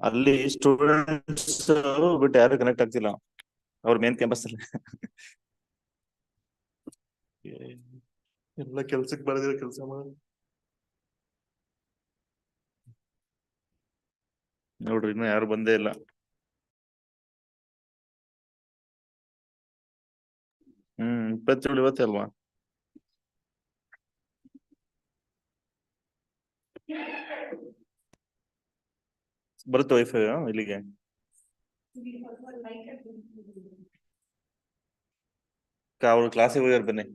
ಅಲ್ಲಿ ಸ್ಟೂಡೆಂಟ್ಸ್ ಬಿಟ್ಟು ಯಾರು ಕನೆಕ್ಟ್ ಆಗ್ತಿಲ್ಲ ಅವ್ರ ಮೇನ್ ಕ್ಯಾಂಪಸ್ ಅಲ್ಲಿ. ಎಲ್ಲ ಕೆಲ್ಸಕ್ಕೆ ಬರದಿರೋ ಕೆಲಸ ಮಾಡಿ ನೋಡ್ರಿ, ಇನ್ನು ಯಾರು ಬಂದೇ ಇಲ್ಲ. ಹ್ಮ್, 27 ಇವತ್ತೇ ಅಲ್ವಾ? ಬರುತ್ತೆ ವೈಫೈ ಇಲ್ಲಿಗೆ? ಅವ್ರು ಕ್ಲಾಸಿಗೆ ಹೋಗ್ಯಾರ ಬನ್ನಿ.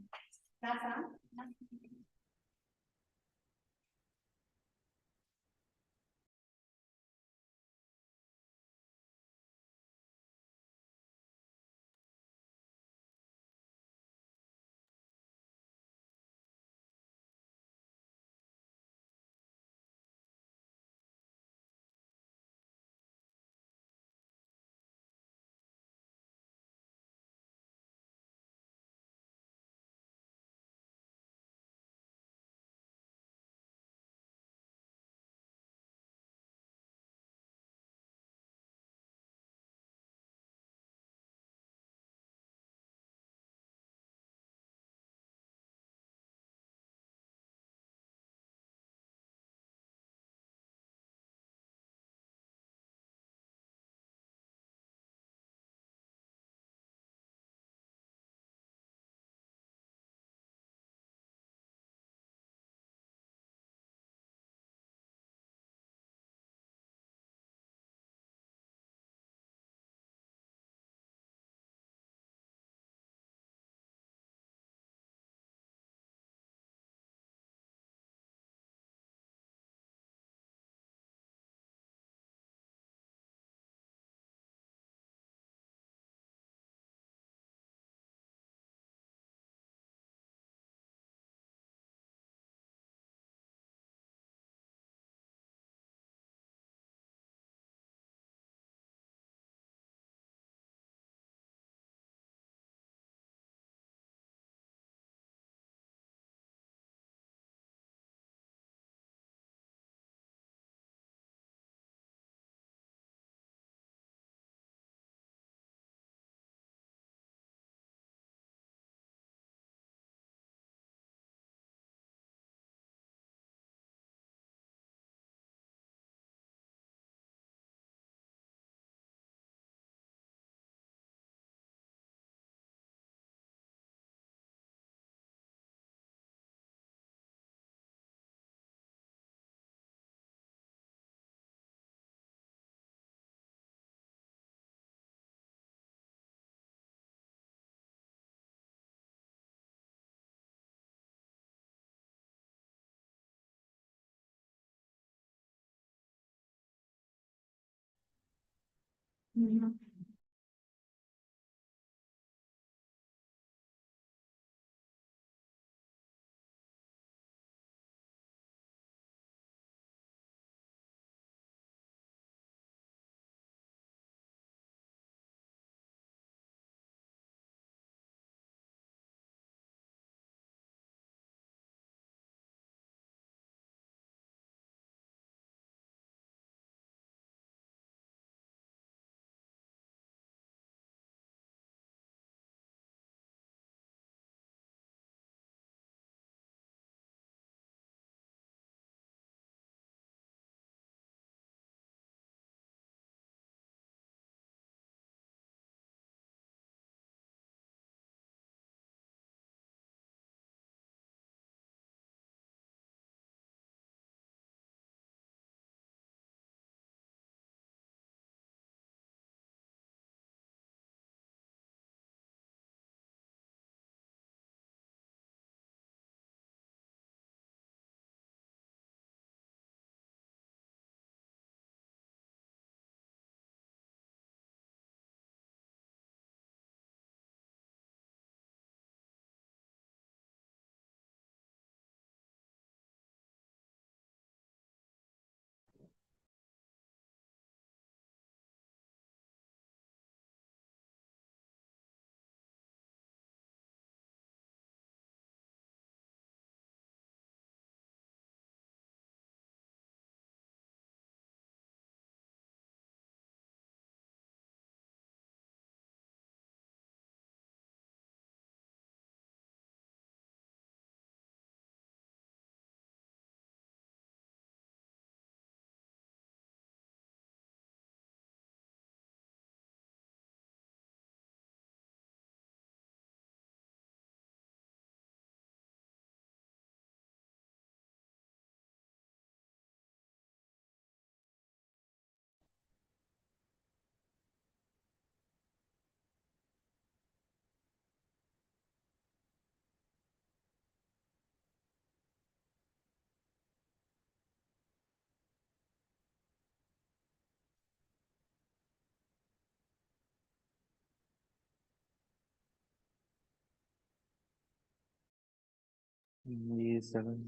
ಈ ಸೆವೆನ್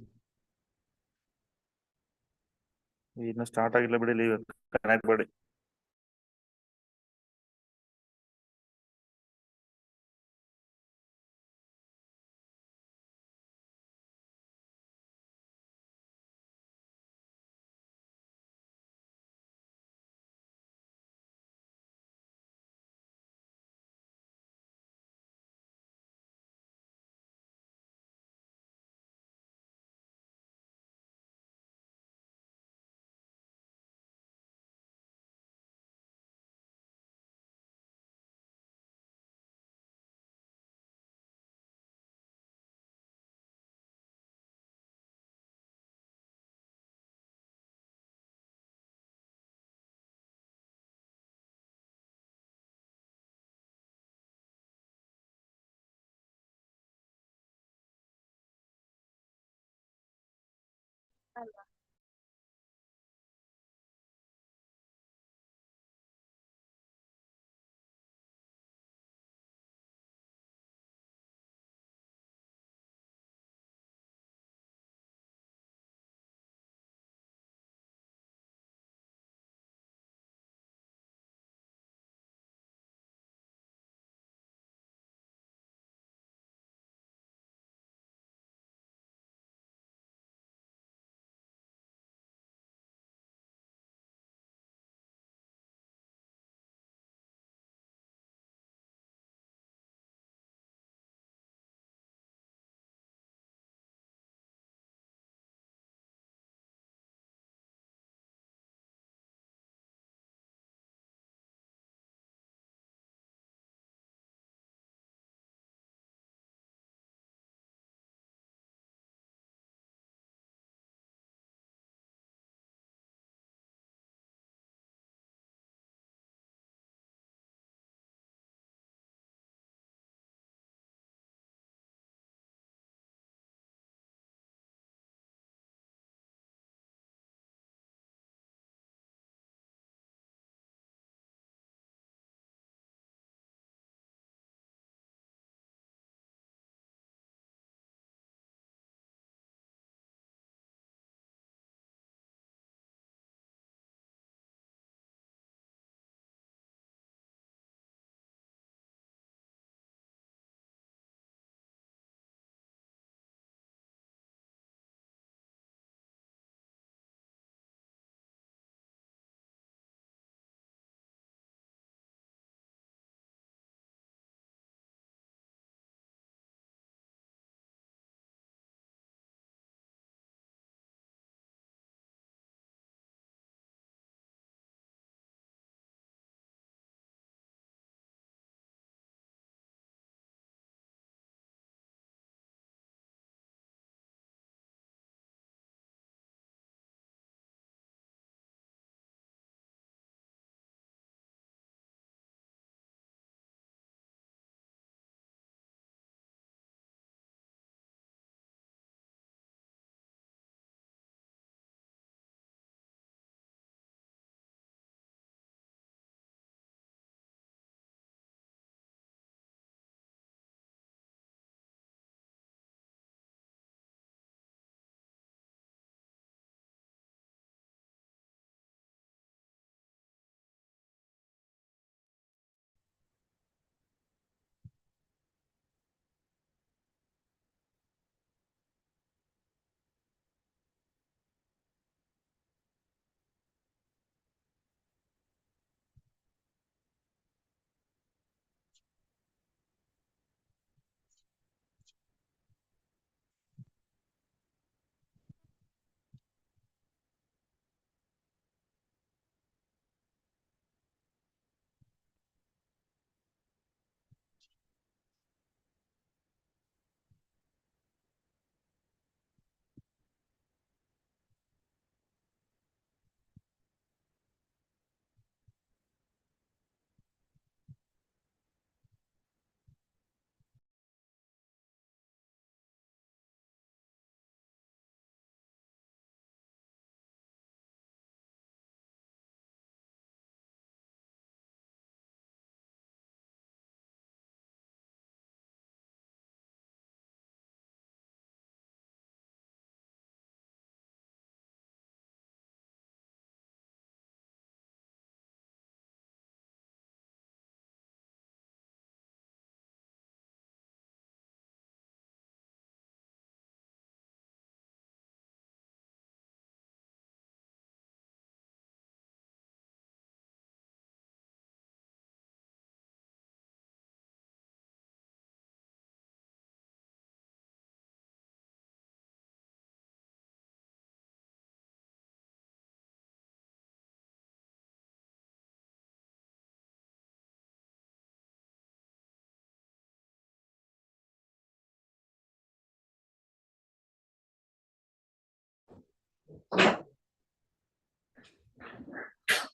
ಇನ್ನು ಸ್ಟಾರ್ಟ್ ಆಗಿಲ್ಲ ಬಿಡಿ ಲೀವ್ ಕನೆಕ್ಟ್ ಮಾಡಿ.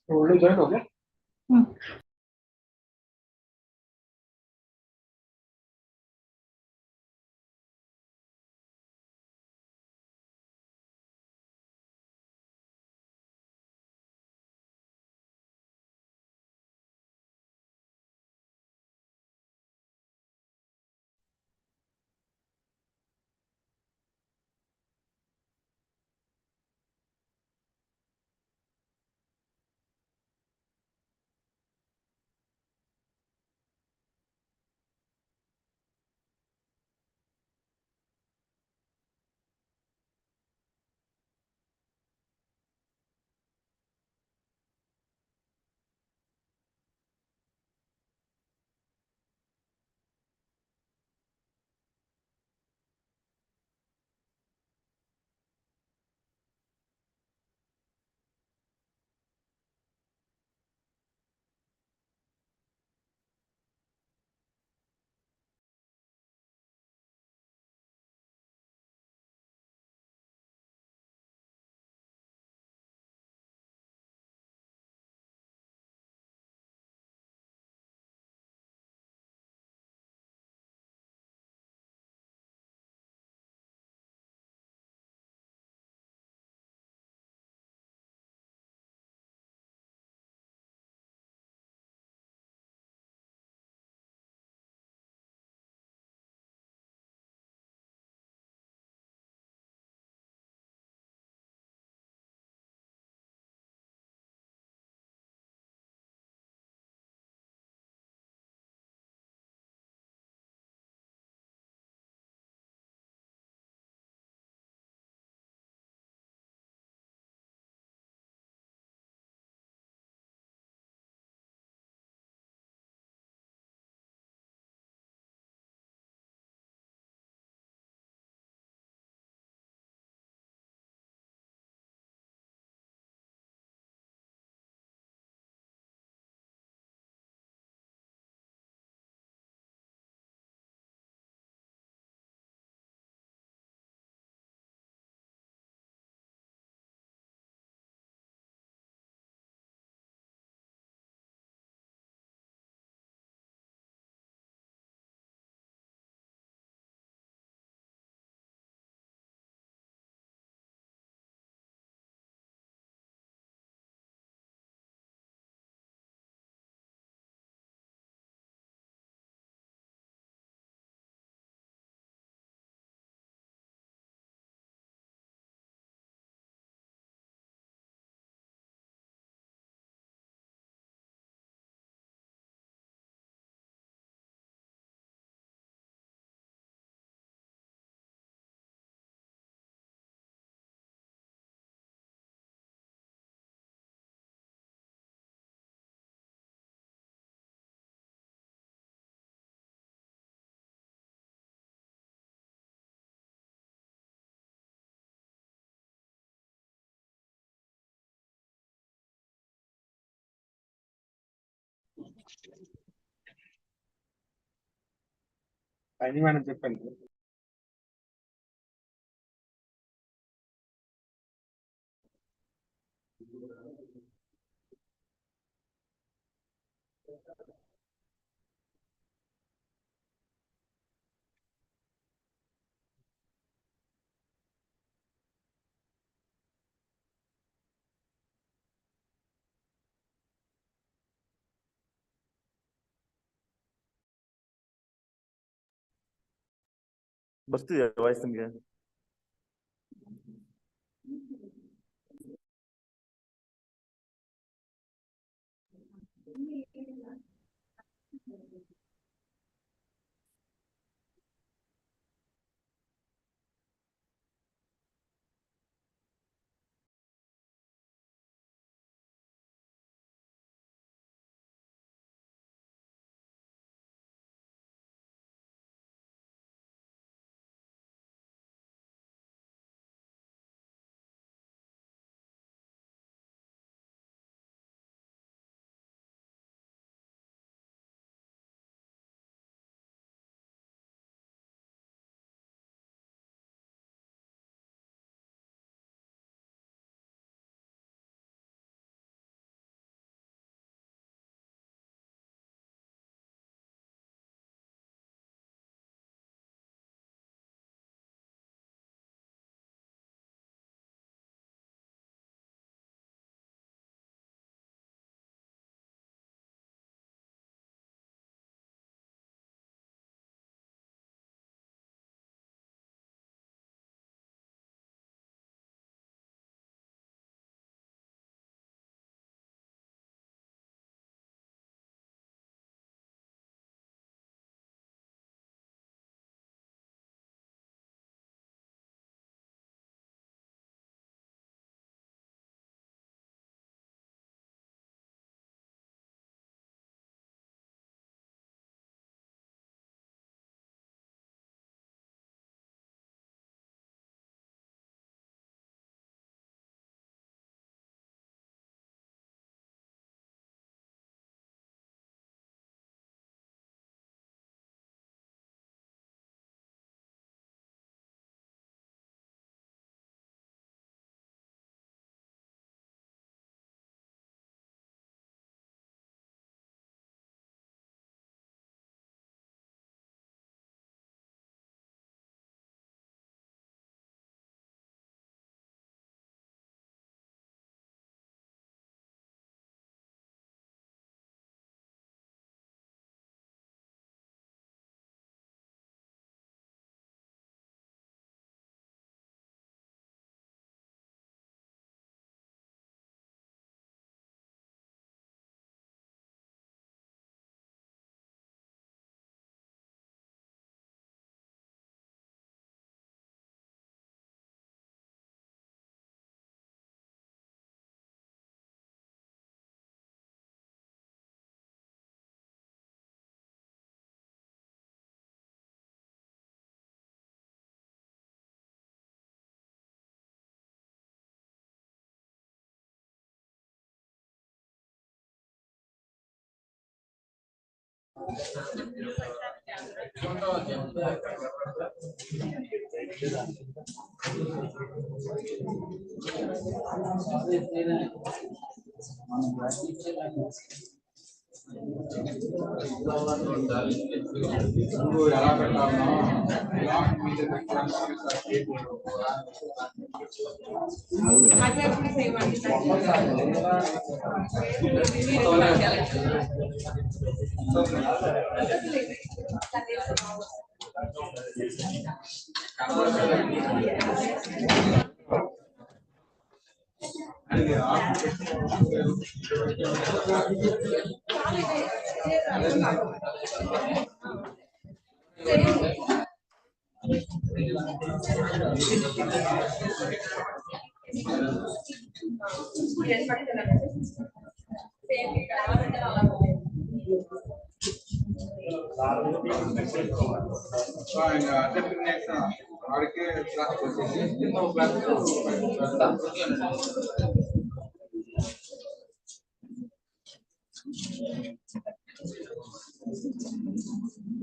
ऑलरेडी ज्वाइन हो गया। हम्म। పైన మేడం చెప్పండి. ಬರ್ತಿದ್ಯಾ ವಾಯ್ಸ್ ನಿಮ್ಗೆ?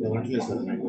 ఇవ్వట్లేదు సార్ నాకు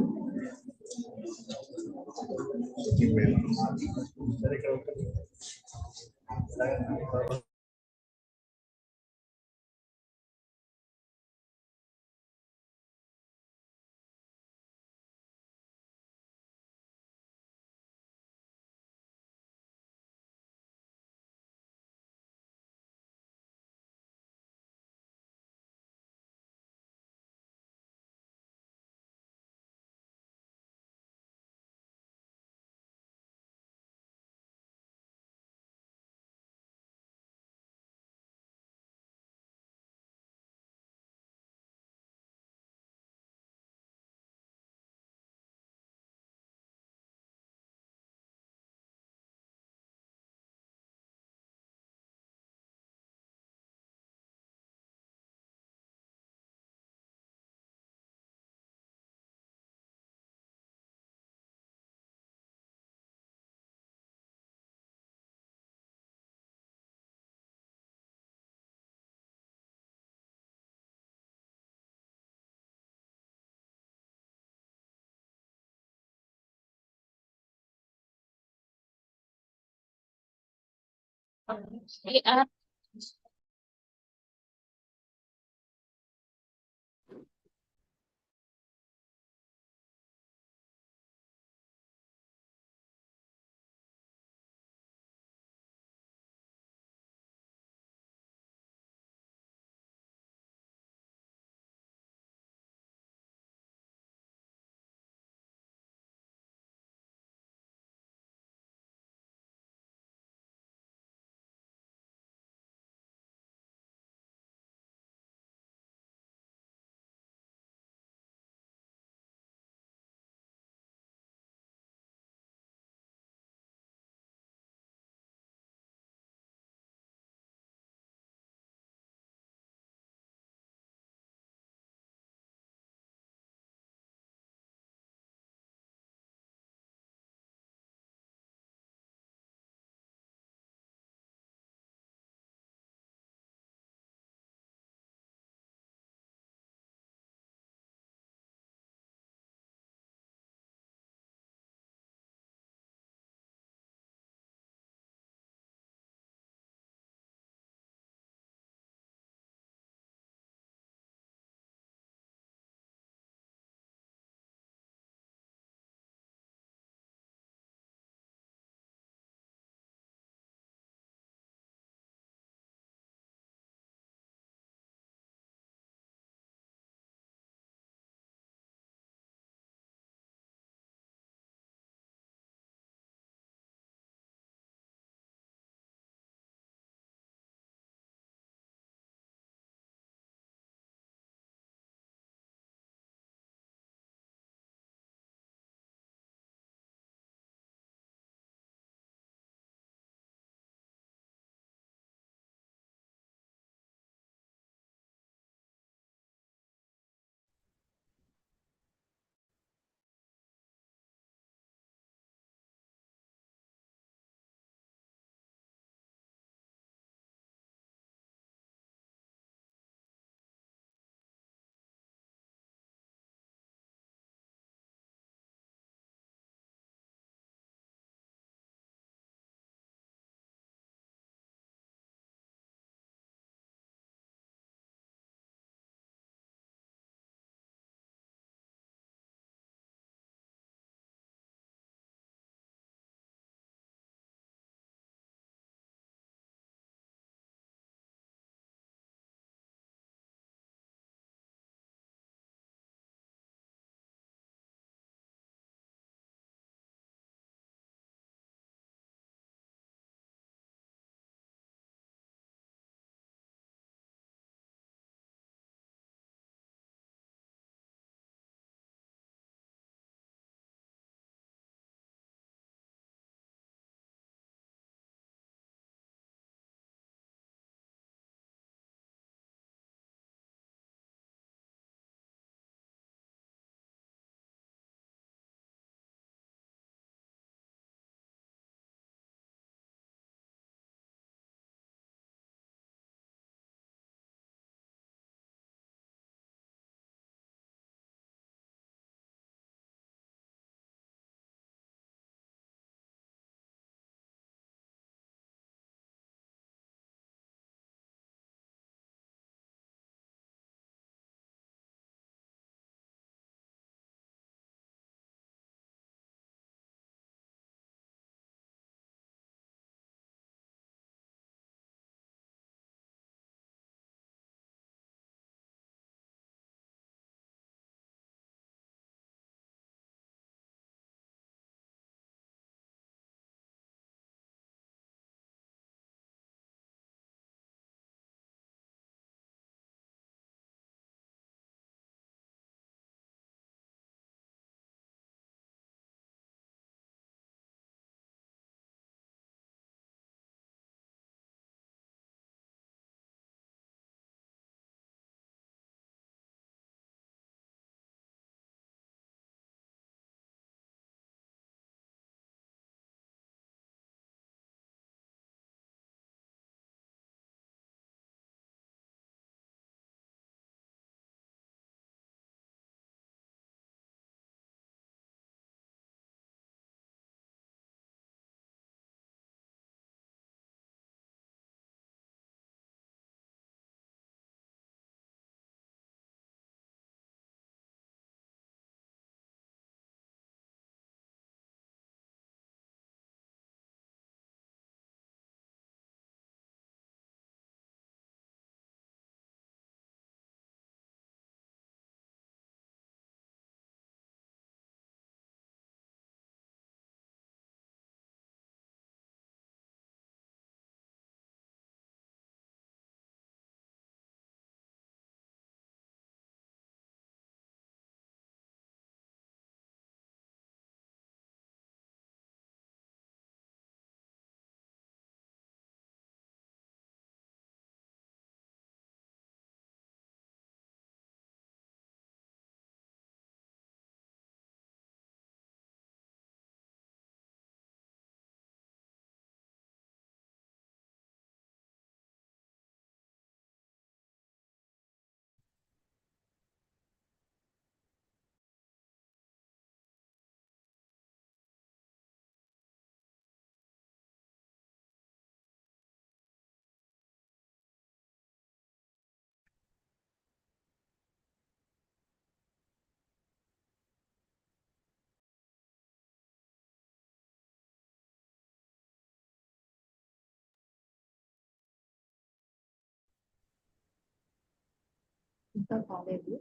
ఇంకా కాలేదు.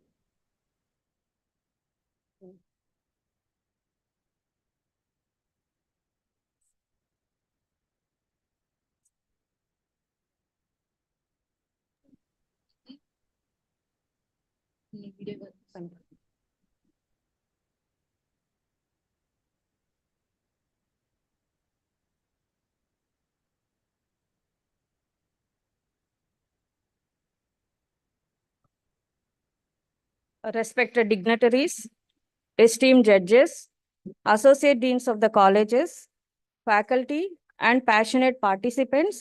ఈ వీడియో కనిపిస్తుంది. Respected dignitaries, esteemed judges, associate deans of the colleges, faculty, and passionate participants,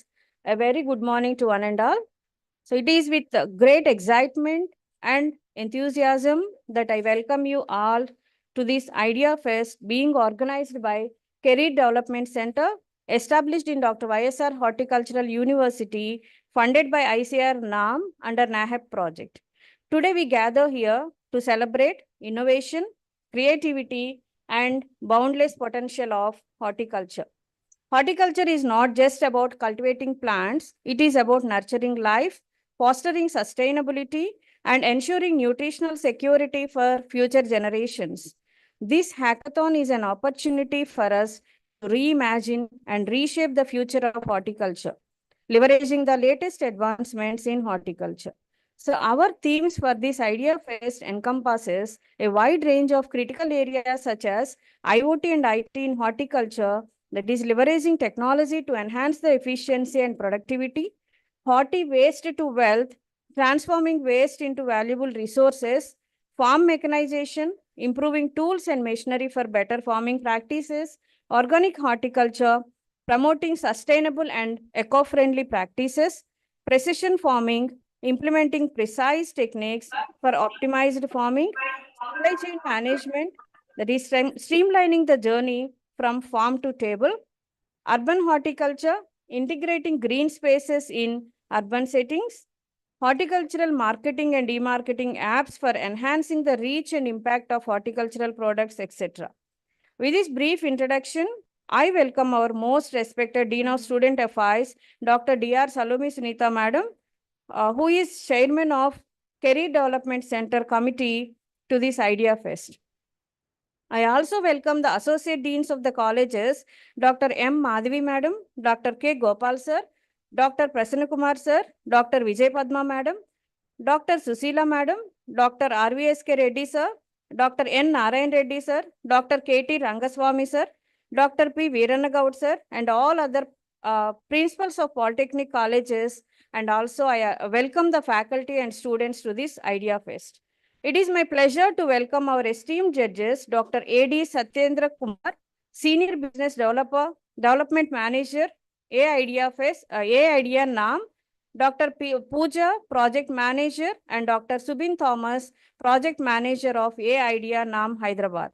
a very good morning to one and all. So it is with great excitement and enthusiasm that I welcome you all to this Idea Fest being organized by Career Development Center, established in Dr. YSR Horticultural University, funded by ICR NAM under NAHEP project. Today we gather here to celebrate innovation, creativity, and boundless potential of horticulture. Horticulture is not just about cultivating plants, it is about nurturing life, fostering sustainability, and ensuring nutritional security for future generations. This hackathon is an opportunity for us to reimagine and reshape the future of horticulture, leveraging the latest advancements in horticulture. So our themes for this Idea Fest encompasses a wide range of critical areas such as IoT and IT in horticulture, that is leveraging technology to enhance the efficiency and productivity, Horti waste to wealth, transforming waste into valuable resources, farm mechanization, improving tools and machinery for better farming practices, organic horticulture, promoting sustainable and eco-friendly practices, precision farming, implementing precise techniques for optimized farming, supply chain management, that is streamlining the journey from farm to table, urban horticulture, integrating green spaces in urban settings, horticultural marketing and e-marketing apps for enhancing the reach and impact of horticultural products, etc. With this brief introduction, I welcome our most respected Dean of Student Affairs, Dr. D.R. Salome Sunita Madam, who is Chairman of Career Development Center Committee to this Idea Fest. I also welcome the Associate Deans of the colleges, Dr. M. Madhavi Madam, Dr. K. Gopal Sir, Dr. Prasanna Kumar Sir, Dr. Vijay Padma Madam, Dr. Susila Madam, Dr. R.V.S.K. Reddy Sir, Dr. N. Narayan Reddy Sir, Dr. K.T. Rangaswamy Sir, Dr. P. Veeranagaud Sir, and all other principals of Polytechnic colleges. And also I welcome the faculty and students to this Idea Fest. It is my pleasure to welcome our esteemed judges, Dr. A.D. Satyendra Kumar, Senior Business Development Manager, AIDEA NAM, Dr. Pooja, Project Manager, and Dr. Subin Thomas, Project Manager of AIDEA NAM, Hyderabad.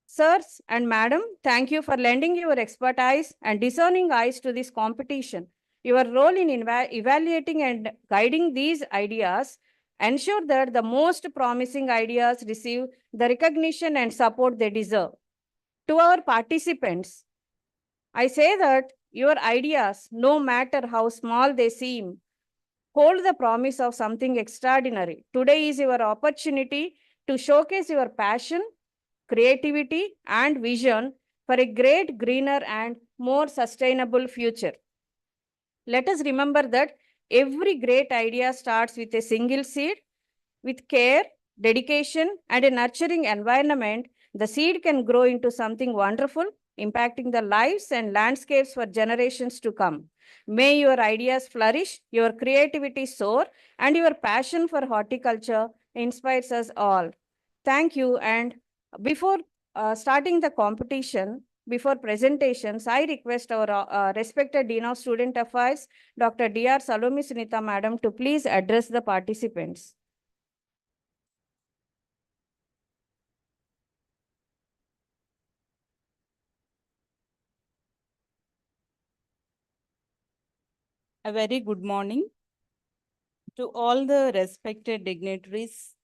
Sirs and Madam, thank you for lending your expertise and discerning eyes to this competition. Your role in evaluating and guiding these ideas ensure that the most promising ideas receive the recognition and support they deserve. To our participants, I say that your ideas, no matter how small they seem, hold the promise of something extraordinary. Today is your opportunity to showcase your passion, creativity, and vision for a great, greener, and more sustainable future. Let us remember that every great idea starts with a single seed. With care, dedication, and a nurturing environment, the seed can grow into something wonderful, impacting the lives and landscapes for generations to come. May your ideas flourish, your creativity soar, and your passion for horticulture inspires us all. Thank you. And before starting the competition, before presentations, I request our respected Dean of Student Affairs, Dr. D.R. Salome Sunita Madam, to please address the participants. A very good morning to all the respected dignitaries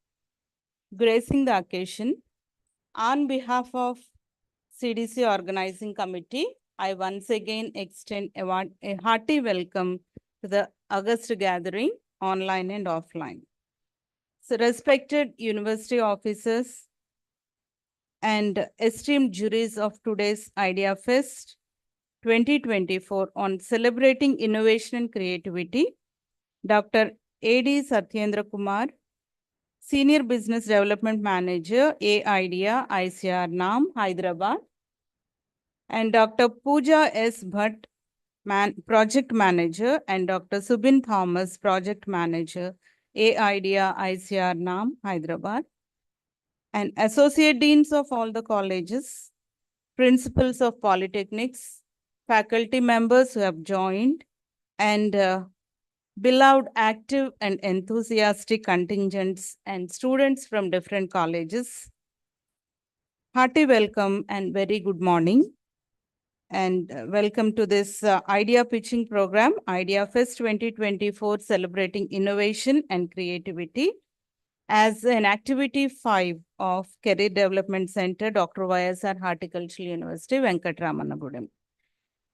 gracing the occasion. On behalf of CDC Organizing Committee, I once again extend a hearty welcome to the August gathering, online and offline. So respected university officers and esteemed juries of today's Idea Fest 2024 on celebrating innovation and creativity, Dr. A.D. Satyendra Kumar, Senior Business Development Manager, A-IDEA, ICR NAM, Hyderabad, and Dr. Pooja S. Bhatt, Project Manager, and Dr. Subin Thomas, Project Manager, A-IDEA, ICR NAM, Hyderabad, and Associate Deans of all the colleges, Principals of Polytechnics, faculty members who have joined, and beloved active and enthusiastic contingents and students from different colleges. Hearty welcome and very good morning. And welcome to this Idea Pitching Program, Idea Fest 2024, celebrating innovation and creativity as an activity 5 of Career Development Center, Dr. YSR Horticultural University, Venkatramanagudem.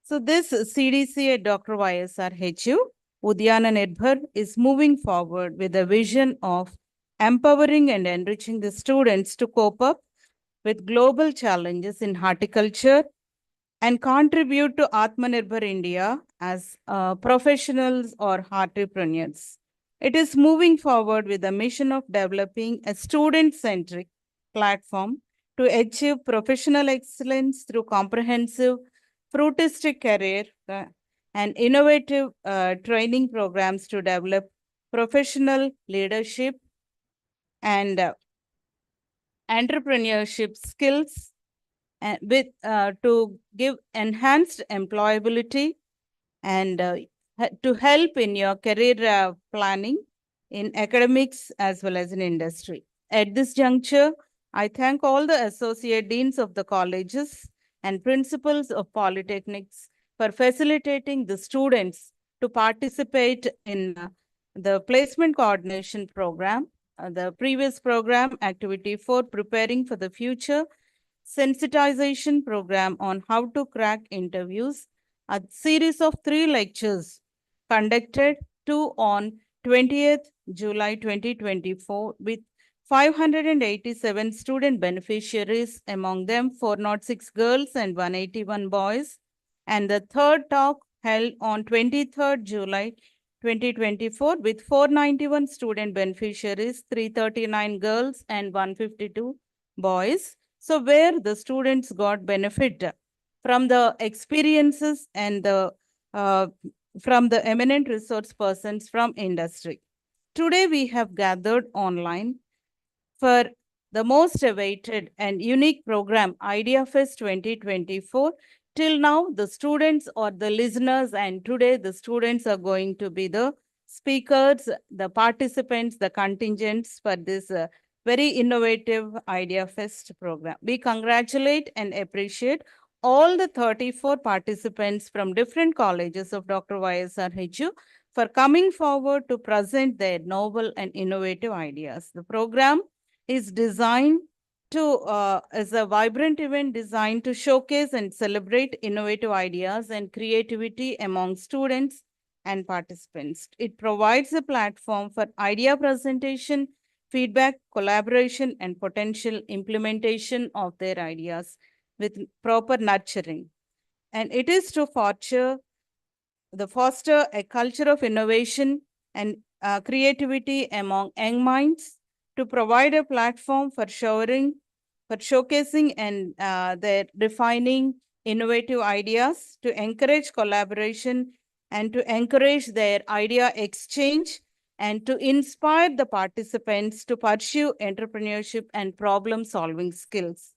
So this CDC at Dr. YSR HU, Udyana Nirbhar, is moving forward with a vision of empowering and enriching the students to cope up with global challenges in horticulture and contribute to Atmanirbhar India as professionals or entrepreneurs. It is moving forward with the mission of developing a student-centric platform to achieve professional excellence through comprehensive fruitistic career and innovative training programs to develop professional leadership and entrepreneurship skills with to give enhanced employability and to help in your career planning in academics as well as in industry. At this juncture, I thank all the associate deans of the colleges and principals of polytechnics for facilitating the students to participate in the placement coordination program, the previous program, activity 4, preparing for the future, sensitization program on how to crack interviews, a series of 3 lectures conducted, 2 on 20th July 2024 with 587 student beneficiaries, among them 406 girls and 181 boys. And the third talk held on 23rd July 2024 with 491 student beneficiaries, 339 girls and 152 boys. So where the students got benefit from the experiences and the from the eminent resource persons from industry. Today we have gathered online for the most awaited and unique program, Idea Fest 2024. Till now, the students or the listeners, and today the students are going to be the speakers, the participants, the contingents for this very innovative Idea Fest program. We congratulate and appreciate all the 34 participants from different colleges of Dr. YSR HU for coming forward to present their novel and innovative ideas. The program is designed to, as a vibrant event designed to showcase and celebrate innovative ideas and creativity among students and participants. It provides a platform for idea presentation, feedback, collaboration, and potential implementation of their ideas with proper nurturing. And it is to foster a culture of innovation and creativity among young minds, to provide a platform for showcasing and their refining innovative ideas, to encourage collaboration and to encourage their idea exchange, and to inspire the participants to pursue entrepreneurship and problem-solving skills.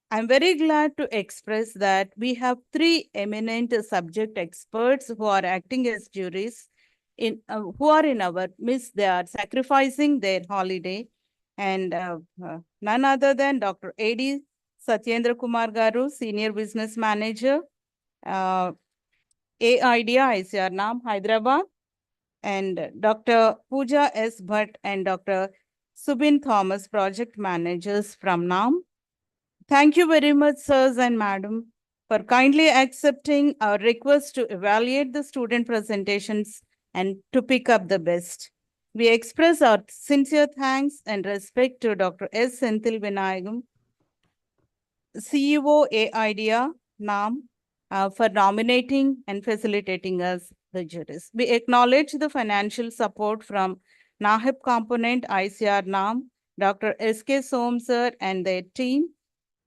I'm very glad to express that we have 3 eminent subject experts who are acting as juries who are in our midst. They are sacrificing their holiday, and none other than Dr. A.D. Satyendra Kumar Garu, Senior Business Manager, A-IDEA, ICR NAM, Hyderabad, and Dr. Pooja S. Bhatt and Dr. Subin Thomas, Project Managers from NAM. Thank you very much, sirs and madam, for kindly accepting our request to evaluate the student presentations and to pick up the best. We express our sincere thanks and respect to Dr. S. Senthil Vinayagam, CEO AIDEA, NAM, for nominating and facilitating us, the jurors. We acknowledge the financial support from NAHIP component ICR NAM, Dr. S.K. Som sir and their team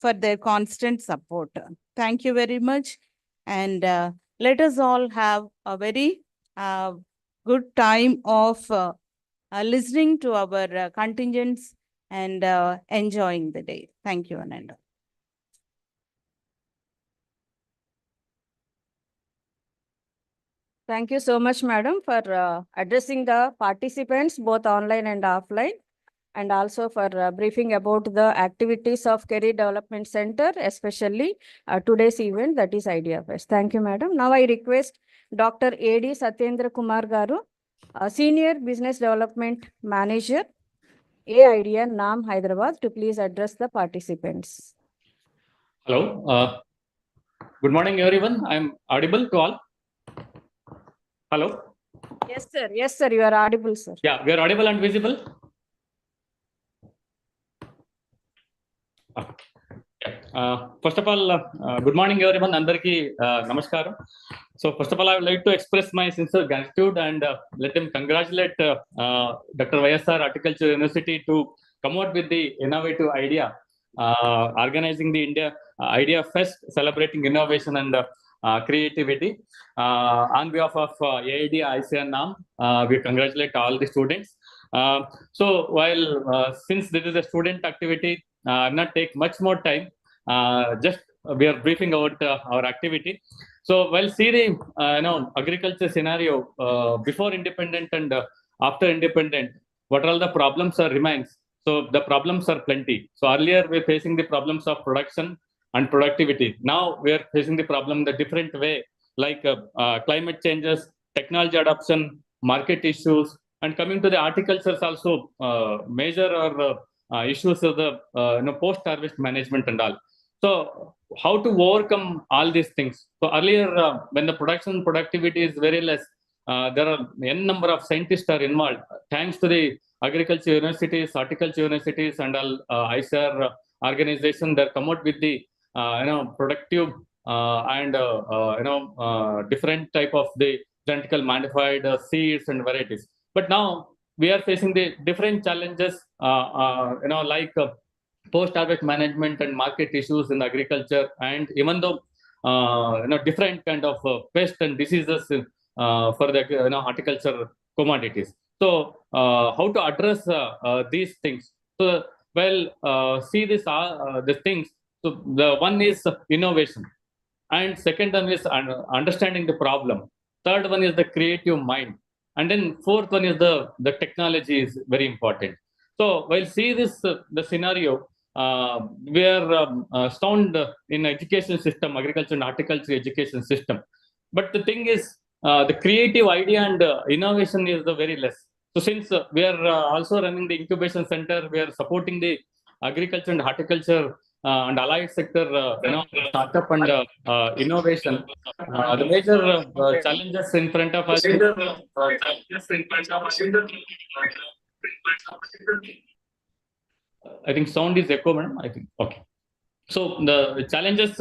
for their constant support. Thank you very much. And let us all have a very good time of listening to our contingents and enjoying the day. Thank you, Ananda. Thank you so much, madam, for addressing the participants both online and offline, and also for briefing about the activities of Career Development Center, especially today's event, that is Idea Fest. Thank you, madam. Now I request Dr. A.D. Satyendra Kumar Garu, Senior Business Development Manager, AIDEA NAM Hyderabad, to please address the participants. Hello. Good morning, everyone. I'm audible to all. Hello. Yes, sir. Yes, sir. You are audible, sir. Yeah, we are audible and visible. First of all, good morning, everyone. Andarki namaskaram. So first of all, I would like to express my sincere gratitude and let them congratulate Dr. YSR Horticulture University to come out with the innovative idea, organizing the Idea Fest, celebrating innovation and creativity. On behalf of AIDEA ICR NAM, we congratulate all the students. So while since this is a student activity, I will not take much more time. Just we are briefing about our activity. So while see the agriculture scenario before independent and after independent, what are all the problems or remains? So the problems are plenty. So earlier we were facing the problems of production and productivity. Now we are facing the problem the different way, like climate changes, technology adoption, market issues, and coming to the horticulture also major or issues of the post-harvest management and all. So how to overcome all these things? So earlier when the production productivity is very less, there are n number of scientists are involved. Thanks to the agriculture universities, horticulture universities, and all ICR organization that come out with the productive and different type of the genetically modified seeds and varieties. But now we are facing the different challenges, like post-harvest management and market issues in agriculture, and even though different kind of pests and diseases for the horticulture commodities. So how to address these things? So see this the things. So the one is innovation, and second one is understanding the problem. Third one is the creative mind, and then fourth one is the technology is very important. So while see this the scenario, we are sound in education system, agriculture and horticulture education system. But the thing is, the creative idea and innovation is the very less. So since we are also running the incubation center, we are supporting the agriculture and horticulture and allied sector, startup and innovation. The major challenges in front of us. I think sound is echo, madam. I think okay. So the challenges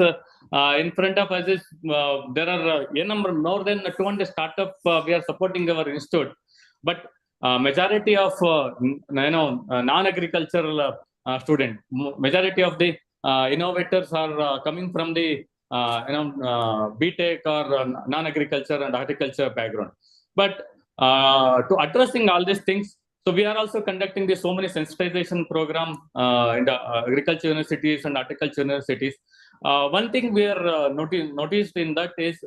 in front of us is there are a number more than 200 startup we are supporting our institute, but majority of non-agricultural student, majority of the innovators are coming from the BTech or non-agriculture and horticulture background. But to addressing all these things, so we are also conducting the so many sensitization program in the agriculture universities and horticulture universities. One thing we are noticed in that is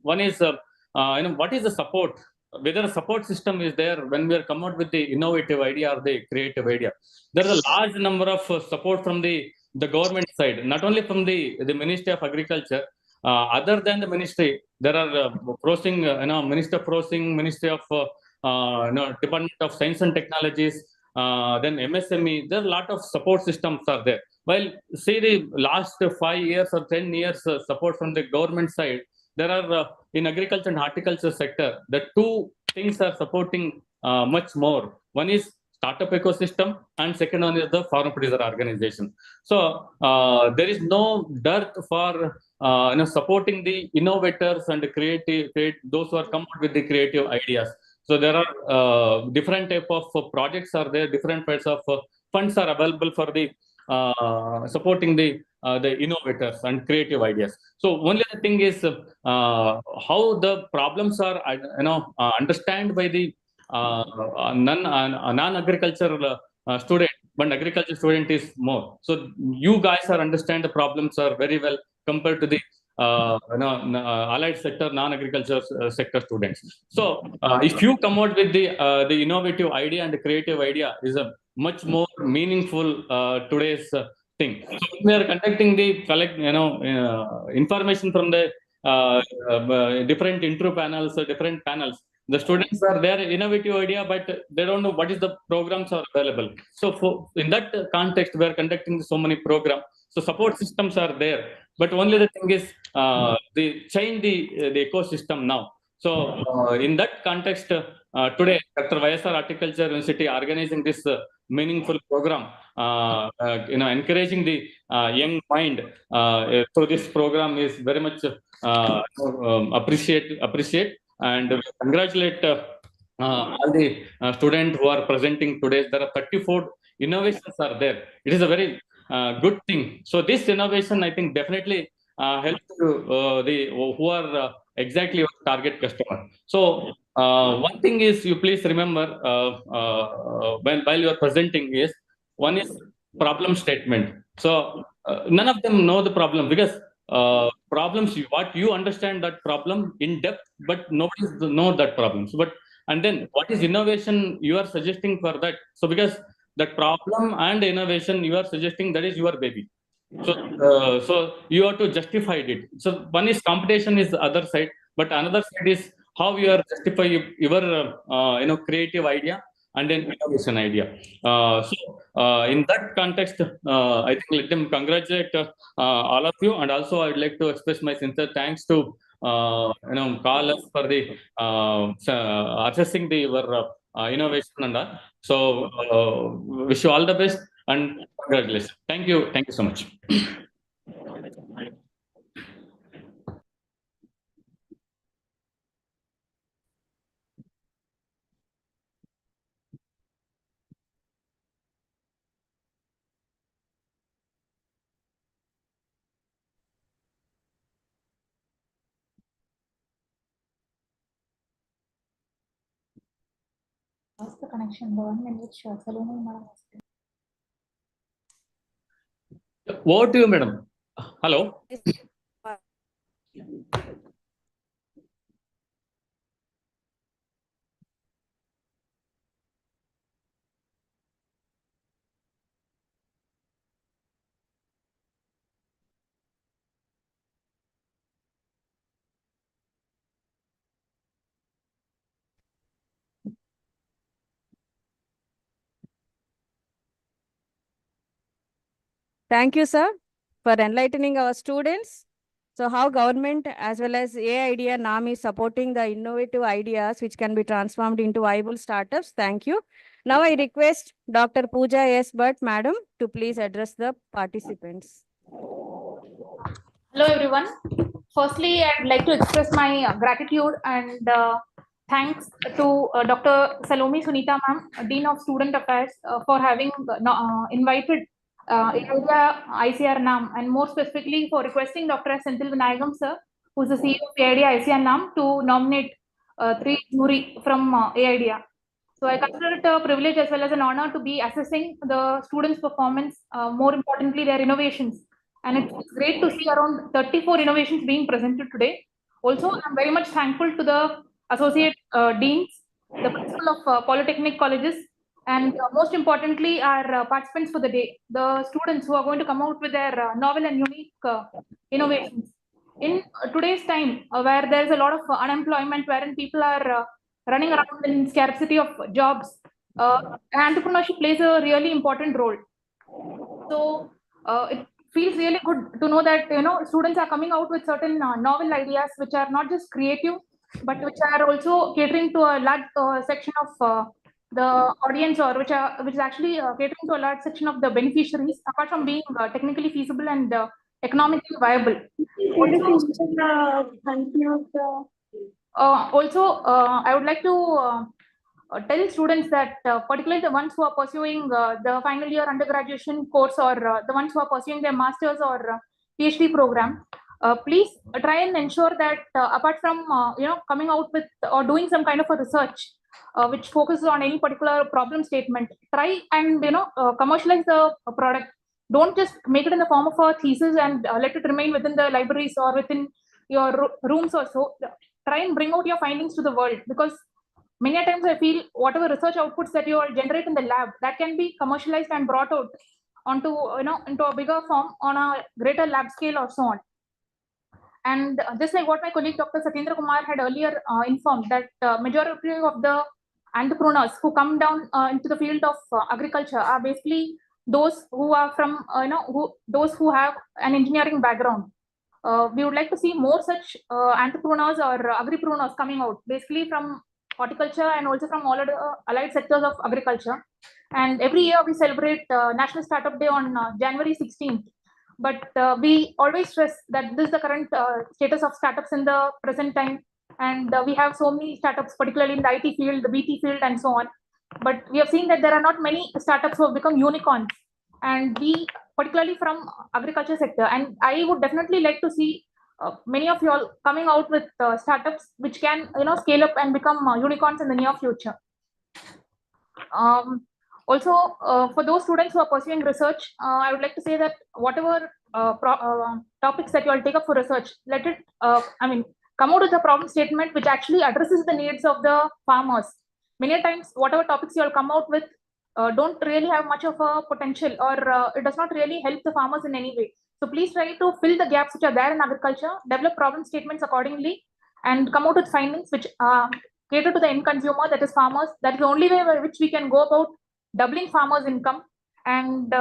one is what is the support, whether a support system is there when we are come out with the innovative idea or the creative idea. There is a large number of support from the government side, not only from the Ministry of Agriculture. Other than the ministry, there are Processing, Minister of Processing, Ministry of Department of Science and Technologies, then MSME. There are a lot of support systems are there. While say the last 5 years or 10 years support from the government side, there are in agriculture and horticulture sector, the two things are supporting much more. One is startup ecosystem, and second one is the farm producer organization. So there is no dearth for supporting the innovators and those who are come out with the creative ideas. So there are different type of projects are there, different types of funds are available for the supporting the innovators and creative ideas. So only the thing is how the problems are understand by the non-agricultural student, but agriculture student is more. So you guys are understand the problems are very well compared to the allied sector, non-agriculture sector students. So if you come out with the innovative idea and the creative idea is a much more meaningful today's thing. So we are conducting the information from the different intro panels, different panels. The students are there, innovative idea, but they don't know what is the programs are available. So in that context, we are conducting so many programs. So support systems are there, but only the thing is they change the ecosystem now. So in that context, today, Dr. YSR Horticulture University organizing this meaningful program, encouraging the young mind through this program is very much appreciate, and we congratulate all the students who are presenting today. There are 34 innovations are there. It is a very good thing. So this innovation, I think, definitely helps to the who are exactly your target customer. So one thing is, you please remember while you are presenting is, one is problem statement. So none of them know the problem, because problems, what you understand that problem in depth, but nobody know that problem. So, and then what is innovation you are suggesting for that? So because that problem and innovation you are suggesting, that is your baby. So so you have to justify it. So one is competition is the other side, but another side is how you are justify your creative idea and then innovation idea. So in that context, I think let them congratulate all of you, and also I would like to express my sincere thanks to call us for the assessing the your innovation and all. So wish you all the best and congratulations. Thank you so much. Lost the connection, the one in which Saloni madam was there. Over to you, madam. Hello. Thank you, sir, for enlightening our students. So how government as well as AIDEA NAM is supporting the innovative ideas which can be transformed into viable startups. Thank you. Now I request Dr. Pooja S. Bhatt, madam, to please address the participants. Hello, everyone. Firstly, I'd like to express my gratitude and thanks to Dr. Salome Sunita ma'am, Dean of Student Affairs, for having invited AIDEA ICR NAM, and more specifically for requesting Dr. S. Senthil Vinayagam sir, who is the CEO of AIDEA ICR NAM, to nominate 3 jury from AIDEA. So I consider it a privilege as well as an honor to be assessing the students' performance, more importantly their innovations. And it's great to see around 34 innovations being presented today. Also, I'm very much thankful to the associate deans, the principal of polytechnic colleges, and most importantly, our participants for the day, the students who are going to come out with their novel and unique innovations. In today's time, where there's a lot of unemployment, wherein people are running around in scarcity of jobs, entrepreneurship plays a really important role. So it feels really good to know that students are coming out with certain novel ideas which are not just creative but which are also catering to a large section of the audience, or which is actually catering to a large section of the beneficiaries, apart from being technically feasible and economically viable. I would like to tell students that particularly the ones who are pursuing the final year undergraduation course, or the ones who are pursuing their masters or PhD program, please try and ensure that apart from coming out with or doing some kind of a research which focuses on any particular problem statement, try and commercialize the product. Don't just make it in the form of a thesis and let it remain within the libraries or within your rooms or so. Try and bring out your findings to the world, because many times I feel whatever research outputs that you all generate in the lab, that can be commercialized and brought out onto into a bigger form on a greater lab scale or so on. And just like what my colleague Dr. Satyendra Kumar had earlier informed, that majority of the entrepreneurs who come down into the field of agriculture are basically those who are from those who have an engineering background. We would like to see more such entrepreneurs or agripreneurs coming out, basically from horticulture and also from all other allied sectors of agriculture. And every year we celebrate National Startup Day on January 16th. But we always stress that this is the current status of startups in the present time. And we have so many startups, particularly in the IT field, the BT field, and so on. But we have seen that there are not many startups who have become unicorns. And we, particularly from agriculture sector, and I would definitely like to see many of you all coming out with startups which can scale up and become unicorns in the near future. Also, for those students who are pursuing research, I would like to say that whatever topics that you all take up for research, let it come out with a problem statement which actually addresses the needs of the farmers. Many times whatever topics you all come out with don't really have much of a potential, or it does not really help the farmers in any way. So please try to fill the gaps which are there in agriculture, develop problem statements accordingly, and come out with findings which cater to the end consumer, that is farmers. That is the only way by which we can go about doubling farmers' income. And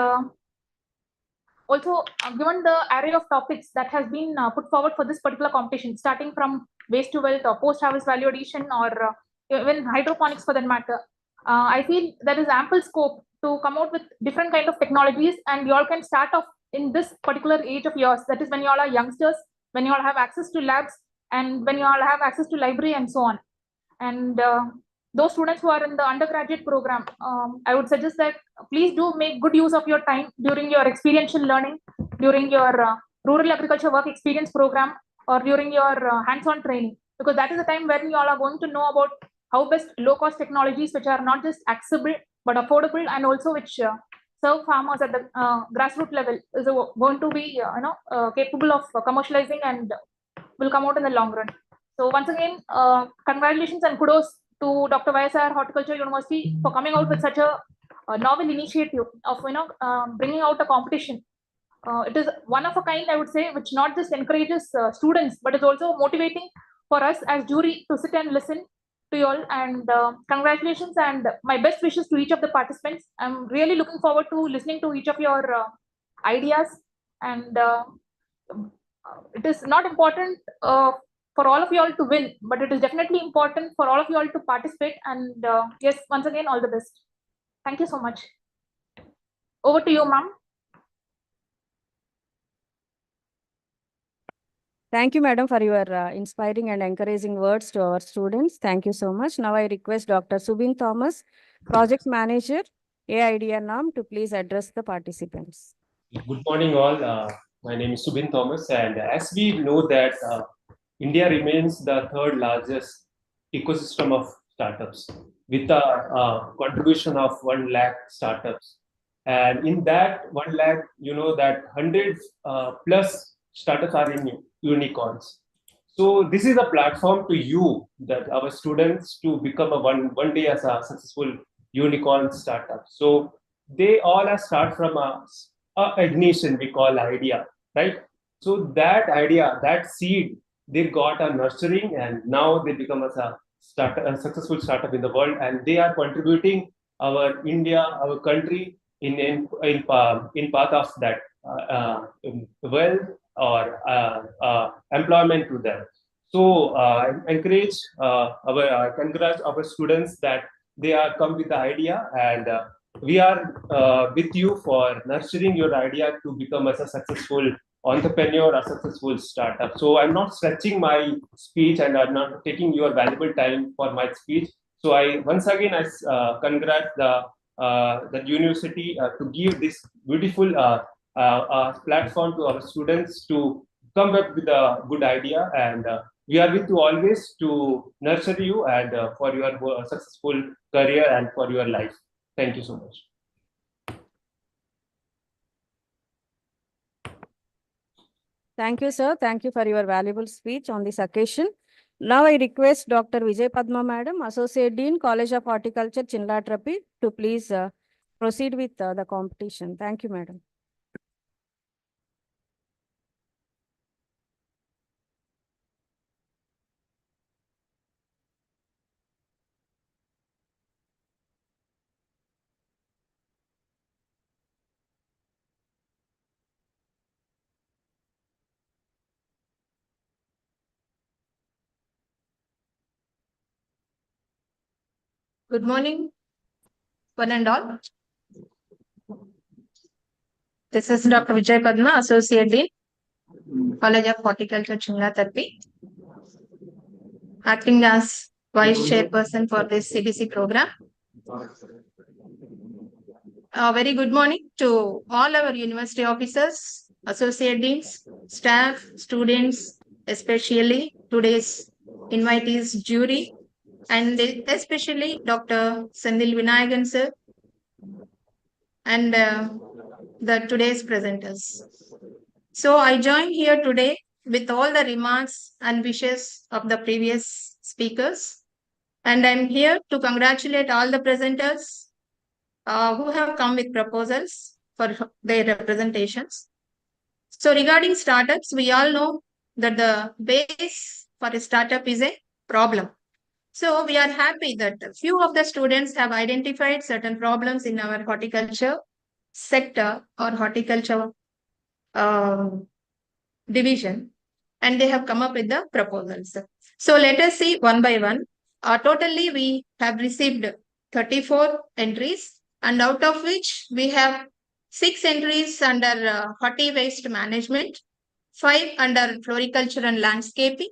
also, given the array of topics that has been put forward for this particular competition, starting from waste to wealth or post-harvest value addition, or even hydroponics for that matter, I feel there is ample scope to come out with different kind of technologies, and you all can start off in this particular age of yours. That is when you all are youngsters, when you all have access to labs, and when you all have access to library and so on. And those students who are in the undergraduate program, I would suggest that please do make good use of your time during your experiential learning, during your rural agriculture work experience program, or during your hands-on training, because that is the time when you all are going to know about how best low-cost technologies which are not just accessible but affordable, and also which serve farmers at the grassroots level, is going to be capable of commercializing and will come out in the long run. So once again, congratulations and kudos to Dr. YSR Horticulture University for coming out with such a novel initiative of bringing out a competition. It is one of a kind, I would say, which not just encourages students, but is also motivating for us as jury to sit and listen to you all. And congratulations and my best wishes to each of the participants. I'm really looking forward to listening to each of your ideas. And it is not important for all of you all to win, but it is definitely important for all of you all to participate. And yes, once again, all the best. Thank you so much. Over to you, ma'am. Thank you, madam, for your inspiring and encouraging words to our students. Thank you so much. Now I request Dr. Subin Thomas, Project Manager, AIDR NAM, to please address the participants. Good morning, all. My name is Subin Thomas, and as we know that India remains the third largest ecosystem of startups, with a contribution of 1 lakh startups. And in that 1 lakh, you know that hundreds plus startups are in unicorns. So this is a platform to you, that our students, to become a one day as a successful unicorn startup. So they all are start from a ignition we call idea, right? So that idea, that seed, they got a nurturing, and now they become a successful startup in the world, and they are contributing our India, our country in path of that wealth or employment to them. So I encourage congrats our students that they are come with the idea, and we are with you for nurturing your idea to become as a successful entrepreneur or successful startup. So I'm not stretching my speech, and I'm not taking your valuable time for my speech. So I once again congrat the university to give this beautiful platform to our students to come up with a good idea, and we are with you always to nurture you and for your successful career and for your life. Thank you so much. Thank you, sir. Thank you for your valuable speech on this occasion. Now I request Dr. Vijay Padma Madam, Associate Dean, College of Horticulture, Chinlatrapi, to please proceed with the competition. Thank you, Madam. Good morning, one and all. This is Dr. Vijay Padma, Associate Dean, College of Horticulture, Chinlatrapi, acting as Vice Chairperson for this CDC program. A very good morning to all our university officers, associate deans, staff, students, especially today's invitees, jury, and especially Dr. Sendil Vinayagan sir and the today's presenters. So I join here today with all the remarks and wishes of the previous speakers, and I'm here to congratulate all the presenters who have come with proposals for their representations. So regarding startups, we all know that the base for a startup is a problem. So we are happy that a few of the students have identified certain problems in our horticulture sector or horticulture division, and they have come up with the proposals. So let us see one by one. Totally, we have received 34 entries, and out of which we have 6 entries under horti waste management, 5 under floriculture and landscaping,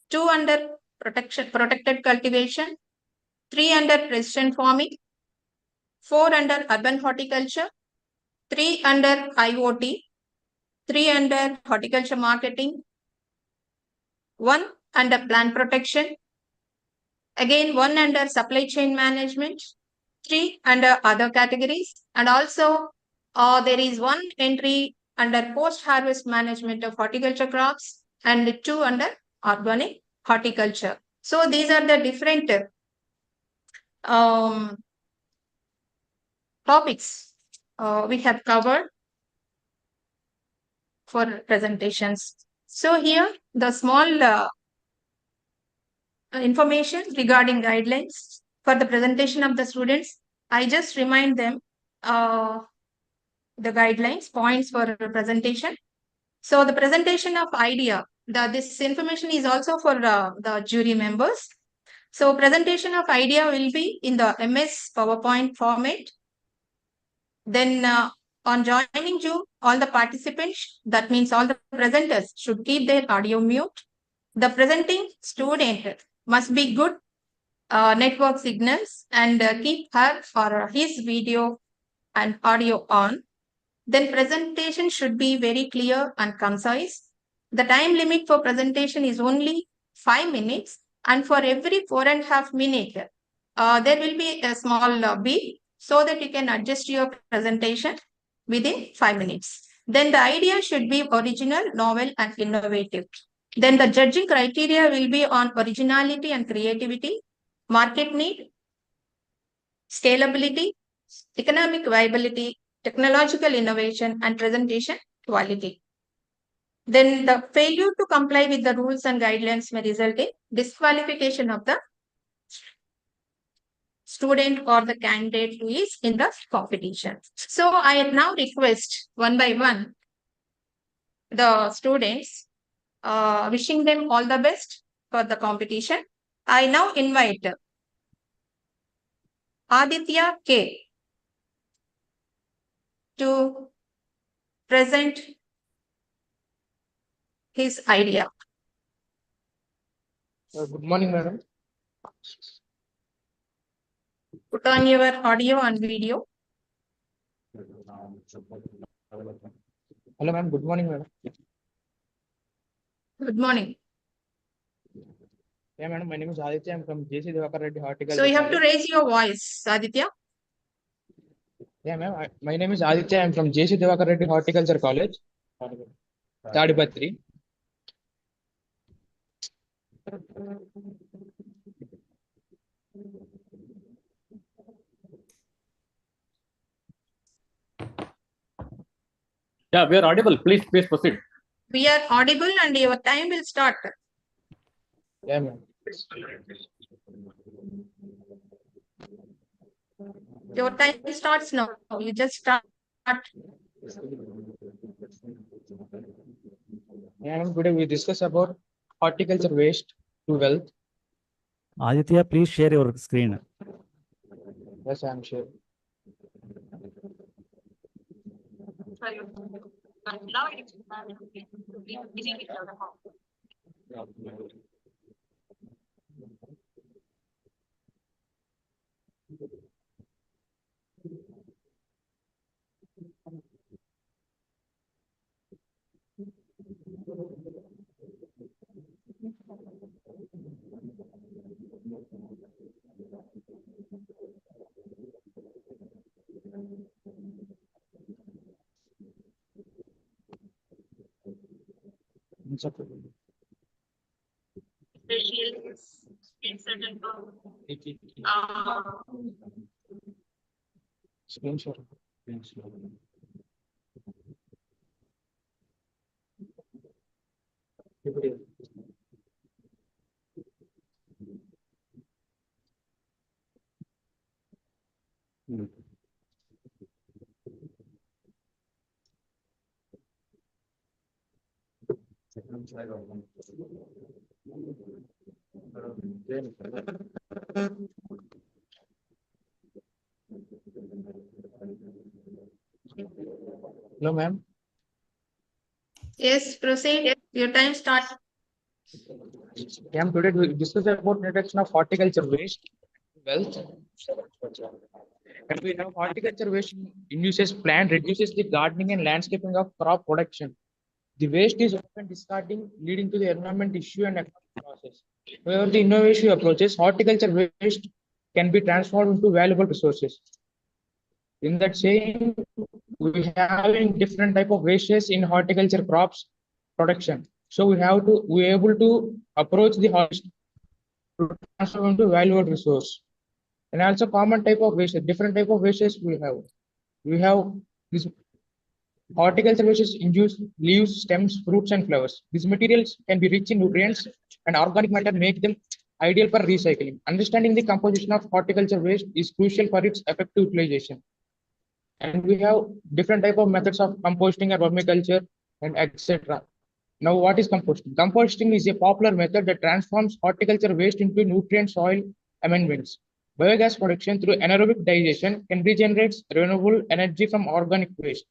2 under protected cultivation, 3 under precision farming, 4 under urban horticulture, 3 under IoT, 3 under horticulture marketing, 1 under plant protection, again 1 under supply chain management, 3 under other categories, and also there is 1 entry under post-harvest management of horticulture crops and 2 under organic horticulture. So these are the different topics we have covered for presentations. So here the small information regarding guidelines for the presentation of the students. I just remind them the guidelines, points for presentation. So the presentation of idea, this information is also for the jury members. So presentation of idea will be in the MS PowerPoint format. Then on joining Zoom, all the participants, that means all the presenters, should keep their audio mute. The presenting student must be good network signals and keep her or his video and audio on. Then presentation should be very clear and concise. The time limit for presentation is only 5 minutes, and for every 4.5 minutes, there will be a small beep so that you can adjust your presentation within 5 minutes. Then the idea should be original, novel, and innovative. Then the judging criteria will be on originality and creativity, market need, scalability, economic viability, technological innovation, and presentation quality. Then the failure to comply with the rules and guidelines may result in disqualification of the student or the candidate who is in the competition. So I now request one by one the students wishing them all the best for the competition. I now invite Aditya K to present his idea. Good morning, madam. Put on your audio and video. Hello, ma'am. Good morning, madam. Good morning. Yeah, madam. My name is Aditya. I'm from JC Devakar Reddy Horticulture. So you have to College. raise your voice, Aditya. Yeah, ma'am. My name is Aditya. I'm from JC Devakar Reddy Horticulture College, Tadipatri. Yeah, we are audible. Please proceed. We are audible and your time will start. Yeah, ma'am. Your time starts now. You just start. Yeah, ma'am. Today we discuss about horticulture waste to wealth. Aditya, please share your screen. Yes, I'm sure. It's okay. Screenshot. Hello, ma'am. Yes, proceed. Your time starts. Yeah, ma'am. Today we discuss about reduction of horticulture waste to wealth. And we have horticulture waste induces plant, reduces the gardening and landscaping of crop production. The waste is often discarding, leading to the environment issue and economic losses. However, the innovative approaches, horticulture waste can be transformed into valuable resources. In that same, we having different type of wastes in horticulture crops production. So we able to approach the harvest to transform into valuable resource. And also common type of waste, different type of wastes we have. We have this horticulture wastes induce leaves, stems, fruits, and flowers. These materials can be rich in nutrients and organic matter, make them ideal for recycling. Understanding the composition of horticulture waste is crucial for its effective utilization. And we have different type of methods of composting or vermiculture and etc. Now, what is composting? Composting is a popular method that transforms horticulture waste into nutrient soil amendments. Biogas production through anaerobic digestion can regenerate renewable energy from organic waste.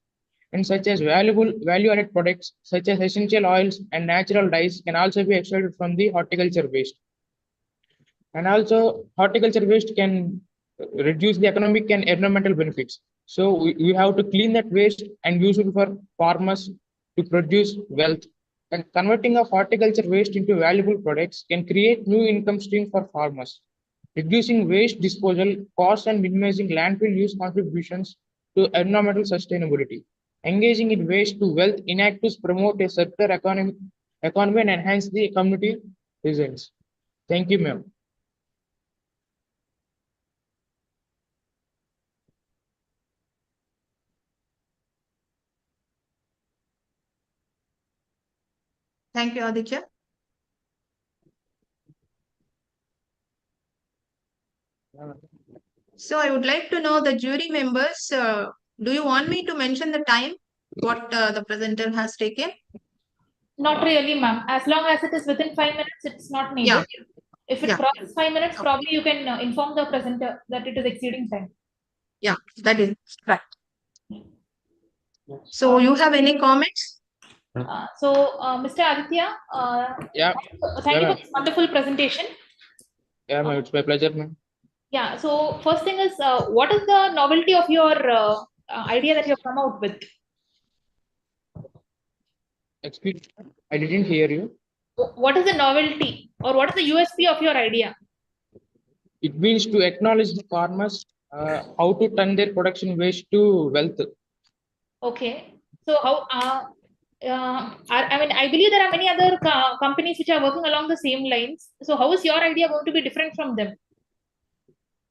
And such as value-added products such as essential oils and natural dyes can also be extracted from the horticulture waste. And also, horticulture waste can reduce the economic and environmental benefits. So we have to clean that waste and use it for farmers to produce wealth. And converting of horticulture waste into valuable products can create new income stream for farmers. Reducing waste disposal costs and minimizing landfill use contributions to environmental sustainability. Engaging in waste to wealth initiatives promote a circular economy and enhance the community presence. Thank you, ma'am. Thank you, Aditya. So I would like to know the jury members, do you want me to mention the time what the presenter has taken? Not really, ma'am. As long as it is within 5 minutes, it's not needed. Yeah. If it Yeah. crosses 5 minutes, probably you can inform the presenter that it is exceeding time. Yeah, that is right. So you have any comments? Mr. Aditya, Yeah, thank you ma'am. for this wonderful presentation. Yeah, ma'am, it's my pleasure, ma'am. Yeah, so first thing is, what is the novelty of your idea that you have come out with? Excuse me, I didn't hear you. What is the novelty or what is the USP of your idea? It means to acknowledge the farmers, how to turn their production waste to wealth. Okay, so how, I mean, I believe there are many other companies which are working along the same lines. So how is your idea going to be different from them?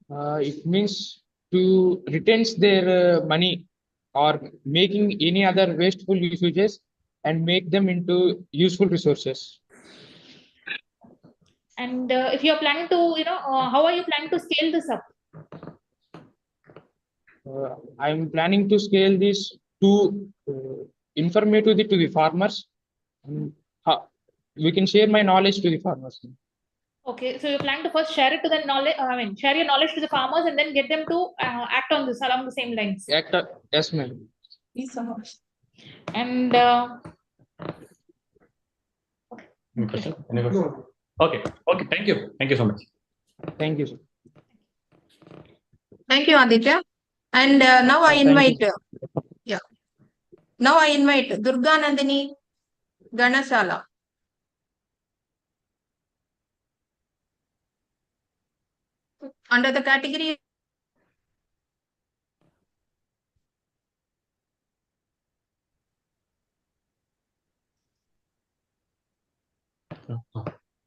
It means to retain their money or making any other wasteful usages and make them into useful resources. And if you are planning to, how are you planning to scale this up? I'm planning to scale this to informative to the farmers. We can share my knowledge to the farmers. Okay, so you're planning to first share it to the knowledge, share your knowledge to the farmers and then get them to act on this along the same lines. Yes, ma'am. Thank you so much. And Any question? Any question? Okay, thank you. Thank you so much. Thank you, sir. Thank you, Aditya. And now I invite, now I invite Durga Nandini Ganasala. Under the category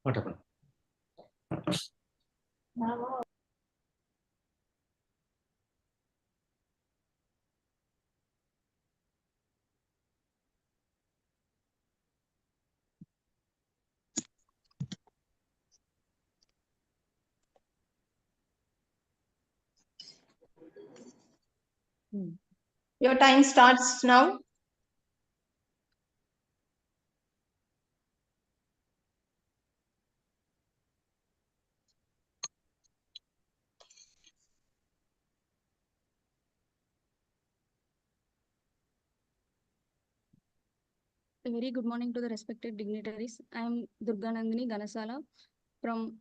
What happened? your time starts now. A very good morning to the respected dignitaries. I am Durga Nandini Ganasala and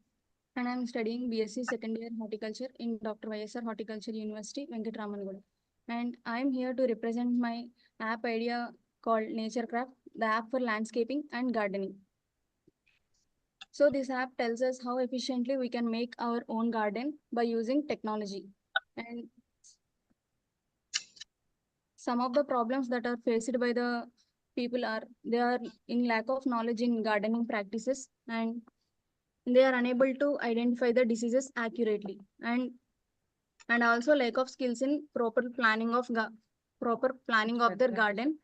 I am studying BSc second year horticulture in Dr. YSR Horticulture University, Venkatramangoda. And I am here to represent my app idea called NatureCraft, the app for landscaping and gardening. So this app tells us how efficiently we can make our own garden by using technology. And some of the problems that are faced by the people are, they are in lack of knowledge in gardening practices and they are unable to identify the diseases accurately and also lack of skills in proper planning of their garden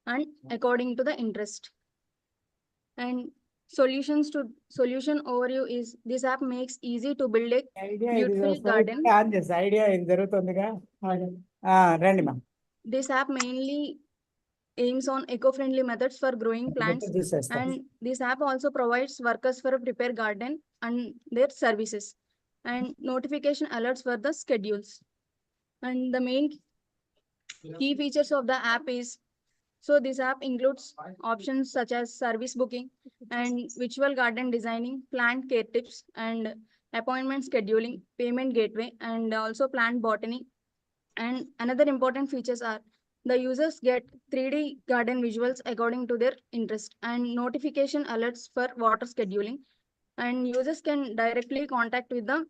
and according to the interest. And solution overview is this app makes easy to build a beautiful garden. This app mainly aims on eco-friendly methods for growing plants, and this app also provides workers for a prepared garden and their services and notification alerts for the schedules. And the main key features of the app is, so this app includes options such as service booking and virtual garden designing, plant care tips and appointment scheduling, payment gateway, and also plant botany. And another important features are the users get 3D garden visuals according to their interest and notification alerts for water scheduling. And users can directly contact with the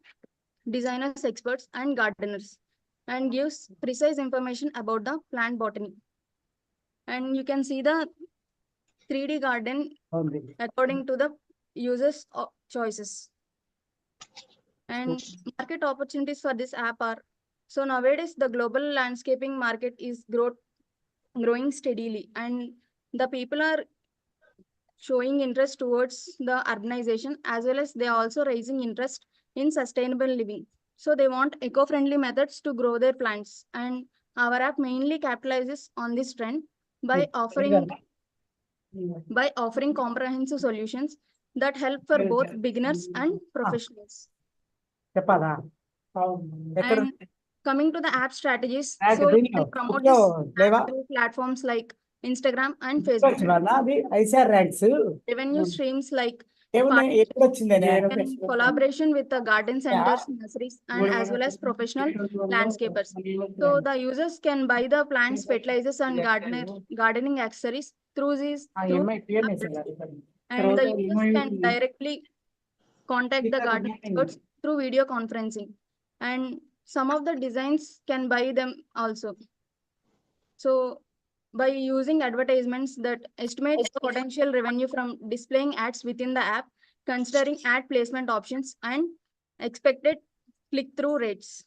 designers, experts, and gardeners and gives precise information about the plant botany. And you can see the 3D garden according to the users' choices. And market opportunities for this app are, so nowadays the global landscaping market is growing steadily and the people are showing interest towards the urbanization as well as they are also raising interest in sustainable living. So they want eco-friendly methods to grow their plants, and our app mainly capitalizes on this trend by offering by offering comprehensive solutions that help for both beginners and professionals. And coming to the app strategies, so you can promote this app through platforms like Instagram and Facebook. Revenue streams like in collaboration with the garden centers, nurseries, and as well as professional landscapers. So the users can buy the plants, fertilizers, and gardening accessories through these. And the users can directly contact the garden experts through video conferencing. And some of the designs can buy them also. So by using advertisements that estimate the potential revenue from displaying ads within the app, considering ad placement options and expected click-through rates.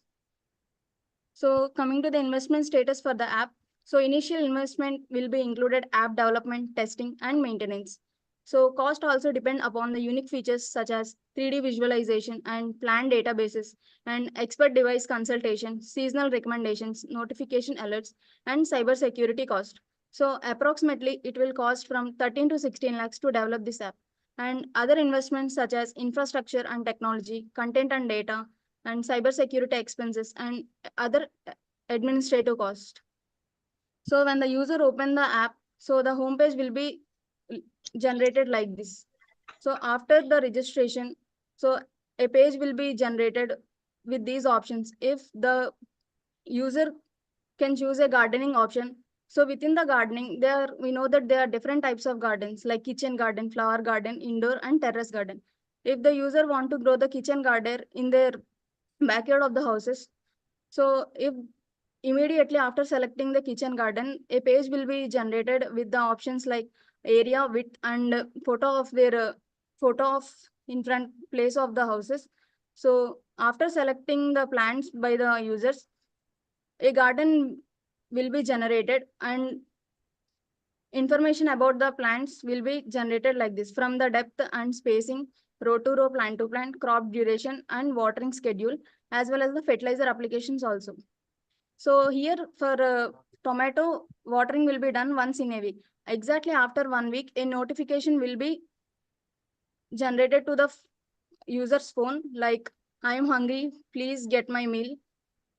So coming to the investment status for the app, so initial investment will be included app development, testing, and maintenance. So cost also depend upon the unique features such as 3D visualization and planned databases and expert device consultation, seasonal recommendations, notification alerts, and cybersecurity cost. So approximately it will cost from 13 to 16 lakhs to develop this app. And other investments such as infrastructure and technology, content and data, and cybersecurity expenses, and other administrative cost. So when the user open the app, so the homepage will be generated like this. So after the registration, so a page will be generated with these options. If the user can choose a gardening option, so within the gardening, we know that there are different types of gardens like kitchen garden, flower garden, indoor, and terrace garden. If the user want to grow the kitchen garden in their backyard of the houses, so if immediately after selecting the kitchen garden, a page will be generated with the options like area, width, and photo of their photo of in front place of the houses. So after selecting the plants by the users, a garden will be generated and information about the plants will be generated like this from the depth and spacing, row to row, plant to plant, crop duration, and watering schedule, as well as the fertilizer applications also. So here for tomato, watering will be done once in a week. Exactly after 1 week, a notification will be generated to the user's phone like, I am hungry, please get my meal,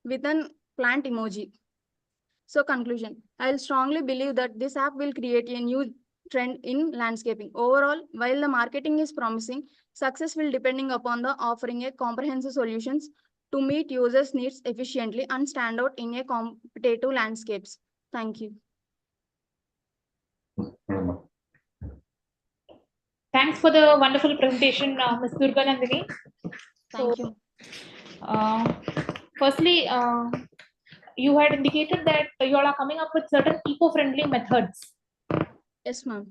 with an plant emoji. So conclusion, I strongly believe that this app will create a new trend in landscaping. Overall, while the marketing is promising, success will depending upon the offering a comprehensive solutions to meet users' needs efficiently and stand out in a competitive landscapes. Thank you. Thanks for the wonderful presentation, Ms. Durga Nandini. Thank you. Firstly, you had indicated that you all are coming up with certain eco-friendly methods. Yes, ma'am.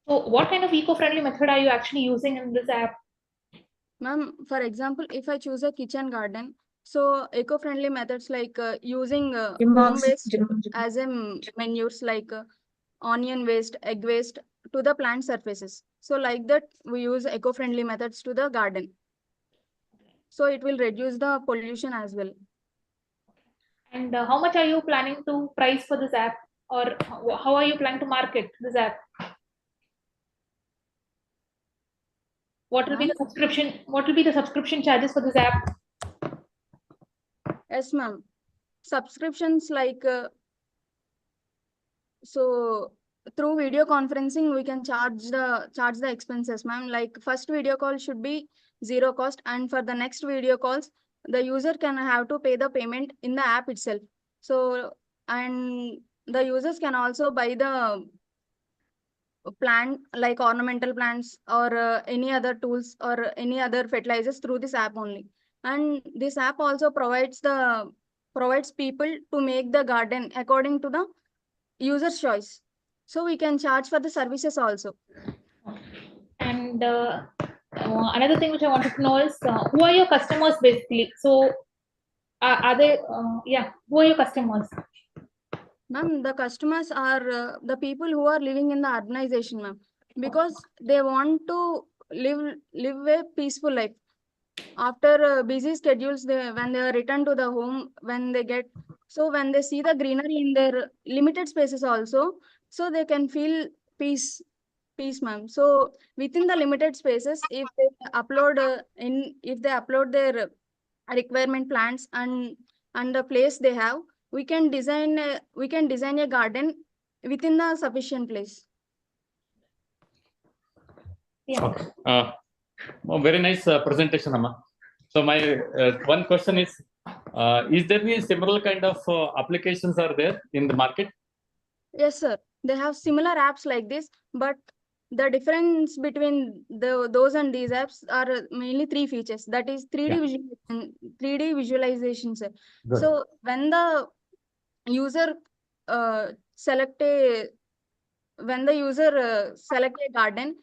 So what kind of eco-friendly method are you actually using in this app? Ma'am, for example, if I choose a kitchen garden, so eco-friendly methods like using home waste as a manures like onion waste, egg waste to the plant surfaces. So like that, we use eco-friendly methods to the garden. So it will reduce the pollution as well. And how much are you planning to price for this app, or how are you planning to market this app? What will be the subscription? What will be the subscription charges for this app? Yes, ma'am. Subscriptions like so through video conferencing, we can charge the expenses, ma'am. Like first video call should be 0 cost, and for the next video calls, the user can have to pay the payment in the app itself. So and the users can also buy the plant like ornamental plants or any other tools or any other fertilizers through this app only. And this app also provides people to make the garden according to the user's choice. So we can charge for the services also. And another thing which I wanted to know is who are your customers basically? So are they, who are your customers? Ma'am, the customers are the people who are living in the urbanization, ma'am, because they want to live a peaceful life. After busy schedules, when they return to the home, when they see the greenery in their limited spaces also, so they can feel peace Piece, ma'am. So within the limited spaces, if they upload if they upload their requirement plans and the place they have, we can design a garden within the sufficient place. Yeah. Okay. Very nice presentation, Amma. So my one question is there any similar kind of applications are there in the market? Yes, sir. They have similar apps like this, but the difference between those and these apps are mainly three features. That is 3D visualization, sir. Good. So when the user select a garden,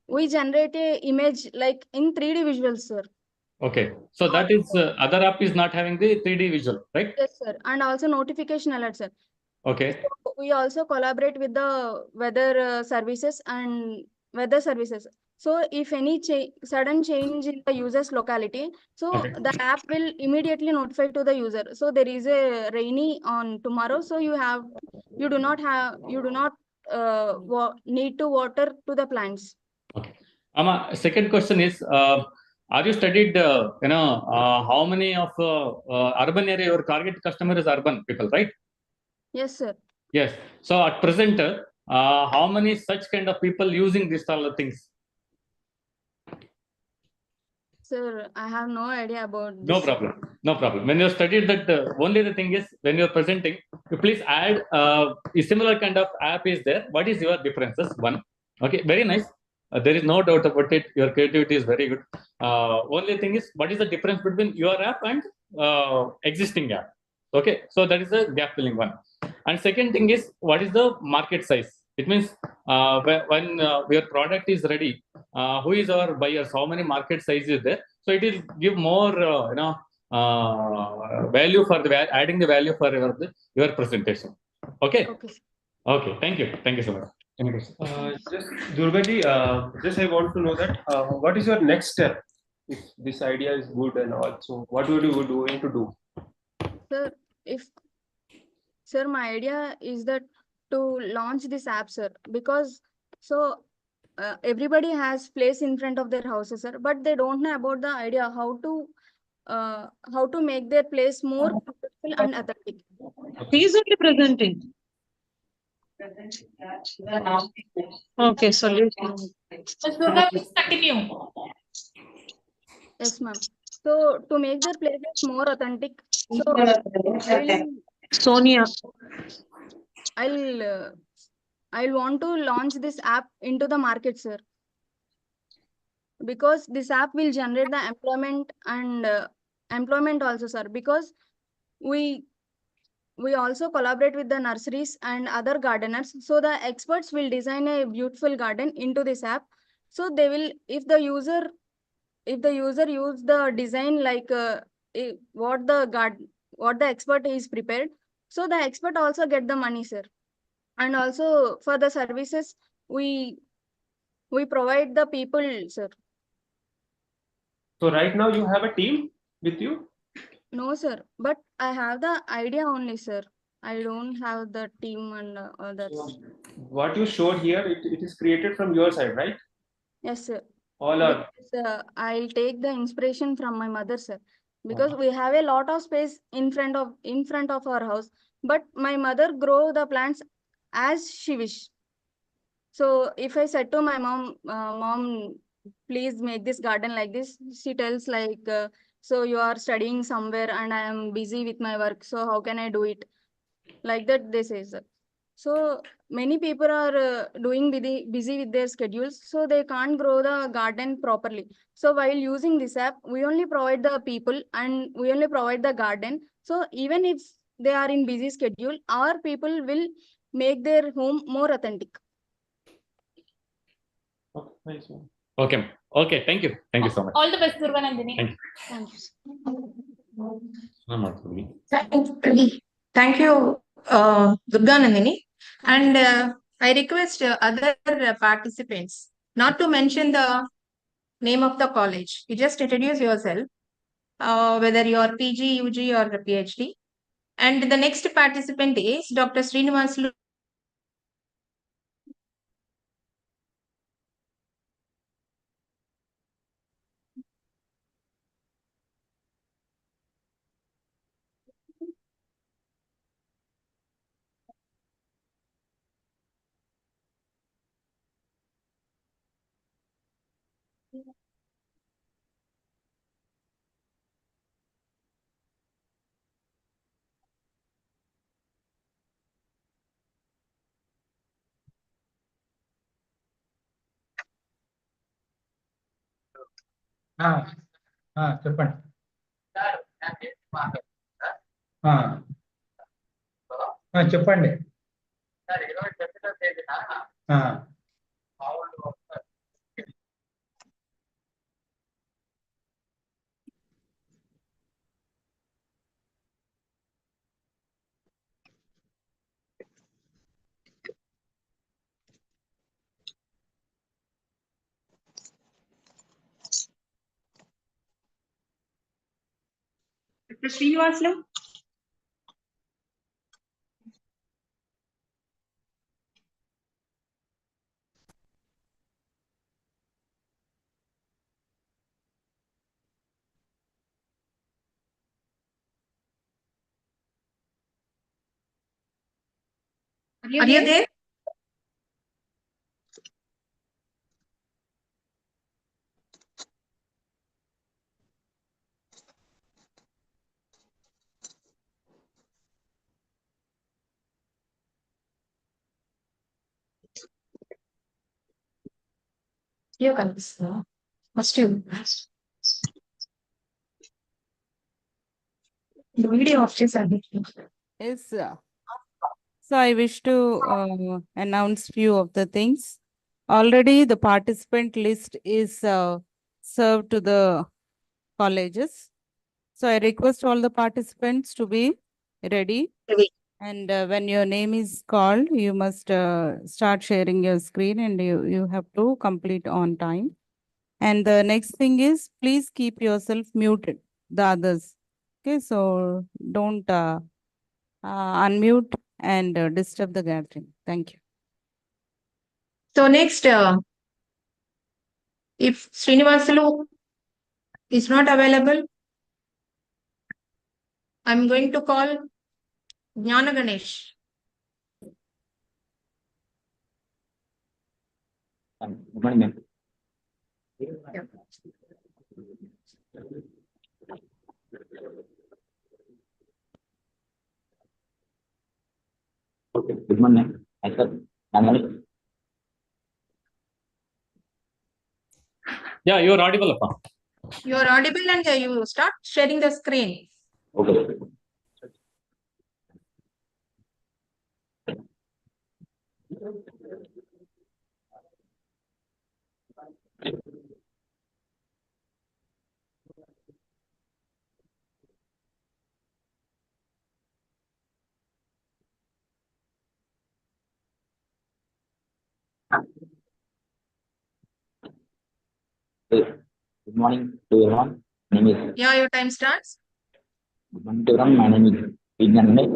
we generate a image like in 3D visuals, sir. Okay. So that is other app is not having the 3D visual, right? Yes, sir. And also notification alert, sir. Okay. So we also collaborate with the weather services. So if any sudden change in the user's locality, so Okay. the app will immediately notify to the user. So there is a rainy on tomorrow, so you do not need to water to the plants. Okay. Second question is, are you studied, how many of urban area, your target customer is urban people, right? Yes, sir. Yes. So at present, how many such kind of people using these all things? Sir, I have no idea about this. No problem. No problem. When you studied that, only the thing is when you're presenting, you please add a similar kind of app is there. What is your differences? One. Okay. Very nice. There is no doubt about it. Your creativity is very good. Only thing is, what is the difference between your app and existing app? Okay. So that is a gap filling one. And second thing is, what is the market size? It means when your product is ready, who is our buyers? How many market size is there? So it will give more, value for adding the value for your presentation. Okay. Okay. Okay. Thank you. Thank you so much. Any questions? Just Durgaji, just I want to know that what is your next step if this idea is good and also what would you going to do? Sir, my idea is that to launch this app, sir, because everybody has place in front of their houses, sir, but they don't know about the idea how to make their place more beautiful and aesthetic. He is only presenting. Okay, solution. Ms. Durga, please continue. Yes, ma'am. So to make their places more authentic, so Sonia. I'll want to launch this app into the market, sir, because this app will generate the employment and employment also, sir, because we also collaborate with the nurseries and other gardeners. So the experts will design a beautiful garden into this app. So they will, if the user use the design like what the expert is prepared, so the expert also get the money, sir. And also for the services, we provide the people, sir. So right now you have a team with you? No, sir, but I have the idea only, sir. I don't have the team and all that. So what you showed here, it is created from your side, right? Yes, sir. All are. Because, I'll take the inspiration from my mother, sir, because we have a lot of space in front of our house, but my mother grow the plants as she wish. So if I said to my mom, please make this garden like this, she tells like, so you are studying somewhere and I am busy with my work, so how can I do it? Like that they say, sir. So many people are busy with their schedules, so they can't grow the garden properly. So while using this app, we only provide the people and we only provide the garden. So even if they are in busy schedule, our people will make their home more authentic. Okay. Okay. Thank you. Thank you so much. All the best, Durga Nandini. Thank you. Thank you, Durga Nandini. And I request other participants not to mention the name of the college. You just introduce yourself, whether you are PG, UG, or PhD. And the next participant is Dr. Srinivas చెప్పండి. చెప్పండి. Mr. Srinivasu? Are you there? You can. Must you? The video of this. Yes. So I wish to announce few of the things. Already the participant list is served to the colleges. So I request all the participants to be ready. And when your name is called, you must start sharing your screen and you have to complete on time. And the next thing is, please keep yourself muted, the others. Okay, so don't unmute and disturb the gathering. Thank you. So next, if Srinivasalu is not available, I'm going to call Jnana Ganesh. Good morning, ma'am. Okay, good morning, ma'am. Yes, sir. Yeah, you're audible, Appa. You are audible and you start sharing the screen. Okay. Good morning to everyone. My name is Yeah, your time starts. Good morning to everyone. My name is Vignan Ganesh.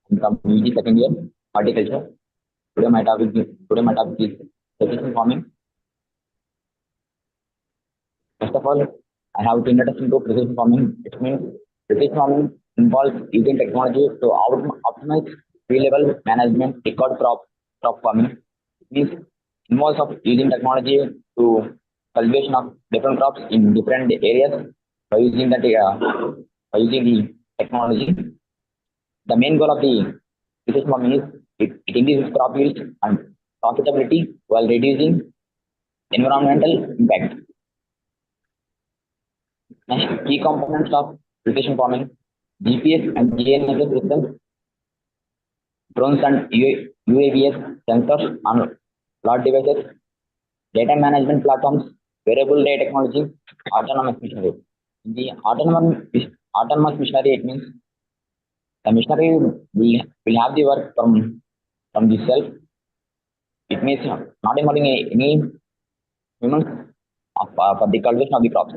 I'm from UG second year, horticulture. Today my topic is precision farming. First of all, I have to introduction to precision farming. It means precision farming involves using technology to optimize field level management, record crop farming. It means involves of using technology to cultivation of different crops in different areas by using the technology. The main goal of the precision farming is it increases crop yield and profitability while reducing environmental impact. Next, key components of precision farming: GPS and GNSS systems, drones and UAVs sensors on lot devices, data management platforms, wearable day technology, autonomous machinery. In the autonomous machinery, it means the machinery will have the work from the self. It means not involving any humans for the cultivation of the crops.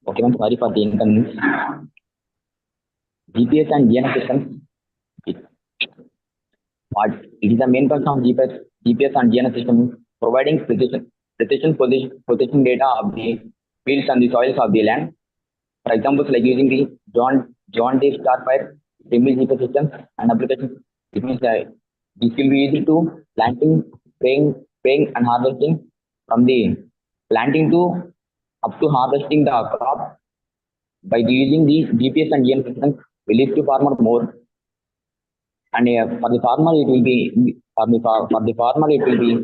Okay, I'm sorry for the inconvenience. GPS and GNS systems. What it is the main function of GPS and GNS system providing precision position data of the fields and the soils of the land. For example, like using the John Deere Starfire, Trimble GPS systems and applications. It means that this will be easy to planting, spraying and harvesting from the planting to up to harvesting the crop. By using the GPS and GNS systems, will lead to farmer more. And for the farmer, it will be for the farmer it will be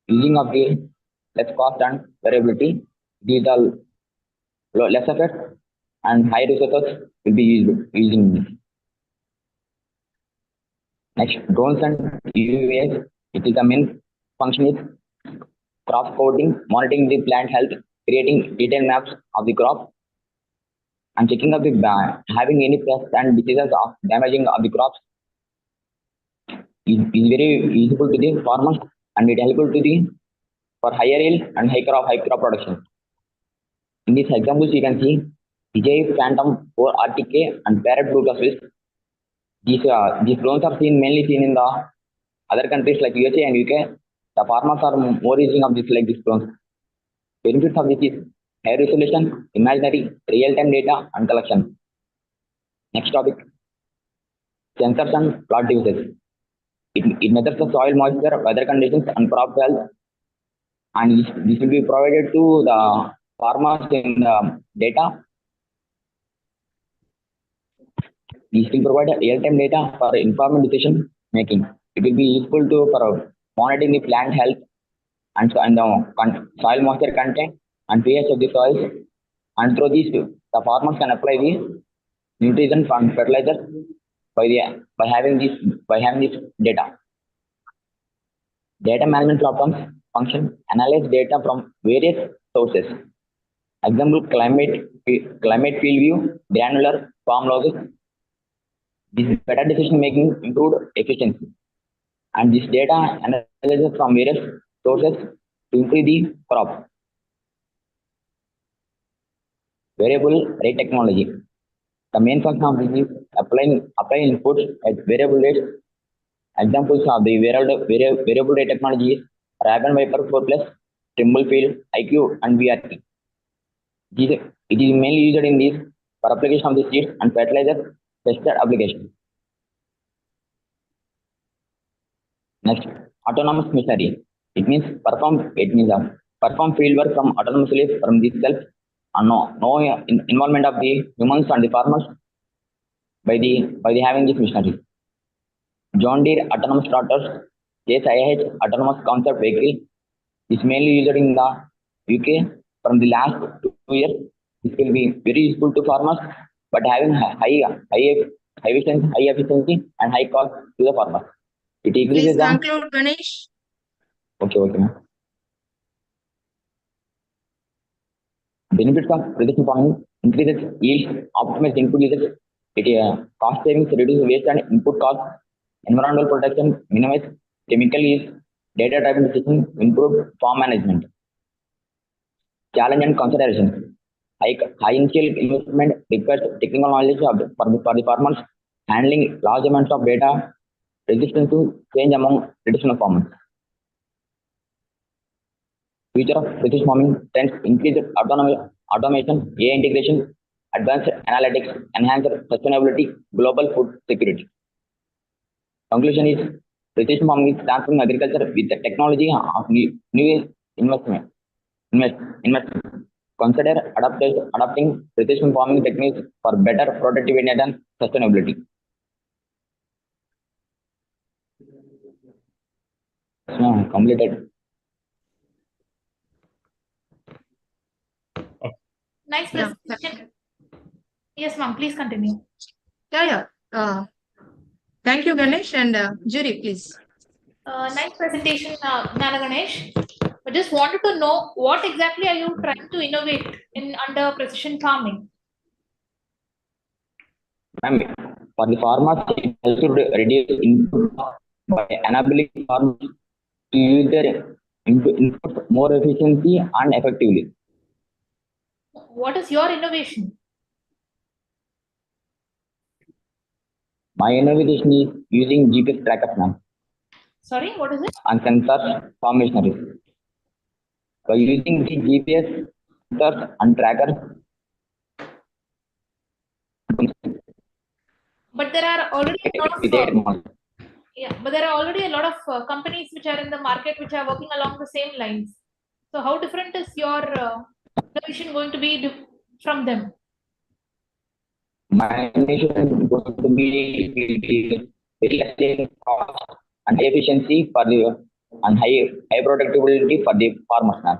using of the less cost and variability. These are less effort and high resources will be using this. Next, drones and UAVs. It is the main function is crop scouting, monitoring the plant health, creating detailed maps of the crop, and checking of the having any pests and diseases of damaging of the crops. Is very useful to the farmers and it helpful to the for higher yield and high crop production. In these examples, you can see DJI Phantom 4 RTK and Parrot Blue Swiss. These drones are mainly seen in the other countries like USA and UK. The farmers are more using of these drones. Benefits of this is high resolution, imaginary, real-time data and collection. Next topic, sensors and plot devices. It measures the soil moisture, weather conditions, and crop health, and this will be provided to the farmers in the data. This will provide real-time data for informed decision making. It will be useful to for monitoring the plant health and the soil moisture content and pH of the soils. And through these, the farmers can apply the nutrition and fertilizers by having this data. Data management platforms function analyze data from various sources. Example, climate field view, granular farm logs. This better decision making improved efficiency. And this data analyzes from various sources to improve the crop. Variable rate technology. The main function of this is applying inputs at variable rates. Examples of the variable rate technology is Raven Viper 4 Plus, Trimble Field, IQ, and VRT. It is mainly used in this for application of the seeds and fertilizer pesticide application. Next, autonomous machinery. It means perform field work from autonomously from the self and no involvement of the humans and the farmers by having this machinery. John Deere autonomous tractors, JSIH autonomous concept vehicle is mainly used in the UK from the last 2 years. This will be very useful to farmers, but having high efficiency and high cost to the farmers. It increases Please conclude, Ganesh. Okay, ma'am. Benefits of precision farming: increases yield, optimizes input usage, cost savings, reduces waste and input costs, environmental protection, minimize chemical use, data-driven decision, improve farm management. Challenge and consideration: high initial investment requires technical knowledge for the farmers, handling large amounts of data, resistance to change among traditional farmers. Future of precision farming trends: increased automation, AI integration, advanced analytics, enhanced sustainability, global food security. Conclusion is precision farming is transforming agriculture with the technology of new investment. Consider adopting precision farming techniques for better productivity and sustainability. Completed. Nice presentation. Yes, ma'am, please continue. Thank you, Ganesh, and jury, please. Nice presentation, Nana Ganesh. I just wanted to know what exactly are you trying to innovate in under precision farming? Ma'am, for the farmers, it helps to reduce input by enabling farmers to use their input more efficiently and effectively. What is your innovation? My innovation is using GPS trackers, ma'am, Sorry, what is it? and sensors farm machineries. By using the GPS sensors and trackers, But there are already a lot with their of model. but there are already a lot of companies which are in the market which are working along the same lines. So how different is your innovation going to be from them? My innovation is going to be very cost and efficiency for the and high productivity for the farmers, ma'am.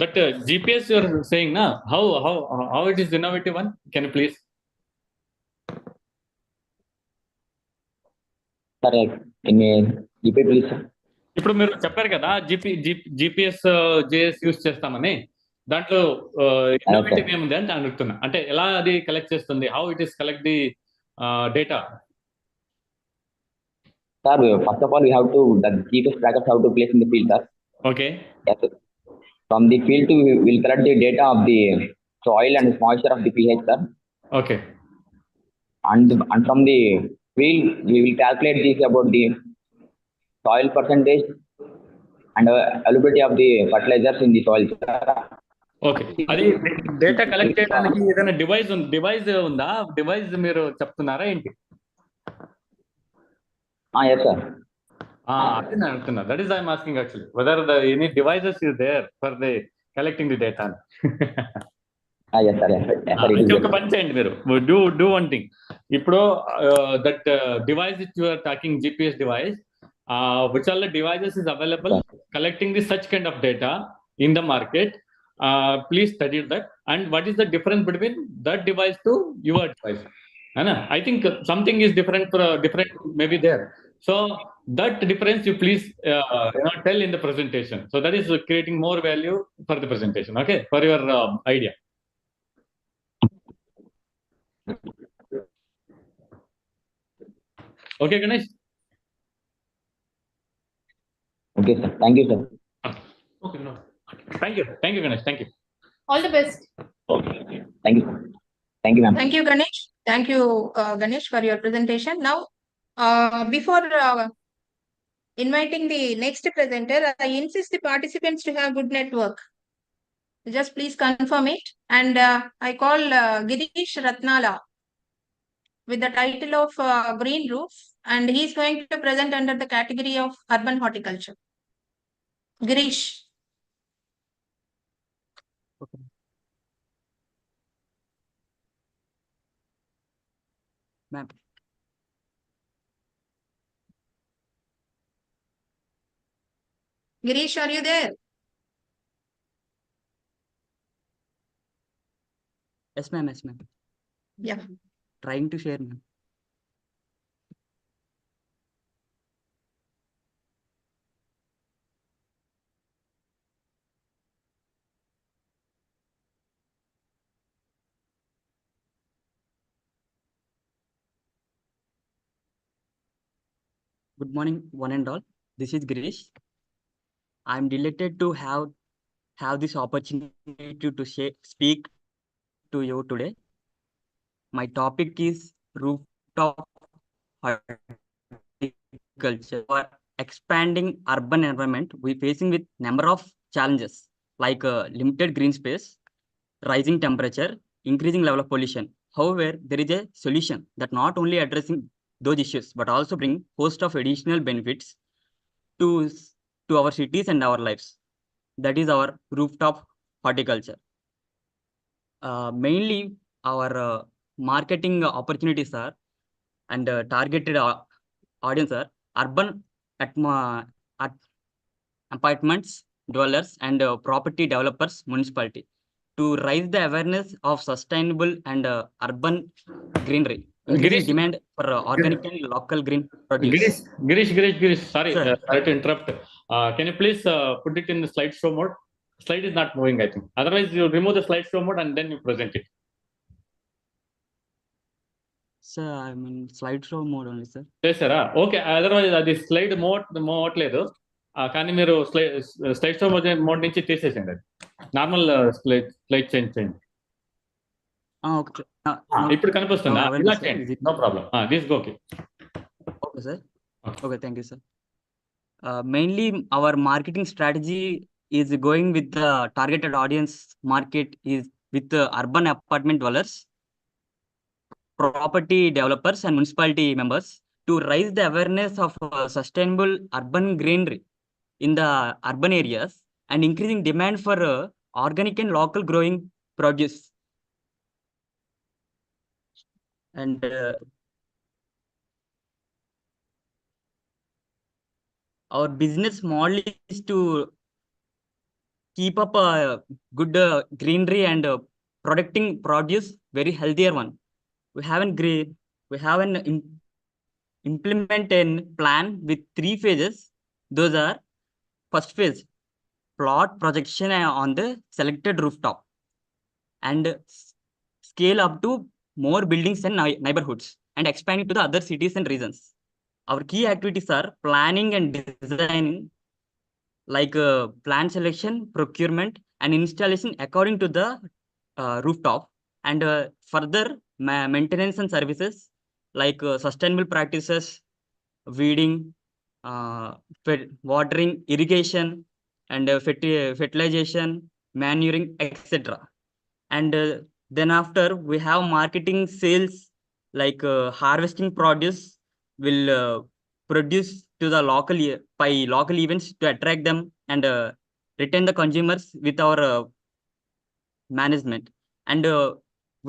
But GPS you're saying now, how it is innovative one? Can you please? Sorry, can you repeat, please, sir? ఇప్పుడు మీరు చెప్పారు కదా GPS JS use చేస్తామని, దాంట్లో innovative ఏముంది అంటే అడుగుతున్నా. అంటే ఎలా అది కలెక్ట్ చేస్తుంది? How it is collect the data? Sir, first of all, the GPS trackers have to place in the field, sir. Okay. Yes, sir. From the field, we will collect the data of the soil and moisture of the pH, sir. Okay. And from the field, we will calculate this about the soil percentage and availability of the fertilizers in the soil, sir. Okay. అది data collect చేయడానికి ఏదైనా device ఉందా? Device మీరు చెప్తున్నారా ఏంటి? Yes, sir. అదే నేను అడుగుతున్నా. That is I'm asking actually whether any devices is there for the collecting the data. Yes, sir. Yes, sir. ఒక పని చేయండి మీరు. Do one thing. ఇప్పుడు that device which you are talking, GPS device, which all the devices is available collecting the such kind of data in the market. Please study that. And what is the difference between that device to your device? I think something is different maybe there. So that difference you please tell in the presentation. So that is creating more value for the presentation. Okay, for your idea. Okay, Ganesh. Okay, sir. Thank you, sir. Okay, no. Thank you, Ganesh. Thank you. All the best. Okay. Thank you. Thank you, ma'am. Thank you, Ganesh. Thank you, Ganesh, for your presentation. Now, before inviting the next presenter, I insist the participants to have good network. Just please confirm it. And I call Girish Ratnala with the title of Green Roof, and he is going to present under the category of Urban Horticulture. Girish. Okay. Ma'am. Girish, are you there? Yes, ma'am. Yes, ma'am. Yeah. Trying to share, ma'am. Good morning, one and all. This is Girish. I am delighted to have this opportunity to speak to you today. My topic is rooftop horticulture. For expanding urban environment, we facing with number of challenges like limited green space, rising temperature, increasing level of pollution. However, there is a solution that not only addressing those issues, but also bring host of additional benefits to our cities and our lives. That is our rooftop horticulture. Mainly our marketing opportunities are and targeted audience are urban apartments, dwellers, and property developers, municipality, to raise the awareness of sustainable and urban greenery. Increasing demand for organic and local green produce. Girish, sorry to interrupt. Can you please put it in the slideshow mode? Slide is not moving, I think. Otherwise, you remove the slideshow mode and then you present it. Sir, I'm in slideshow mode only, sir. చేశారా? Okay, otherwise అది slide మోవట్లేదు. కానీ మీరు slide show mode నుంచి తీసేసండి. అది normal slide change చేయండి. Okay. ఇప్పుడు కనిపిస్తుంది. No, I will ఇలా sir. చేయండి, Is it- no problem. This okay. Okay, sir. Okay, thank you, sir. Mainly our marketing strategy is going with the targeted audience market is with the urban apartment dwellers, property developers and municipality members to raise the awareness of sustainable urban greenery in the urban areas and increasing demand for organic and local growing produce. And our business model is to keep up a good greenery and protecting produce very healthier one. We have an implement and plan with 3 phases. Those are: first phase, plot projection on the selected rooftop, and scale up to more buildings and neighborhoods and expanding to the other cities and regions. Our key activities are planning and designing, like plan selection, procurement, and installation according to the rooftop, and further maintenance and services like sustainable practices, weeding, watering, irrigation, and fertilization, manuring, etc. And then after we have marketing, sales, like harvesting produce will produce to the by local events to attract them and retain the consumers with our management. And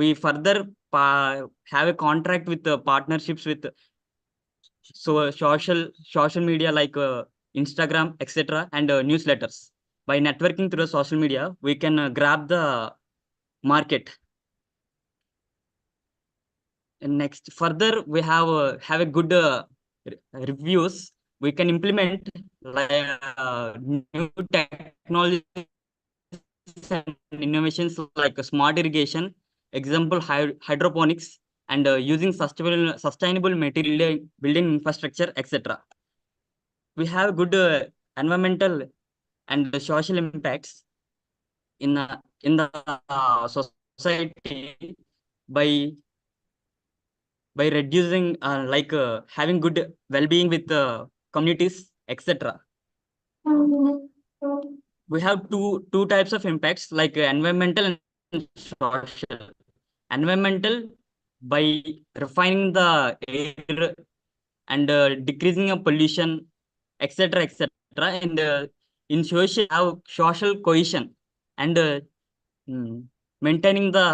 we further have a contract with partnerships with social media like Instagram, etc., and newsletters. By networking through the social media, we can grab the market. And next, further we have a good reviews. We can implement new technologies and innovations like smart irrigation, example hydroponics, and using sustainable material building infrastructure, etc. We have good environmental and social impacts in the society by reducing like having good well-being with communities, etc. We have two types of impacts, like environmental and social. Environmental, by refining the air and decreasing of pollution, etc., etc. And in social, have social cohesion and maintaining the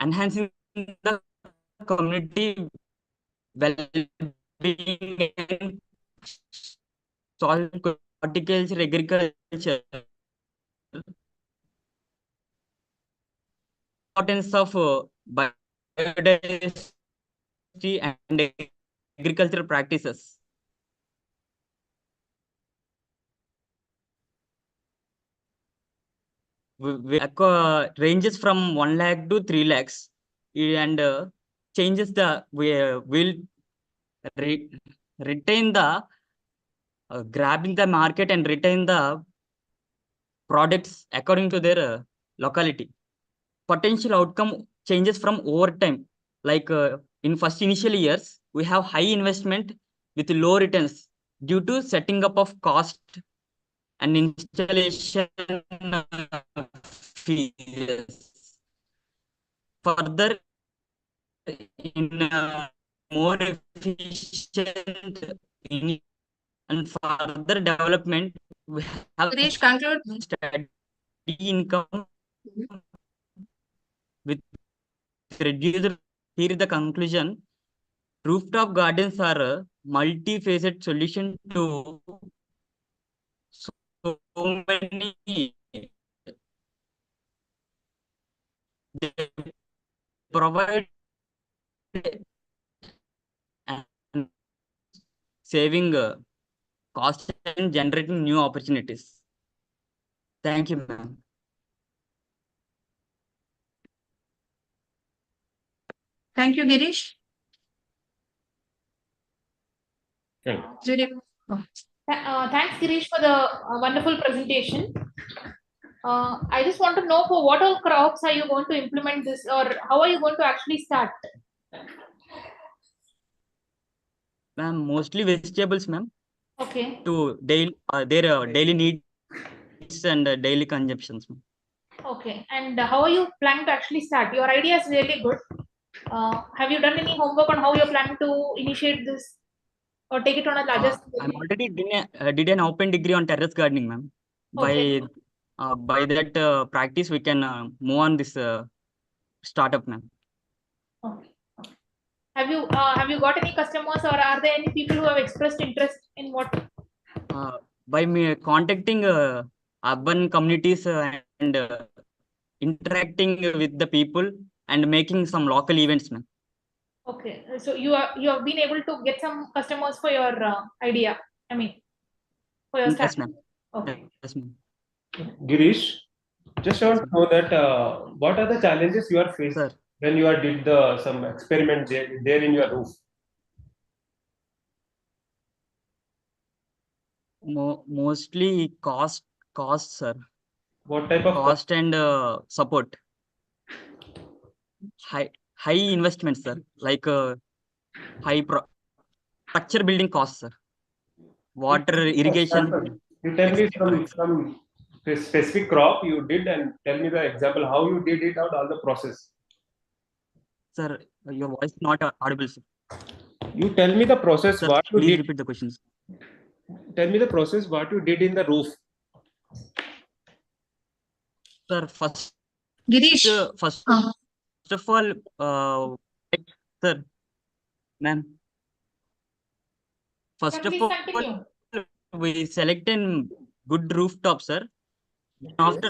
enhancing the community well-being and soil, horticulture, agriculture. Importance of biodiversity and agricultural practices. Ranges from 1 lakh to 3 lakhs, and changes the will retain the grabbing the market and retain the products according to their locality. Potential outcome changes from over time, like in first initial years we have high investment with low returns due to setting up of cost and installation fees. Further, in more efficient and further development, we have conclude. steady income with reduced. Here is the conclusion. Rooftop gardens are a multi-facet solution to so many. They provide and saving cost and generating new opportunities. Thank you, ma'am. Thank you, Girish. Okay. Judy. Oh. Thanks, Girish, for the wonderful presentation. I just want to know for what all crops are you going to implement this, or how are you going to actually start? Ma'am, mostly vegetables, ma'am. Okay. To their daily needs and daily consumptions, ma'am. Okay. And how are you planning to actually start? Your idea is really good. Have you done any homework on how you're planning to initiate this or take it on a larger scale? I'm already did an open degree on terrace gardening, ma'am. Okay. By that practice, we can move on this startup, ma'am. Okay. Have you got any customers, or are there any people who have expressed interest in what? By me contacting urban communities and interacting with the people and making some local events, ma'am. Okay, so you have been able to get some customers for your idea. I mean, for your Yes, start. ma'am. Okay. Yes, ma'am. Girish, just want to know that what are the challenges you are facing when you are did some experiment there in your roof? Mostly cost, sir. What type of cost and support? High investments, sir. Like structure building costs, sir. Water irrigation. You tell me some specific crop you did and tell me the example how you did it out, all the process. Sir, your voice is not audible, sir. You tell me the process, Sir, what you please did. repeat the questions. Tell me the process, what you did in the roof. Sir, first Girish. of all, sir, ma'am. First of Please all, continue. we select a good rooftop, sir. After,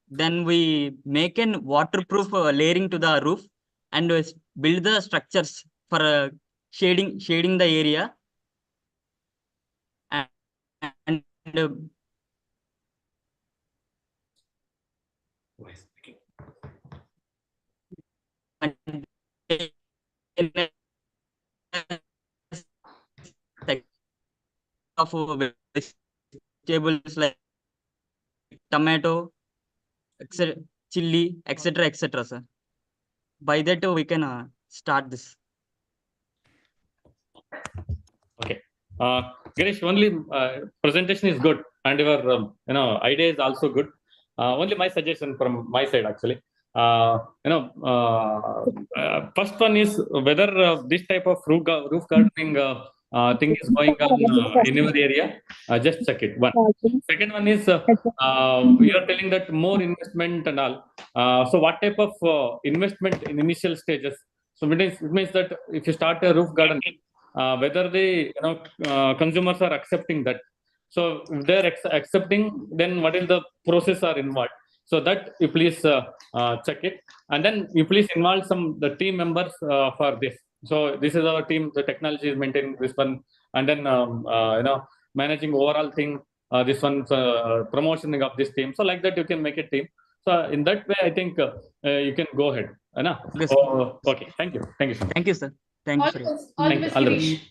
then we make an waterproof layering to the roof and build the structures for shading the area. And of vegetables like tomato, etc., chili, etc., sir. By that we can start this. Okay. Girish, only presentation is good and your idea is also good. Only my suggestion from my side actually. First one is whether this type of roof gardening thing is going on in your area. Just check it. One. Second one is you are telling that more investment and all. So what type of investment in initial stages? So it means that if you start a roof garden, whether the consumers are accepting that. So if they're accepting, then what is the process are involved? So that you please check it, and then you please involve the team members for this. So this is our team. The technology is maintaining this one, and then managing overall thing. This one promotioning of this team. So like that you can make a team. So in that way, I think you can go ahead. Yes. Okay. Thank you. Thank you so much. Thank you, sir. Thank you, sir. All the best, Girish.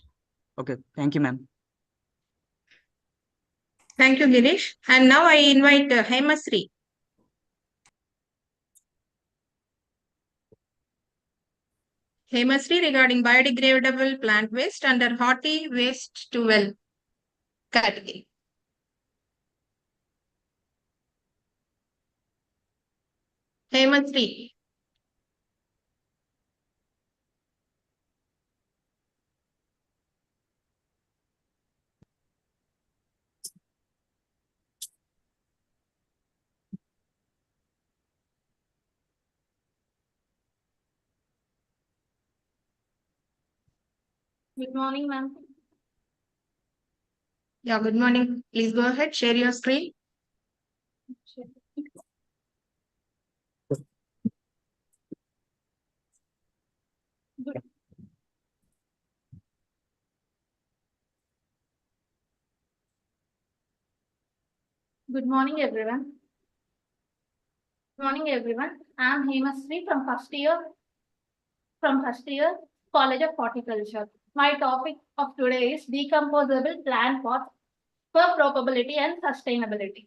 Okay. Thank you, ma'am. Thank you, Girish. And now I invite Hemasri. Hemasri regarding biodegradable plant waste under Haughty Waste to Well category. Hemasri. Good morning, ma'am. Yeah, good morning. Please go ahead, share your screen. Good morning, everyone. Good morning, everyone. I am Hemasri from first year from first year, College of Horticulture. My topic of today is decomposable plant pots for probability and sustainability.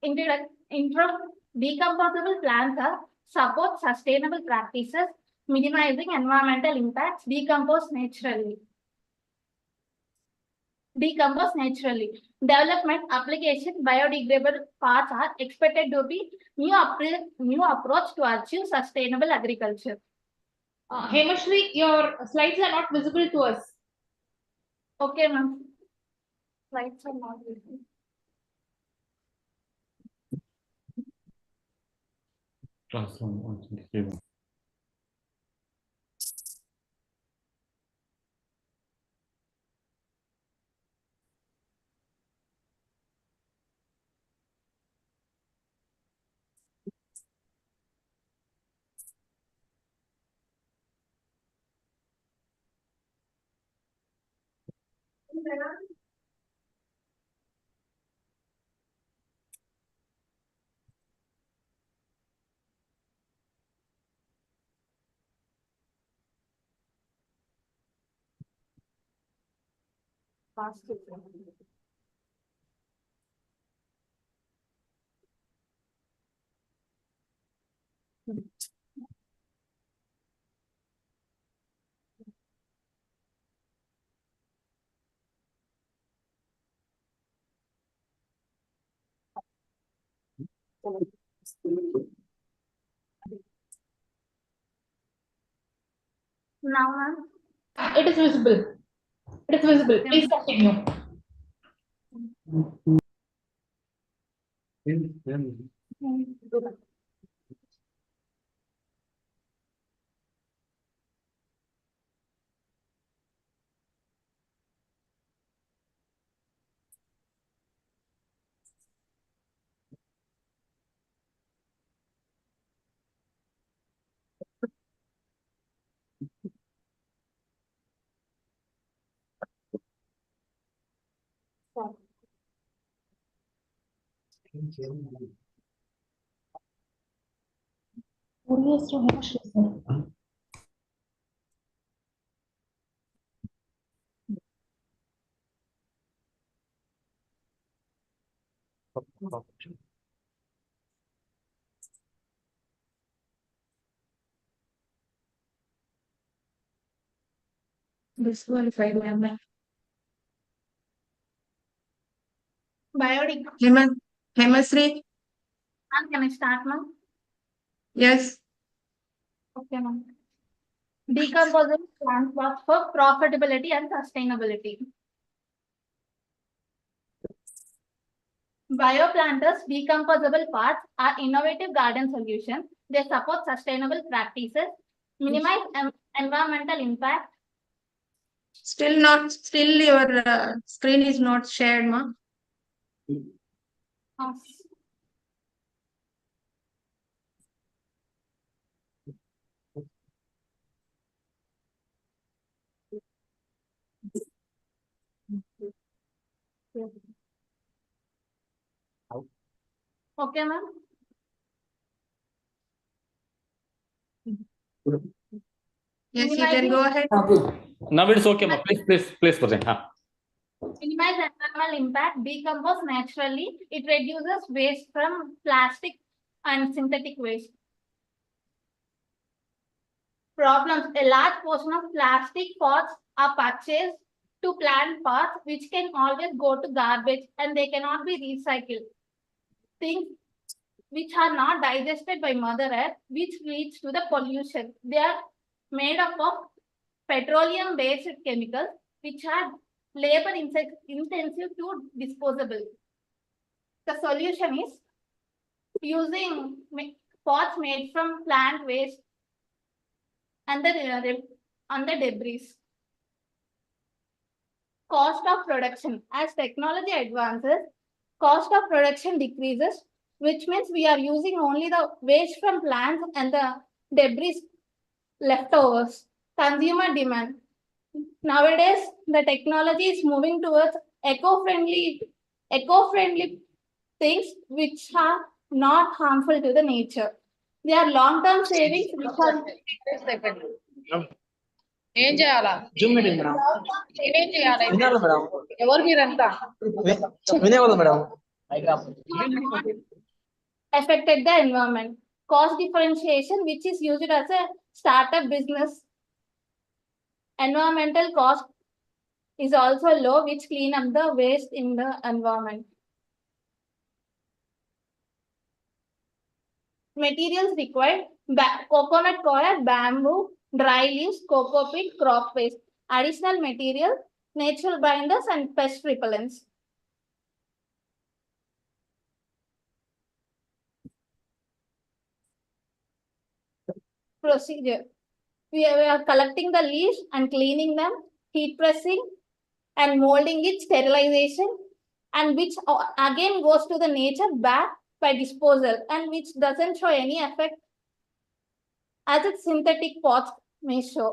Intro, decomposable plants support sustainable practices, minimizing environmental impacts, decompose naturally. Development application biodegradable parts are expected to be new approach to achieve sustainable agriculture. Hemashri, your slides are not visible to us. Okay, ma'am. Slides are not visible. Classroom on 23. Now, ma'am. It is visible. It is visible. Please continue. Disqualified, ma'am. Biodegradable. Hemashri, Ma'am, can I start, ma'am? yes. Okay, ma'am. Decomposable plant pots for profitability and sustainability. Bioplanters decomposable pots are innovative garden solutions. They support sustainable practices, minimize environmental impact. Still your screen is not shared, ma. Okay, ma'am. Yes, you can go ahead. Now it's okay, ma. Please present. Minimize environmental impact, decompose naturally. It reduces waste from plastic and synthetic waste. Problems. A large portion of plastic pots are purchased to plant pots, which can always go to garbage and they cannot be recycled. Things which are not digested by Mother Earth, which leads to the pollution. They are made up of petroleum-based chemicals, which are labor-intensive to disposable. The solution is using pots made from plant waste and the debris. Cost of production. As technology advances, cost of production decreases, which means we are using only the waste from plants and the debris leftovers. Consumer demand. Nowadays, the technology is moving towards eco-friendly things which are not harmful to the nature. They are long-term savings which are ఏం చేయాలా Zoom meeting madam ఏమేం చేయాలి వినాలి madam ఎవరు మీరంతా వినేవాళ్ళు madam affected the environment. Cost differentiation, which is used as a startup business. Environmental cost is also low, which clean up the waste in the environment. Materials required: coconut coir, bamboo, dry leaves, cocoa peat, crop paste. Additional material: natural binders and pest repellents. Procedure: we are collecting the leaves and cleaning them, heat pressing and molding it, sterilization, and which again goes to the nature back by disposal, and which doesn't show any effect as its synthetic pots may show.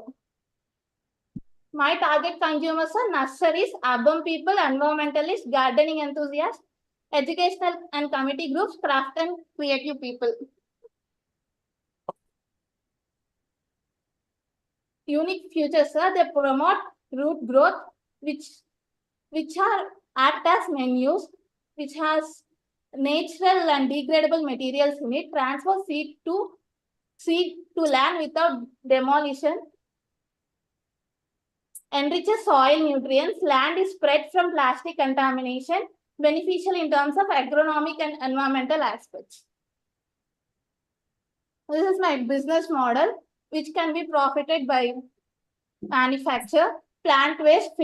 My target consumers are nurseries, urban people, environmentalists, gardening enthusiasts, educational and committee groups, craft and creative people. Unique features are they promote root growth, which are act as menus, which has natural and degradable materials in it, transfer seed to land without demolition, enriches soil nutrients, land is spread from plastic contamination, beneficial in terms of agronomic and environmental aspects. This is my business model, which can be profited by manufacture. Plant waste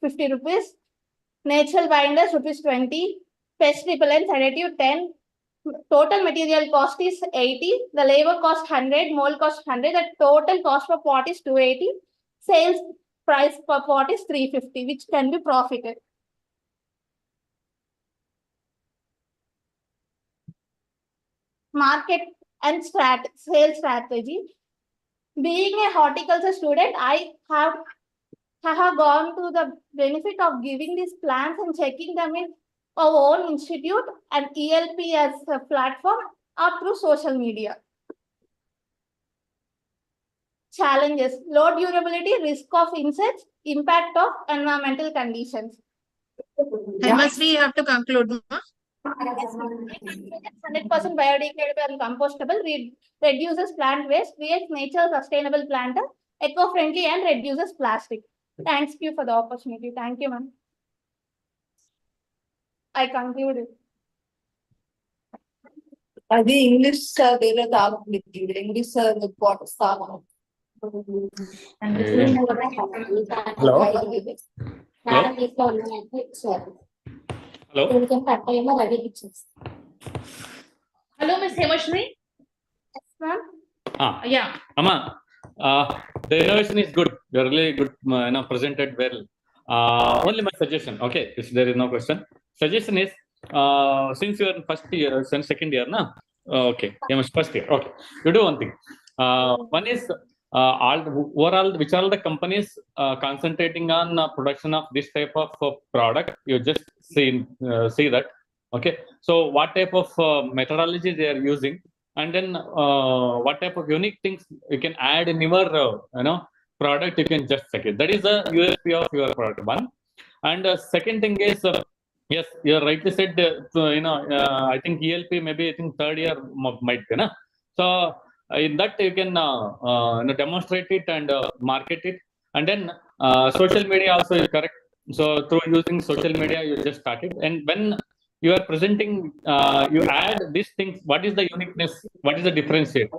50 rupees, natural binders rupees 20, pest repellents additive 10. Total material cost is 80, the labor cost 100, mold cost 100, the total cost per pot is 280, sales price per pot is 350, which can be profited. Market and sales strategy. Being a horticulture student, I have gone to the benefit of giving these plants and checking them in our own institute and ELP as a platform or through social media. Challenges: low durability, risk of insects, impact of environmental conditions. Hemashri, you have to conclude. 100% biodegradable and compostable, reduces plant waste, creates nature sustainable planter, eco-friendly and reduces plastic. Thanks you for the opportunity. Thank you, ma'am. I concluded. అది English sir వేరే తాగుతుంది English sir bottles తాగను Hello. Hello. Hello, Miss Hemashri. Yes, ma'am. Yeah. Amma, the innovation is good. You're really good, presented well. Only my suggestion, okay, if there is no question. Suggestion is, since you are in first year, second year, na? Okay, first year. Okay, you do one thing. One is overall, which are all the companies concentrating on production of this type of product? You just see that. Okay, so what type of methodology they are using, and then what type of unique things you can add in your product, you can just check it. That is the USP of your product. One, and second thing is yes, you rightly said. I think ELP maybe I think third year might be, na? So in that you can demonstrate it and market it, and then social media also is correct. So through using social media, you just start it, and when you are presenting, you add these things. What is the uniqueness? What is the differentiate?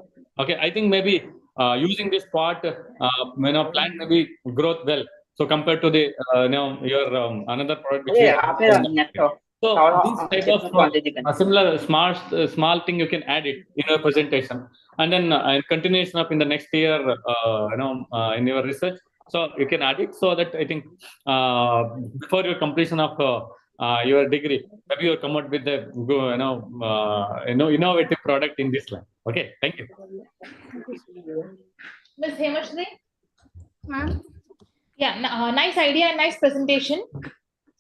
Okay, I think maybe using this part, plant maybe growth well. So compared to the your another product which so this type of similar small thing you can add it in your presentation, and then continuation up in the next year in your research. So you can add it so that I think before your completion of your degree, maybe you come out with the innovative product in this line. Okay, thank you. Miss Hemashri. Ma'am. Yeah, nice idea and nice presentation.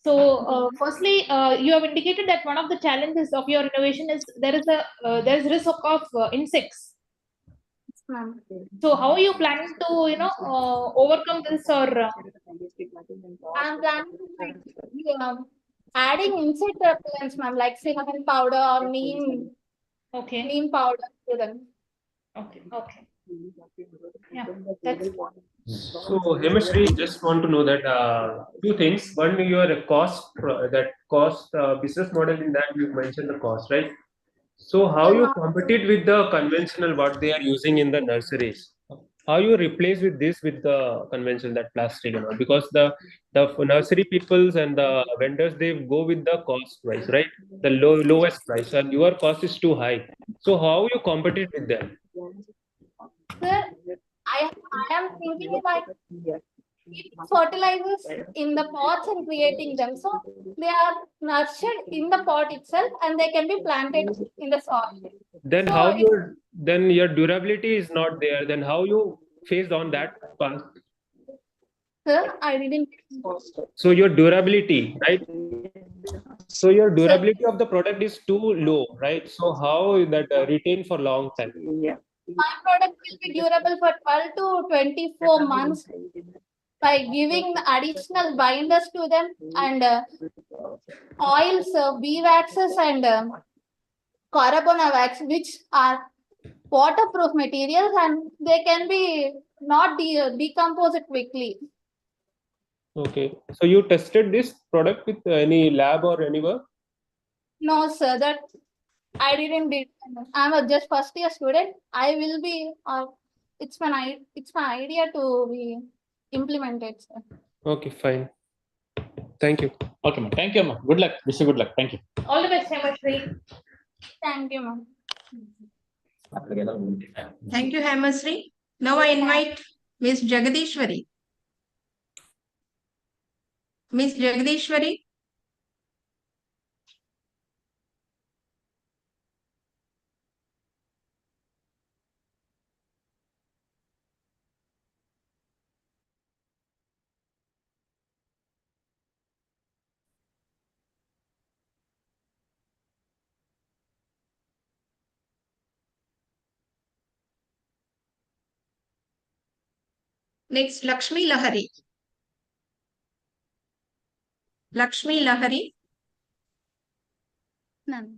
So, firstly, you have indicated that one of the challenges of your innovation is there is risk of insects. So, how are you planning to overcome this or? I'm planning adding insect repellents, ma'am, like cinnamon powder or neem powder to them. Okay. Yeah, that's. So, Hemashri, just want to know that two things. One, your cost business model, in that you mentioned the cost, right? So, how you compete with the conventional what they are using in the nurseries? How you replace with this with the conventional, that plastic and all? Because the nursery peoples and the vendors, they go with the cost price, right? The lowest price, and your cost is too high. So, how you compete with them? Sir, I am thinking like fertilizers in the pots and creating them. So they are nurtured in the pot itself and they can be planted in the soil. Then So how your durability is not there. Then how you faced on that part? Sir, I didn't. So your durability, right? So your durability of the product is too low, right? So how that retain for long time? My product will be durable for 12 to 24 months by giving additional binders to them and oils, bee waxes and Carabona wax, which are waterproof materials and they can be not decomposed quickly. Okay. So you tested this product with any lab or anywhere? No, sir, that I didn't do. I'm a just first year student. I will be. It's my idea to be implemented, sir. Okay, fine. Thank you. Okay, ma'am. Thank you, ma'am. Good luck. Wish you good luck. Thank you. All the best, Hemashri. Thank you, ma'am. Thank you, Hemashri. Now I invite Ms. Jagadishwari. Ms. Jagadishwari. Next, Lakshmi Lahari. Lakshmi Lahari. Ma'am.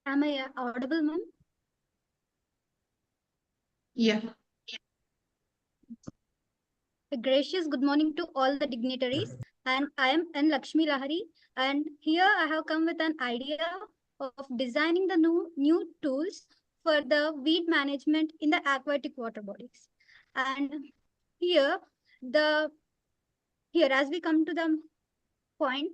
Am I audible, ma'am? Yeah. A gracious good morning to all the dignitaries, and I am N. Lakshmi Lahari, and here I have come with an idea of designing the new tools for the weed management in the aquatic water bodies. And here, as we come to the point,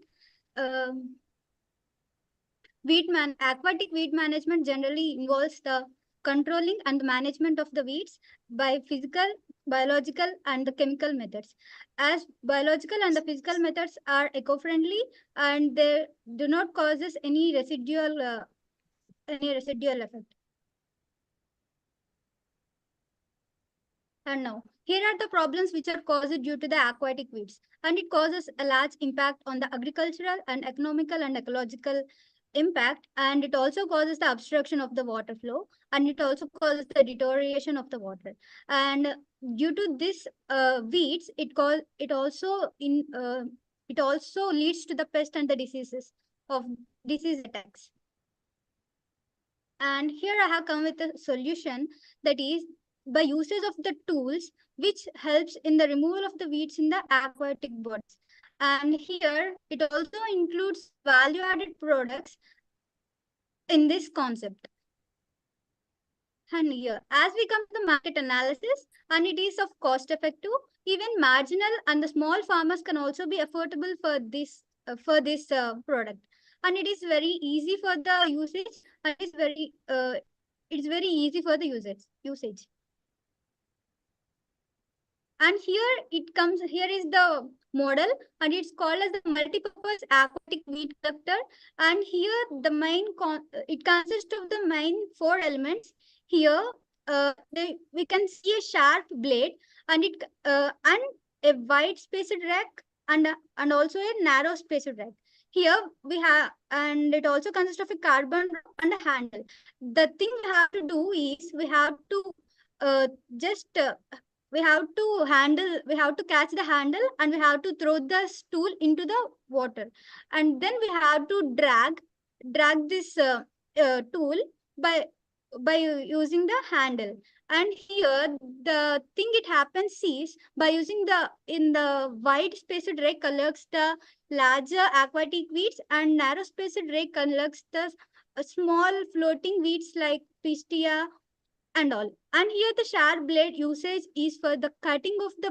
aquatic weed management generally involves the controlling and the management of the weeds by physical, biological, and the chemical methods. As biological and the physical methods are eco-friendly and they do not causes any residual effect. And now, here are the problems which are caused due to the aquatic weeds, and it causes a large impact on the agricultural and economical and ecological impact, and it also causes the obstruction of the water flow, and it also causes the deterioration of the water. And due to this weeds, it also leads to the pest and the disease attacks. And here I have come with a solution, that is by usage of the tools which helps in the removal of the weeds in the aquatic bodies. And here it also includes value-added products in this concept. And here, as we come to the market analysis, and it is of cost effective, even marginal and the small farmers can also be affordable for this product. And it is very easy for the usage, and it's very easy for the usage. And here is the model, and it's called as the multipurpose aquatic weed collector. And here it consists of the main 4 elements. Here we can see a sharp blade and and a wide spaced rack and also a narrow spaced rack. Here we have, and it also consists of a carbon and a handle. The thing we have to do is we have to we have to catch the handle, and we have to throw the stool into the water, and then we have to drag this tool by using the handle. And here the thing it happens is by using in the wide spaced rack collects the larger aquatic weeds, and narrow spaced rack collects the small floating weeds like pistia and all. And here the sharp blade usage is for the cutting of the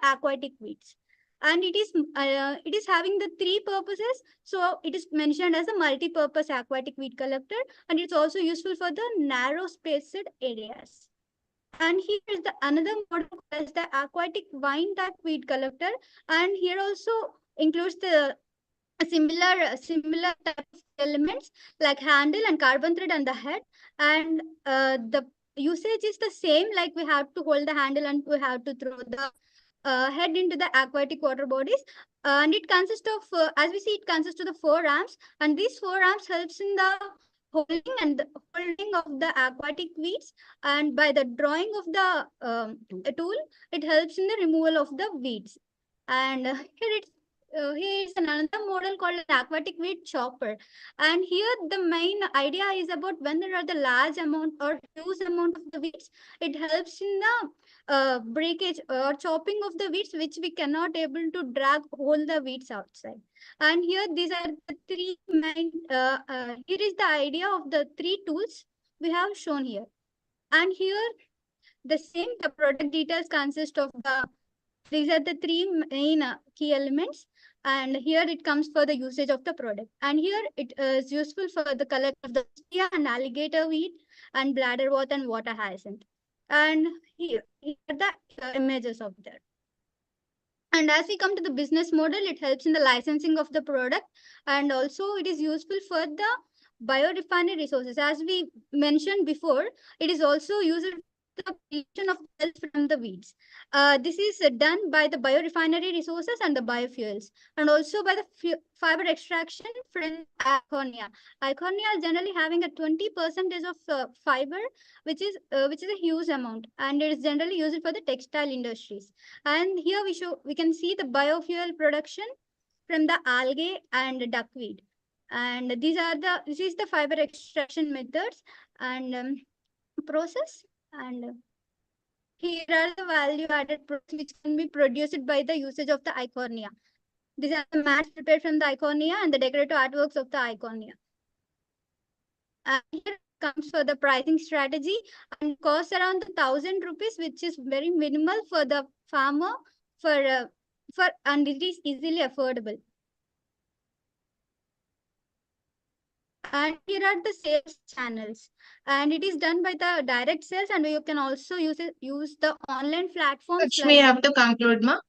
aquatic weeds, and it is having the 3 purposes. So it is mentioned as a multi-purpose aquatic weed collector, and it's also useful for the narrow spaced areas. And here is another model as the aquatic vine duck weed collector, and here also includes the similar type of elements like handle and carbon thread and the head. And the usage is the same, like we have to hold the handle and we have to throw the head into the aquatic water bodies. And it consists of, as we see, it consists of the 4 arms, and these 4 arms helps in the holding of the aquatic weeds, and by the drawing of the tool, it helps in the removal of the weeds. And here is another model called an aquatic weed chopper. And here the main idea is about when there are the large amount or huge amount of the weeds, it helps in the breakage or chopping of the weeds, which we cannot able to drag all the weeds outside. And here these are the 3 main, here is the idea of the 3 tools we have shown here. And here the product details consist of these are the 3 main key elements. And here it comes for the usage of the product. And here it is useful for the color of the pistia and alligator weed and bladderwort and water hyacinth. And here are the images of that. And as we come to the business model, it helps in the licensing of the product, and also it is useful for the biorefinery resources. As we mentioned before, it is also used the pollution of cells from the weeds. This is done by the biorefinery resources and the biofuels, and also by the fiber extraction from Eichhornia. Eichhornia is generally having a 20% of fiber, which is a huge amount, and it is generally used for the textile industries. And here we can see the biofuel production from the algae and duckweed. And this is the fiber extraction methods and process. And here are the value-added products which can be produced by the usage of the Eichhornia. These are the mats prepared from the Eichhornia and the decorative artworks of the Eichhornia. And here comes for the pricing strategy, and costs around 1,000 rupees, which is very minimal for the farmer, and it is easily affordable. And here are the sales channels, and it is done by the direct sales, and you can also use the online platforms. Which we have to conclude, ma.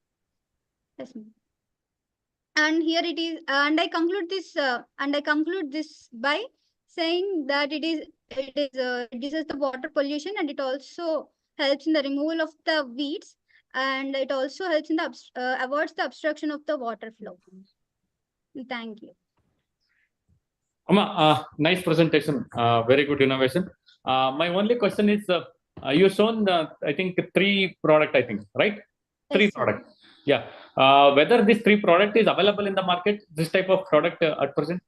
Yes, ma'am. And here it is, and I conclude this by saying that it reduces the water pollution, and it also helps in the removal of the weeds, and it also helps in the avoids the obstruction of the water flow. Thank you. Amma, nice presentation. Very good innovation. My only question is, you shown I think 3 product, I think, right? 3 product. Yeah. Whether this 3 product is available in the market, this type of product at present?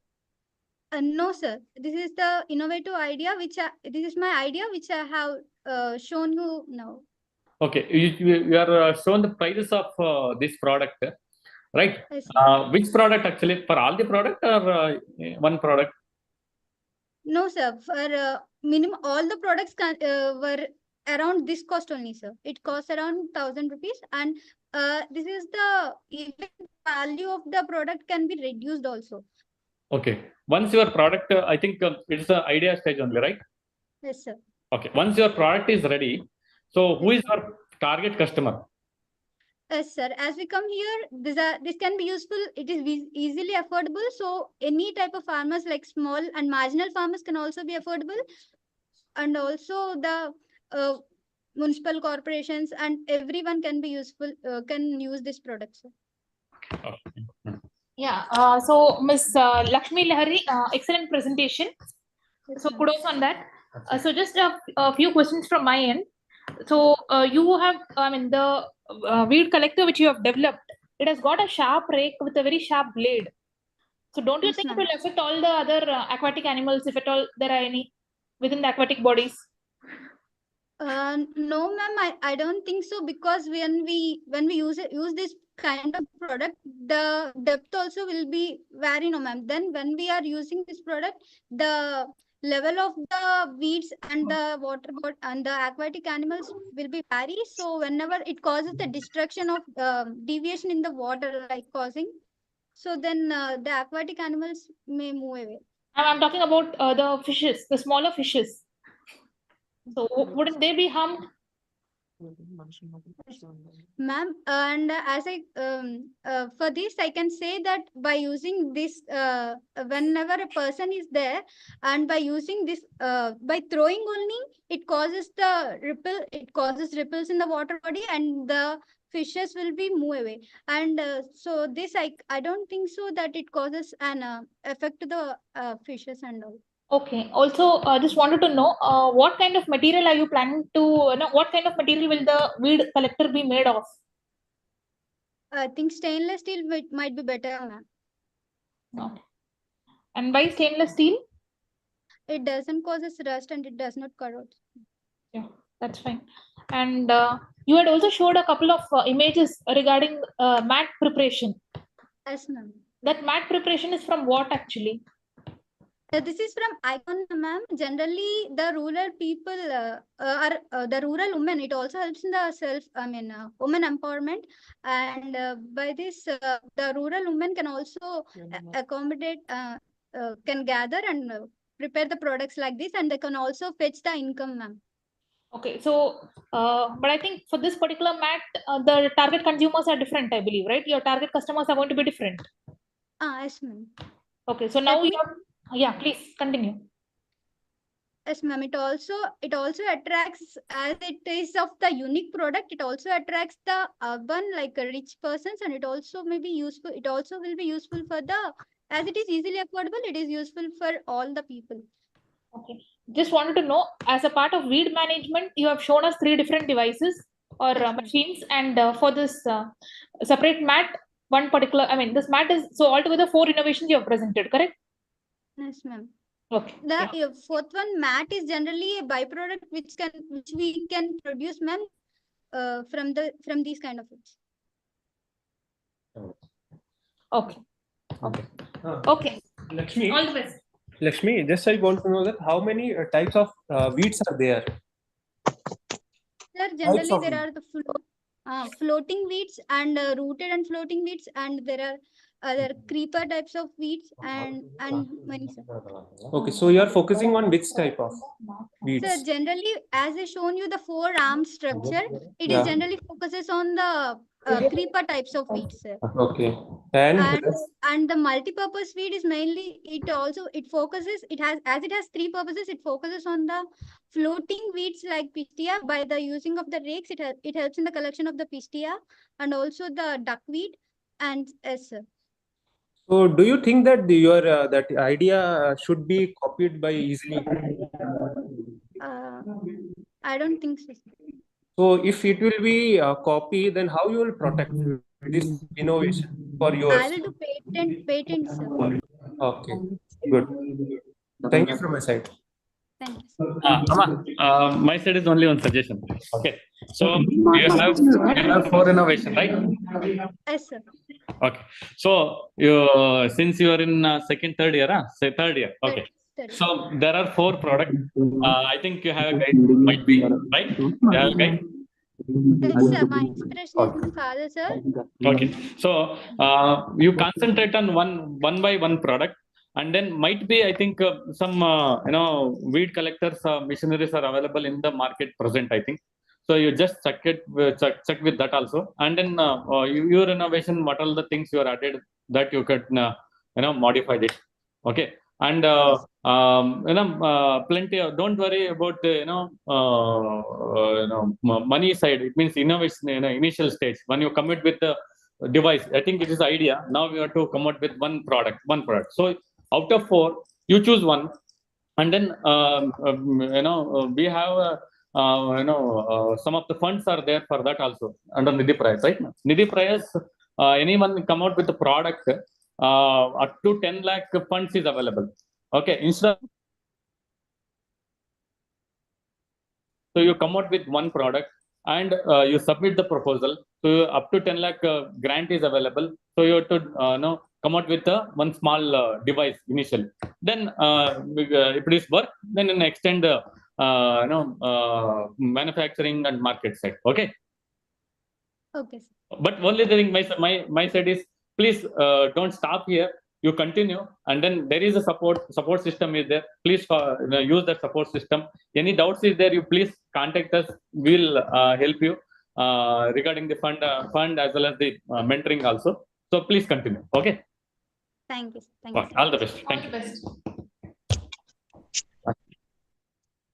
No, sir. This is the innovative idea, this is my idea, which I have shown you now. Okay. You are shown the prices of this product. Right. Which product actually, for all the product or one product? No, sir. For minimum, all the products were around this cost only, sir. It costs around 1,000 rupees, and this is the even value of the product can be reduced also. Okay. Once your product, I think it's the idea stage only, right? Yes, sir. Okay. Once your product is ready, so who is your target customer? Yes, sir. As we come here, this can be useful. It is easily affordable. So any type of farmers like small and marginal farmers can also be affordable. And also the municipal corporations and everyone can be useful, can use this product, sir. Yeah, so Ms. Lakshmi Lahari, excellent presentation. So kudos on that. So just a few questions from my end. So you have, the weed collector which you have developed, it has got a sharp rake with a very sharp blade. So don't you think it will affect all the other aquatic animals, if at all there are any within the aquatic bodies? No, ma'am, I don't think so, because when we use this kind of product, the depth also will be vary, no, ma'am. Then when we are using this product, the level of the weeds and the water and the aquatic animals will be vary. So whenever it causes the destruction of deviation in the water, like causing, so then the aquatic animals may move away. I'm talking about the fishes, the smaller fishes. So wouldn't they be harmed? Ma'am, and as I for this I can say that by using this, whenever a person is there, and by using this, by throwing only, it causes ripples in the water body, and the fishes will be move away. And so this I don't think so that it causes an effect to the fishes and all. Okay. Also, just wanted to know what kind of material are you planning to, what kind of material will the weed collector be made of? I think stainless steel might be better, ma'am. Okay. And why stainless steel? It doesn't cause rust and it does not corrode. Yeah, that's fine. And you had also showed a couple of images regarding mat preparation. Yes, ma'am. That mat preparation is from what actually? This is from Icon, ma'am. Generally, the rural people are the rural women. It also helps in the women empowerment. And by this, the rural women can also accommodate, can gather and prepare the products like this, and they can also fetch the income, ma'am. Okay, so, but I think for this particular mat, the target consumers are different, I believe, right? Your target customers are going to be different. Yes, ma'am. Okay, so now you have, yeah, please continue. Yes, ma'am. It also attracts, as it is of the unique product, it also attracts the urban, like rich persons, and it also may be useful. It also will be useful for as it is easily affordable, it is useful for all the people. Okay. Just wanted to know, as a part of weed management, you have shown us 3 different devices or machines, and for this separate mat, one particular, this mat is, so altogether 4 innovations you have presented, correct? Yes, ma'am. Okay. The fourth one, mat, is generally a byproduct which we can produce, ma'am, from these kind of foods. Okay. Okay. Okay. Lakshmi, all the best. Lakshmi, just I want to know that how many types of weeds are there? Sir, generally there are the floating weeds and rooted and floating weeds, and there are other creeper types of weeds and many, sir. Okay, so you are focusing on which type of weeds? So generally, as I shown you the 4-arm structure, it is generally focuses on the creeper types of weeds, sir. Okay, and the multi-purpose weed is mainly, it focuses, as it has 3 purposes. It focuses on the floating weeds like pistia. By the using of the rakes, it helps in the collection of the pistia, and also the duckweed, and yes, sir. So, do you think that your that idea should be copied by easily? I don't think so. So, if it will be a copy, then how you will protect this innovation for yours? I will do patents, sir. Okay, good. Thank you from my side. Thank you. My side is only one suggestion. Okay, so you have 4 innovation, right? Yes, sir. Okay, so since you are in third year, third year. Okay, so there are 4 products. I think you have a guide, might be right. You have a guide. Yes, sir. My inspiration is my father, sir. Okay, so you concentrate on one by one product. And then might be, I think, some weed collectors machineries are available in the market present, I think. So you just check with that also, and then your innovation, what all the things you are added that you could modified it. Okay, and plenty of, don't worry about money side. It means innovation, initial stage when you commit with the device. I think it is idea. Now we have to come out with one product. So out of 4, you choose one, and then we have some of the funds are there for that also under Nidhi Prayas, right? Nidhi Prayas, anyone come out with the product, up to 10 lakh funds is available. Okay, instead, so you come out with one product and you submit the proposal. So up to 10 lakh grant is available. So you have to come out with one small device initially. Then if it is work, then extend manufacturing and market side. Okay. Okay. But only thing my side is, please don't stop here. You continue, and then there is a support system is there. Please use that support system. Any doubts is there, you please contact us. We'll help you regarding the fund as well as the mentoring also. So please continue. Okay. Thank you. Thank you. All the best. Thank you.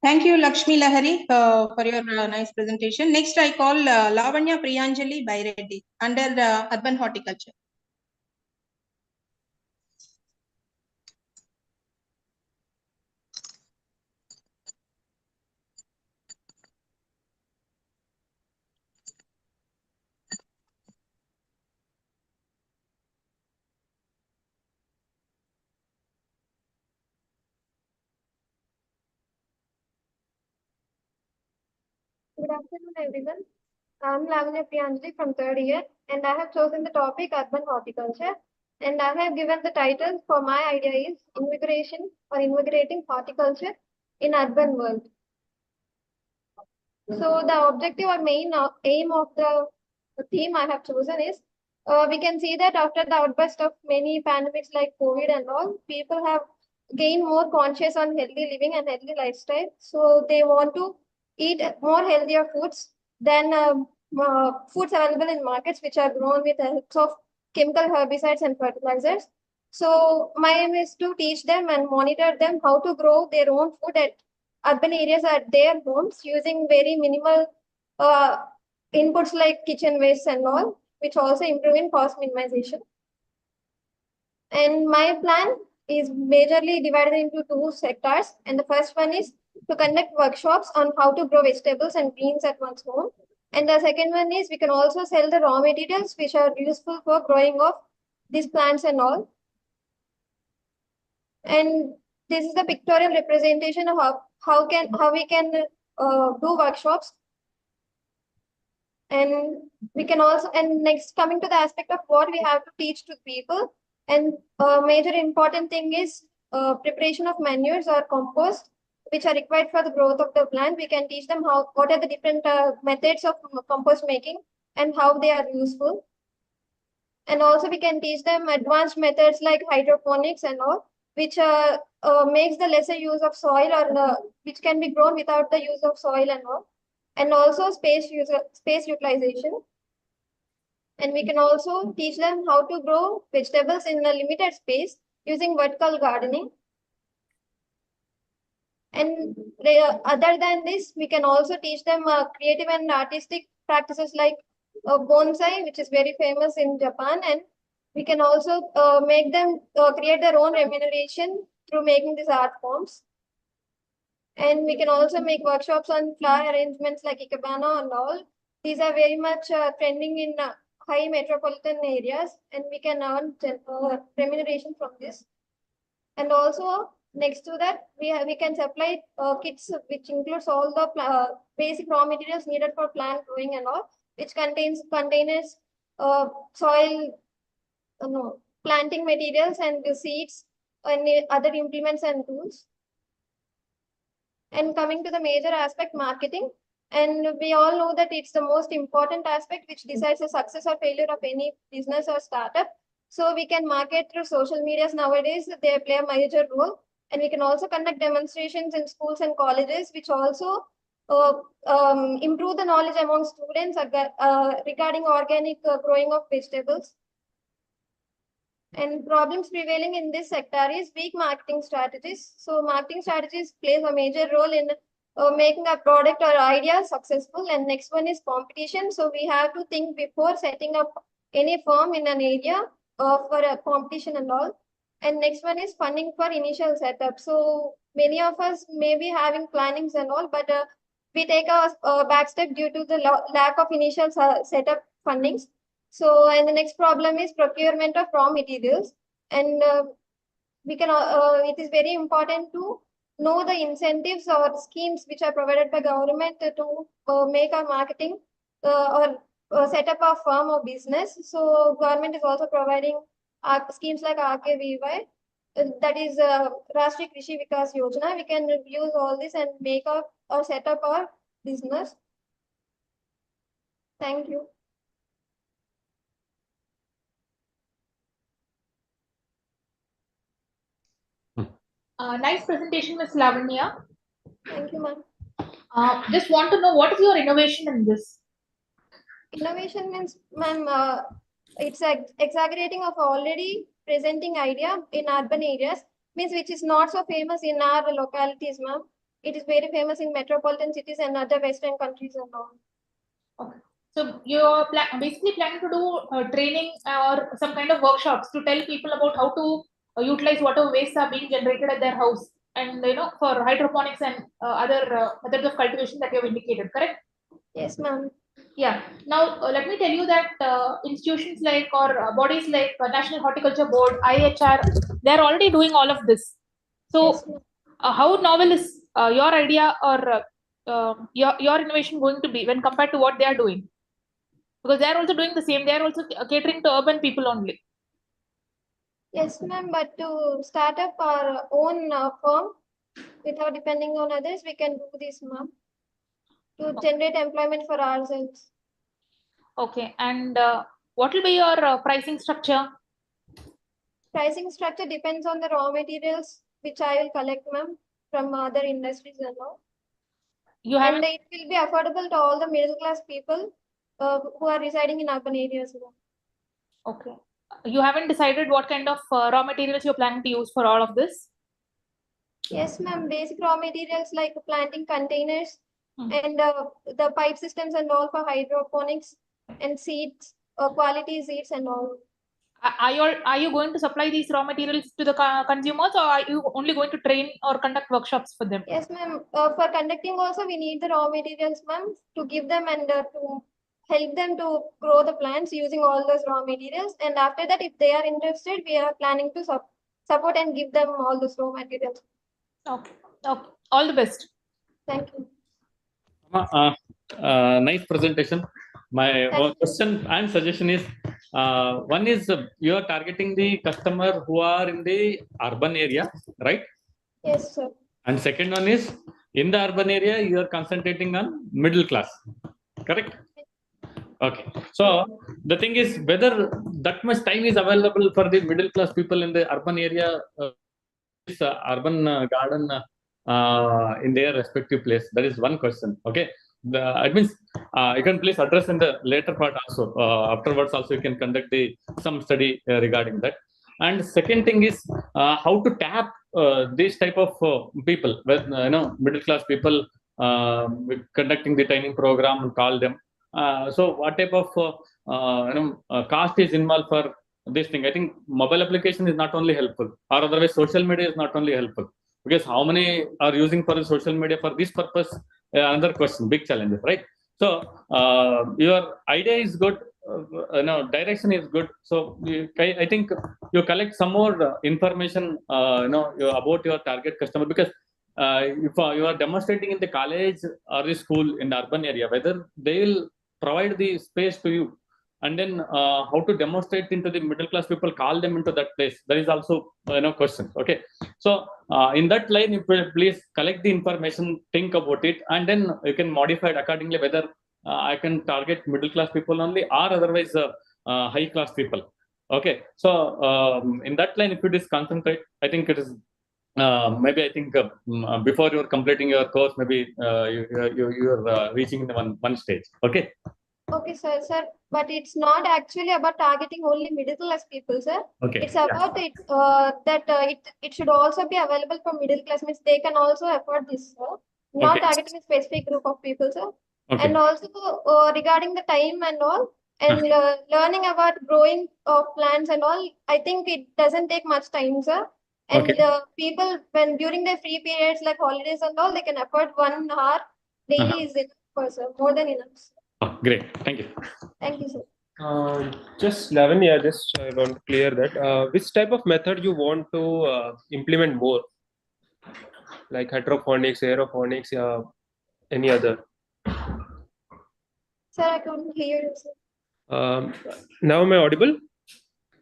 Thank you, Lakshmi Lahari, for your nice presentation. Next, I call Lavanya Priyanjali Baireddy under Urban Horticulture. Good afternoon, everyone. I'm Lavanya Priyanjali from 3rd year, and I have chosen the topic urban horticulture. And I have given the title for my idea is invigoration or invigorating horticulture in urban world. So the objective or main aim of the theme I have chosen is we can see that after the outburst of many pandemics like COVID and all, people have gained more conscious on healthy living and healthy lifestyle. So they want to eat more healthier foods than foods available in markets which are grown with the help of chemical herbicides and fertilizers. So my aim is to teach them and monitor them how to grow their own food at urban areas at their homes using very minimal inputs like kitchen waste and all, which also improve in cost minimization. And my plan is majorly divided into 2 sectors. And the first one is to conduct workshops on how to grow vegetables and greens at one's home. And the second one is we can also sell the raw materials which are useful for growing of these plants and all. And this is the pictorial representation of how we can do workshops. And we can also, and next coming to the aspect of what we have to teach to people. And a major important thing is preparation of manures or compost, which are required for the growth of the plant. We can teach them what are the different methods of compost making and how they are useful. And also we can teach them advanced methods like hydroponics and all, which makes the lesser use of soil or which can be grown without the use of soil and all. And also space utilization. And we can also teach them how to grow vegetables in a limited space using vertical gardening. And other than this, we can also teach them creative and artistic practices like bonsai, which is very famous in Japan. And we can also make them create their own remuneration through making these art forms. And we can also make workshops on flower arrangements like ikebana and all. These are very much trending in high metropolitan areas, and we can earn remuneration from this. And also next to that, we can supply kits which includes all the basic raw materials needed for plant growing and all, which contains containers, soil, planting materials and the seeds and other implements and tools. And coming to the major aspect, marketing. And we all know that it's the most important aspect which decides the success or failure of any business or startup. So we can market through social medias nowadays. They play a major role. And we can also conduct demonstrations in schools and colleges, which also improve the knowledge among students regarding organic growing of vegetables. And problems prevailing in this sector is weak marketing strategies. So marketing strategies plays a major role in making a product or idea successful. And next one is competition. So we have to think before setting up any firm in an area for a competition and all. And next one is funding for initial setup. So many of us may be having plannings and all, but we take a back step due to the lack of initial setup fundings. So, and the next problem is procurement of raw materials. And we can, it is very important to know the incentives or schemes which are provided by government to make our marketing or set up a firm or business. So government is also providing schemes like RKVY, that is Rashtriya Krishi Vikas Yojana. We can use all this and make up or set up our business. Thank you. Nice presentation, Ms. Lavanya. Thank you, ma'am. Just want to know what is your innovation in this? Innovation means, ma'am, it's exaggerating of already presenting idea in urban areas, means which is not so famous in our localities, ma'am. It is very famous in metropolitan cities and other Western countries and all. Okay. So you're basically planning to do training or some kind of workshops to tell people about how to utilize whatever wastes are being generated at their house, and for hydroponics and other methods of cultivation that you have indicated, correct? Yes, ma'am. Yeah. Now let me tell you that institutions like or bodies like National Horticulture Board, IHR, they're already doing all of this. So yes, how novel is your idea or your innovation going to be when compared to what they are doing? Because they are also doing the same. They are also catering to urban people only. Yes, ma'am. But to start up our own firm without depending on others, we can do this, ma'am, to generate employment for ourselves. Okay. And what will be your pricing structure? Pricing structure depends on the raw materials which I will collect, ma'am, from other industries and all. And it will be affordable to all the middle class people who are residing in urban areas. Okay. You haven't decided what kind of raw materials you're planning to use for all of this? Yes, ma'am. Basic raw materials like planting containers and the pipe systems and all for hydroponics and seeds, quality seeds and all. Are you going to supply these raw materials to the consumers, or are you only going to train or conduct workshops for them? Yes, ma'am. For conducting also, we need the raw materials, ma'am, to give them and to help them to grow the plants using all those raw materials. And after that, if they are interested, we are planning to support and give them all those raw materials. Okay. Okay. All the best. Thank you. Nice presentation. My question and suggestion is, one is you are targeting the customer who are in the urban area, right? Yes, sir. And second one is, in the urban area, you are concentrating on middle class, correct? Okay. So the thing is whether that much time is available for the middle class people in the urban area, this urban garden in their respective place. That is one question. Okay. It means you can please address in the later part also. Afterwards also you can conduct some study regarding that. And second thing is how to tap this type of people, with middle class people, conducting the training program and call them. So what type of cost is involved for this thing? I think mobile application is not only helpful, or otherwise social media is not only helpful, because how many are using for the social media for this purpose? Another question, big challenges, right? So your idea is good, direction is good. So I think you collect some more information, about your target customer, because if you are demonstrating in the college or the school in the urban area, whether they will provide the space to you, and then how to demonstrate into the middle class people, call them into that place. There is also questions. Okay, so in that line, you please collect the information, think about it, and then you can modify it accordingly, whether I can target middle class people only, or otherwise high class people. Okay, so in that line, if it is concentrate, I think it is maybe I think before you're completing your course, maybe you're reaching the one stage. Okay. Okay, sir, but it's not actually about targeting only middle class people, sir. Okay. It's about it should also be available for middle class, means they can also afford this, sir. Not Okay. targeting a specific group of people, sir. Okay. And also regarding the time and all, and learning about growing of plants and all, I think it doesn't take much time, sir. And Okay. people, when during their free periods like holidays and all, they can afford 1 hour daily is enough for, sir, more than enough, sir. Oh, great. Thank you. Thank you, sir. Just Lavanya, I want to clear that. Which type of method you want to implement more? Like hydroponics, aeroponics, any other? Sir, I couldn't hear you, sir. Now am I audible?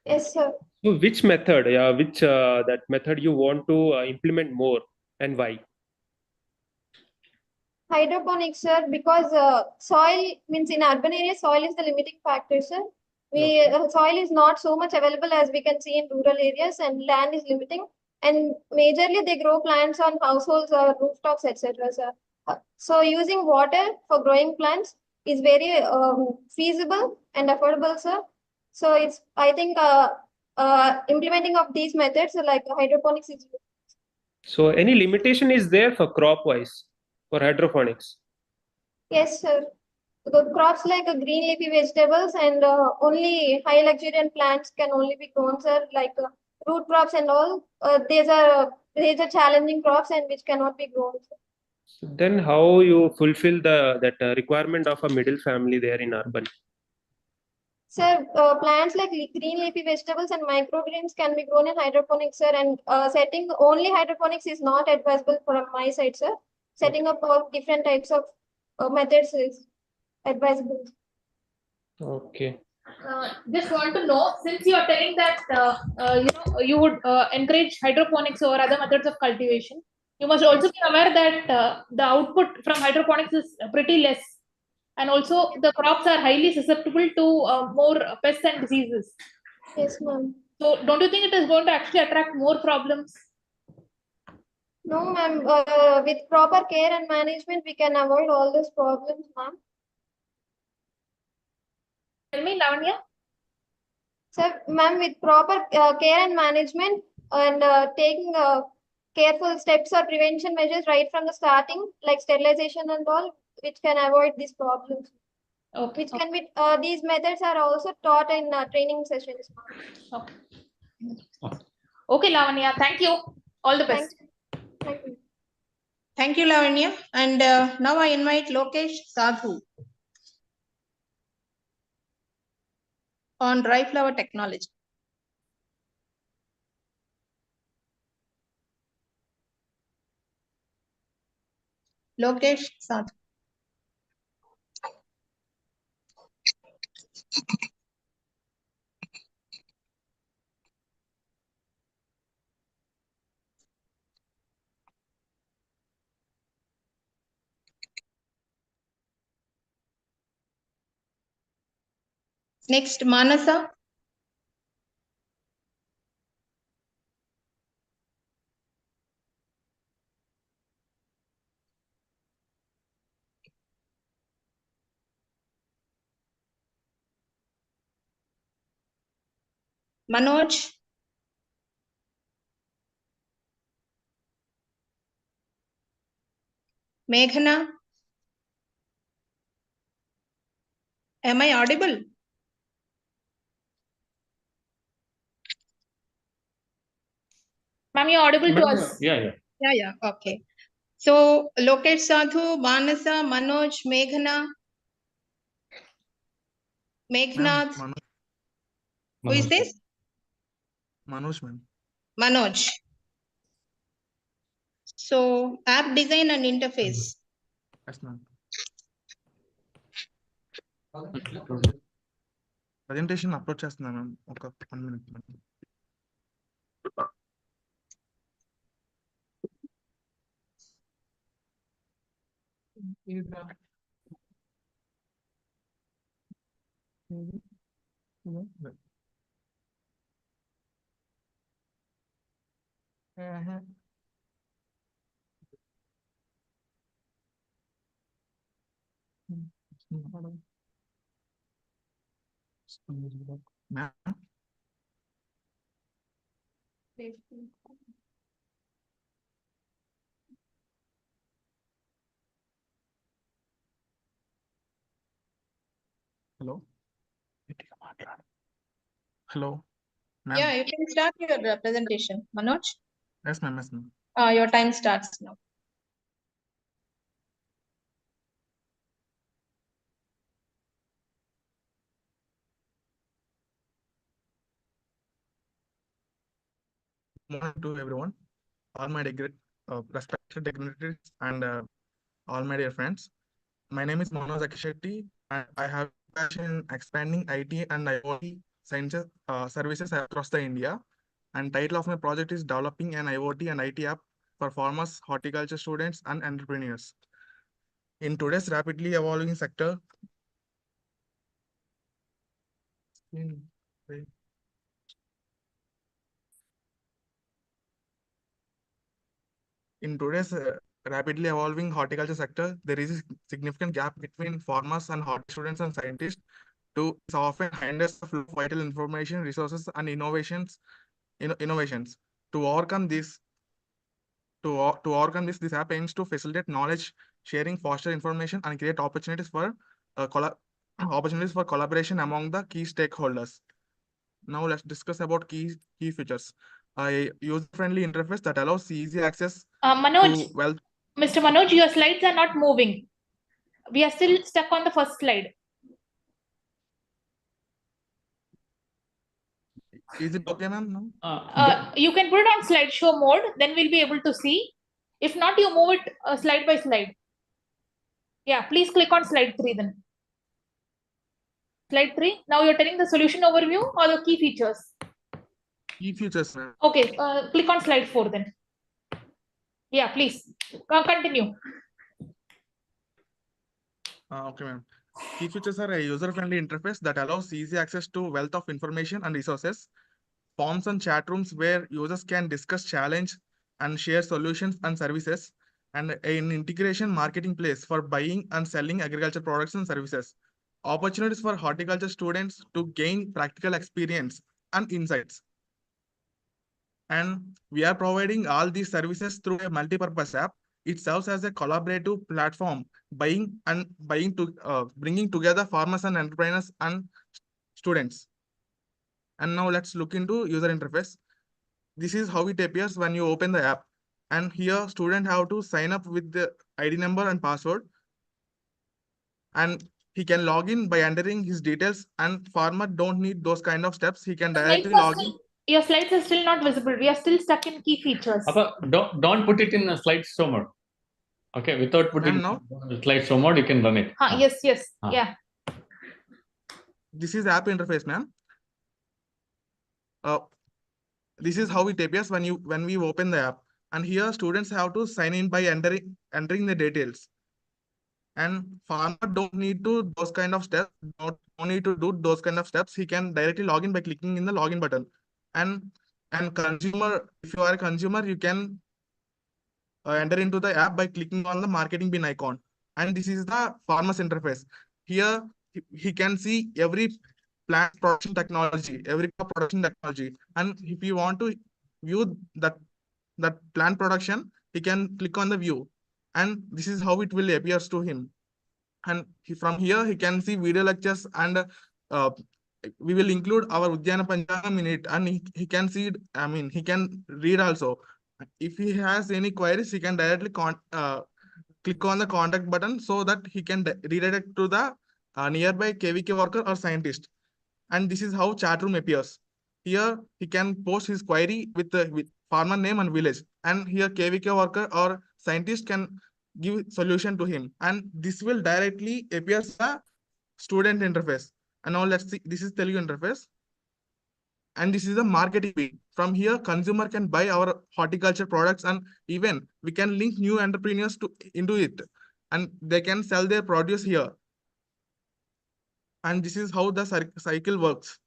Yes, sir. So which method, that method you want to implement more and why? Hydroponics, sir, because soil means in urban areas, soil is the limiting factor, sir. Soil is not so much available as we can see in rural areas, and land is limiting. And majorly, they grow plants on households or rooftops, etc., sir. So using water for growing plants is very feasible and affordable, sir. So it's, I think, implementing of these methods like hydroponics is. So any limitation is there for crop wise for hydroponics? Yes, sir. The crops like green leafy vegetables and only high luxuriant plants can only be grown, sir, like root crops and all. These are challenging crops and which cannot be grown, sir. So then how you fulfill that requirement of a middle family there in urban? Sir, plants like green leafy vegetables and microgreens can be grown in hydroponics, sir, and setting only hydroponics is not advisable from my side, sir. Setting up all different types of methods is advisable. Okay. Just want to know, since you are telling that you would encourage hydroponics over other methods of cultivation, you must also be aware that the output from hydroponics is pretty less, and also the crops are highly susceptible to more pests and diseases. Yes, ma'am. So don't you think it is going to actually attract more problems? No, ma'am. With proper care and management, we can avoid all those problems, ma'am. Tell me, Lavanya. Sir, ma'am, with proper care and management and taking careful steps or prevention measures right from the starting, like sterilization and all, which can avoid these problems. Okay. Which can be, these methods are also taught in training sessions, ma'am. Okay. Okay, Lavanya. Thank you. All the best. Thank you. Thank you, Lavanya. And now I invite Lokesh Sadhu on dry flower technology. Lokesh Sadhu. Next, Manasa. Manoj. Meghana. Am I audible? Ma'am, you're audible to us. Yeah. Yeah. Okay. So, Lokesh Sadhu, Manasa, Manoj, Meghana. Meghnath. Who is this? Manoj, ma'am. Manoj. So, app design and interface. Yes, ma'am. Presentation approach చేస్తున్నా ma'am ఒక 1 minute. Ma'am, hello. Hello, ma'am. Yeah, you can start your presentation. Manoj, Yes, ma'am. Yes, ma'am. your time starts now. Good morning to everyone, all my respected dignitaries and all my dear friends. My name is Manoj Akishetty, and I have passion in expanding IT and IoT sciences services across the India. And title of my project is developing an IoT and IT app for farmers, horticulture students, and entrepreneurs. In today's rapidly evolving sector, in today's rapidly evolving horticulture sector, there is a significant gap between farmers and hort students and scientists to often hinders the flow of vital information, resources, and innovations. To overcome this, this app aims to facilitate knowledge sharing, foster information, and create opportunities for collaboration among the key stakeholders. Now let's discuss about key features. A user-friendly interface that allows easy access Manoj, to wealth. Mr. Manoj, your slides are not moving. We are still stuck on the first slide. Is it okay, ma'am? No? You can put it on slideshow mode, then we'll be able to see. If not, you move it slide by slide. Yeah, please click on slide 3 then. Slide 3. Now you're telling the solution overview or the key features? Key features, ma'am. Okay, click on slide 4 then. Yeah, please continue. Okay, ma'am. Key features are a user-friendly interface that allows easy access to wealth of information and resources, forums and chat rooms where users can discuss challenge and share solutions and services, and an integration marketing place for buying and selling agriculture products and services. Opportunities for horticulture students to gain practical experience and insights. And we are providing all these services through a multi-purpose app. It serves as a collaborative platform, bringing together farmers and entrepreneurs and students. And now let's look into user interface. This is how it appears when you open the app. And here student have to sign up with the ID number and password. And he can log in by entering his details, and farmer don't need those kind of steps. He can directly log in. Your slides are still not visible. We are still stuck in key features. Don't put it in a slideshow mode. Okay, without putting slideshow mode, you can run it. Yes. Yeah. This is app interface, ma'am. This is how it appears when we open the app. And here students have to sign in by entering the details. And farmer don't need to those kind of steps. Don't need to do those kind of steps. He can directly log in by clicking in the login button. And consumer, if you are a consumer, you can enter into the app by clicking on the marketing bin icon. And this is the farmer's interface. Here he can see every plant production technology, every crop production technology. And if you want to view that plant production, he can click on the view. And this is how it will appear to him. And from here, he can see video lectures, and we will include our Udyana Panchangam in it, and he can see, he can read also. If he has any queries, he can directly click on the contact button so that he can redirect to the nearby KVK worker or scientist. And this is how chat room appears. Here, he can post his query with farmer name and village. And here KVK worker or scientist can give solution to him. And this will directly appear the student interface. And now let's see, this is Telugu interface. And this is the marketing page. From here, consumer can buy our horticulture products, and even we can link new entrepreneurs into it. And they can sell their produce here. And this is how the cycle works.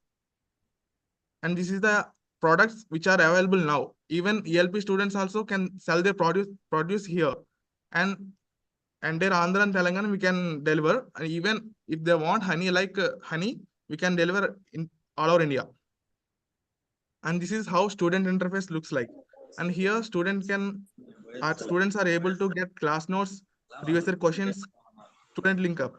And this is the products which are available now. Even ELP students also can sell their produce here. And entire Andhra and Telangana we can deliver. And even if they want honey like honey, we can deliver in all over India. And this is how student interface looks like. And here students are able to get class notes, previous year questions, student link up.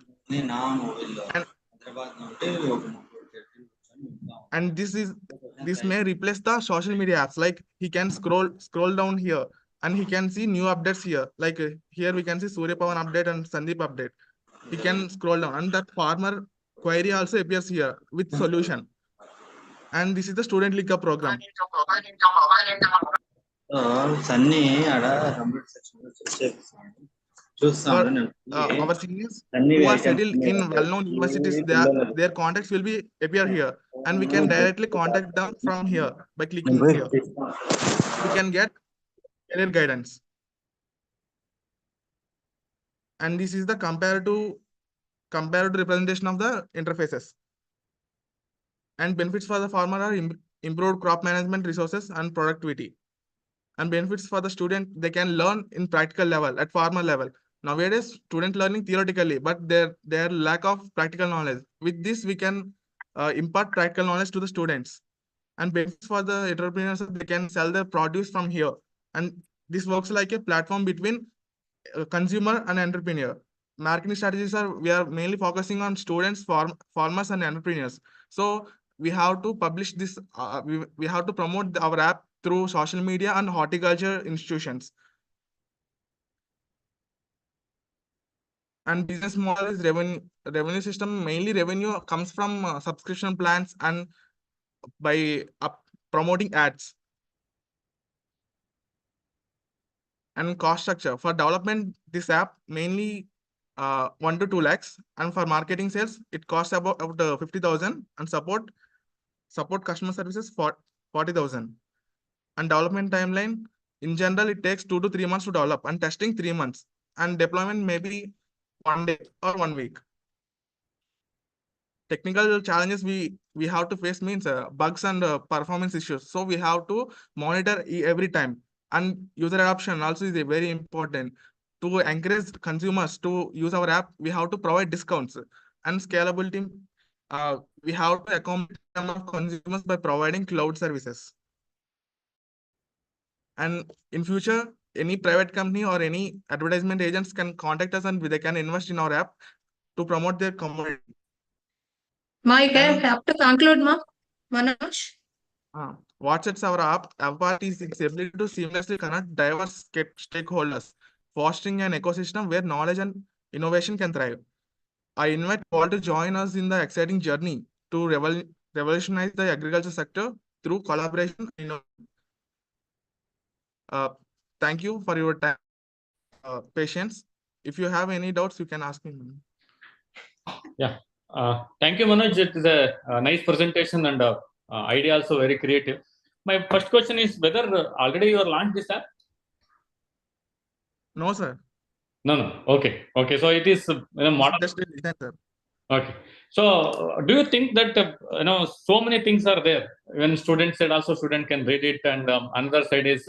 And this may replace the social media apps. Like he can scroll down here and he can see new updates here. Like here we can see Surya Pawan update and Sandeep update. He can scroll down and that farmer query also appears here with solution. And this is the student link up program. Sunny Our seniors who are settled in well-known universities, their contacts will be appear here, and we can directly contact them from here by clicking here. We can get career guidance, and this is the comparative representation of the interfaces. And benefits for the farmer are improved crop management resources and productivity. And benefits for the student, they can learn in practical level, at farmer level. Nowadays, student learning theoretically, but their lack of practical knowledge. With this, we can impart practical knowledge to the students. And benefits for the entrepreneurs, they can sell their produce from here. And this works like a platform between consumer and entrepreneur. Marketing strategies we are mainly focusing on students, farmers, and entrepreneurs. So we have to publish this. We have to promote our app through social media and horticulture institutions. And business model is revenue system. Mainly revenue comes from subscription plans and by promoting ads. And cost structure for development, this app mainly 1 to 2 lakhs, and for marketing sales it costs about 50,000, and support customer services for 40,000. And development timeline, in general, it takes 2 to 3 months to develop, and testing 3 months, and deployment maybe 1 day or 1 week. Technical challenges we have to face means bugs and performance issues. So we have to monitor every time. And user adoption also is very important. To encourage consumers to use our app, we have to provide discounts. And scalability, we have to accommodate number of consumers by providing cloud services. And in future, any private company or any advertisement agents can contact us and they can invest in our app to promote their commodity. Mike, I have to conclude, Manoj. What sets our app apart is its ability to seamlessly connect diverse stakeholders, fostering an ecosystem where knowledge and innovation can thrive. I invite all to join us in the exciting journey to revolutionize the agriculture sector through collaboration and innovation. Thank you for your time, patience. If you have any doubts, you can ask me. Yeah. Thank you, Manoj. It is a nice presentation and idea also very creative. My first question is whether already you are launched this app? No, sir. No. Okay. So it is model. Okay. So do you think that so many things are there? When students said also student can read it, and another side is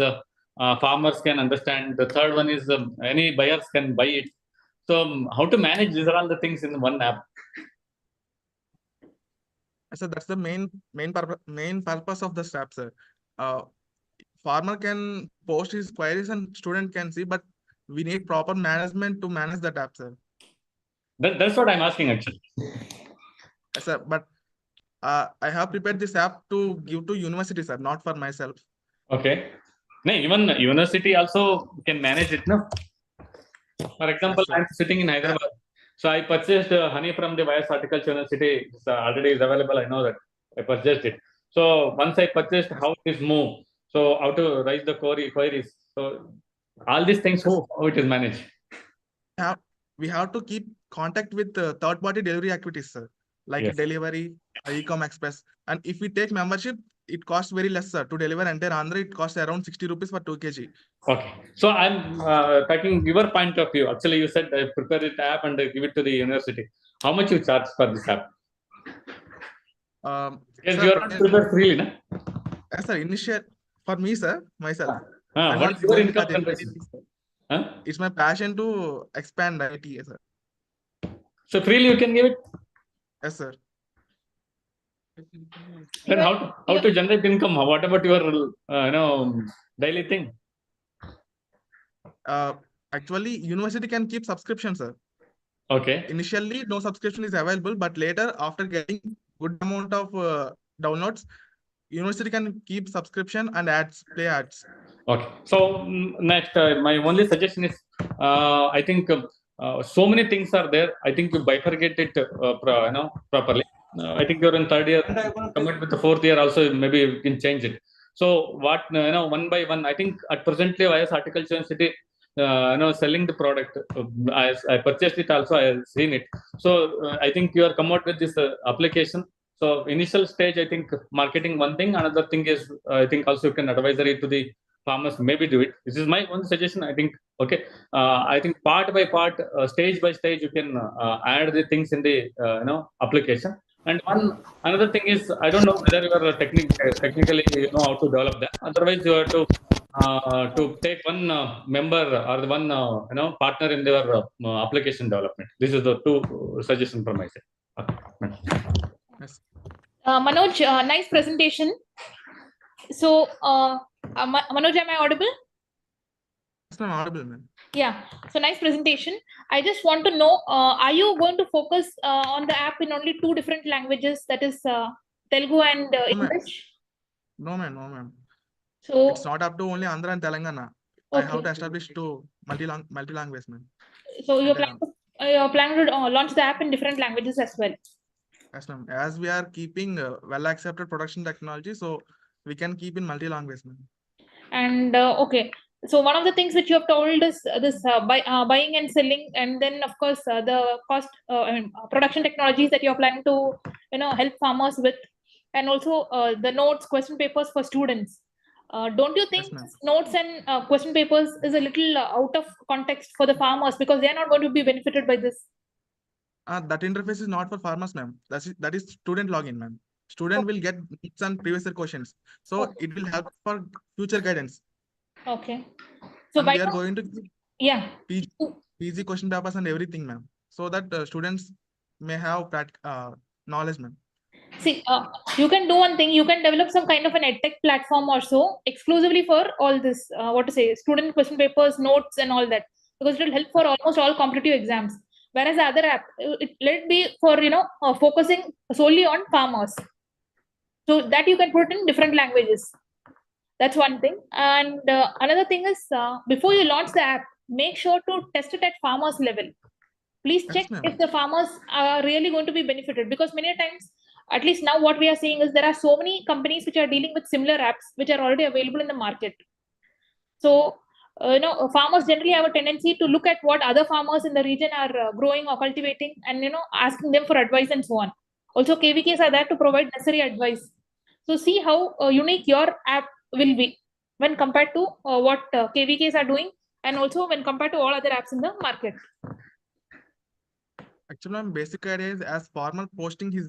farmers can understand. The third one is any buyers can buy it. So how to manage these are all the things in one app? So that's the main purpose of the app, sir. Farmer can post his queries and student can see, but we need proper management to manage that app, sir. That's what I'm asking actually. Yes, sir, but I have prepared this app to give to university, sir, not for myself. Okay. No, even university also can manage it, no? For example, I'm sitting in Hyderabad. So I purchased honey from the Vyas Horticulture University. It's already is available. I know that I purchased it. So once I purchased, how it is moved. So how to raise the queries. So all these things, how it is managed. We have to keep contact with third-party delivery activities, sir, like delivery, e-com express. And if we take membership, it costs very less, sir. To deliver entire Andhra, it costs around 60 rupees for 2 kg. Okay. So I'm taking your point of view. Actually, you said prepare the app and give it to the university. How much you charge for this app? Because you are not prepared freely, no? Yes, sir. Initial for me, sir, myself. What is your income generation? Huh? It's my passion to expand IT, sir. So freely you can give it. Yes, sir. Then how to generate income? What about your daily thing? Actually, university can keep subscription, sir. Okay. Initially, no subscription is available, but later, after getting good amount of downloads, university can keep subscription and ads, play ads. Okay. So next, my only suggestion is, I think so many things are there. I think you bifurcate it, properly. I think you're in third year. Commit with the fourth year also. Maybe you can change it. So what one by one. I think at presently, IS Horticulture University, selling the product. I purchased it also. I have seen it. So I think you are come out with this application. So initial stage, I think marketing one thing. Another thing is, I think also you can advisory to the farmers, maybe do it. This is my one suggestion. I think okay. I think part by part, stage by stage, you can add the things in the application. And another thing is, I don't know whether you are technically know how to develop that. Otherwise, you have to take one member or the one partner in their application development. This is the two suggestions from my side. Okay. Manoj, nice presentation. So, Manoj, am I audible? Yes, I'm audible, ma'am. Yeah. So nice presentation. I just want to know, are you going to focus on the app in only 2 different languages, that is Telugu and English? No, ma'am. No, ma'am. So it's not up to only Andhra and Telangana. Okay. I have to establish 2 multi-language, ma'am. So you're planning to launch the app in different languages as well. Yes, ma'am. As we are keeping well-accepted production technology, so we can keep in multi-language, ma'am. And okay, so one of the things which you have told is this buying and selling, and then of course the cost, production technologies that you are planning to help farmers with, and also the notes, question papers for students. Don't you think notes and question papers is a little out of context for the farmers, because they are not going to be benefited by this? That interface is not for farmers, ma'am. That is student login, ma'am. Student will get some previous year questions, so it will help for future guidance. Okay. So and by we are now, going to PG question papers and everything, ma'am, so that students may have knowledge, ma'am. See, you can do one thing. You can develop some kind of an edtech platform or so exclusively for all this, student question papers, notes, and all that, because it will help for almost all competitive exams. Whereas the other app, let it be for focusing solely on farmers. So that you can put in different languages. That's one thing. And another thing is, before you launch the app, make sure to test it at farmers level. Please check if the farmers are really going to be benefited, because many times, at least now what we are seeing is there are so many companies which are dealing with similar apps which are already available in the market. So, farmers generally have a tendency to look at what other farmers in the region are growing or cultivating, and asking them for advice and so on. Also, KVKs are there to provide necessary advice. So see how unique your app will be when compared to what KVKs are doing, and also when compared to all other apps in the market. Actually, ma'am, basic idea is as farmer posting his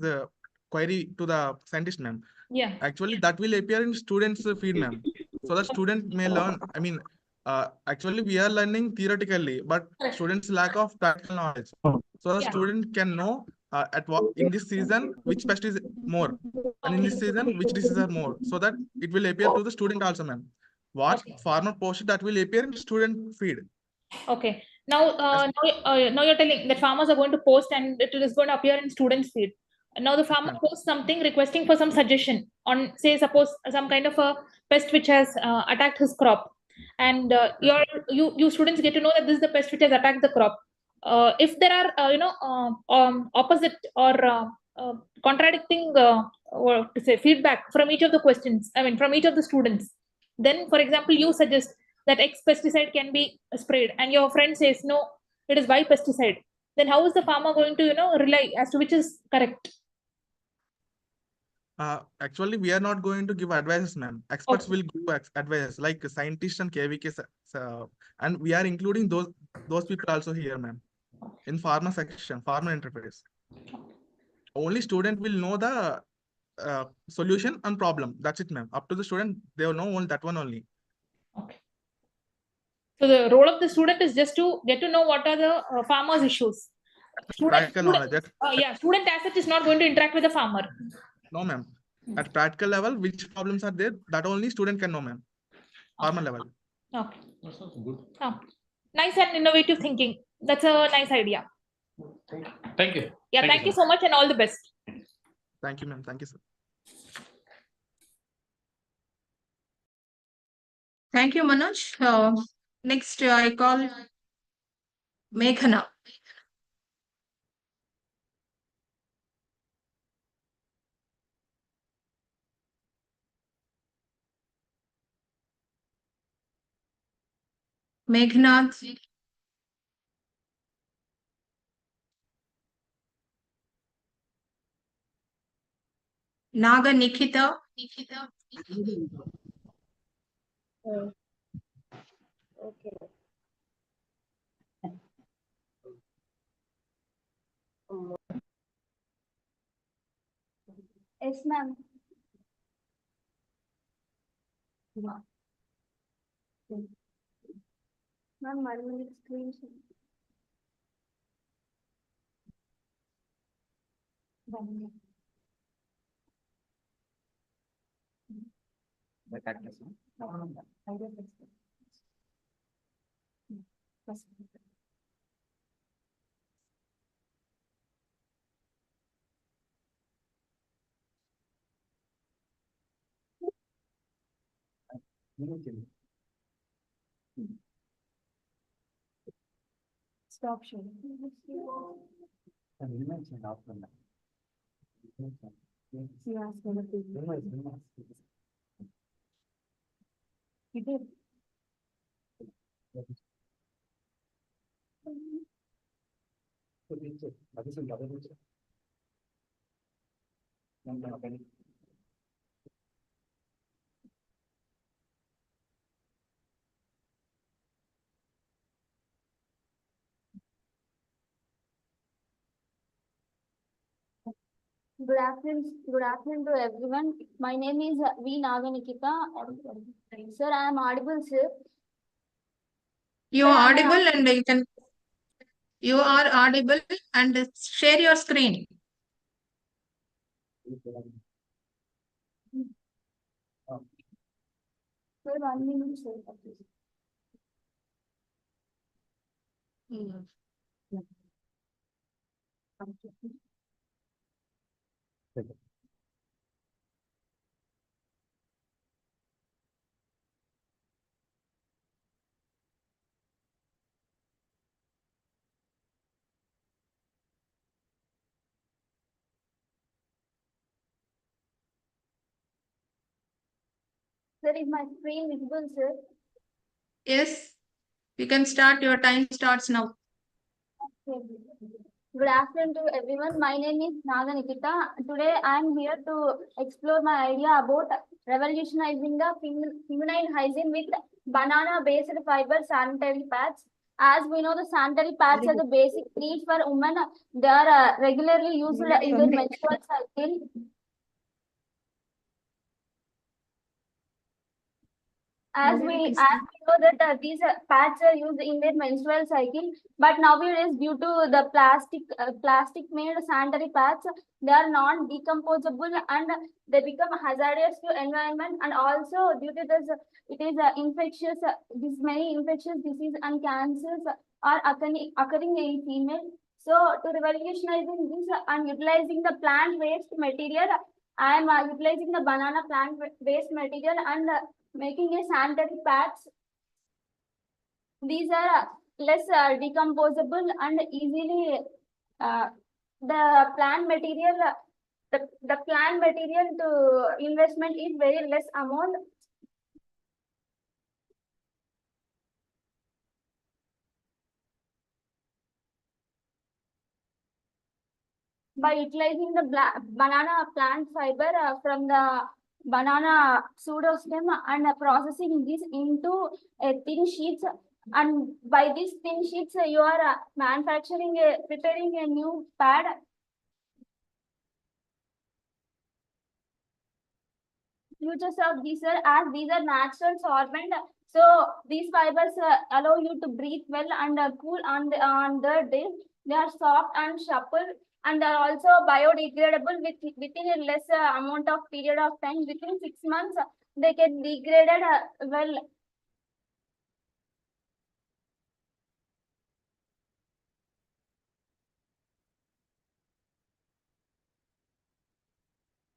query to the scientist, ma'am. Yeah. Actually, that will appear in students' feed, ma'am, so that student may learn. I mean, actually, we are learning theoretically, but students lack of practical knowledge. So the student can know at what in this season which pest is more, and in this season which diseases are more, so that it will appear to the student also, ma'am. What farmer posted, that will appear in student feed. Okay. Now, now you're telling that farmers are going to post and it is going to appear in students' feed. Now the farmer posts something requesting for some suggestion on, say, suppose some kind of a pest which has attacked his crop, and you students get to know that this is the pest which has attacked the crop. If there are opposite or contradicting feedback from each of the questions, from each of the students, then for example you suggest that X pesticide can be sprayed, and your friend says no, it is Y pesticide, then how is the farmer going to rely as to which is correct? Actually, we are not going to give advices, ma'am. Experts will give advices, like scientists and KVKs, and we are including those people also here, ma'am, in farmer section, farmer interface. Only student will know the solution and problem. That's it, ma'am. Up to the student, they will know only that one only. Okay. So the role of the student is just to get to know what are the farmers' issues. Practical knowledge. Student as such is not going to interact with the farmer. No, ma'am. At practical level, which problems are there, that only student can know, ma'am. Farmer level. Okay. Nice and innovative thinking. That's a nice idea. Thank you. Yeah, thank you so much and all the best. Thank you, ma'am. Thank you, sir. Thank you, Manoj. Next, I call Meghana. Meghnath. Naga Nikita. Okay. Yes, ma'am. Ma'am, 1 minute screen share. Stop sharing. He did. Good afternoon to everyone. My name is V. Naga Nikita. Sir, I am audible, sir. You are audible and you are audible and share your screen. Sir, 1 minute, sir. Sir, is my screen visible, sir? Yes, you can start. Your time starts now. Good afternoon to everyone. My name is Naga Nikita. Today I am here to explore my idea about revolutionizing the feminine hygiene with banana-based fiber sanitary pads. As we know, the sanitary pads are the basic need for women. They are regularly used in their menstrual cycle. As we know that these pads are used in their menstrual cycle, but nowadays due to the plastic made sanitary pads, they are non-decomposable and they become hazardous to environment, and also due to this it is infectious. These many infectious diseases and cancers are occurring in female. So to revolutionizing this and utilizing the plant waste material, I am utilizing the banana plant waste material and making a sanitary pads. These are less decomposable and easily the plant material. The plant material to investment is very less amount. By utilizing the banana plant fiber from the banana pseudostem and processing this into thin sheets, and by these thin sheets you are preparing a new pad. futures of these are as these are natural sorbent. So these fibers allow you to breathe well and cool on the day. They are soft and supple and are also biodegradable within a less amount of period of time. Within 6 months, they get degraded well.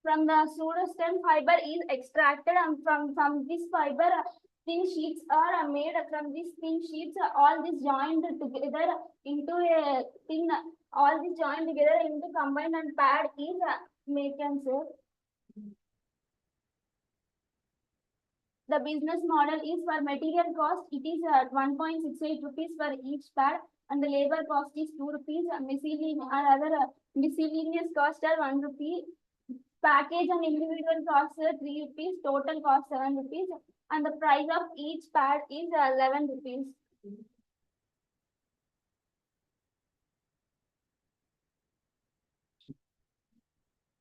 From the pseudostem, fiber is extracted, and from this fiber, thin sheets are made. From these thin sheets, all this joined together into a thin. All this joined together into combined and pad is make and sell. The business model is for material cost. It is 1.68 rupees for each pad, and the labor cost is 2 rupees. Miscellaneous and other miscellaneous cost are 1 rupee. Package and individual costs are 3 rupees. Total cost 7 rupees, and the price of each pad is 11 rupees.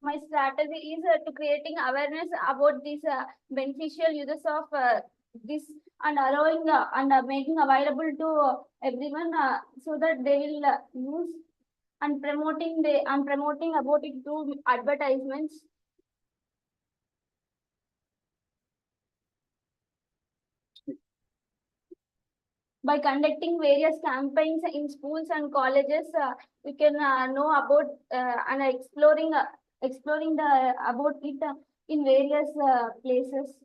My strategy is to creating awareness about these beneficial uses of this and allowing and making available to everyone so that they will use and promoting about it through advertisements. By conducting various campaigns in schools and colleges, we can know about and exploring about it in various places.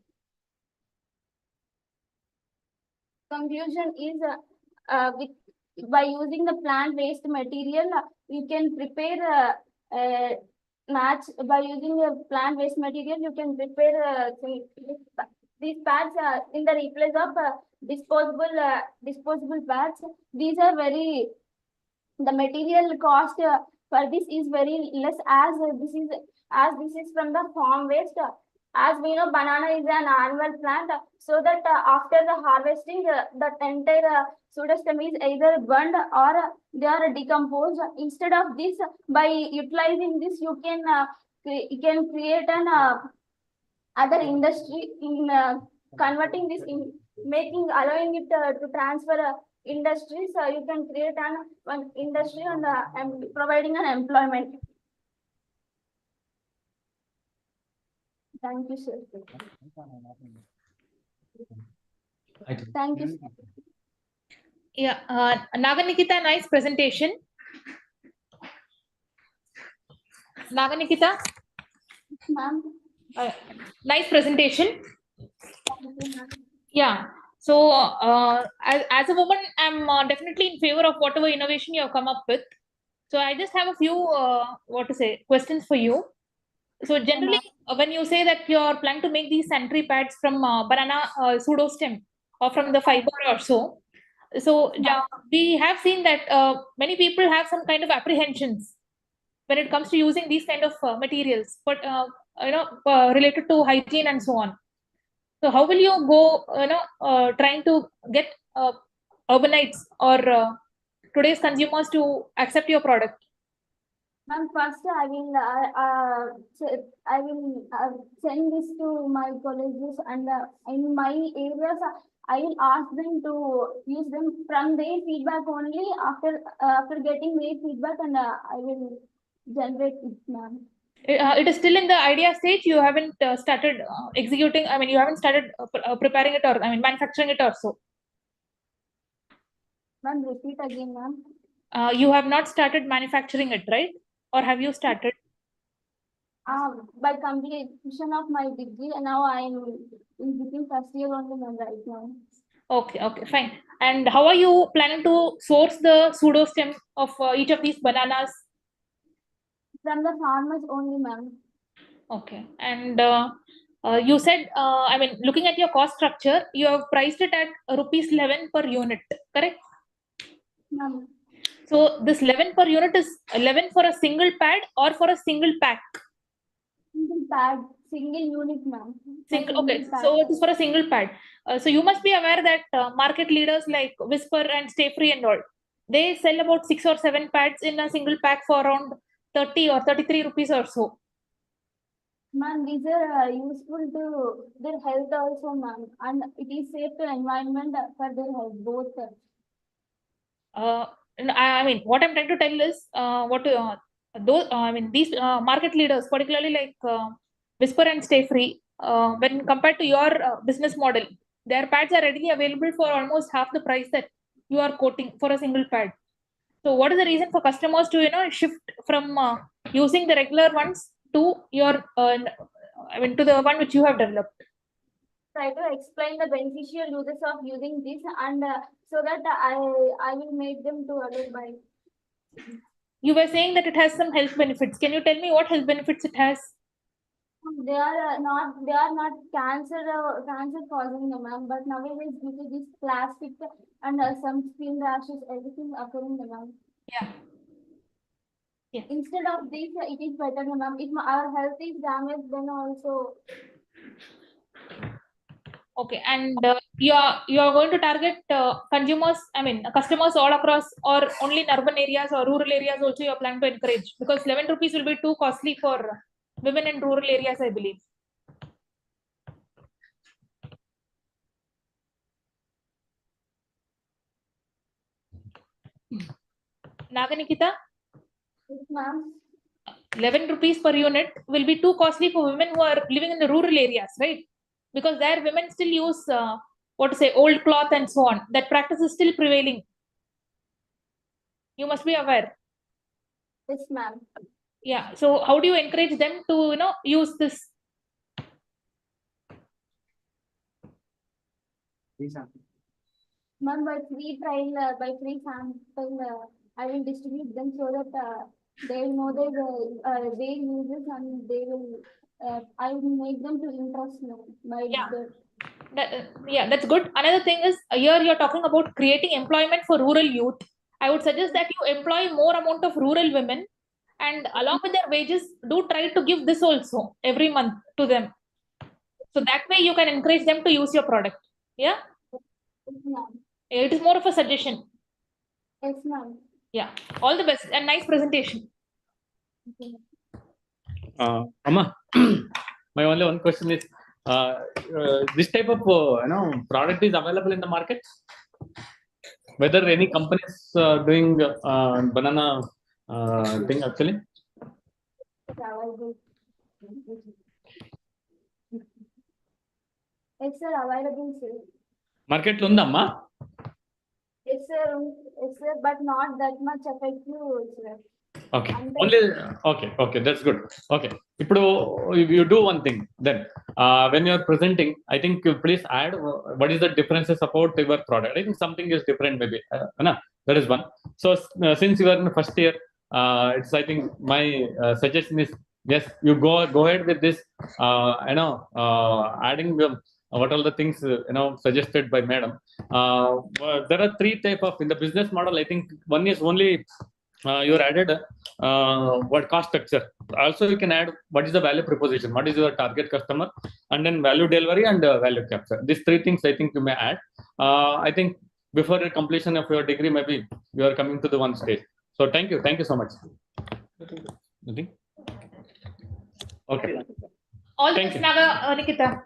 Conclusion is by using the plant-based material, you can prepare match. By using a plant-based material, you can prepare these pads in the replace of disposable pads. These are very, the material cost for this is very less, as this is from the farm waste. As we know, banana is an annual plant, so that after the harvesting, the entire pseudostem is either burned or they are decomposed. Instead of this, by utilizing this, you can create an other industry in converting this in allowing it to transfer industries. You can create one industry and providing an employment. Thank you, sir. Thank you, sir. Yeah, Naganikita, nice presentation. Naganikita, ma'am. Nice presentation. Yeah. So, as a woman, I'm definitely in favor of whatever innovation you have come up with. So, I just have a few questions for you. So, generally, when you say that you're planning to make these sanitary pads from banana pseudostem or from the fiber or so, we have seen that many people have some kind of apprehensions when it comes to using these kind of materials, but related to hygiene and so on. So how will you go, trying to get urbanites or today's consumers to accept your product? Ma'am, first I will send this to my colleges, and in my areas I will ask them to use them from their feedback only. After getting their feedback, and I will generate it, ma'am. It is still in the idea stage. You haven't started executing. I mean, you haven't started preparing it, or manufacturing it or so. Ma'am, repeat again, ma'am. You have not started manufacturing it, right? Or have you started? By completion of my degree, and now I am in between first year only, ma'am, right now. Okay, fine. And how are you planning to source the pseudostem of each of these bananas? From the farmers only, ma'am. Okay. And you said, looking at your cost structure, you have priced it at rupees 11 per unit, correct? Ma'am. So this 11 per unit is 11 for a single pad or for a single pack? Single pad, single unit, ma'am. Okay, so it is for a single pad. So you must be aware that market leaders like Whisper and Stay Free and all, they sell about 6 or 7 pads in a single pack for around 30 or 33 rupees or so. Ma'am, these are useful to their health also, ma'am, and it is safe to environment for their health both. And I mean, what I'm trying to tell is, those I mean these market leaders, particularly like Whisper and Stay Free, when compared to your business model, their pads are readily available for almost half the price that you are quoting for a single pad. So, what is the reason for customers to shift from using the regular ones to your to the one which you have developed? Try to explain the beneficial uses of using this, and so that I will make them to allow by. You were saying that it has some health benefits. Can you tell me what health benefits it has? They are not cancer causing, ma'am, but nowadays due to this plastic and some skin rashes, everything occurring, ma'am. Yeah. Instead of this, it is better, ma'am. If our health is damaged, then also. Okay, and you are going to target consumers, I mean customers all across, or only in urban areas or rural areas also you are planning to encourage, because 11 rupees will be too costly for women in rural areas, I believe. Naganikita? Yes, ma'am. 11 rupees per unit will be too costly for women who are living in the rural areas, right? Because there women still use old cloth and so on. That practice is still prevailing. You must be aware. Yes, ma'am. Yeah. So how do you encourage them to use this? Ma'am, by free trial, by free sample, I will distribute them so that they will know their uses, and they will. I will make them to interest by That's good. Another thing is, here you're talking about creating employment for rural youth. I would suggest that you employ more amount of rural women, and along with their wages, do try to give this also every month to them. So that way you can encourage them to use your product. Yeah. Yes, ma'am. It is more of a suggestion. Yes, ma'am. Yeah. All the best and nice presentation. Amma, my only one question is, this type of product is available in the market? Whether any companies doing banana thing actually? Yes, sir, available, sir. Market unda amma? Yes, sir. Yes, sir, but not that much effective, sir. Okay. Okay, that's good. Okay. If you do one thing, then when you are presenting, I think you please add what is the differences about your product. I think something is different maybe. That is one. So since you are in the first year, it's I think my suggestion is, yes, you go ahead with this. Adding what all the things suggested by madam. There are three type of in the business model. I think one is only you added what cost structure. Also, you can add what is the value proposition, what is your target customer, and then value delivery and value capture. These three things I think you may add. I think before the completion of your degree, maybe you are coming to the one stage. So thank you so much. Okay. All the best, Nikita.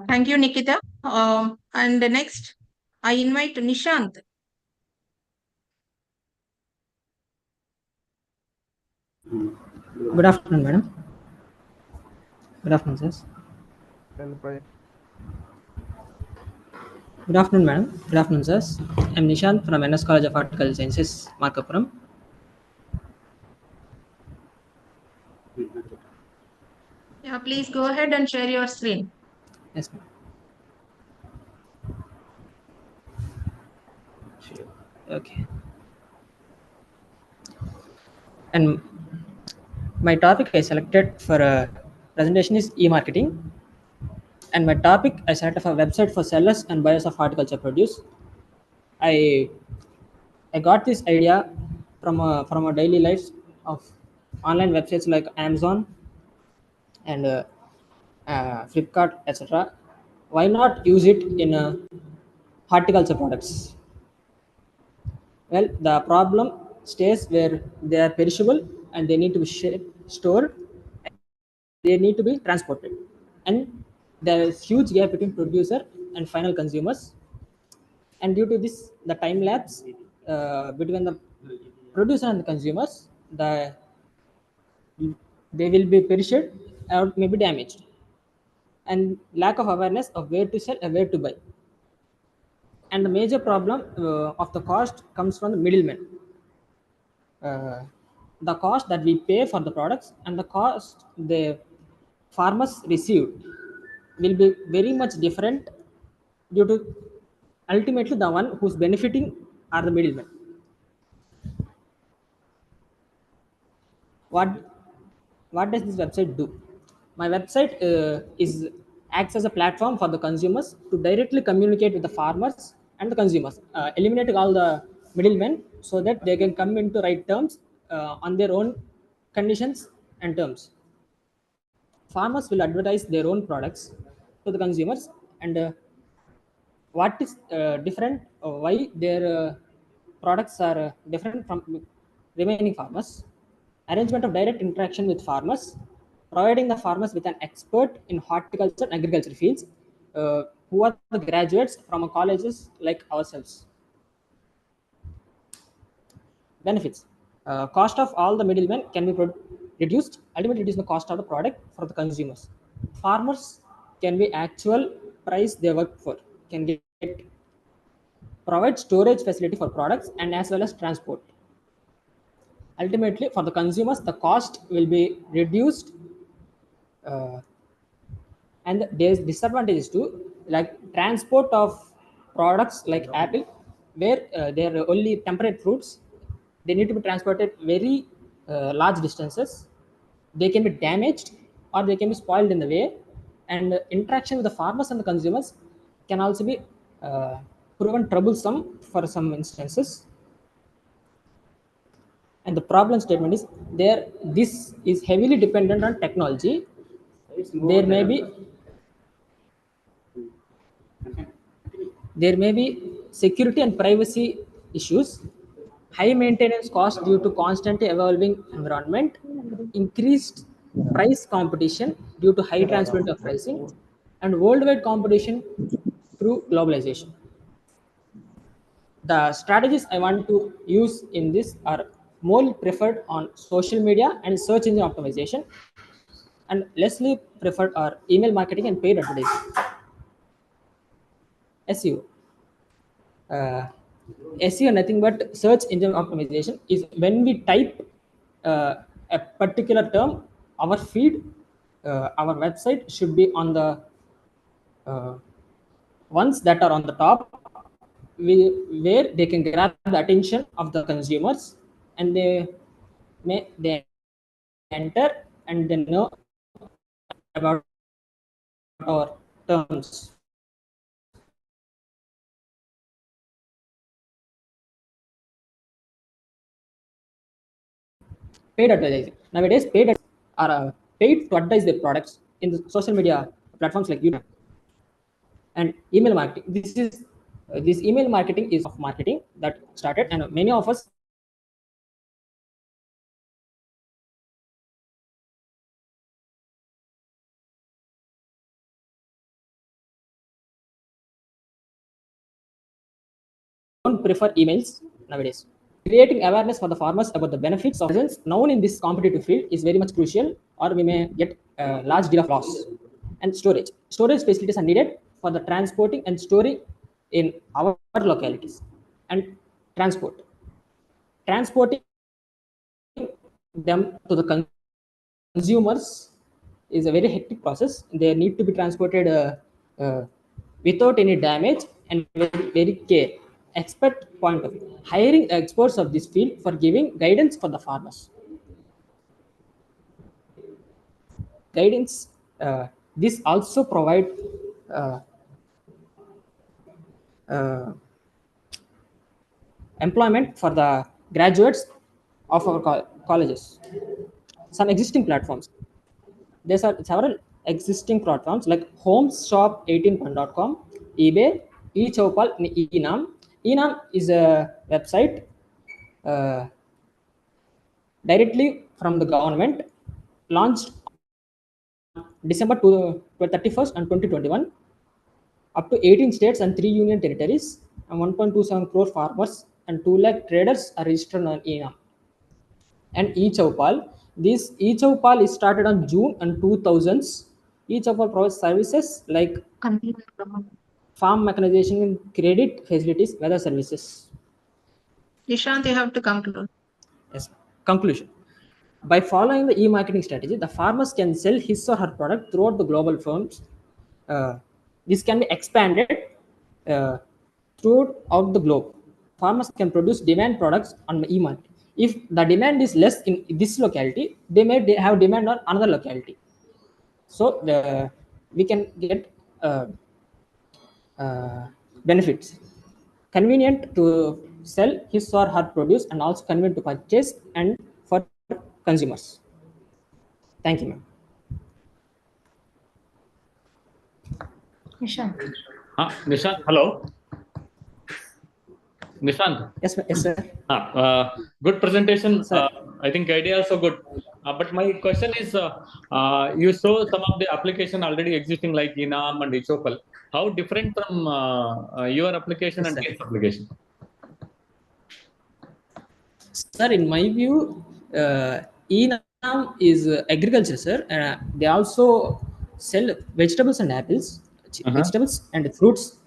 Thank you, Nikita. And next, I invite Nishant. Good afternoon, madam. Good afternoon, sirs. Good afternoon, madam. Good afternoon, sirs. I'm Nishant from NS College of Horticultural Sciences, Markapuram. Yeah, please go ahead and share your screen. Yes, ma'am. Okay. And my topic I selected for a presentation is e-marketing. And my topic I selected for a website for sellers and buyers of horticulture produce. I got this idea from a daily lives of online websites like Amazon and Flipkart, etc. Why not use it in horticulture products? Well, the problem stays where they are perishable and they need to be stored, they need to be transported, and there is huge gap between producer and final consumers. And due to this, the time lapse between the producer and the consumers, they will be perished or maybe damaged, and lack of awareness of where to sell and where to buy. And the major problem of the cost comes from the middlemen. The cost that we pay for the products and the cost the farmers received will be very much different, due to ultimately the one who's benefiting are the middlemen. What does this website do? My website acts as a platform for the consumers to directly communicate with the farmers and the consumers, eliminating all the middlemen so that they can come into right terms on their own conditions and terms. Farmers will advertise their own products to the consumers, and what is different, why their products are different from remaining farmers. Arrangement of direct interaction with farmers, providing the farmers with an expert in horticulture and agriculture fields, who are the graduates from colleges like ourselves. Benefits. Cost of all the middlemen can be reduced, ultimately reduce the cost of the product for the consumers. Farmers can be actual price they work for, can get provide storage facility for products and as well as transport. Ultimately, for the consumers, the cost will be reduced, and there's disadvantages too, like transport of products like apple, where they're only temperate fruits. They need to be transported very large distances. They can be damaged or they can be spoiled in the way, and interaction with the farmers and the consumers can also be proven troublesome for some instances. And the problem statement is there, this is heavily dependent on technology. There may be security and privacy issues, high maintenance cost due to constantly evolving environment, increased price competition due to high transparency of pricing, and worldwide competition through globalization. The strategies I want to use in this are more preferred on social media and search engine optimization, and lessly preferred are email marketing and paid advertising. SEO. SEO nothing but search engine optimization is when we type a particular term, our feed, our website should be on the ones that are on the top, where they can grab the attention of the consumers, and they enter and they know about our terms. Paid advertising. Nowadays, paid are paid to advertise their products in the social media platforms like YouTube. And email marketing. This email marketing is of marketing that started, and many of us don't prefer emails nowadays. Creating awareness for the farmers about the benefits of presence known in this competitive field is very much crucial, or we may get a large deal of loss. And storage. Storage facilities are needed for the transporting and storing in our localities. And transporting them to the consumers is a very hectic process. They need to be transported without any damage and very care. Expert point of view. Hiring experts of this field for giving guidance for the farmers. Guidance. This also provide employment for the graduates of our colleges. Some existing platforms. There are several existing platforms like homeshop18.com, eBay, eChowpal, and Enam. Enam is a website directly from the government launched December 31st and 2021. Up to 18 states and 3 union territories and 1.27 crore farmers and 2 lakh traders are registered on ENAM. And eChowpal, this eChowpal is started on June and 2000s. eChowpal provides services like farm mechanization and credit facilities, weather services. Nishant, you have to conclude. Yes. Conclusion. By following the e-marketing strategy, the farmers can sell his or her product throughout the global firms. This can be expanded throughout the globe. Farmers can produce demand products on e-market. If the demand is less in this locality, they may have demand on another locality. So we can get benefits. Convenient to sell his or her produce and also convenient to purchase and for consumers. Thank you, ma'am. Nishant. Nishant, hello. Nishant. Yes, sir. Good presentation. I think idea also good. But my question is, you saw some of the application already existing like ENAM and eChowpal. How different from your application and his application? Sir, in my view, ENAM is agriculture, sir. They also sell vegetables and apples, vegetables and fruits.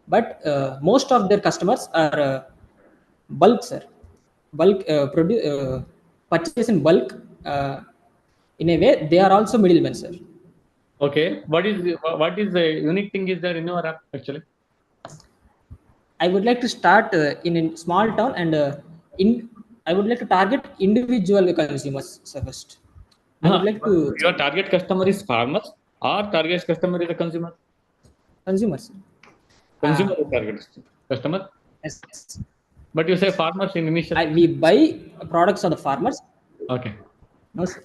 But most of their customers are bulk, sir. Bulk purchase in bulk. In a way, they are also middlemen, sir. Okay. What is the unique thing is there in your app actually? I would like to start in a small town and I would like to target individual consumers first. I would like to. Your target customer is farmers or target customer is a consumer? Consumers. Consumer is target customer? Yes. But you say farmers in initial. We buy products of the farmers. Okay. No, sir.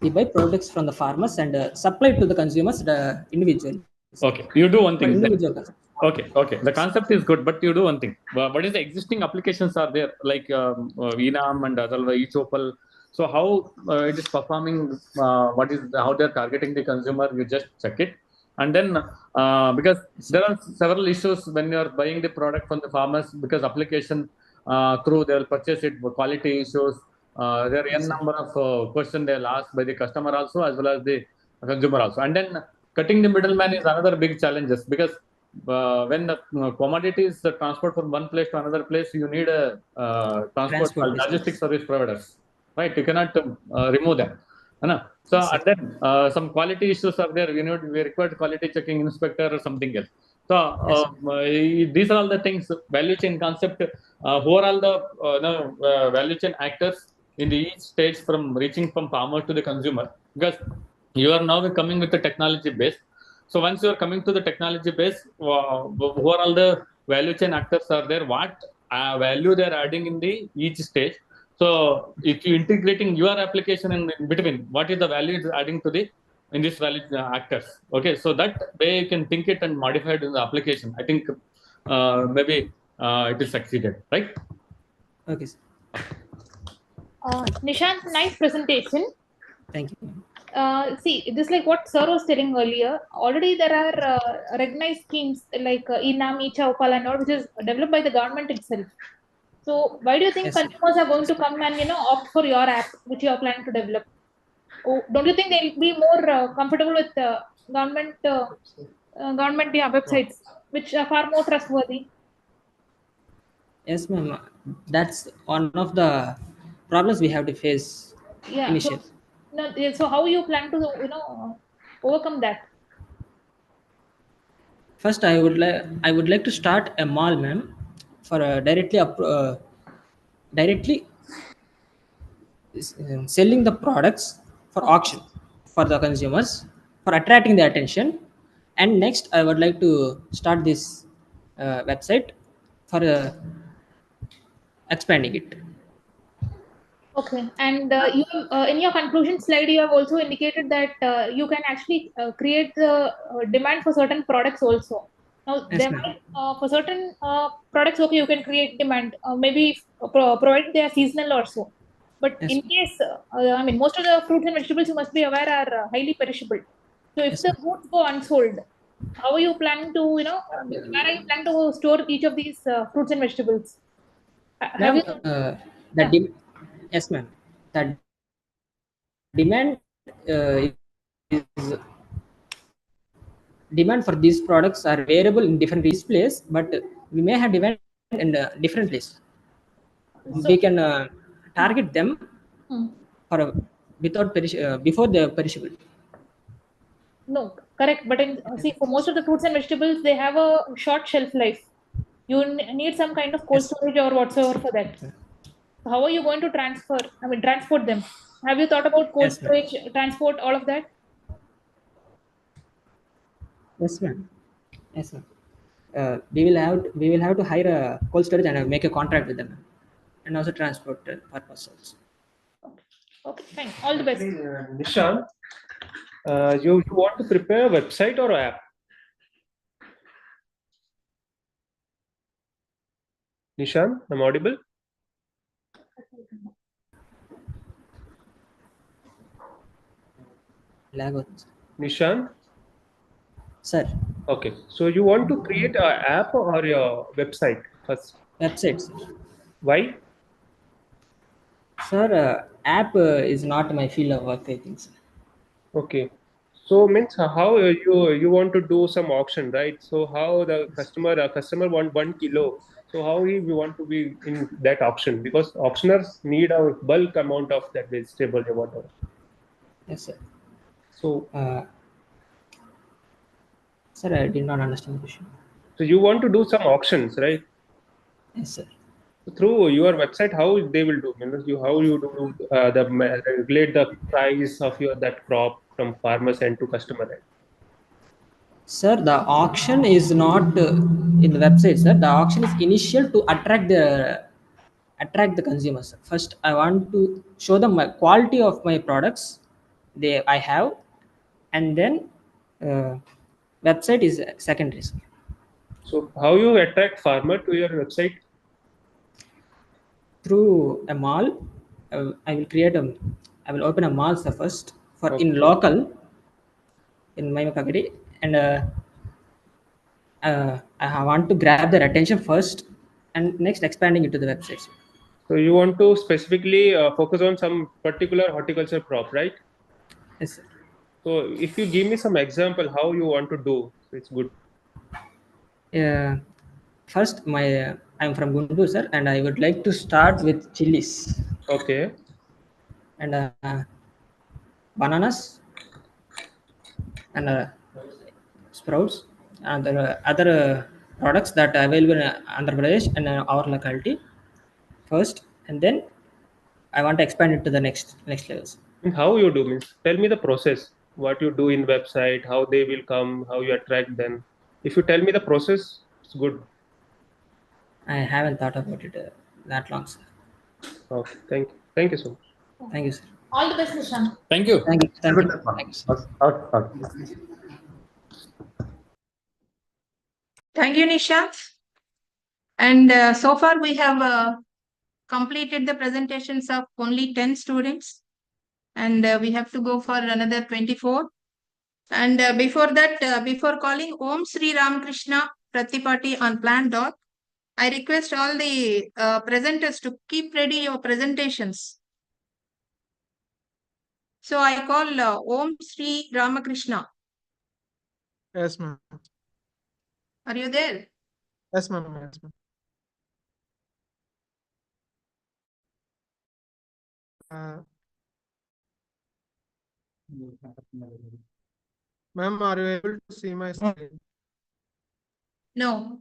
We buy products from the farmers and supply to the consumers, the individual. Okay. You do one thing. Individual. Okay. The concept is good, but you do one thing. What is the existing applications are there like ENAM and otherwise eChowpal? So how it is performing? How they are targeting the consumer? You just check it, and then because there are several issues when you are buying the product from the farmers because application through they will purchase it for quality issues. There are n number of questions they will ask by the customer also as well as the consumer also, and then cutting the middleman is another big challenges because. When the commodities transport from one place to another place, you need a transport logistics service providers, right? You cannot remove them. So and then some quality issues are there. We require quality checking inspector or something else. So these are all the things. Value chain concept. Who are all the value chain actors in the each stage from reaching from farmer to the consumer? Because you are now coming with the technology base. So once you are coming to the technology base, who are all the value chain actors are there? What value they are adding in the each stage? So if you integrating your application in between, what is the value it's adding to the in this value actors? Okay, so that way you can think it and modify it in the application. I think maybe it is succeeded, right? Okay. Nishant, nice presentation. Thank you. See, this is like what Sir was telling earlier. Already there are recognized schemes like ENAM, eChowpal and all, which is developed by the government itself. So why do you think consumers are going to come and opt for your app, which you are planning to develop? Don't you think they'll be more comfortable with government websites, which are far more trustworthy? Yes, ma'am. That's one of the problems we have to face initially. So how you plan to overcome that? First, I would like to start a mall, ma'am, for directly selling the products for auction for the consumers for attracting their attention. And next, I would like to start this website for expanding it. Okay, and you in your conclusion slide, you have also indicated that you can actually create the demand for certain products also. Now, Yes, there ma'am. might, for certain products, okay, you can create demand, maybe provided they are seasonal or so. But Yes, in case, I mean, most of the fruits and vegetables you must be aware are highly perishable. So if Yes, the goods go unsold, how are you planning to, where are you planning to store each of these fruits and vegetables? Have ma'am. you? The Yeah. yes, ma'am. The demand is demand for these products are variable in different displays, but we may have demand in different place. So, We can target them Hmm. for without before the perishable. No, correct. But in, see, for most of the fruits and vegetables, they have a short shelf life. You need some kind of cold Yes. storage or whatsoever for that. So how are you going to transport them? Have you thought about cold Yes, ma'am. storage, transport, all of that? Yes, ma'am. Yes, ma'am. We will have to hire a cold storage and make a contract with them, and also transport purpose also. Okay, fine. All the best. Nishant, you want to prepare a website or app? Nishant, I'm audible? Nishant? Sir. Okay, so you want to create an app or your website first? Website, sir. Why? Sir, app is not my field of work, I think, sir. Okay, so means how you want to do some auction, right? So how the customer want 1 kilo. So how we want to be in that auction, because auctioners need a bulk amount of that vegetable or whatever. Yes, sir. So, sir, I did not understand the question. so you want to do some auctions, right? Yes, sir. Through your website, how they will do? Means how you do regulate the price of your that crop from farmer's end to customer end? Sir, the auction is not in the website, sir. The auction is initial to attract the consumers. First, I want to show them my quality of my products I have, and then website is secondary, sir. So how you attract farmer to your website? Through a mall. I will open a mall, sir, first for Okay. in local in my Kakadi, and I want to grab their attention first, and next expanding it to the website, sir. So you want to specifically focus on some particular horticulture crop, right? Yes, sir. So if you give me some example how you want to do, it's good. First, I'm from Guntur, sir, and I would like to start with chilies. Okay. And bananas and sprouts and other products that are available in Andhra Pradesh and our locality first, and then I want to expand it to the next levels. And how you do means tell me the process, what you do in website, how they will come, how you attract them. If you tell me the process, it's good. I haven't thought about it that long, sir. Okay, thank you so much. Thank you, sir. All the best, Nishant. Thank you. Thank you. Thank you. Thank you, sir. Thank you, Nishant. And so far we have completed the presentations of only 10 students. And we have to go for another 24. And before that, before calling Om Sri Ramakrishna Pratipati on Plan Doc, I request all the presenters to keep ready your presentations. So I call Om Sri Ramakrishna. Yes, ma'am. Are you there? Yes, ma'am. Yes, ma'am. Ma'am, are you able to see my screen? No.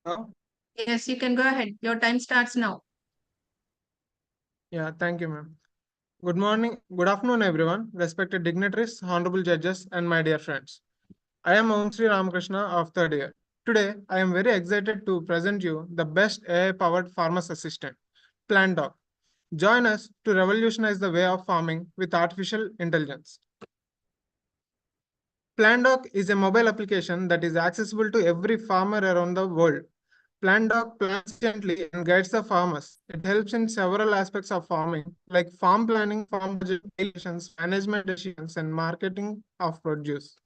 Now? Yes, you can go ahead. Your time starts now. Yeah, thank you, ma'am. Good morning, good afternoon, everyone, respected dignitaries, honorable judges, and my dear friends. I am Om Sri Ramakrishna of third year. Today, I am very excited to present you the best AI-powered farmer's assistant, Plan Doc. Join us to revolutionize the way of farming with artificial intelligence. PlanDoc is a mobile application that is accessible to every farmer around the world. PlanDoc plans gently and guides the farmers. It helps in several aspects of farming, like farm planning, farm budget calculations, management decisions, and marketing of produce.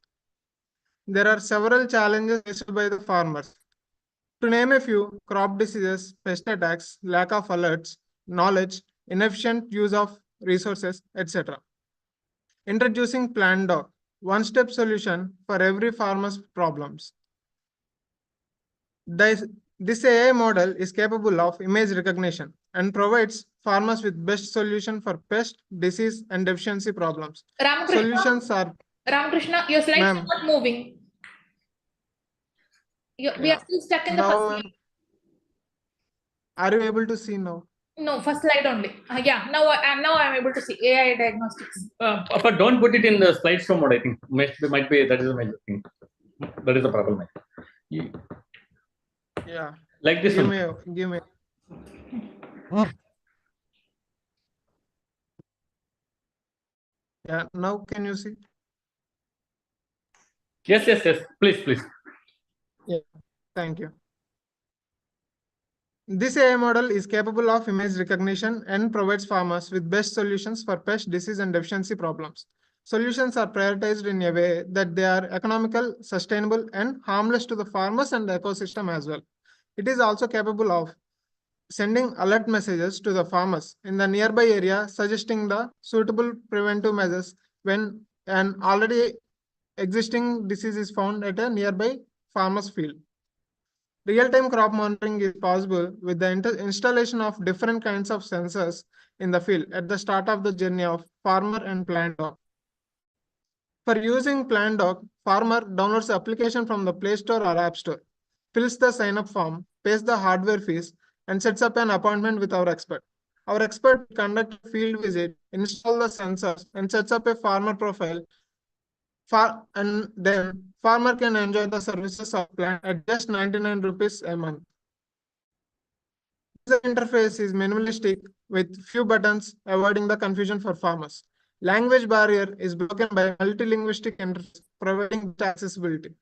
There are several challenges faced by the farmers. To name a few, crop diseases, pest attacks, lack of alerts, knowledge, inefficient use of resources, etc. Introducing PlanDoc, one-step solution for every farmer's problems. This AI model is capable of image recognition and provides farmers with best solution for pest, disease, and deficiency problems. Ramakrishna, Solutions are Ramakrishna, your slides are not moving. We are still stuck in the first slide. Are you able to see now? No, first slide only. Yeah, now I'm able to see AI diagnostics. But don't put it in the slideshow mode. I think might be that is the major thing. That is the problem. Yeah. Like this give one. Give me. Yeah. Now can you see? Yes. Please. Yeah. Thank you. This AI model is capable of image recognition and provides farmers with best solutions for pest, disease, and deficiency problems. Solutions are prioritized in a way that they are economical, sustainable, and harmless to the farmers and the ecosystem as well. It is also capable of sending alert messages to the farmers in the nearby area, suggesting the suitable preventive measures when an already existing disease is found at a nearby farmer's field. Real-time crop monitoring is possible with the installation of different kinds of sensors in the field at the start of the journey of farmer and PlanDoc. For using PlanDoc, farmer downloads the application from the Play Store or App Store, fills the sign-up form, pays the hardware fees, and sets up an appointment with our expert. Our expert will conduct a field visit, install the sensors, and sets up a farmer profile. And then farmer can enjoy the services of Plan at just 99 rupees a month. The interface is minimalistic with few buttons, avoiding the confusion for farmers. Language barrier is broken by multilinguistic interface, providing accessibility.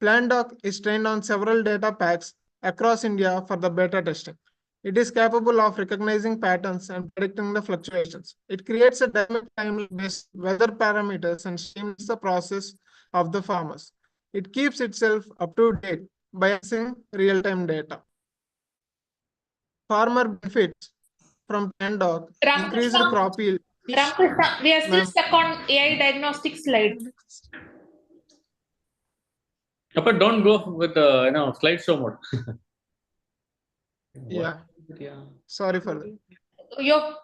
PlanDoc is trained on several data packs across India for the beta testing. It is capable of recognizing patterns and predicting the fluctuations. It creates a dynamic time-based weather parameters and streamlines the process of the farmers. It keeps itself up to date by using real-time data. Farmer benefits from PlanDoc, increased crop yield. Ramakrishna, we are still stuck on AI diagnostic slide. But don't go with the slideshow mode. Yeah. Sorry for that. Your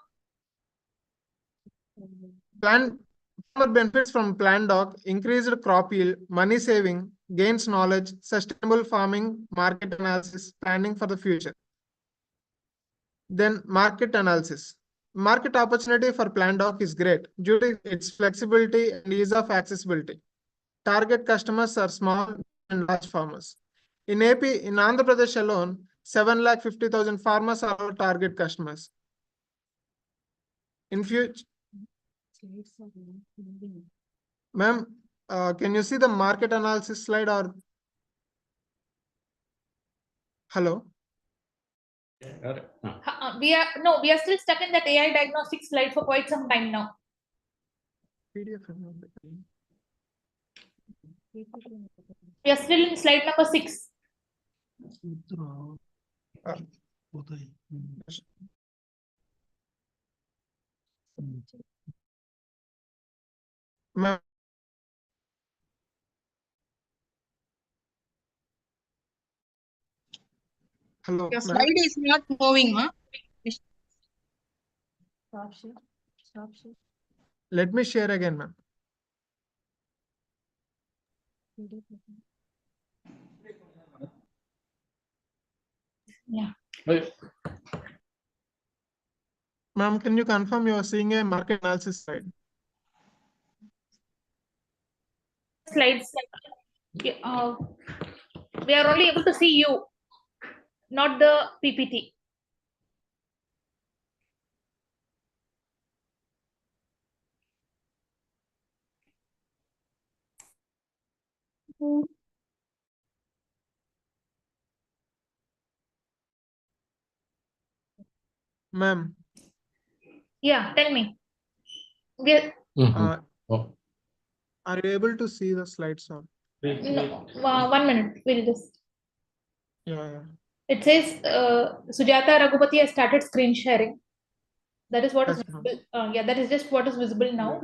farmer benefits from PlanDoc, increased crop yield, money saving, gains knowledge, sustainable farming, market analysis, planning for the future. Then market analysis. Market opportunity for PlanDoc is great due to its flexibility and ease of accessibility. Target customers are small and large farmers. In AP, in Andhra Pradesh alone, 750,000 farmers are our target customers. In future, ma'am, can you see the market analysis slide or? Hello? we are still stuck in that AI diagnostic slide for quite some time now. PDF. We are still in slide number 6. Ma'am. Hello. Your slide is not moving, huh? Let me share again, ma'am. Yeah. Ma'am, can you confirm you are seeing a market analysis slide? Slides. We are only able to see you, not the PPT. Ma'am, Yeah, tell me. We are you able to see the slides on? no, 1 minute. We'll just. Yeah. It says Sujata Raghupati has started screen sharing. That is what is Yes, ma'am. visible. Yeah, that is just what is visible now.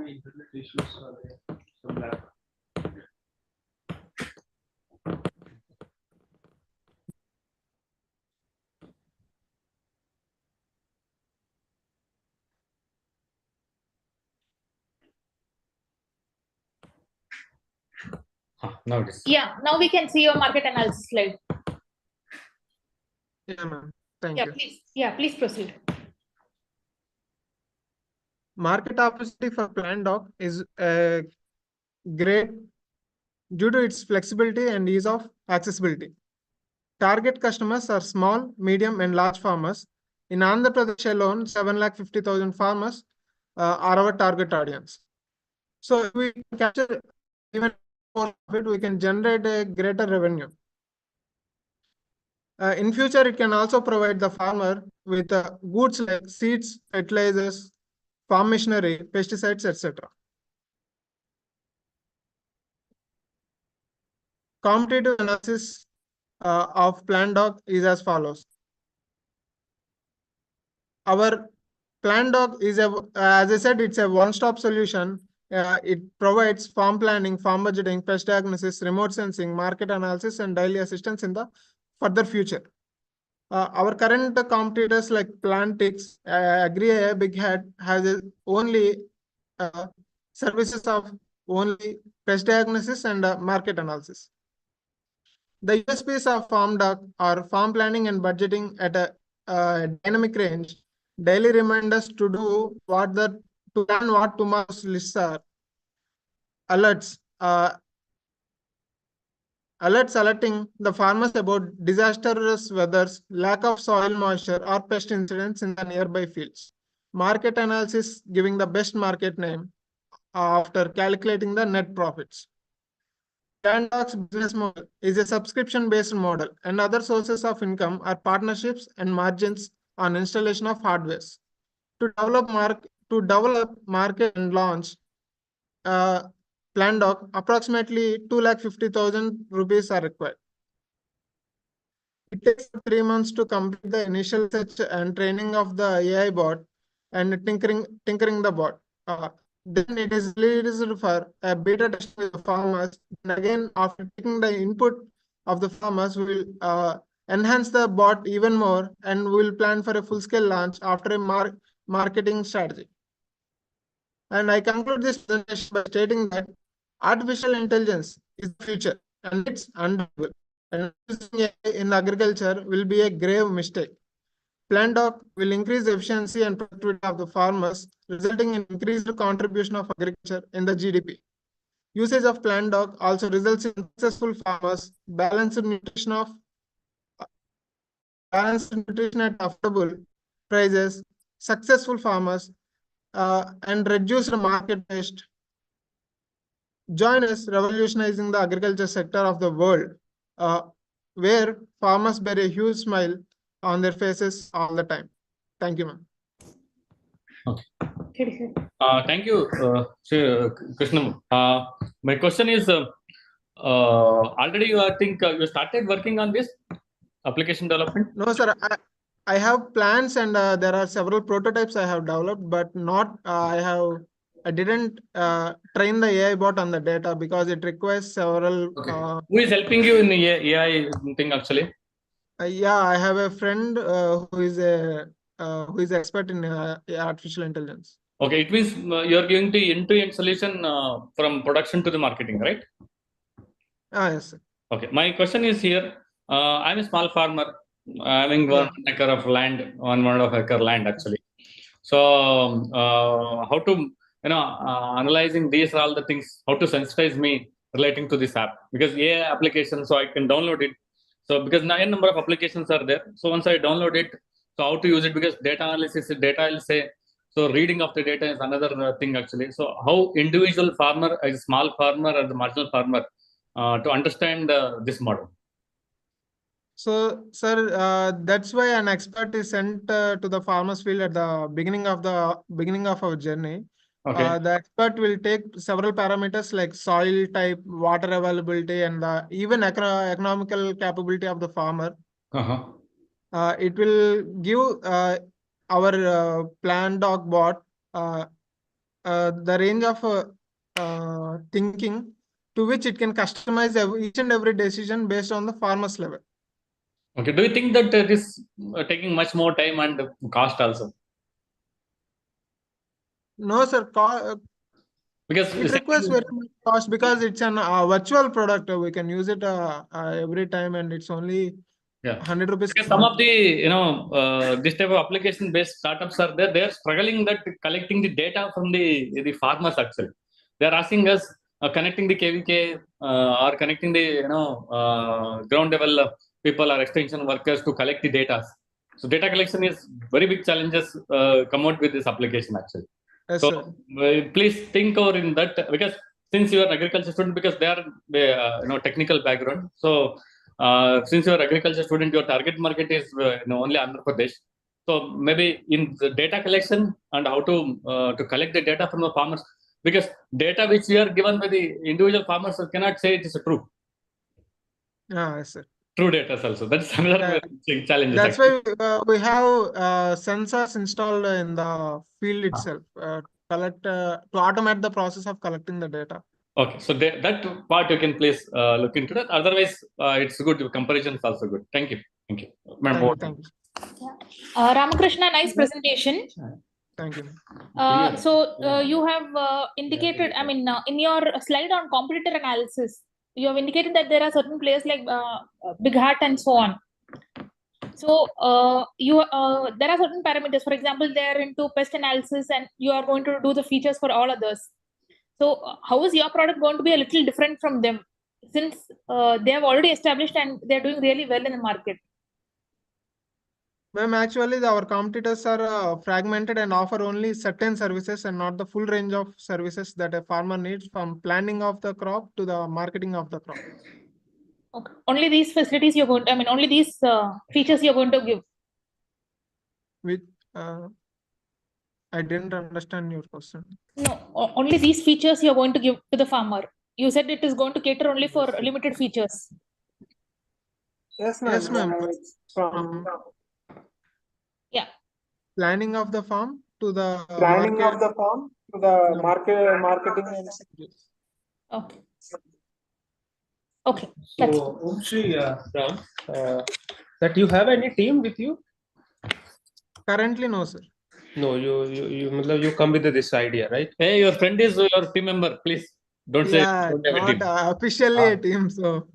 Now it is. Yeah, now we can see your market analysis slide. Yeah, ma'am. Thank Yeah, you. please. Yeah, please proceed. Market opportunity for PlanDoc is great due to its flexibility and ease of accessibility. Target customers are small, medium, and large farmers. In Andhra Pradesh alone, 750,000 farmers are our target audience. So if we capture even more of it, we can generate a greater revenue. In future, it can also provide the farmer with goods like seeds, fertilizers, farm machinery, pesticides, etc. Competitive analysis of PlanDoc is as follows. Our PlanDoc is as I said, it's a one-stop solution. It provides farm planning, farm budgeting, pest diagnosis, remote sensing, market analysis, and daily assistance in the further future. Our current competitors like Plantix, AgriAI, Big Hat has only services of only pest diagnosis and market analysis. The USPs of FarmDoc are farm planning and budgeting at a dynamic range, daily reminders to do to plan what tomorrow's lists are, alerts, alerting the farmers about disastrous weathers, lack of soil moisture, or pest incidents in the nearby fields. Market analysis giving the best market name after calculating the net profits. PlanDoc's business model is a subscription-based model, and other sources of income are partnerships and margins on installation of hardware. To develop, market, and launch PlanDoc, approximately 250,000 rupees are required. It takes 3 months to complete the initial search and training of the AI bot and tinkering the bot. Then it is released for a beta testing with the farmers. And again, after taking the input of the farmers, we will enhance the bot even more, and we will plan for a full-scale launch after a marketing strategy. And I conclude this presentation by stating that artificial intelligence is the future, and it's undeniable. And using AI in agriculture will be a grave mistake. PlanDoc will increase the efficiency and productivity of the farmers, resulting in increased contribution of agriculture in the GDP. Usage of PlanDoc also results in successful farmers, balanced nutrition at affordable prices, successful farmers, and reduced market waste. Join us revolutionizing the agriculture sector of the world, where farmers bear a huge smile on their faces all the time. Thank you, ma'am. Okay. Thank you, Krishnam. My question is, already I think you started working on this application development? No, sir. I have plans, and there are several prototypes I have developed, but not I didn't train the AI bot on the data because it requires several. Who is helping you in the AI thing actually? Yeah, I have a friend who is expert in artificial intelligence. Okay, it means you are giving the end-to-end solution from production to the marketing, right? Yes, sir. Okay, my question is here. I'm a small farmer having 1 acre of land, 1.5 acre land actually. So how to, analyzing these all the things, how to sensitize me relating to this app, because AI application, so I can download it. So because 9 number of applications are there. So once I download it, so how to use it, because data analysis, data will say, so reading of the data is another thing actually. So how individual farmer, a small farmer or the marginal farmer to understand this model? So, sir, that's why an expert is sent to the farmers field at the beginning of our journey. Okay. The expert will take several parameters like soil type, water availability, and even economical capability of the farmer. It will give our plan doc bot the range of thinking to which it can customize each and every decision based on the farmer's level. Okay. Do you think that it is taking much more time and cost also? No, sir. Because it requires very much cost because it's an virtual product. We can use it every time, and it's only 100 rupees. Because some of the this type of application based startups are there. They are struggling that collecting the data from the farmers actually. They are asking us connecting the KVK or connecting the ground level people or extension workers to collect the data. So data collection is very big challenges come out with this application actually. Yes, so please think over in that, because since you are agriculture student, because they are technical background. So since you are agriculture student, your target market is only Andhra Pradesh. So maybe in the data collection and how to collect the data from the farmers, because data which we are given by the individual farmers cannot say it is true. Yes, sir. True data also. That's another challenge. That's why we have sensors installed in the field itself to automate the process of collecting the data. Okay, so that part you can please look into that. Otherwise, it's good. Comparison is also good. Thank you. Thank you. Thank you. Ramakrishna, nice presentation. Thank you. So you have indicated, I mean, in your slide on competitor analysis, you have indicated that there are certain players like Big Hat and so on. So there are certain parameters. For example, they are into pest analysis, and you are going to do the features for all others. So how is your product going to be a little different from them, since they have already established and they are doing really well in the market? Ma'am, actually, our competitors are fragmented and offer only certain services and not the full range of services that a farmer needs, from planning of the crop to the marketing of the crop. Okay. Only these facilities you're going to, I mean, only these features you're going to give. With I didn't understand your question. No, only these features you're going to give to the farmer. You said it is going to cater only for limited features. Yes, ma'am. Yes, ma'am. Yeah. Planning of the farm to the marketing and okay. Okay. So, Ram, that you have any team with you? Currently, no, sir. No, you come with this idea, right? Hey, your friend is your team member. Please don't say. Don't have a team. Not officially a team. So.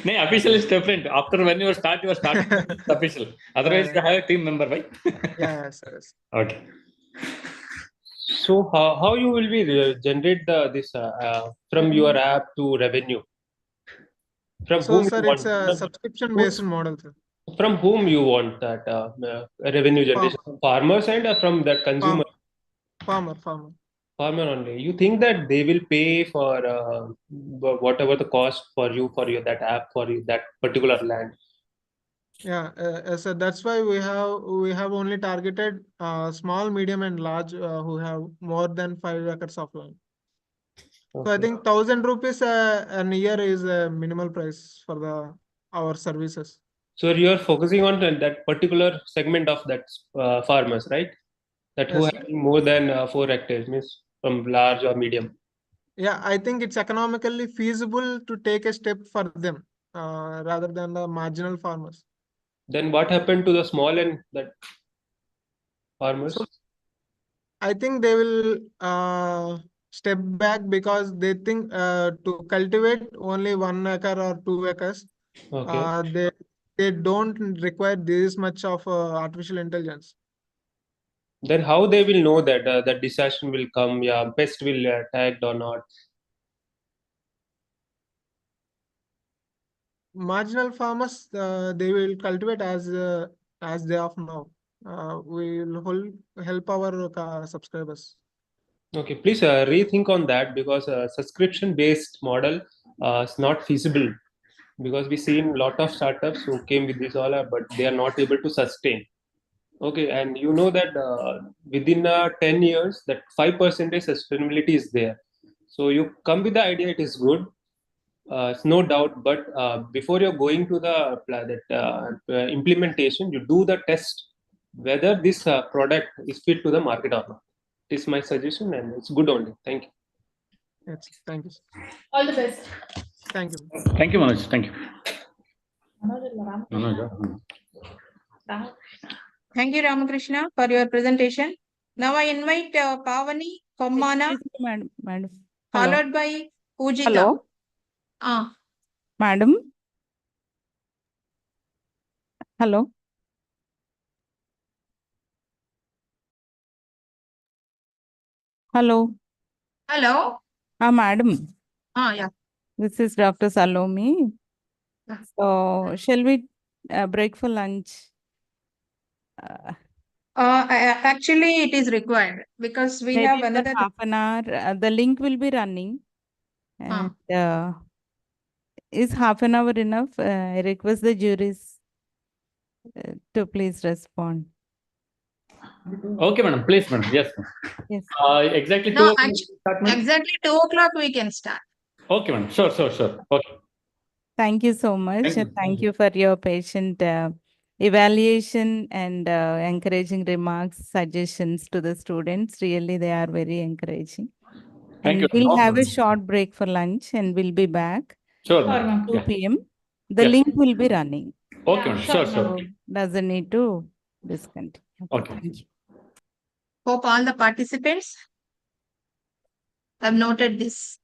No, official is different. After when you start, it's official. Otherwise, you have a team member, right? Yes. Okay. So how you will be generate this from your app to revenue? From whom sir, it's a subscription based model, sir. From whom you want that revenue generation? From farmers and from that consumer? Farmer only. You think that they will pay for whatever the cost for that app for that particular land? Yeah, so that's why we have only targeted small, medium, and large who have more than 5 acres of land. Okay. So I think 1,000 rupees a year is a minimal price for our services. So you are focusing on that particular segment of that farmers, right? That who have more than 4 hectares, means from large or medium. Yeah, I think it's economically feasible to take a step for them rather than the marginal farmers. Then what happened to the small and that farmers? So, I think they will step back because they think to cultivate only 1 acre or 2 acres, okay. They don't require this much of artificial intelligence. Then how they will know that that disaster will come, pest will attack or not? Marginal farmers, they will cultivate as they of now. We will help our subscribers. Okay, please rethink on that, because a subscription based model it's not feasible, because we seen a lot of startups who came with this all, but they are not able to sustain. Okay, and you know that within 10 years, that 5% sustainability is there. So you come with the idea, it is good, it's no doubt. But before you're going to the implementation, you do the test whether this product is fit to the market or not. This is my suggestion, and it's good only. Thank you. Yes, thank you. All the best. Thank you. Thank you, Manoj. Thank you. Thank you, Ramakrishna, for your presentation. Now I invite Pavani Kommana, Excuse me, madam. Hello. followed by Pujita. Hello. Madam. Hello. Hello. Hello. Madam. Yeah. This is Dr. Salome. Yeah. So, shall we break for lunch? Actually, it is required because we Maybe have for another. half an hour. The link will be running. And is half an hour enough? I request the juries to please respond. Okay, madam. Please, madam. Yes. Yes. Exactly 2 No, o'clock. start, madam? exactly 2 o'clock we can start. Okay, madam. Sure. Okay. Thank you so much. Thank you. Thank you for your patient evaluation and encouraging remarks, suggestions to the students. Really, they are very encouraging. Thank you. We'll have a Awesome. short break for lunch and we'll be back. Sure, ma'am. 2 Yeah. p.m. The Yes. link will be running. Okay, madam. Sure. So doesn't need to discontinue. Okay. Thank you. Hope all the participants have noted this.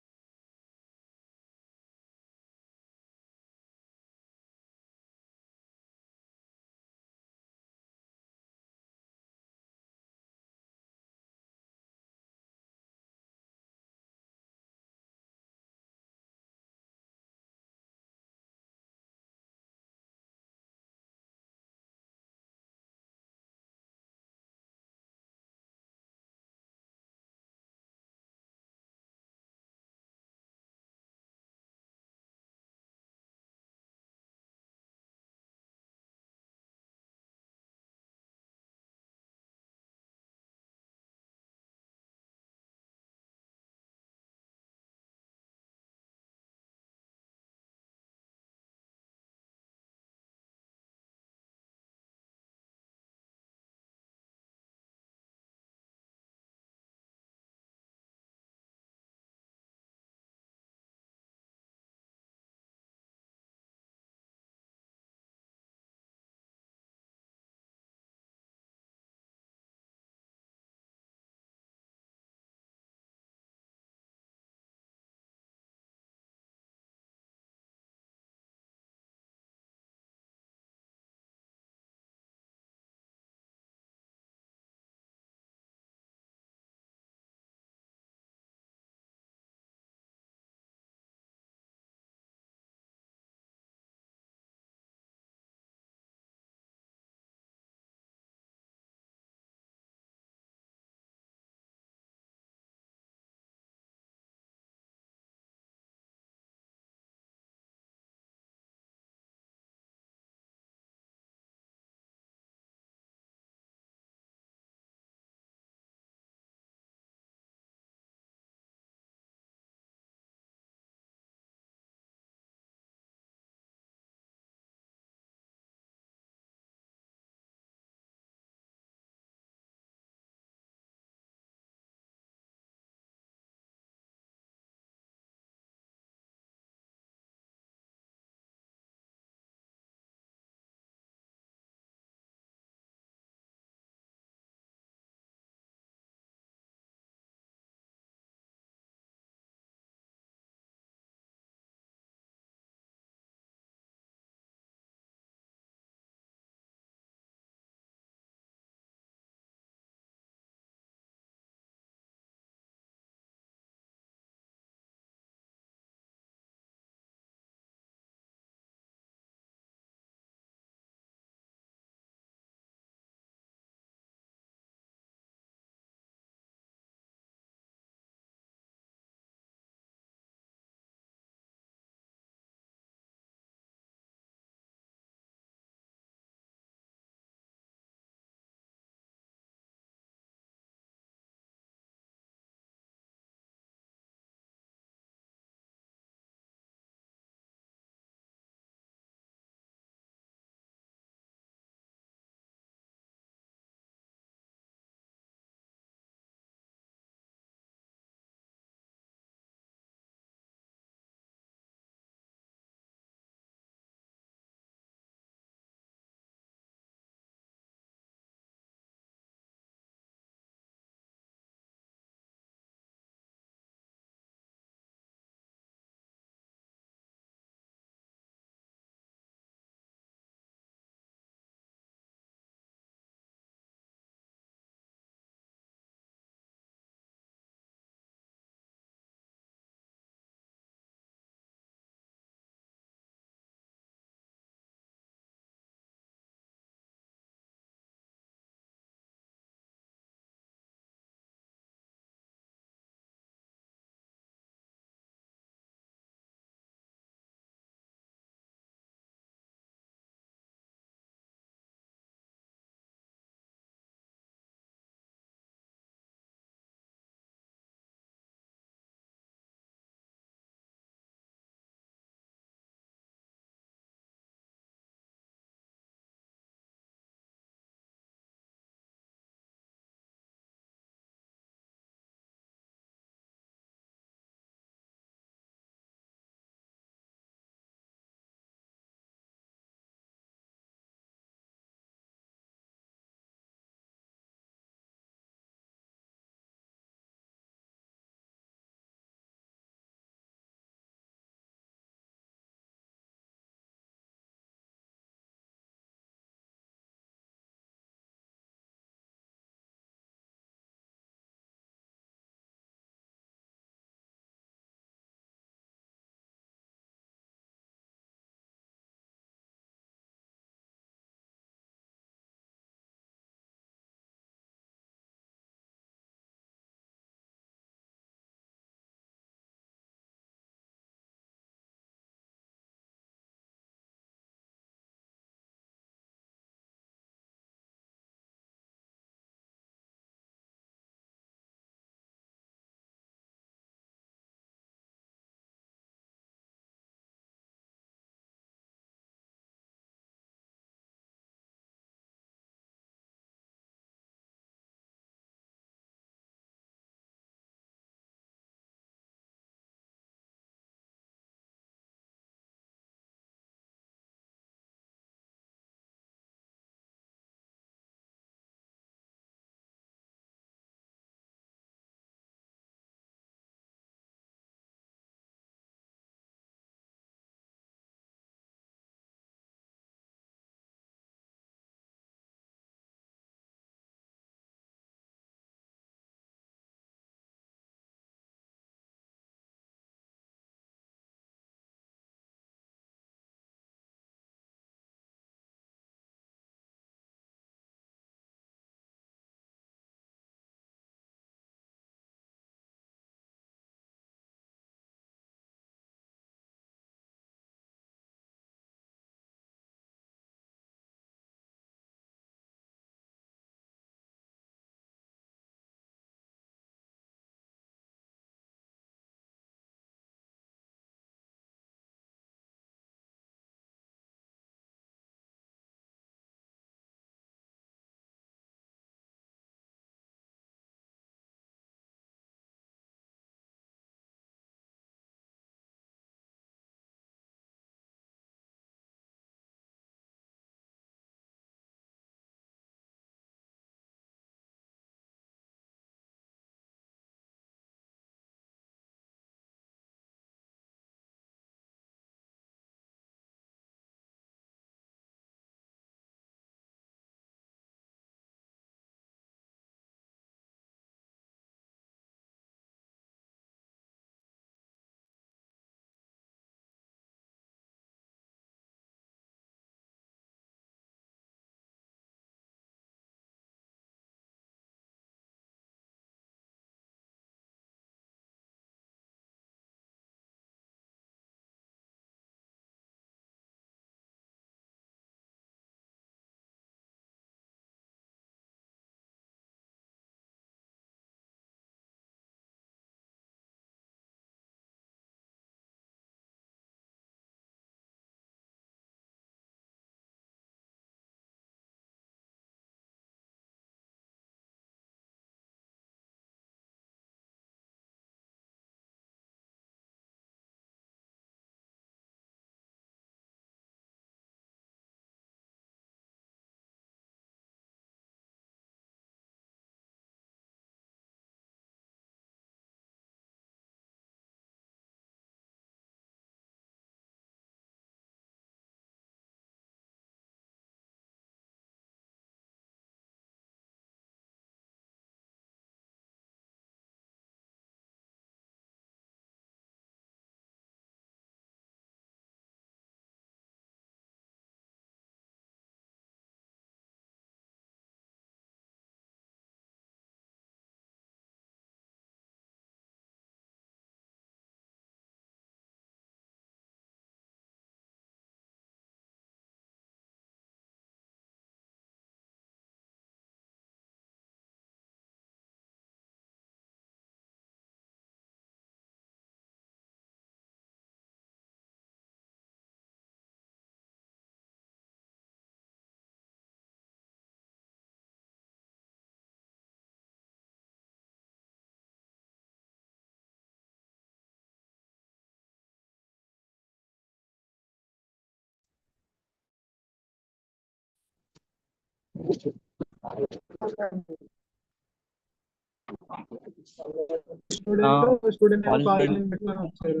Student all college done. వచ్చారు.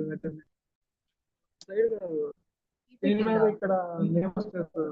దీని మీద ఇక్కడ name వస్తుంది.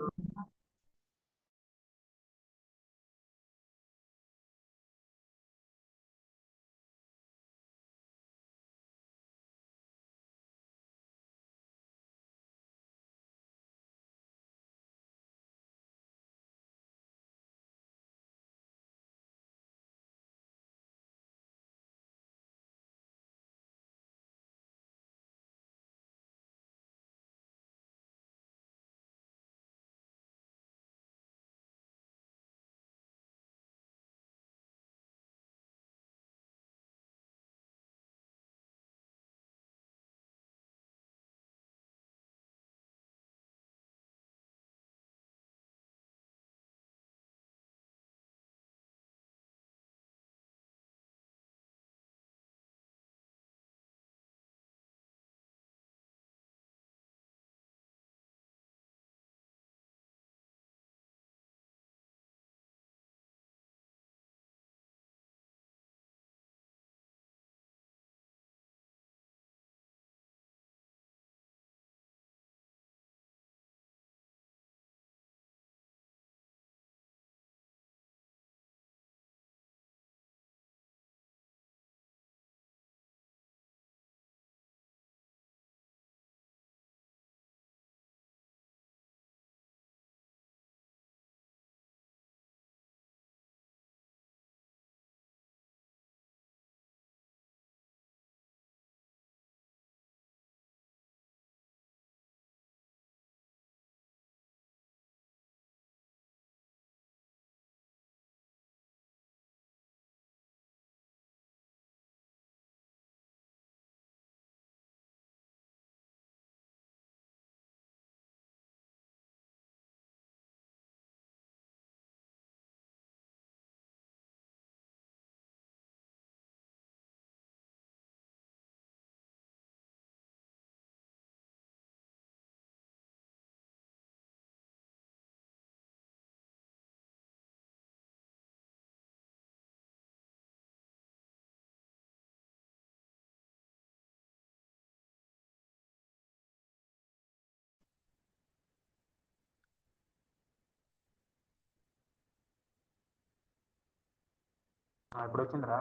ఇప్పుడు వచ్చిందిరా.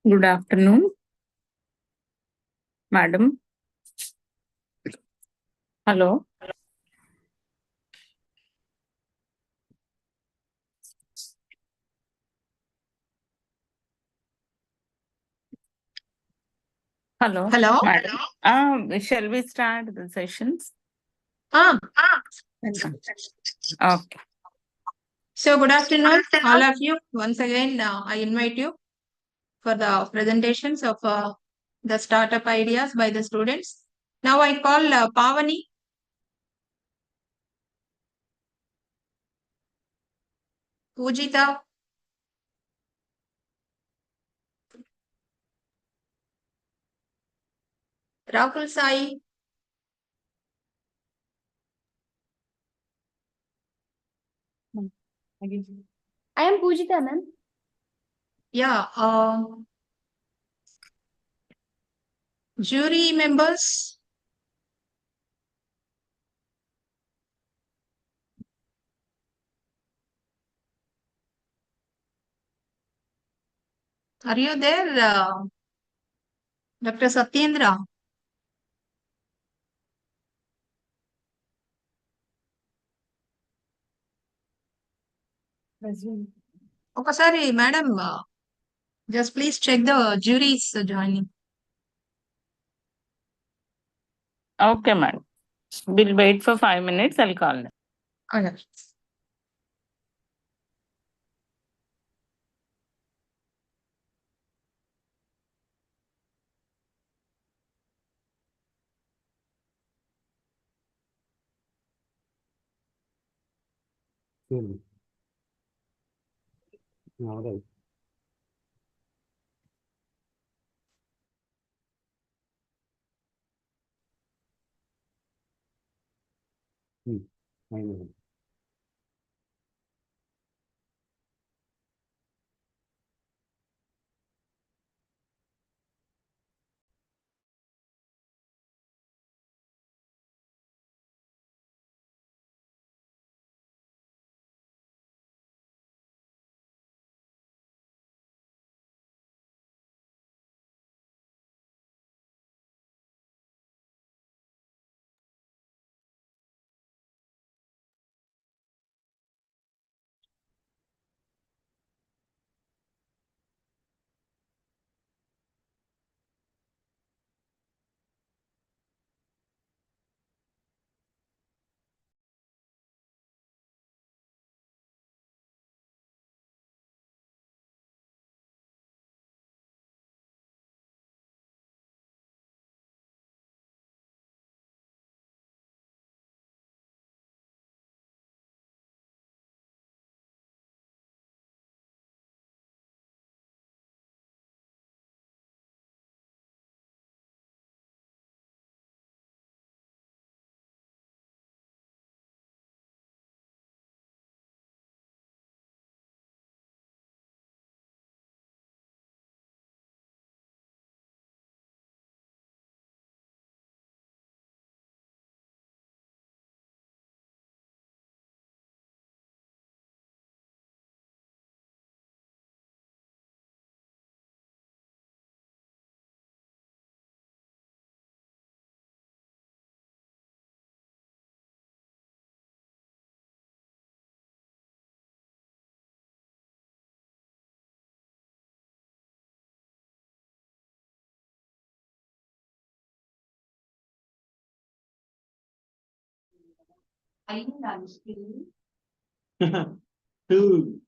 Good afternoon, madam. Hello. Hello. Hello. Madam. Shall we start the sessions? Welcome. Okay. So good afternoon, all of you. Once again, I invite you for the presentations of the startup ideas by the students. Now I call Pavani. Pujita. Rahul Sai. I am Pujita, ma'am. Yeah. Jury members. Are you there, Dr. Satyendra? ఒకసారి madam just please check the juries joining. Okay, madam. We'll wait for 5 minutes. I'll call them. Okay. All right. I know. Two.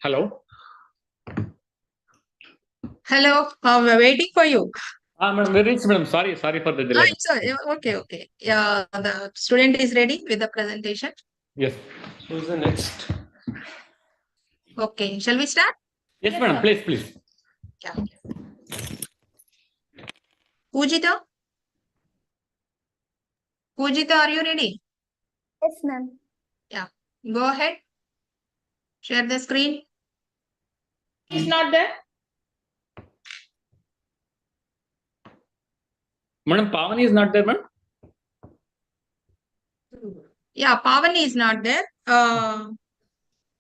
Hello. Hello, we're waiting for you. Madam, we reached, madam. Sorry for the delay. Okay. Yeah, the student is ready with the presentation. Yes. Who's the next? Okay, shall we start? Yes, madam. Please. Yeah. Pujita? Pujita, are you ready? Yes, ma'am. Yeah, go ahead. Share the screen. Is not there. Madam, Pavani is not there, madam. Yeah, Pavani is not there.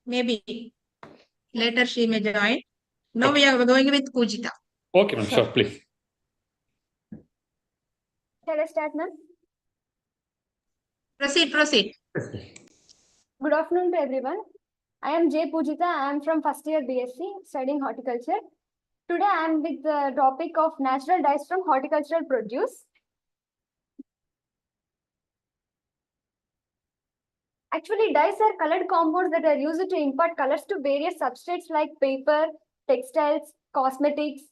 Maybe later she may join. Now we are going with Pujita. Okay, madam. Sure, please. Shall I start, ma'am? Proceed. Good afternoon to everyone. I am J. Pujita. I am from first year BSc studying horticulture. Today I am with the topic of natural dyes from horticultural produce. Actually, dyes are colored compounds that are used to impart colors to various substrates like paper, textiles, cosmetics,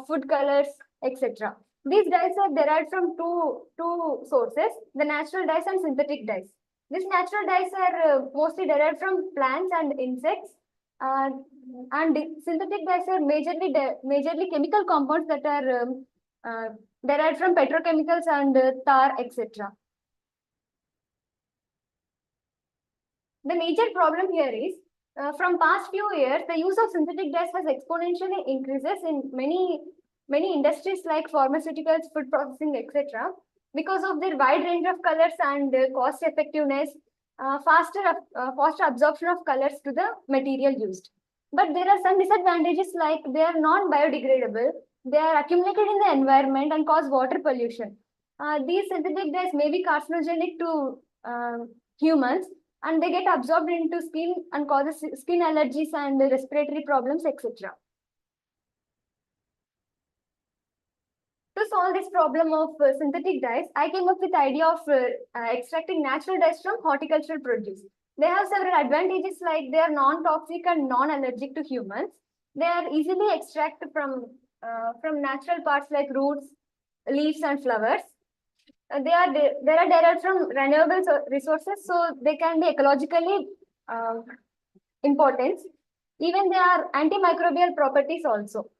food colors, etc. These dyes are derived from two sources, the natural dyes and synthetic dyes. These natural dyes are mostly derived from plants and insects, and synthetic dyes are majorly chemical compounds that are derived from petrochemicals and tar, etc. The major problem here is, from past few years, the use of synthetic dyes has exponentially increases in many industries like pharmaceuticals, food processing, etc. Because of their wide range of colors and cost effectiveness, faster absorption of colors to the material used. But there are some disadvantages like they are non-biodegradable, they are accumulated in the environment and cause water pollution. These synthetic dyes may be carcinogenic to humans, and they get absorbed into skin and causes skin allergies and respiratory problems, etc. To solve this problem of synthetic dyes, I came up with the idea of extracting natural dyes from horticultural produce. They have several advantages like they are non-toxic and non-allergic to humans. They are easily extracted from natural parts like roots, leaves, and flowers. They are derived from renewable resources, so they can be ecologically important. Even they are antimicrobial properties also.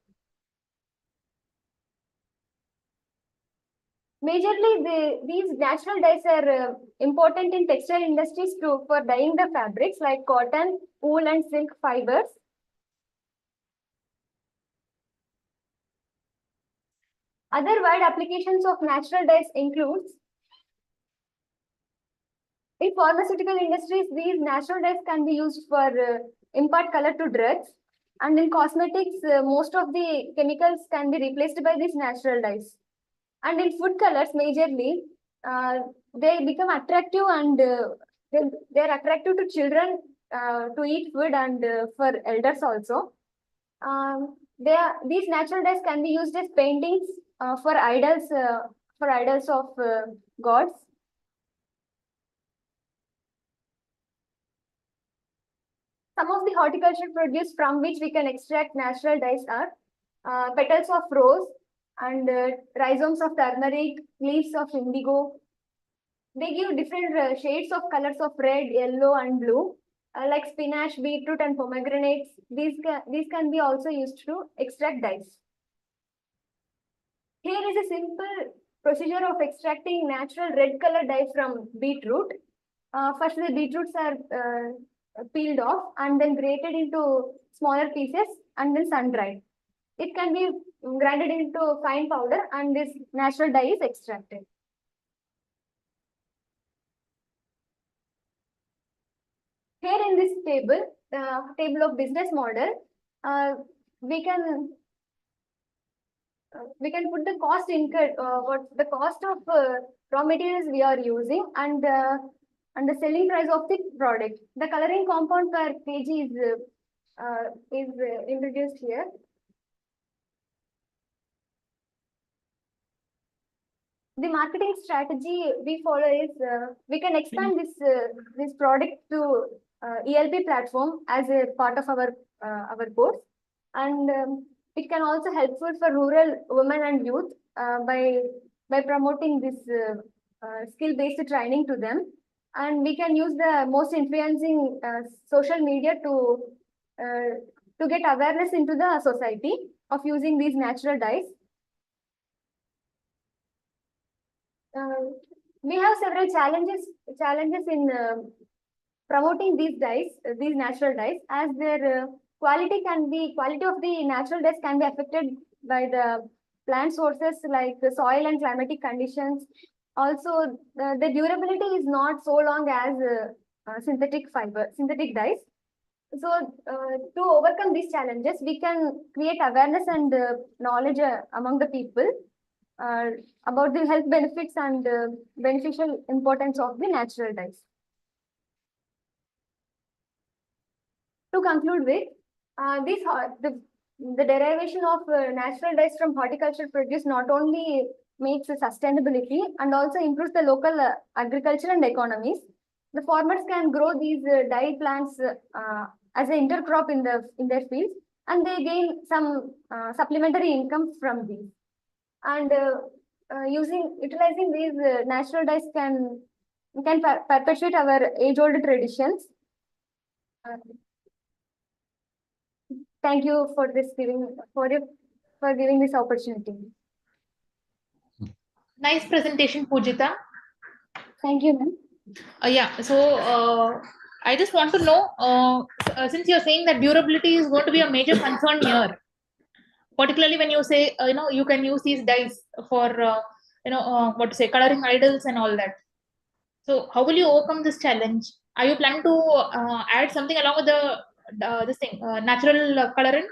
Majorly, these natural dyes are important in textile industries for dyeing the fabrics like cotton, wool, and silk fibers. Other wide applications of natural dyes includes, in pharmaceutical industries, these natural dyes can be used for impart color to drugs. And in cosmetics, most of the chemicals can be replaced by these natural dyes. And in food colors, majorly, they become attractive and they're attractive to children to eat food and for elders also. These natural dyes can be used as paintings for idols of gods. Some of the horticultural produce from which we can extract natural dyes are petals of rose and rhizomes of turmeric, leaves of indigo. They give different shades of colors of red, yellow, and blue, like spinach, beetroot, and pomegranates. These can be also used to extract dyes. Here is a simple procedure of extracting natural red color dye from beetroot. First, the beetroots are peeled off and then grated into smaller pieces and then sun-dried. It can be grinded into fine powder and this natural dye is extracted. Here in this table of business model, we can put the cost incurred, what the cost of raw materials we are using and the selling price of the product. The coloring compound per kg is introduced here. The marketing strategy we follow is we can expand this product to ELP platform as a part of our our course. And it can also helpful for rural women and youth by promoting this skill-based training to them. And we can use the most influencing social media to get awareness into the society of using these natural dyes. We have several challenges in promoting these dyes, these natural dyes, as their quality of the natural dyes can be affected by the plant sources like the soil and climatic conditions. Also, the durability is not so long as synthetic dyes. So, to overcome these challenges, we can create awareness and knowledge among the people about the health benefits and beneficial importance of the natural dyes. To conclude with, the derivation of natural dyes from horticultural produce not only makes sustainability and also improves the local agriculture and economies. The farmers can grow these dye plants as an intercrop in their fields, and they gain some supplementary income from these. And utilizing these natural dyes can perpetuate our age-old traditions. Thank you for giving this opportunity. Nice presentation, Pujita. Thank you, ma'am. Yeah, so I just want to know, since you're saying that durability is going to be a major concern here, particularly when you say, you can use these dyes for, coloring idols and all that. So how will you overcome this challenge? Are you planning to add something along with the natural colorant,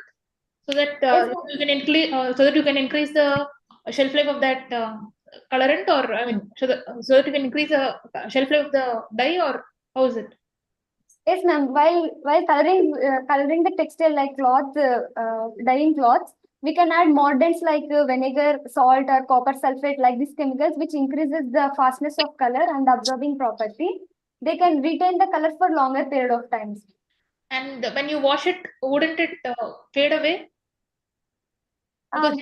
so that you can increase the shelf life of that colorant, or so that you can increase the shelf life of the dye, or how is it? Yes, ma'am. While coloring the textile like cloth, dyeing cloths, we can add mordants like vinegar, salt, or copper sulfate, like these chemicals, which increases the fastness of color and absorbing property. They can retain the color for longer period of times. And when you wash it, wouldn't it fade away? Because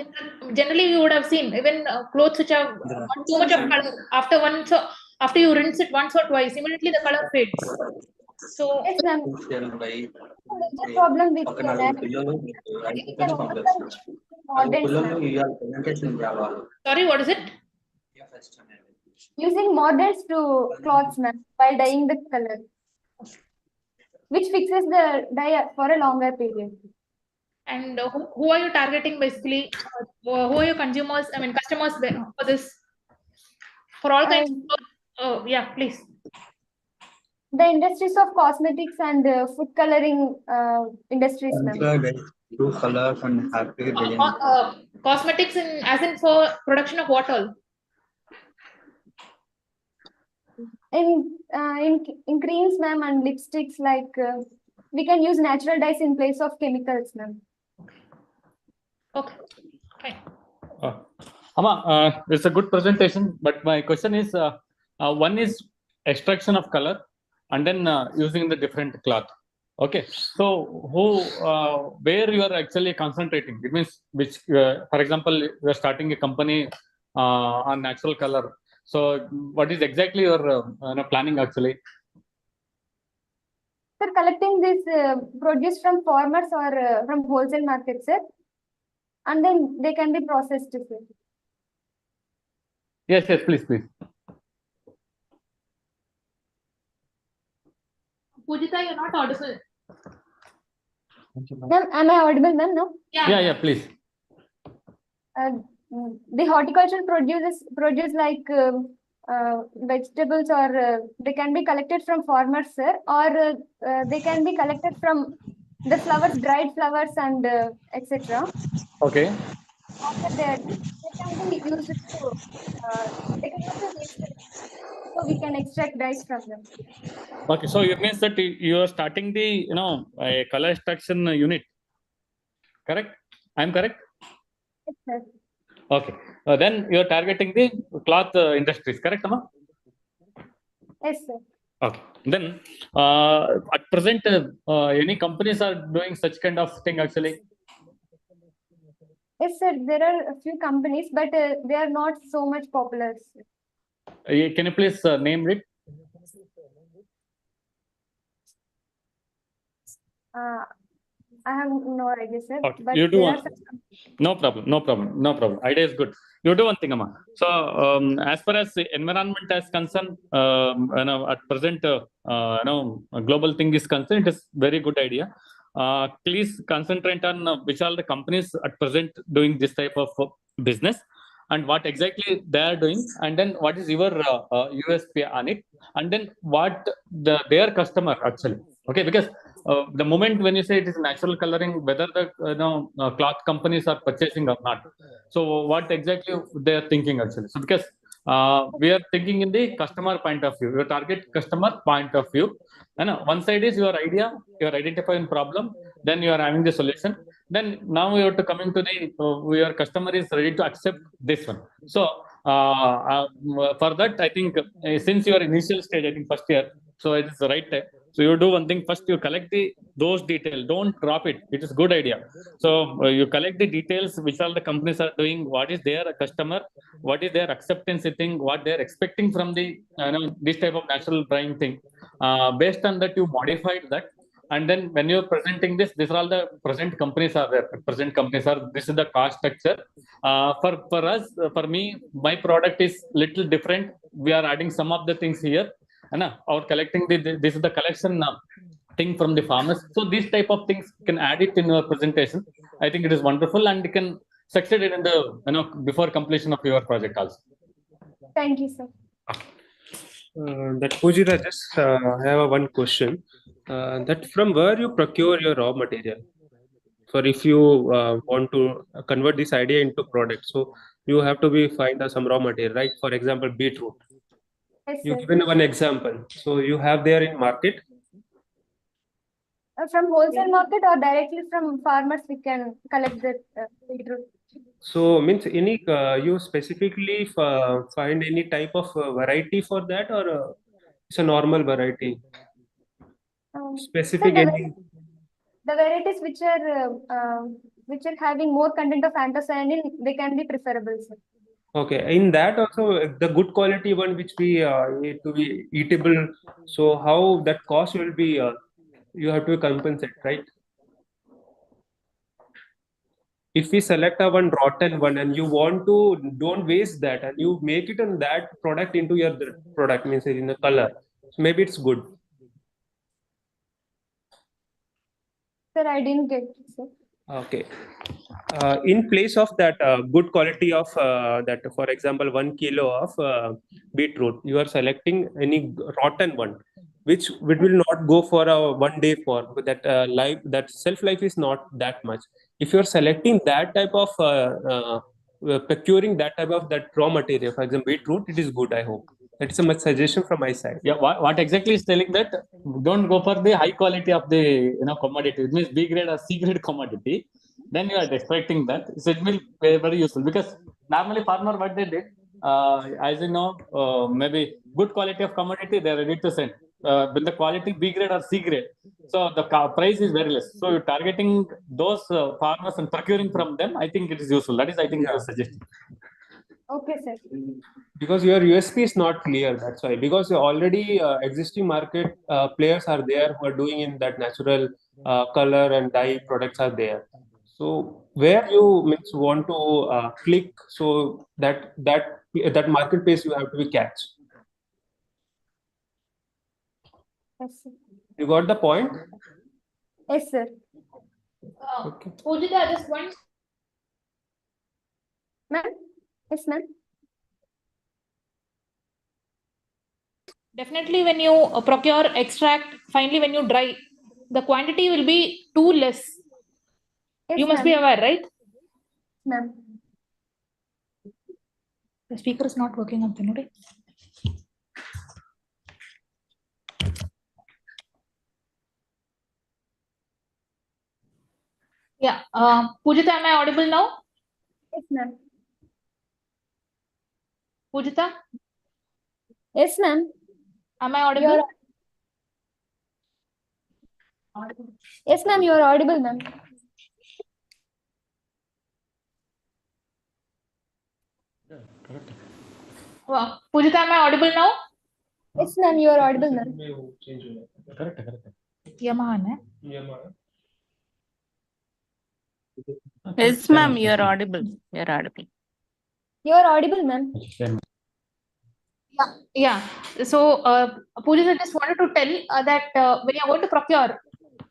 generally you would have seen even clothes which have too much of color, after you rinse it once or twice, immediately the color fades. So yes, ma'am. The problem with sorry, what is it? Using mordants to cloths, ma'am, while dyeing the color, which fixes the dye for a longer period. And who are you targeting basically? Who are your consumers? Customers for this? For all kinds of, yeah, please. The industries of cosmetics and food coloring industries, ma'am. Colors and happy Cosmetics as in for production of what all? In creams, ma'am, and lipsticks, like we can use natural dyes in place of chemicals, ma'am. Okay. Fine. Amma, it's a good presentation, but my question is, one is extraction of color, and then using the different cloth. Okay, so where you are actually concentrating? It means which, for example, you are starting a company on natural color. So what is exactly your planning actually? Sir, collecting this produce from farmers or from wholesale markets, sir, and then they can be processed, sir. Yes, please. Pujita, you're not audible. Ma'am, am I audible, ma'am? No? Yeah, please. The horticultural produce like vegetables, or they can be collected from farmers, sir, or they can be collected from the flowers, dried flowers, and etc. Okay. After that, they can be used to so we can extract dyes from them. Okay, so it means that you are starting the a color extraction unit, correct? I'm correct? Yes, sir. Okay, then you are targeting the cloth industries, correct, Amma? Yes, sir. Okay. Then, at present, any companies are doing such kind of thing actually? Yes, sir. There are a few companies, but they are not so much popular. Can you please name it? I have no idea, sir. Okay. But You do there one. are some. No problem. Idea is good. You do one thing, Amma. So, as far as the environment is concerned, at present, global thing is concerned, it is very good idea. Please concentrate on which are the companies at present doing this type of business, and what exactly they are doing, and then what is your USP on it, and then what their customer actually. Okay, because the moment when you say it is natural coloring, whether the cloth companies are purchasing or not. So what exactly they are thinking actually? So because we are thinking in the customer point of view, your target customer point of view. And one side is your idea, you are identifying problem, then you are having the solution. Then now you have to come into the your customer is ready to accept this one. So for that, I think since your initial stage, I think first year, so it is the right time. So you do one thing first, you collect those details, don't drop it. It is good idea. So you collect the details, which all the companies are doing, what is their customer, what is their acceptance thing, what they are expecting from the this type of natural drawing thing. Based on that, you modified that. And then when you're presenting this, these are all the present companies are there. Present companies are, this is the cost structure. For us, for me, my product is little different. We are adding some of the things here. Or collecting this is the collection thing from the farmers. So these type of things can add it in your presentation. I think it is wonderful, and you can succeed in the before completion of your project also. Thank you, sir. That Pujita, just have one question. That from where you procure your raw material? For if you want to convert this idea into product, so you have to find some raw material, right? For example, beetroot. Yes, You sir. given one example. So you have there in market. From wholesale market or directly from farmers, we can collect the beetroot. So means any you specifically find any type of variety for that, or it's a normal variety? Specific Sir, any? the varieties which are having more content of anthocyanin, they can be preferable, sir. Okay, in that also the good quality one which we need to be eatable. So how that cost will be? You have to compensate, right? If we select a one rotten one and you want to don't waste that and you make it in that product into your product, means in the color, so maybe it's good. Sir, I didn't get it, sir. Okay. In place of that good quality of that, for example, 1 kilo of beetroot, you are selecting any rotten one, which will not go for a 1 day for that life, that shelf life is not that much. If you are selecting that type of procuring that type of that raw material, for example, beetroot, it is good. I hope that's a much suggestion from my side. Yeah, what exactly is telling that don't go for the high quality of the commodity. It means B grade or C grade commodity. Then you are expecting that. So it will be very useful, because normally farmer what they did, as you know, maybe good quality of commodity they are ready to send. With the quality B grade or C grade, so the price is very less. So you're targeting those farmers and procuring from them. I think it is useful. That is, I think, your suggestion. Okay, sir. Because your USP is not clear, that's why. Because already existing market players are there who are doing in that natural color and dye products are there. So where you want to click, so that marketplace you have to be catch. Yes, sir. You got the point? Yes, sir. Okay. Pujita, just one. Ma'am? Yes, ma'am. Definitely, when you procure extract, finally when you dry, the quantity will be too less. Yes, You must be ma'am. aware, right? Ma'am. The speaker is not working on the Yeah. Pujita, am I audible now? Yes, ma'am. Pujita? Yes, ma'am. Am I audible? Yes, ma'am, you are audible, ma'am. Wow. Pujita, am I audible now? Yes, ma'am, you are audible, ma'am. Yamaha, ne? Yes, ma'am, you are audible. You are audible. You are audible, ma'am. Yeah. So, Pujita, I just wanted to tell that when you are going to procure,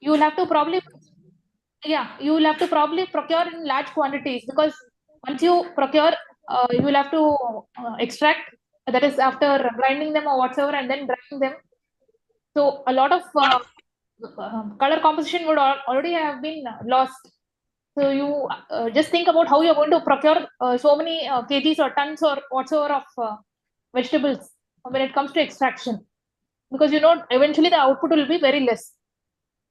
you will have to probably, you will have to probably procure in large quantities, because once you procure, you will have to extract, that is after grinding them or whatsoever, and then drying them. So a lot of color composition would already have been lost. So you just think about how you're going to procure so many kgs or tons or whatsoever of vegetables when it comes to extraction, because you know eventually the output will be very less.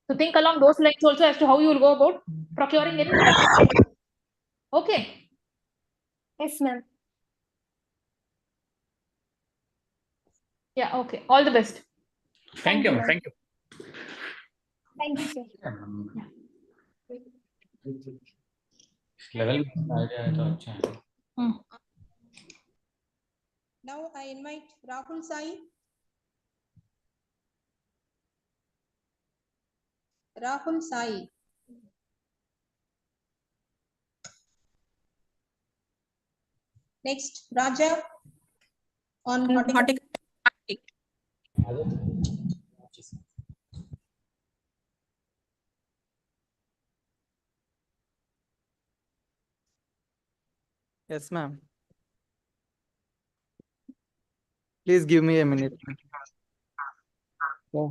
So think along those lines also as to how you will go about procuring in. Okay. Yes, ma'am. Yeah. Okay. All the best. Thank you. Thank you. Thank you, sir. Level. Now I invite Rahul Sai. Rahul Sai. Next, Raja on horticulture. Yes, ma'am. Please give me a minute. Yeah.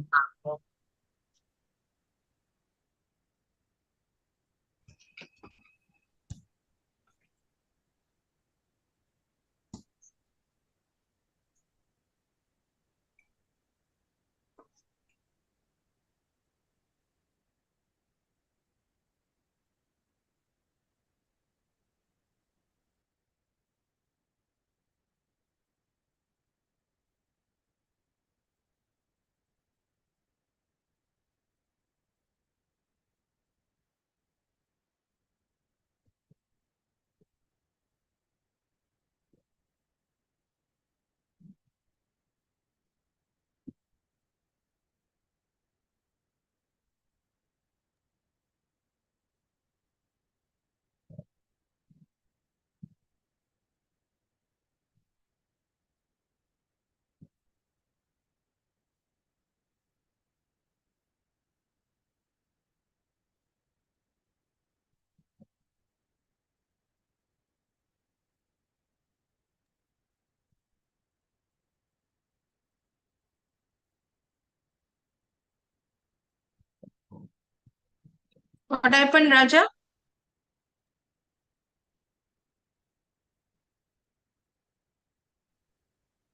What happened, Raja?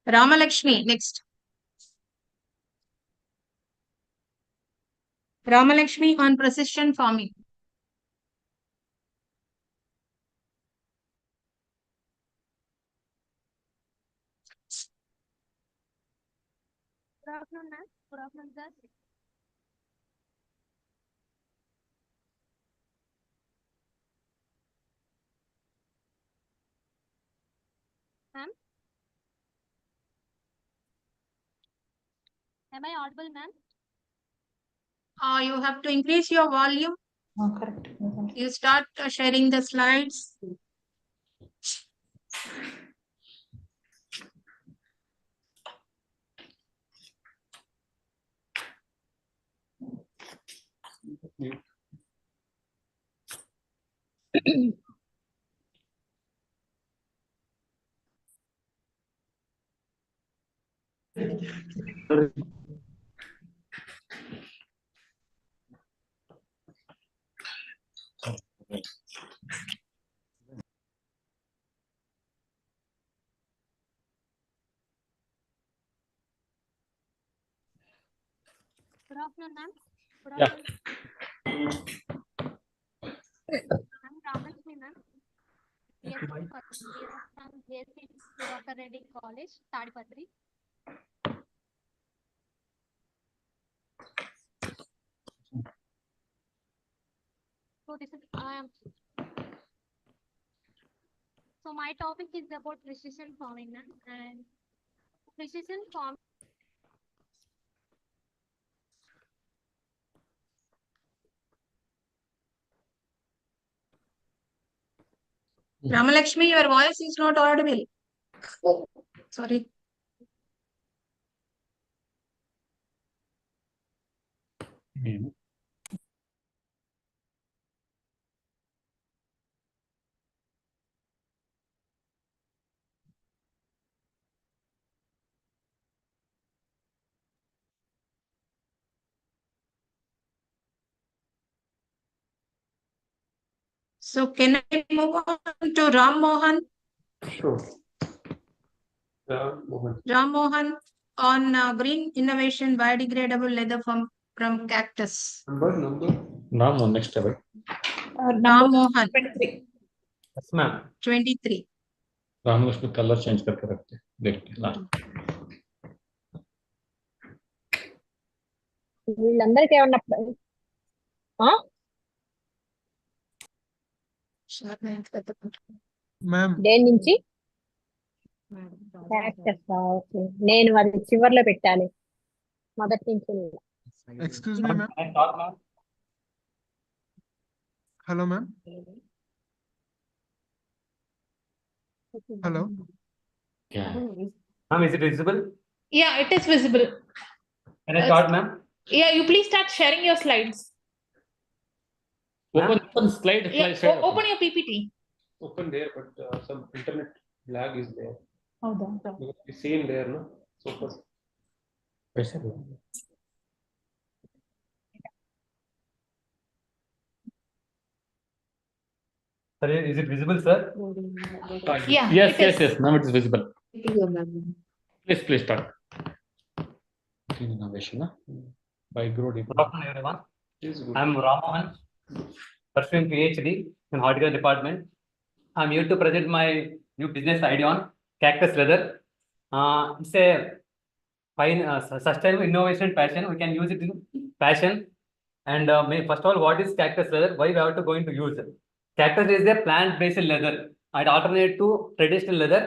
Ramalakshmi, next. Ramalakshmi on precision farming. Good afternoon, ma'am. Good afternoon, sir. Ma'am? Am I audible, ma'am? You have to increase your volume. Oh, correct. You start sharing the slides. Good afternoon, ma'am. Good Yeah. afternoon. I'm Ramalakshmi, ma'am. Yes, first year from JC Dr. Reddy College, Tadipatri. So this is so my topic is about precision farming and precision farming. Ramalakshmi, your voice is not audible. Sorry. So can I move on to Ram Mohan? Sure. Mohan. Ram Mohan on green innovation biodegradable leather from cactus. Number. Ram, next level. Ram Mohan 23. Yes, ma'am. 23. Ram उसमें colour change करके रखते हैं देखते last వీళ్ళందరికీ ఏమన్నా దేని నుంచి okay నేను అది చివర్లో పెట్టాలి మొదటి నుంచి Excuse me, ma'am. Hello, ma'am. Hello. Yeah. Ma'am, is it visible? Yeah, it is visible. Can I start, ma'am? Yeah, you please start sharing your slides. Open slide. Yeah, slide. open your PPT. Open there, but some internet lag is there. Oh, don't. It's same there, no? So first. Sir, is it visible, sir? Yeah. Yes. Now it is visible. Please start. Clean innovation, by Grow. Good afternoon, everyone. I'm Ram Mohan, pursuing PhD in horticulture department. I'm here to present my new business idea on cactus leather. It's a fine sustainable innovation passion. We can use it in fashion. And first of all, what is cactus leather? Why we have to go into use it? Cactus is a plant-based leather. It alternate to traditional leather.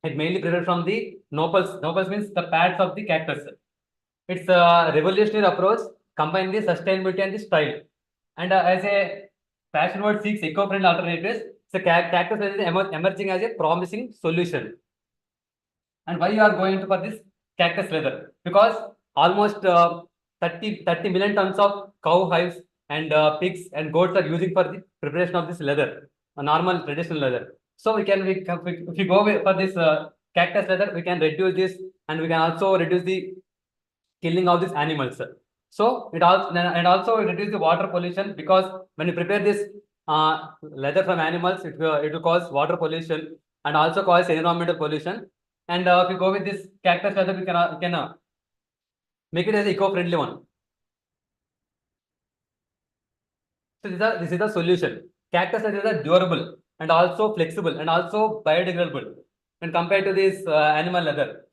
It mainly prepared from the nopals. Nopals means the pads of the cactus. It's a revolutionary approach, combining the sustainability and the style. And as a fashion world seeks eco-friendly alternatives, so cactus is emerging as a promising solution. And why you are going for this cactus leather? Because almost 30 million tons of cow hives and pigs and goats are using for the preparation of this leather, a normal traditional leather. So if you go for this cactus leather, we can reduce this, and we can also reduce the killing of these animals. So it also reduce the water pollution, because when you prepare this leather from animals, it will cause water pollution and also cause environmental pollution. And if you go with this cactus leather, we can make it as an eco-friendly one. So this is the solution. Cactus leather is durable and also flexible and also biodegradable when compared to this animal leather.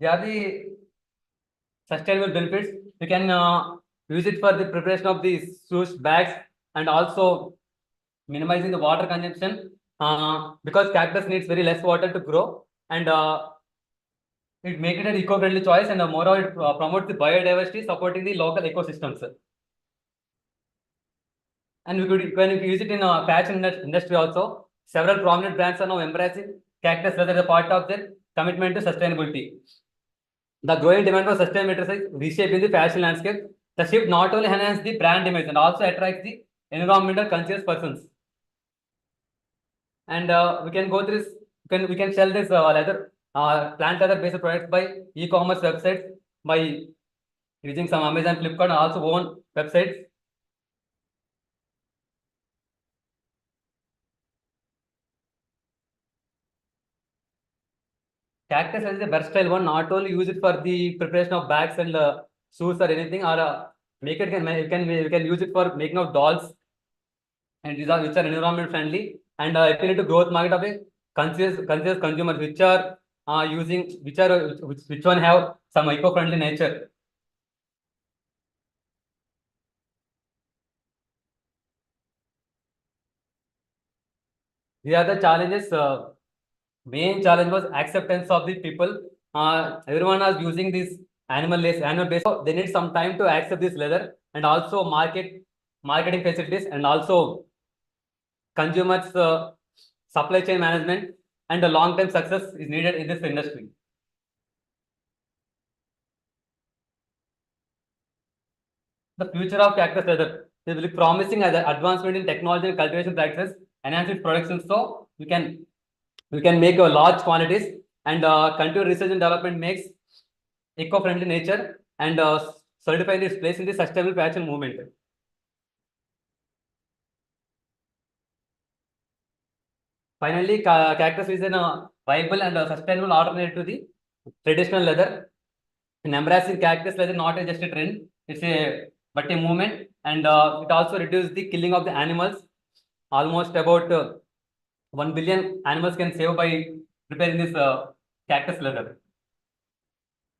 They are the sustainable benefits. You can use it for the preparation of the shoes, bags, and also minimizing the water consumption, because cactus needs very less water to grow, and it makes it an eco-friendly choice, and moreover it promotes the biodiversity, supporting the local ecosystems. And when you use it in fashion industry also, several prominent brands are now embracing cactus leather as a part of their commitment to sustainability. The growing demand for sustainability is reshaping the fashion landscape. The shift not only enhances the brand image and also attracts the environmental conscious persons. And we can go through this. We can sell this leather, plant leather based products by e-commerce websites, by using some Amazon, Flipkart, and also own websites. Cactus is a versatile one. Not only use it for the preparation of bags and shoes or anything, or you can use it for making of dolls, and these are which are environment friendly and appealing to growth market of a conscious consumers, which are using which one have some eco-friendly nature. These are the challenges. Main challenge was acceptance of the people. Everyone was using this animal based. So they need some time to accept this leather, and also marketing facilities, and also consumers supply chain management, and the long-term success is needed in this industry. The future of cactus leather is really promising as an advancement in technology and cultivation practices, enhance its production, so we can make large quantities, and continued research and development makes eco-friendly nature, and solidifying its place in the sustainable fashion movement. Finally, cactus is a viable and sustainable alternative to the traditional leather. In embracing cactus leather, not just a trend, it's but a movement, and it also reduces the killing of the animals. Almost about 1 billion animals can save by preparing this cactus leather.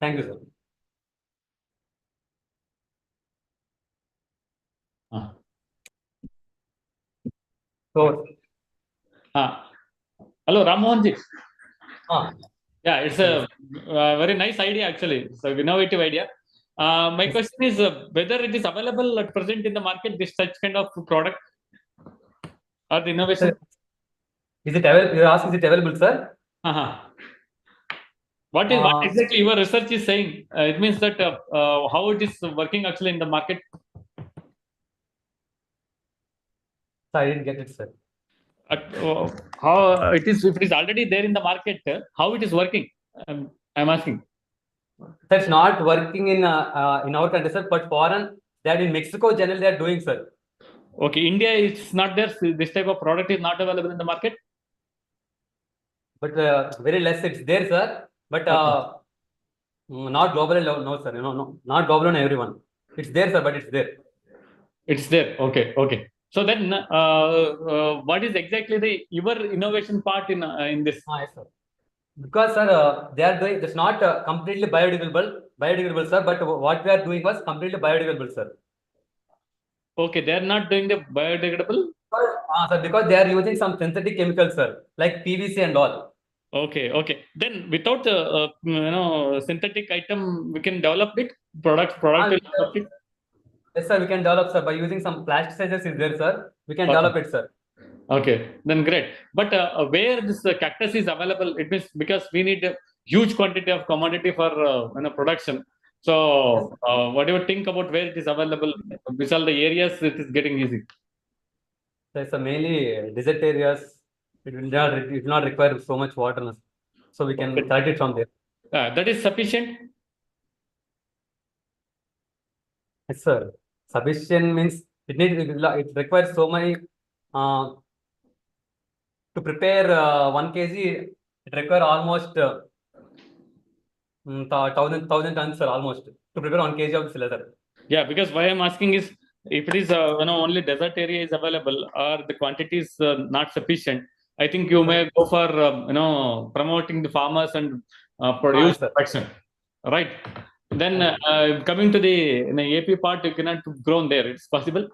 Thank you, sir. So, hello, Rammohanji. Yeah, it's a very nice idea actually. It's an innovative idea. My question is whether it is available at present in the market, this such kind of product or the innovation. Is it available? You're asking, is it available, sir? What exactly your research is saying? It means that how it is working actually in the market. I didn't get it, sir. How it is, if it is already there in the market, how it is working? I'm asking. That's not working in our country, sir. But foreign, that in Mexico, generally they are doing, sir. Okay, India is not there. This type of product is not available in the market. But very less, it's there, sir. But not globally, no, sir. No, not global on everyone. It's there, sir, but it's there. It's there. Okay, okay. So then, what is exactly your innovation part in this? Yes, sir. Because, sir, they are doing, it's not completely biodegradable, sir. But what we are doing was completely biodegradable, sir. Okay, they are not doing the biodegradable. Sir, because they are using some synthetic chemicals, sir, like PVC and all. Okay, okay. Then without synthetic item, we can develop it. Product. Yes, sir, we can develop, sir, by using some plasticizers is there, sir. We can develop it, sir. Okay, then great. But where this cactus is available, it means because we need a huge quantity of commodity for production. So, what do you think about where it is available? Which are the areas it is getting easy? Yes, sir, mainly desert areas. It will not require so much water, so we can collect it from there. That is sufficient. Yes, sir. Sufficient means it requires so many. To prepare 1 kg, it requires almost 1,000 tons, sir, almost, to prepare 1 kg of this leather. Yeah, because why I'm asking is, if it is only desert area is available or the quantity is not sufficient, I think you may go for promoting the farmers and produce production, right? Then coming to the AP part, you cannot grow there. It's possible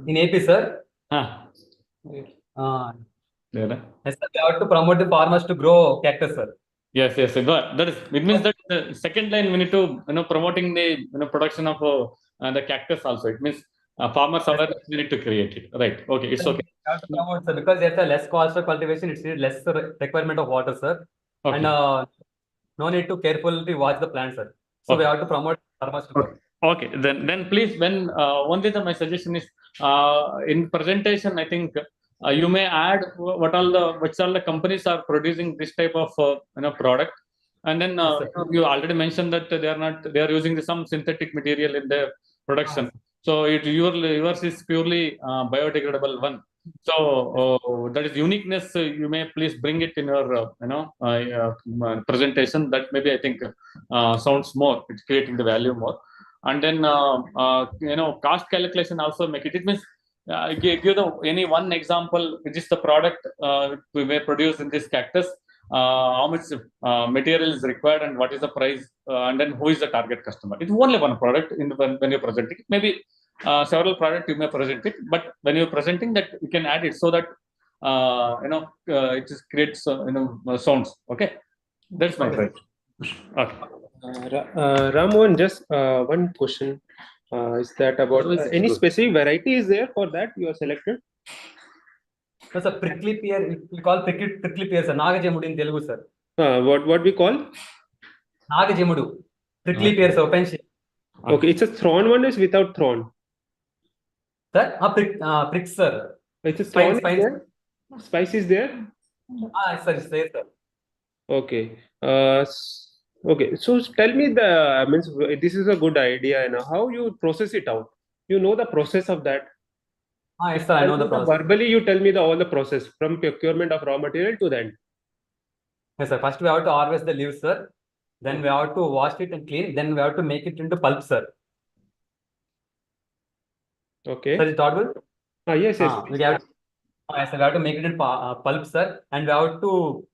in AP, sir. Yes, sir, we have to promote the farmers to grow cactus, sir. Yes. That is. It means that the second line we need to promoting the production of the cactus also. It means farmers awareness we need to create it. Right. Okay. It's okay. We have to promote, sir, because there's a less cost of cultivation. It's less requirement of water, sir, and no need to carefully watch the plant, sir. So we have to promote farmers to grow. Okay. Then please, when only my suggestion is in presentation, I think. You may add which all the companies are producing this type of product, and then you already mentioned that they are using some synthetic material in their production. So yours is purely biodegradable one. So that is uniqueness. You may please bring it in your presentation. That maybe I think sounds more. It's creating the value more, and then cost calculation also make it. It means. Give any one example, which is the product we may produce in this cactus, how much material is required and what is the price, and then who is the target customer. It's only one product when you're presenting. Maybe several products you may present it, but when you're presenting that, you can add it so that it just creates sounds. Okay, that's my right. Okay. Ramon, just one question. Is that about any specific variety is there for that you are selected? So, sir, prickly pear, we call prickly pear, sir. Nagajemudu in Telugu, sir. What we call? Nagajemudu. Prickly pear, sir. Open shape. Okay, it's a thorn one is without thorn. Sir, prick, sir. It's a thorn is there? Spice is there? Sir, it's there, sir. Okay. Okay. So tell me this is a good idea, and how you process it out. You know the process of that. Yes, sir. I know the process. Verbally, you tell me all the process from procurement of raw material to the end. Yes, sir. First, we have to harvest the leaves, sir. Then we have to wash it and clean. Then we have to make it into pulp, sir. Okay. Sir, is it audible? Yes. Yes, we have to make it in pulp, sir. And we have to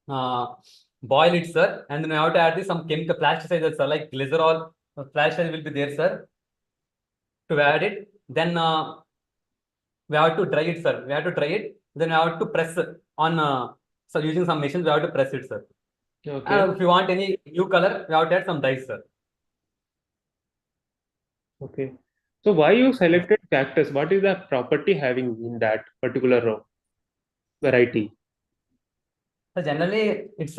boil it, sir. And then we have to add some chemical plasticizers, sir, like glycerol. Plasticizer will be there, sir, to add it. Then we have to dry it, sir. We have to dry it. Then we have to press on, so using some machines, we have to press it, sir. Okay. If you want any new color, we have to add some dyes, sir. Okay. So why you selected cactus? What is the property having in that particular variety? So generally, it's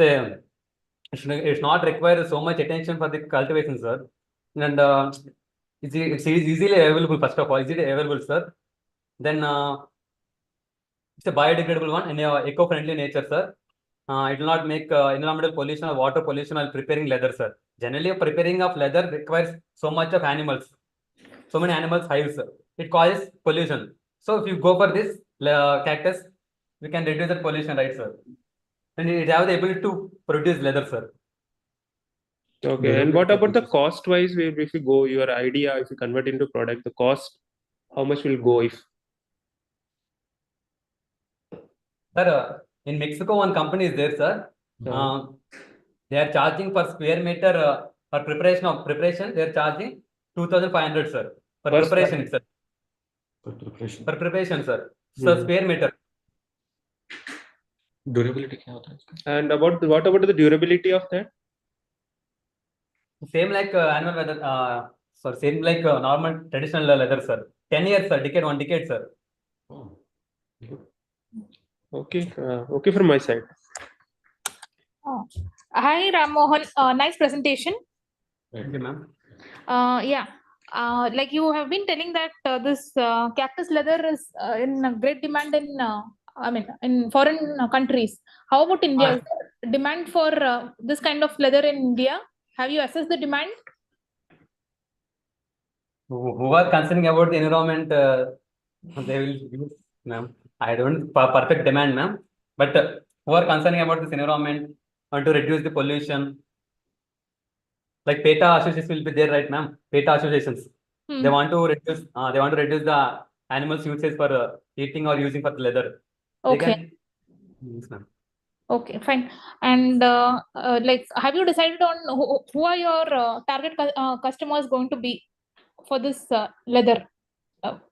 not require so much attention for the cultivation, sir. And it's easily available, first of all, easily available, sir. Then it's a biodegradable one and eco-friendly nature, sir. It will not make environmental pollution or water pollution while preparing leather, sir. Generally, preparing of leather requires so much of animals, so many animals hives. It causes pollution. So if you go for this cactus, we can reduce that pollution, right, sir? And it have the ability to produce leather, sir. Okay. And what about the cost wise? If you go your idea, if you convert into product, the cost, how much will go if? Sir, in Mexico, one company is there, sir. They are charging per square meter for preparation. They are charging 2,500, sir, for preparation, sir. For preparation, sir. So square meter. Durability. And what about the durability of that? Same like animal leather. Sorry, same like normal traditional leather, sir. 10 years, sir. One decade, sir. Okay. Okay from my side. Hi, Ram Mohan. Nice presentation. Thank you, ma'am. Yeah. Like you have been telling that this cactus leather is in great demand in in foreign countries. How about India? Is there demand for this kind of leather in India? Have you assessed the demand? Who are concerned about the environment, they will use, ma'am. I don't perfect demand, ma'am. But who are concerned about this environment, want to reduce the pollution? Like PETA associations will be there, right, ma'am? PETA associations. They want to reduce the animals' usage for eating or using for leather. Okay. Yes, ma'am. Okay, fine. And like, have you decided on who are your target customers going to be for this leather?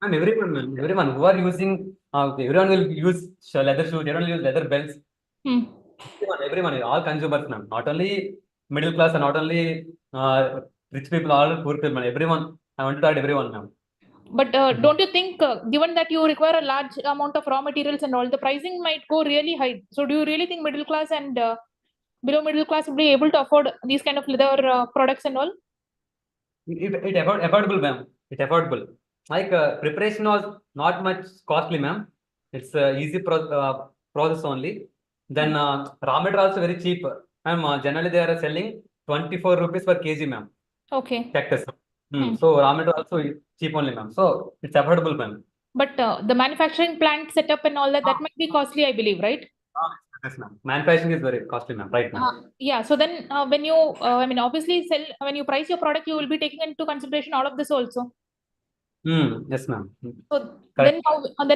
And everyone who are using, everyone will use leather shoes, everyone will use leather belts. Everyone, all consumers, ma'am. Not only middle class and not only rich people, all poor people, everyone. I want to target everyone, ma'am. But don't you think, given that you require a large amount of raw materials and all, the pricing might go really high? So do you really think middle class and below middle class will be able to afford these kind of leather products and all? It affordable, ma'am. It affordable. Like preparation was not much costly, ma'am. It's easy process only. Then raw material also very cheap. Ma'am, generally they are selling 24 rupees per kg, ma'am. Okay. Cactus. So raw material also cheap only, ma'am. So it's affordable, ma'am. But the manufacturing plant setup and all that, that might be costly, I believe, right? Yes, ma'am. Manufacturing is very costly, ma'am. Right, ma'am. Yeah. So then when you, obviously when you price your product, you will be taking into consideration all of this also. Yes, ma'am. So then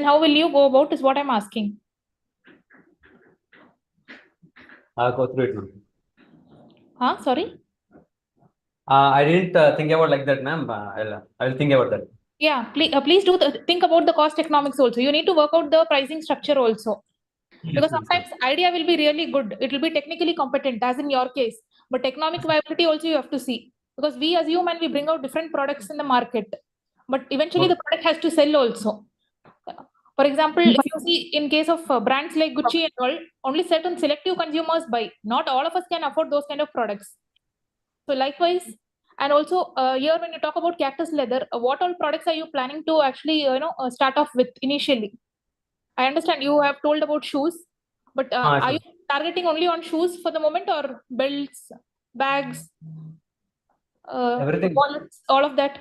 how will you go about is what I'm asking. I'll go through it, ma'am. Sorry. I didn't think about like that, ma'am. I'll think about that. Yeah, please do think about the cost economics also. You need to work out the pricing structure also. Because sometimes idea will be really good. It will be technically competent, as in your case. But economic viability also you have to see. Because we assume and we bring out different products in the market. But eventually the product has to sell also. For example, if you see in case of brands like Gucci and all, only certain selective consumers buy. Not all of us can afford those kind of products. So likewise, and also here when you talk about Cactus Leather, what all products are you planning to actually start off with initially? I understand you have told about shoes, but are you targeting only on shoes for the moment, or belts, bags, Everything. wallets, all of that?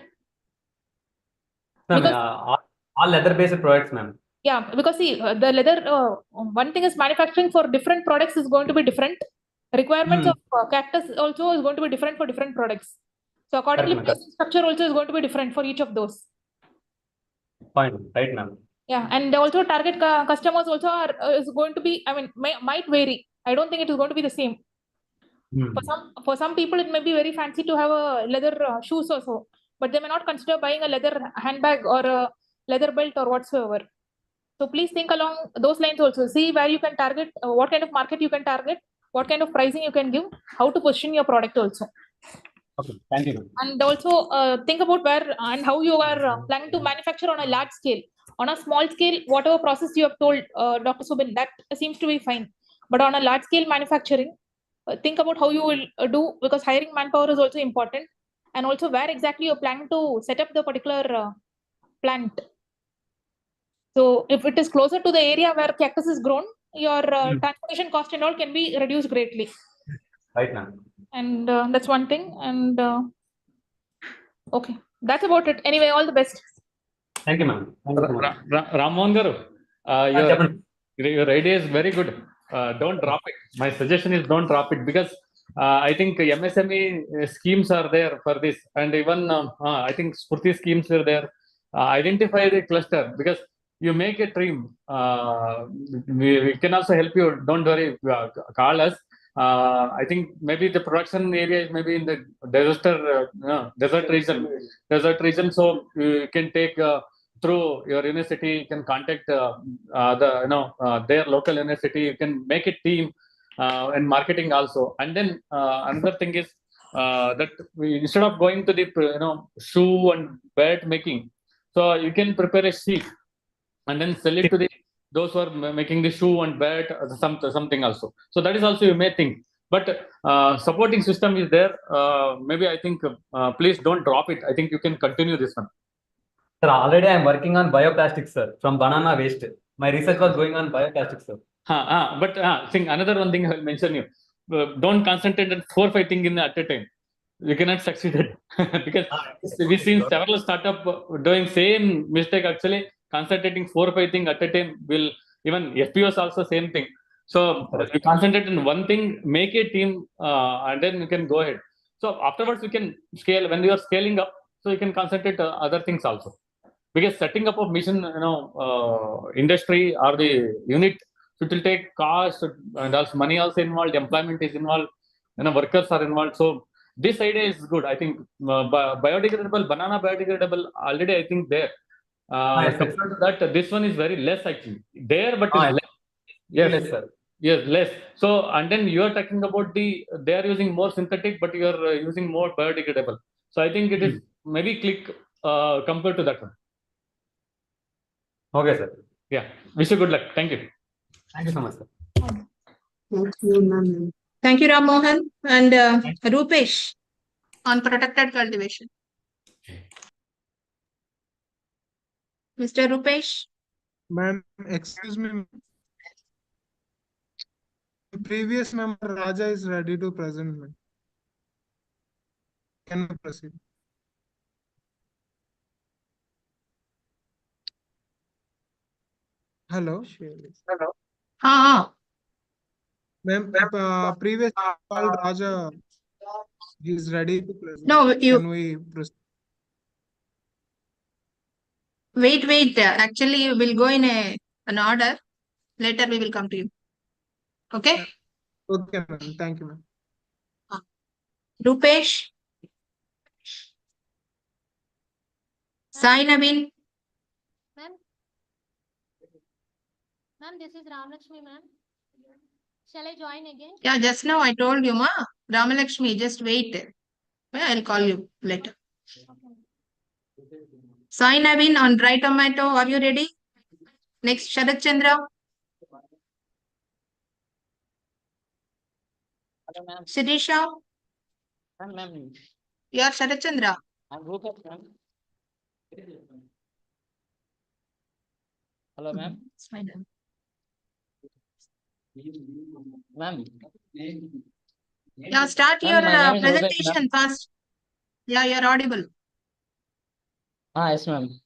Ma'am, Because- all leather-based products, ma'am. Yeah, because see, the leather, one thing is manufacturing for different products is going to be different. Requirements of Cactus also is going to be different for different products. So accordingly, Correct, ma'am. pricing structure also is going to be different for each of those. Fine, right, ma'am. Yeah, and also target customers also are is going to be, I mean, might vary. I don't think it is going to be the same. For some people, it may be very fancy to have a leather shoes also, but they may not consider buying a leather handbag or a leather belt or whatsoever. So please think along those lines also. See where you can target, what kind of market you can target, what kind of pricing you can give, how to position your product also. Okay, thank you, ma'am. And also think about where and how you are planning to manufacture on a large scale. On a small scale, whatever process you have told, Dr. Subin, that seems to be fine. But on a large scale manufacturing, think about how you will do, because hiring manpower is also important. And also where exactly you're planning to set up the particular plant. So if it is closer to the area where Cactus is grown, your transportation cost and all can be reduced greatly. Right, ma'am. And that's one thing. And okay, that's about it. Anyway, all the best. Thank you, ma'am. Thank you so much. Rammohan garu, your idea is very good. Don't drop it. My suggestion is don't drop it, because I think MSME schemes are there for this, and even I think Spurti schemes are there. Identify the cluster, because you make a team. We can also help you. Don't worry. Call us. I think maybe the production area is maybe in the desert region. So you can take through your university. You can contact their local university. You can make a team and marketing also. And then another thing is that instead of going to the shoe and belt making, so you can prepare a sheet and then sell it to those who are making the shoe and belt, something also. So that is also you may think. But supporting system is there. Maybe I think please don't drop it. I think you can continue this one. Sir, already I am working on bioplastics, sir, from banana waste. My research was going on bioplastics, sir. But think another one thing I will mention you. Don't concentrate on 4 or 5 things in at a time. You cannot succeed it. Because we've seen several startup doing same mistake actually. Concentrating 4 or 5 things at a time will, even FPOs also same thing. So you concentrate on one thing, make a team, and then you can go ahead. So afterwards you can scale. When you are scaling up, so you can concentrate other things also. Because setting up of mission, industry or the unit, it will take cost, and also money also involved. Employment is involved. Workers are involved. So this idea is good. I think biodegradable, banana biodegradable already I think there. Compared to that, this one is very less actually there, but it's less. Yes, less, sir. Yes, less. So and then you are talking about they are using more synthetic, but you are using more biodegradable. So I think it is maybe click compared to that one. Okay, sir. Yeah. Wish you good luck. Thank you. Thank you so much, sir. Thank you, Ram Mohan. And Rupesh on protected cultivation. Mr. Rupesh. Ma'am, excuse me. Previous member Raja is ready to present. Ma'am. Can we proceed? Hello. Hello. Ma'am, previous called Raja. He is ready to present. No, you. Can we proceed? Wait. Actually, we'll go in an order. Later, we will come to you. Okay? Okay, ma'am. Thank you, ma'am. Rupesh. Sai Naveen. Ma'am. Ma'am, this is Ramlakshmi, ma'am. Shall I join again? Yeah, just now I told you, ma. Ramalakshmi, just wait. Yeah, I'll call you later. Sai Naveen on dry tomato. Are you ready? Next, Sharat Chandra. Hello, ma'am. Siddhisha. Ma'am. You are Sharat Chandra. I'm Rupesh, ma'am. Hello, ma'am. It's fine. Ma'am. Yeah, start Ma'am, your my name is Rupesh, presentation first. Yeah, you're audible. Yes, ma'am.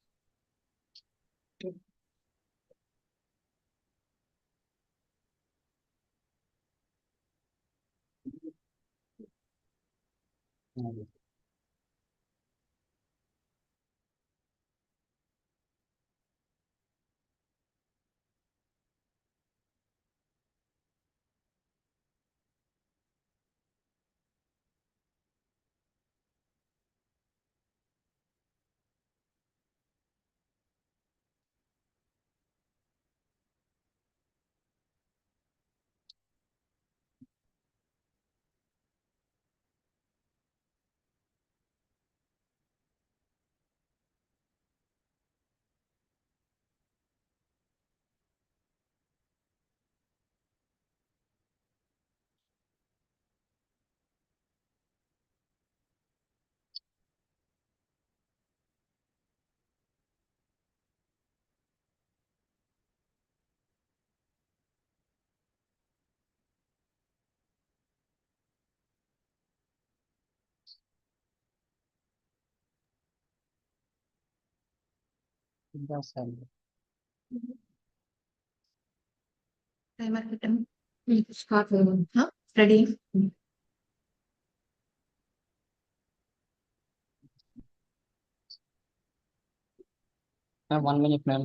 Yes, sir. Timer button. Start. Huh? Ready? Ma'am, 1 minute, ma'am.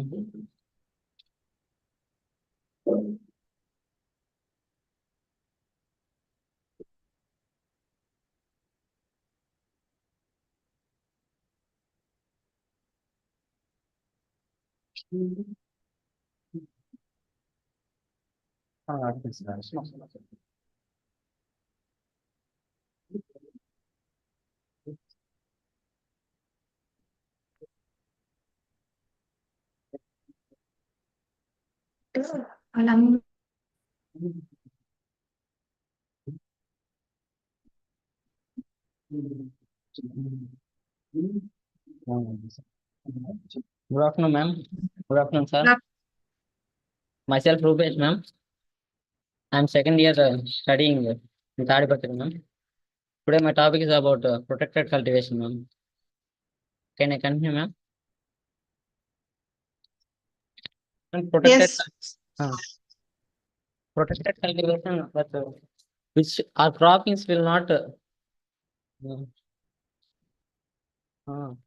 Yes, sir. Alam. Good afternoon, ma'am. Good afternoon, sir. Good Myself, Rupesh, ma'am. I'm second year studying in Tadipatri, ma'am. Today, my topic is about protected cultivation, ma'am. Can I continue, ma'am? And protected, protected cultivation, but which our croppings will not.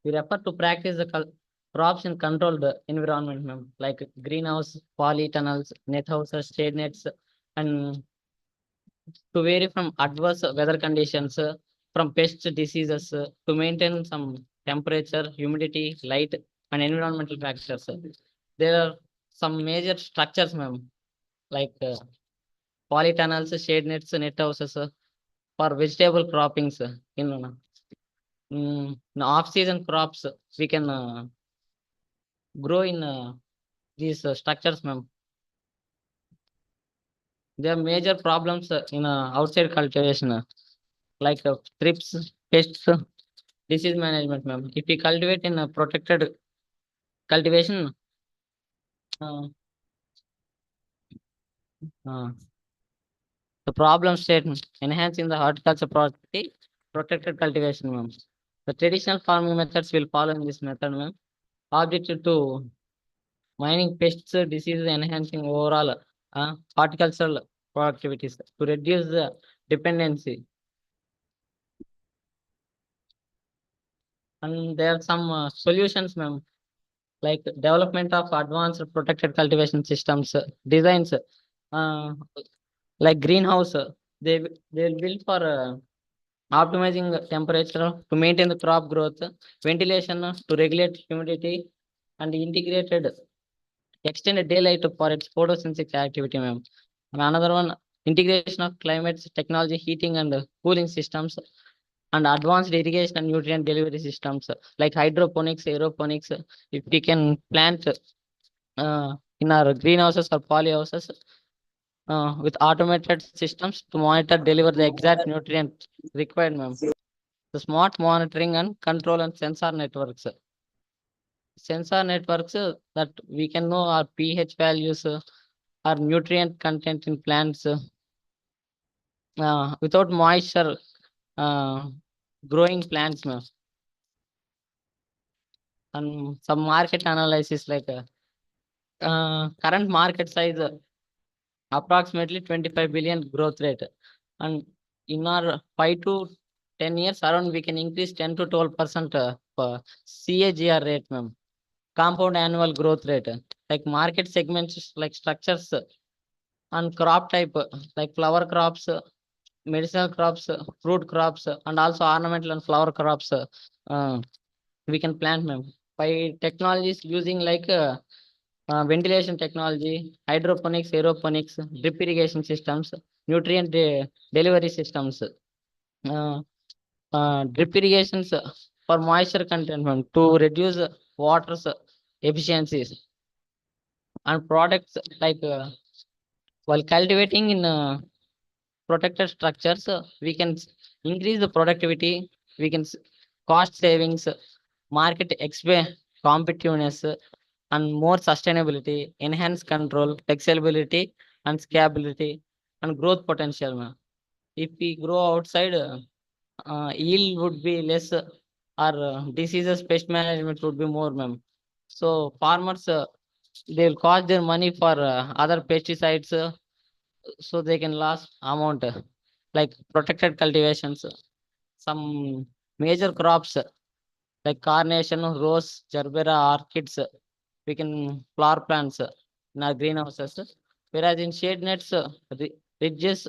We refer to practice the crops in controlled environment, ma'am, like greenhouse, polytunnels, net houses, shade nets, and to vary from adverse weather conditions, from pests, diseases, to maintain some temperature, humidity, light, and environmental factors. There are some major structures, ma'am, like polytunnels, shade nets, net houses for vegetable croppings. In off-season crops, we can grow in these structures, ma'am. There are major problems in outside cultivation, like thrips, pests, disease management, ma'am. If we cultivate in a protected cultivation, the problem statement enhancing the horticulture property, protected cultivation, ma'am. The traditional farming methods will follow in this method, ma'am. Objective to mining pests, diseases, enhancing overall horticultural productivities to reduce the dependency. And there are some solutions, ma'am, like development of advanced protected cultivation systems, designs, like greenhouse They'll build for optimizing the temperature to maintain the crop growth, ventilation to regulate humidity, and integrated extended daylight for its photosynthetic activity, ma'am. And another one, integration of climate technology, heating and cooling systems, and advanced irrigation and nutrient delivery systems like hydroponics, aeroponics. If we can plant in our greenhouses or polyhouses with automated systems to monitor, deliver the exact nutrient required, ma'am. The smart monitoring and control and sensor networks. Sensor networks that we can know our pH values, our nutrient content in plants without moisture growing plants, ma'am. And some market analysis like current market size approximately 25 billion growth rate, and in our 5 to 10 years around we can increase 10 to 12% CAGR rate, ma'am. Compound annual growth rate, like market segments like structures and crop type like flower crops, medicinal crops, fruit crops, and also ornamental and flower crops we can plant, ma'am. By technologies using like ventilation technology, hydroponics, aeroponics, drip irrigation systems, nutrient delivery systems, drip irrigations for moisture content, ma'am, to reduce water efficiencies, and products like while cultivating in protected structures, we can increase the productivity, we can cost savings, market competitiveness, and more sustainability, enhance control, flexibility, and scalability, and growth potential, ma'am. If we grow outside, yield would be less, or diseases, pest management would be more, ma'am. So farmers, they will cost their money for other pesticides, so they can lose amount like protected cultivations. Some major crops like carnation, rose, gerbera, orchids, we can flower plants in our greenhouses. Whereas in shade nets, ridges,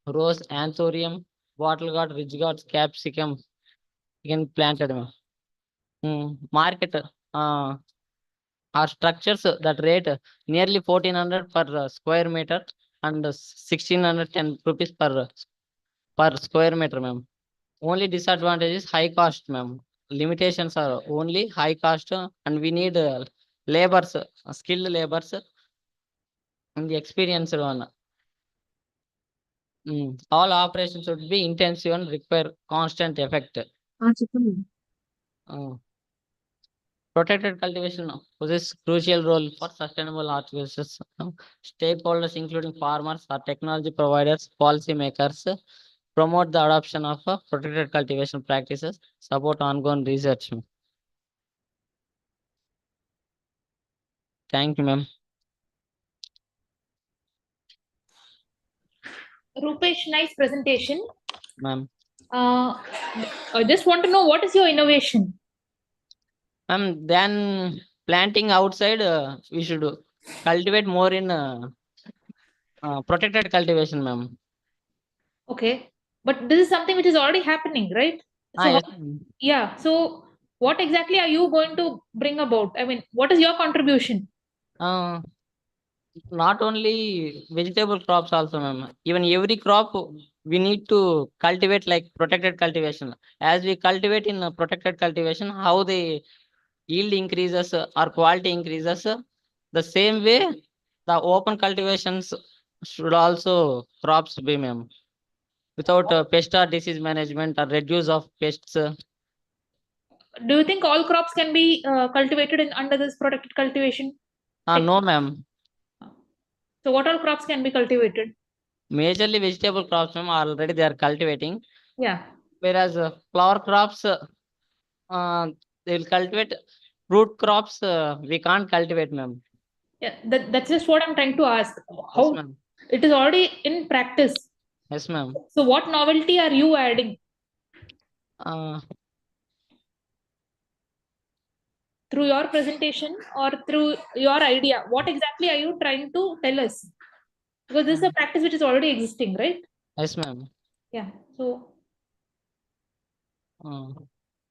rose, anthurium, bottle gourd, ridge gourd, capsicum, we can plant it. Market our structures that rate nearly 1400 per square meter and 1610 rupees per square meter, ma'am. Only disadvantage is high cost, ma'am. Limitations are only high cost, and we need laborers, skilled laborers, and the experienced one. All operations should be intensive and require constant effect. Protected cultivation possesses crucial role for sustainable horticulture. Stakeholders, including farmers or technology providers, policy makers, promote the adoption of protected cultivation practices, support ongoing research. Thank you, ma'am. Rupesh, nice presentation. Ma'am. I just want to know, what is your innovation? Then planting outside, we should cultivate more in protected cultivation, ma'am. Okay, but this is something which is already happening, right? So Yes. yeah, so what exactly are you going to bring about? I mean, what is your contribution? Not only vegetable crops also, ma'am. Even every crop we need to cultivate like protected cultivation. As we cultivate in protected cultivation, how the yield increases or quality increases, the same way the open cultivations should also crops be, ma'am. Without pest or disease management or reduce of pests. Do you think all crops can be cultivated under this protected cultivation? No, ma'am. So what all crops can be cultivated? Majorly vegetable crops, ma'am, already they are cultivating. Yeah. Whereas flower crops, they'll cultivate. Fruit crops, we can't cultivate, ma'am. Yeah, that's just what I'm trying to ask. How Yes, it is already in practice. Yes, ma'am. So what novelty are you adding? Through your presentation or through your idea, what exactly are you trying to tell us? Because this is a practice which is already existing, right? Yes, ma'am. Yeah. So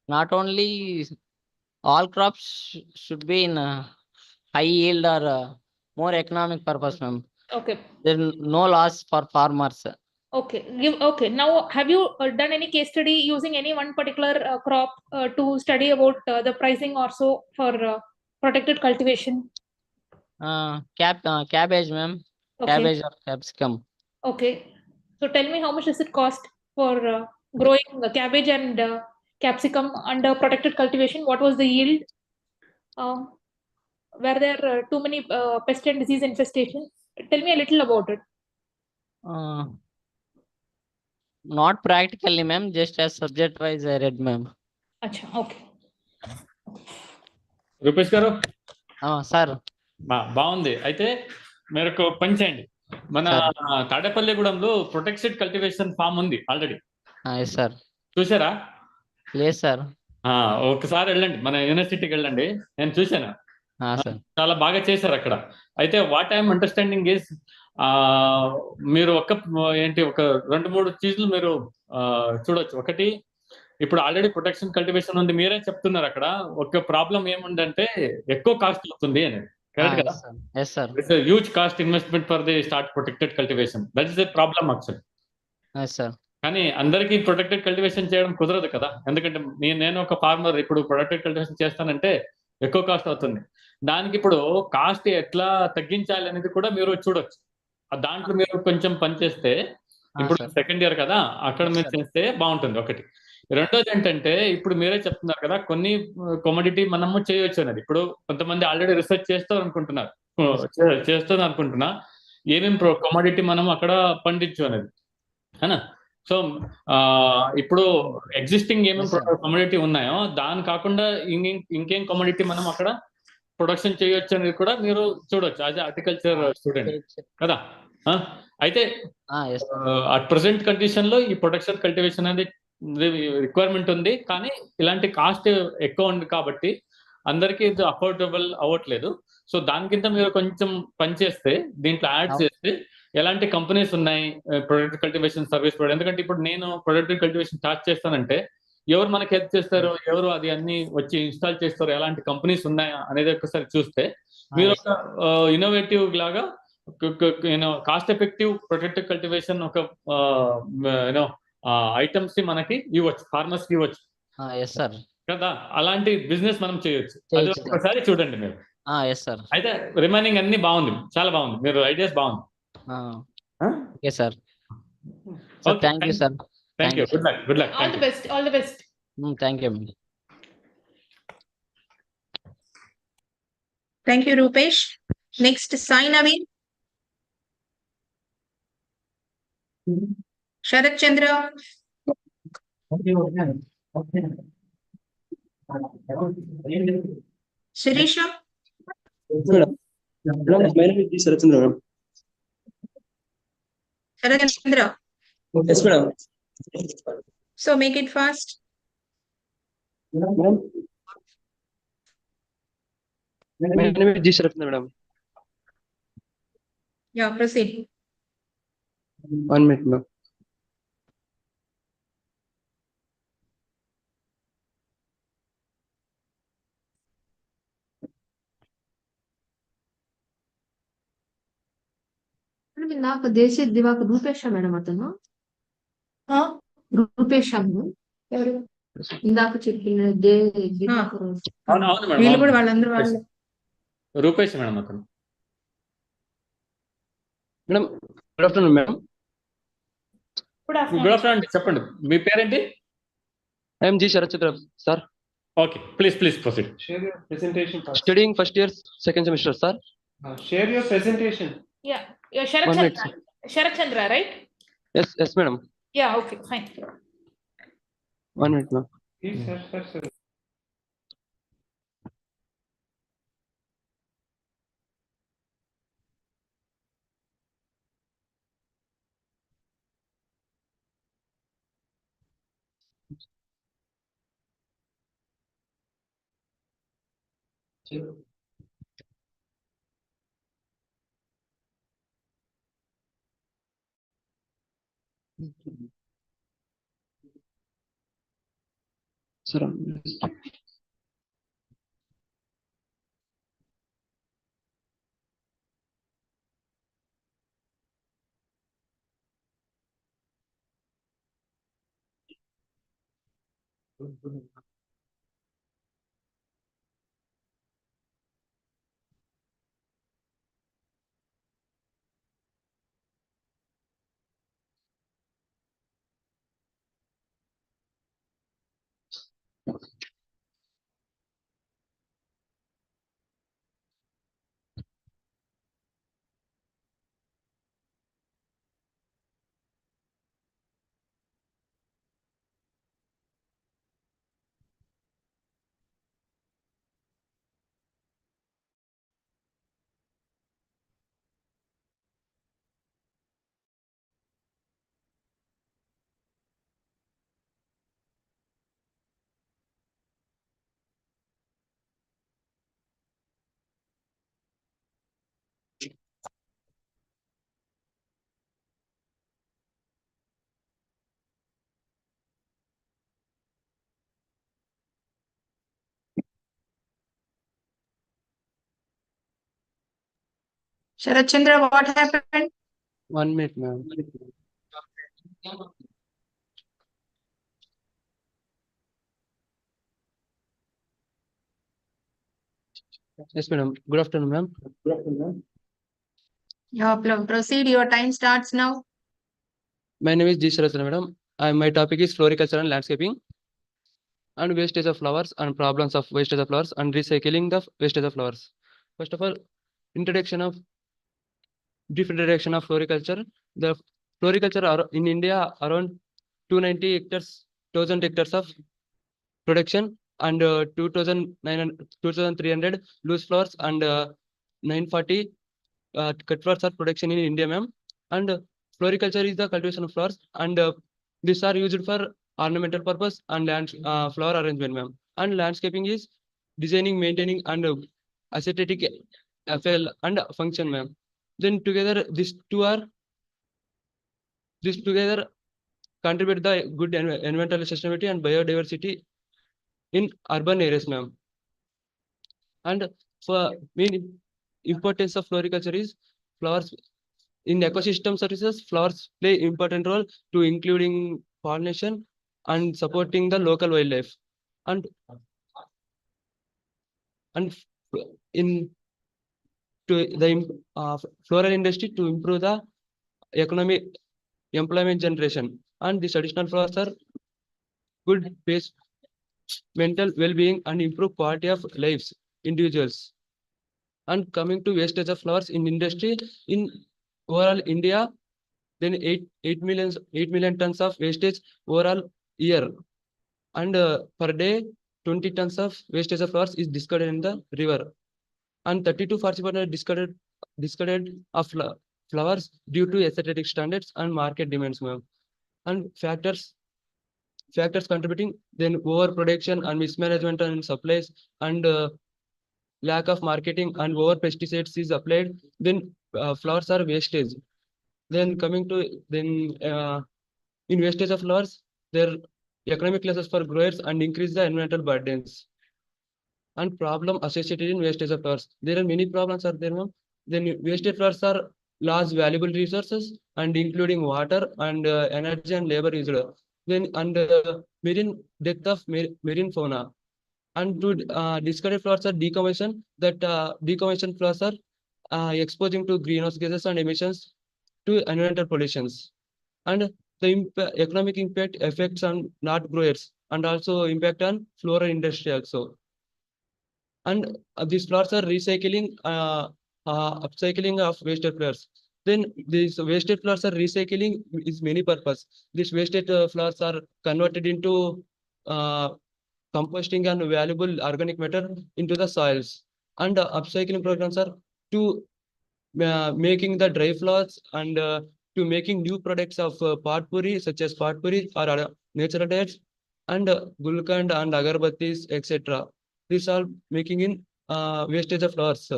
Not only all crops should be in high yield or more economic purpose, ma'am. okay. There's no loss for farmers. Okay. Now, have you done any case study using any one particular crop to study about the pricing or so for protected cultivation? Cabbage, ma'am. Okay. Cabbage or capsicum. Okay. So tell me, how much does it cost for growing cabbage and capsicum under protected cultivation? What was the yield? Were there too many pest and disease infestation? Tell me a little about it. Not practically, ma'am. Just as subject wise, I read, ma'am. Acha, okay. Rupesh గారు sir బాగుంది. అయితే మీరు ఒక పని చేయండి, మన తాడేపల్లిగూడెంలో protected cultivation form ఉంది already. Sir చూసారా? లేదు సార్. ఒకసారి వెళ్ళండి, మన యూనివర్సిటీకి వెళ్ళండి, నేను చూసాను. చాలా బాగా చేశారు అక్కడ. అయితే వాట్ ఐఎమ్ అండర్స్టాండింగ్ ఇస్ మీరు ఒక 2-3 చీజులు మీరు చూడొచ్చు. ఒకటి, ఇప్పుడు ఆల్రెడీ ప్రొటెక్షన్ కల్టివేషన్ ఉంది, మీరే చెప్తున్నారు అక్కడ. ఒక ప్రాబ్లం ఏముందంటే ఎక్కువ కాస్ట్ అవుతుంది అనేది. కరెక్ట్ కదా? It's huge cost investment for the start protected cultivation. That is the problem actually. కానీ అందరికీ ప్రొటెక్టెడ్ కల్టివేషన్ చేయడం కుదరదు కదా, ఎందుకంటే నేను ఒక ఫార్మర్, ఇప్పుడు ప్రొటెక్టెడ్ కల్టివేషన్ చేస్తానంటే ఎక్కువ కాస్ట్ అవుతుంది. దానికి ఇప్పుడు కాస్ట్ ఎట్లా తగ్గించాలి అనేది కూడా మీరు చూడొచ్చు. దాంట్లో మీరు కొంచెం పని చేస్తే, ఇప్పుడు సెకండ్ ఇయర్ కదా, అక్కడ మీరు చేస్తే బాగుంటుంది. ఒకటి. రెండోది ఏంటంటే, ఇప్పుడు మీరే చెప్తున్నారు కదా, కొన్ని కమోడిటీ మనము చేయొచ్చు అనేది. ఇప్పుడు కొంతమంది ఆల్రెడీ రీసెర్చ్ చేస్తారు అనుకుంటున్నా ఏమేమి కమోడిటీ మనం అక్కడ పండించు అనేది. సో ఇప్పుడు ఎగ్జిస్టింగ్ ఏమేమి కమోడిటీ ఉన్నాయో దాని కాకుండా ఇంకేం కమోడిటీ మనం అక్కడ ప్రొడక్షన్ చేయొచ్చు అనేది కూడా మీరు చూడొచ్చు యాజ్ హార్టికల్చర్ స్టూడెంట్ కదా. అయితే అట్ ప్రెసెంట్ కండిషన్ లో ఈ ప్రొటెక్షన్ కల్టివేషన్ అనేది రిక్వైర్మెంట్ ఉంది, కానీ ఇలాంటి కాస్ట్ ఎక్కువ ఉంది కాబట్టి అందరికీ ఇది అఫోర్డబుల్ అవ్వట్లేదు. సో దానికింత మీరు కొంచెం పని చేస్తే, దీంట్లో యాడ్ చేస్తే ఎలాంటి కంపెనీస్ ఉన్నాయి ప్రొడక్ట్ కల్టివేషన్ సర్వీస్ ప్రొవైడర్. ఎందుకంటే ఇప్పుడు నేను ప్రొడక్ట్ కల్టివేషన్ స్టార్ట్ చేస్తానంటే ఎవరు మనకి హెల్ప్ చేస్తారు, ఎవరు అది అన్ని వచ్చి ఇన్స్టాల్ చేస్తారు, ఎలాంటి కంపెనీస్ ఉన్నాయా అనేది ఒకసారి చూస్తే మీరు ఒక ఇన్నోవేటివ్ లాగా కాస్ట్ ఎఫెక్టివ్ ప్రొటెక్టివ్ కల్టివేషన్ ఒక ఐటమ్స్ ని మనకి ఇవ్వచ్చు, ఫార్మర్స్ కి ఇవ్వచ్చు కదా. అలాంటి బిజినెస్ మనం చేయొచ్చు. అది ఒకసారి చూడండి మీరు. అయితే రిమైనింగ్ అన్ని బాగుంది, చాలా బాగుంది, మీరు ఐడియాస్ బాగుంది. Okay sir. Thank you sir. Thank you. Good luck. All the best. All the best. Thank you. Thank you, Rupesh. Next, Sai Naveen. Sharat Chandra. Shirisha. Sharat Chandra. Sharat Chandra. Yes, madam. So make it fast. My name is G. Sharat Chandra, madam. Yeah, proceed. 1 minute, ma'am. ఇందాక దేశీ దివాక రూపేష madam అతను రూపేష్ ఎవరు ఇందాక చెప్పిన వీళ్ళు కూడా వాళ్ళందరూ వాళ్ళు Rupesh madam అతను. Madam good afternoon madam. Good afternoon అండి, చెప్పండి మీ పేరేంటి? I'm G Sharath Chandra sir. Okay, please proceed. Share your presentation first. Studying first year, second semester, sir. Share your presentation. Yeah, you're Sharat Chandra. Sharat Chandra, right? Yes, madam. Yeah, okay, fine. 1 minute, ma'am. Please, sir. Sir, Sharat Chandra, what happened? 1 minute, ma'am. Yes, madam. Good afternoon, ma'am. Good afternoon, Yeah, proceed. Your time starts now. My name is G. Sharachandra, madam. My topic is floriculture and landscaping and wastage of flowers and problems of wastage of flowers and recycling the wastage of flowers. First of all, brief introduction of floriculture. The floriculture are in India around 290 hectares, 1,000 hectares of production and 2,300 loose flowers and 940 cut flowers are production in India, ma'am. And floriculture is the cultivation of flowers, and these are used for ornamental purpose and flower arrangement, ma'am. And landscaping is designing, maintaining, and aesthetic effect and function, ma'am. Then together, these together contribute the good environmental sustainability and biodiversity in urban areas, ma'am. And for main importance of floriculture is flowers in ecosystem services. Flowers play important role to including pollination and supporting the local wildlife. And in to the floral industry to improve the economic employment generation. And these additional flowers are good base mental well-being and improve quality of lives individuals. And coming to wastage of flowers in industry, in overall India, then 8 million tons of wastage overall year. And per day, 20 tons of wastage of flowers is discarded in the river. And 30 to 40% discarded of flowers due to aesthetic standards and market demands, ma'am. And factors contributing, then overproduction and mismanagement and supplies and lack of marketing and over pesticides is applied, then flowers are wastage. Then coming to in wastage of flowers, their economic losses for growers and increase the environmental burdens. And problem associated in wastage of flowers. There are many problems are there, ma'am. Then wastage flowers are lost valuable resources and including water and energy and labor used. Then marine death of marine fauna. And to discarded flowers are decommission. That decommission flowers are exposing to greenhouse gases and emissions to environmental pollutions. And the economic impact affects on not growers and also impact on floral industry also. And these flowers are recycling, upcycling of wasted flowers. Then these wasted flowers are recycling is many purpose. These wasted flowers are converted into composting and valuable organic matter into the soils. And upcycling programs are to making the dry flowers and to making new products of potpourri, such as potpourri or natural dyes and gulkand and agarbattis, etc. These are making in wastage of flowers.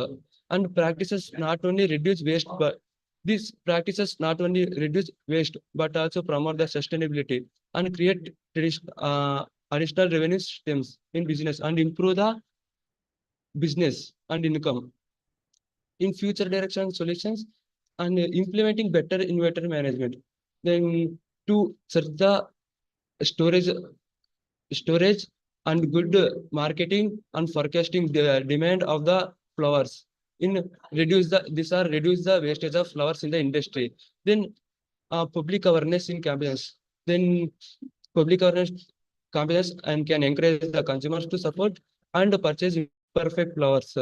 And practices not only reduce waste, but these practices not only reduce waste but also promote the sustainability and create additional revenue streams in business and improve the business and income. In future direction solutions and implementing better inventory management. Then to search the storage and good marketing and forecasting the demand of the flowers. In reduce the wastage of flowers in the industry. Then public awareness in campaigns. Then public awareness campaigns and can encourage the consumers to support and purchase perfect flowers.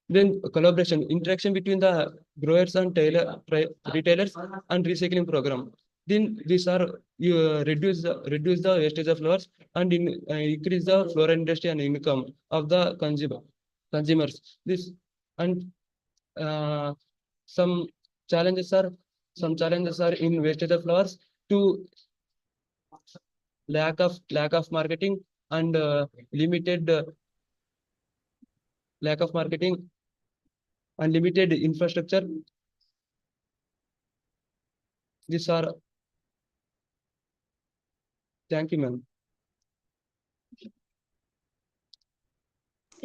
Then collaboration, interaction between the growers and retailers and recycling program. Then these are reduce the wastage of flowers and increase the floral industry and income of the consumers. This and some challenges are in wastage of flowers to lack of marketing and limited lack of marketing and limited infrastructure. These are. Thank you, ma'am.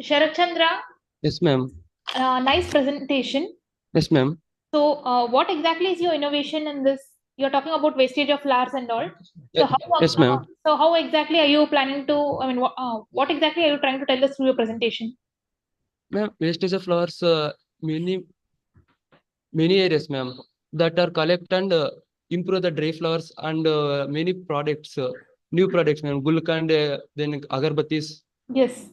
Sharat Chandra, Yes, ma'am. nice presentation. Yes, ma'am. So, what exactly is your innovation in this? You're talking about wastage of flowers and all. So, Yes, ma'am. So how exactly are you planning to? I mean, what exactly are you trying to tell us through your presentation? Ma'am, wastage of flowers, many areas, ma'am, that are collect and improve the dry flowers and many products, new products, ma'am, Gulkand, then agarbattis. Yes.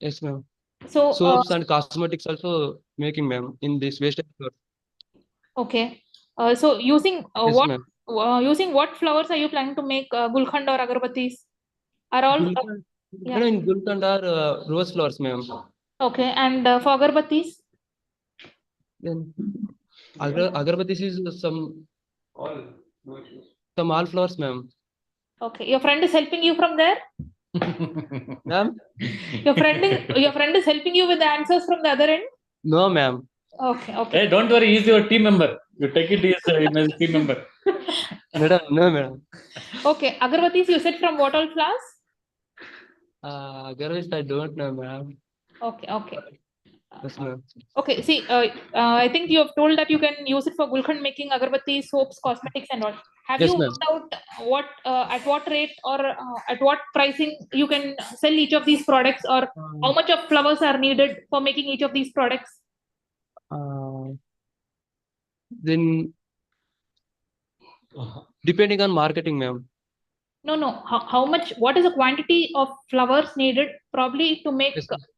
Yes, ma'am. So, soaps and cosmetics also making, ma'am, in this wastage flowers. Okay. So using Yes, what ma'am. using what flowers are you planning to make Gulkand or agarbattis? Are all yeah. Madam, in Gulkand are rose flowers, ma'am. Okay, and for agarbattis? Then agarbattis is some all flowers, ma'am. Okay, your friend is helping you from there. Ma'am, Your friend is helping you with the answers from the other end. no, ma'am. Okay, okay. Hey, don't worry, he's your team member. You take it as a team member. Madam, no, madam. Okay, agarbattis you said from what all flowers? Agarbattis I don't know, ma'am. Okay, okay. Yes, ma'am. Okay, see, I think you have told that you can use it for Gulkand making agarbattis, soaps, cosmetics, and all. Have Yes, you ma'am. worked out what at what rate or at what pricing you can sell each of these products, or how much of flowers are needed for making each of these products? Then depending on marketing, ma'am. No. How much? What is the quantity of flowers needed probably to make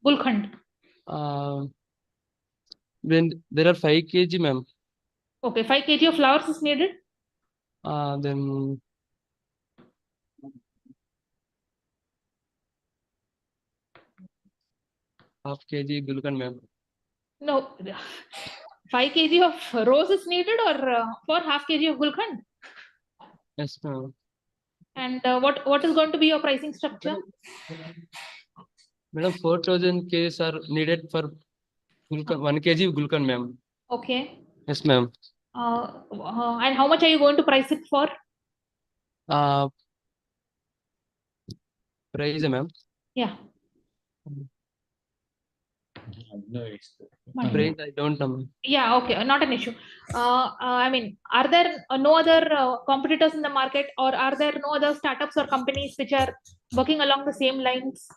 Gulkand? Then there are 5 kg, ma'am. Okay, 5 kg of flowers is needed. Then half kg Gulkand, ma'am. No, 5 kg of rose is needed, or for half kg of Gulkand? Yes, ma'am. And what is going to be your pricing structure? Madam, 4,000 kgs are needed for Gulkand, 1 kg Gulkand, ma'am. Okay. Yes, ma'am. And how much are you going to price it for? Price, ma'am. Yeah. Price I don't know, ma'am. Yeah, okay, not an issue. I mean, are there no other competitors in the market, or are there no other startups or companies which are working along the same lines?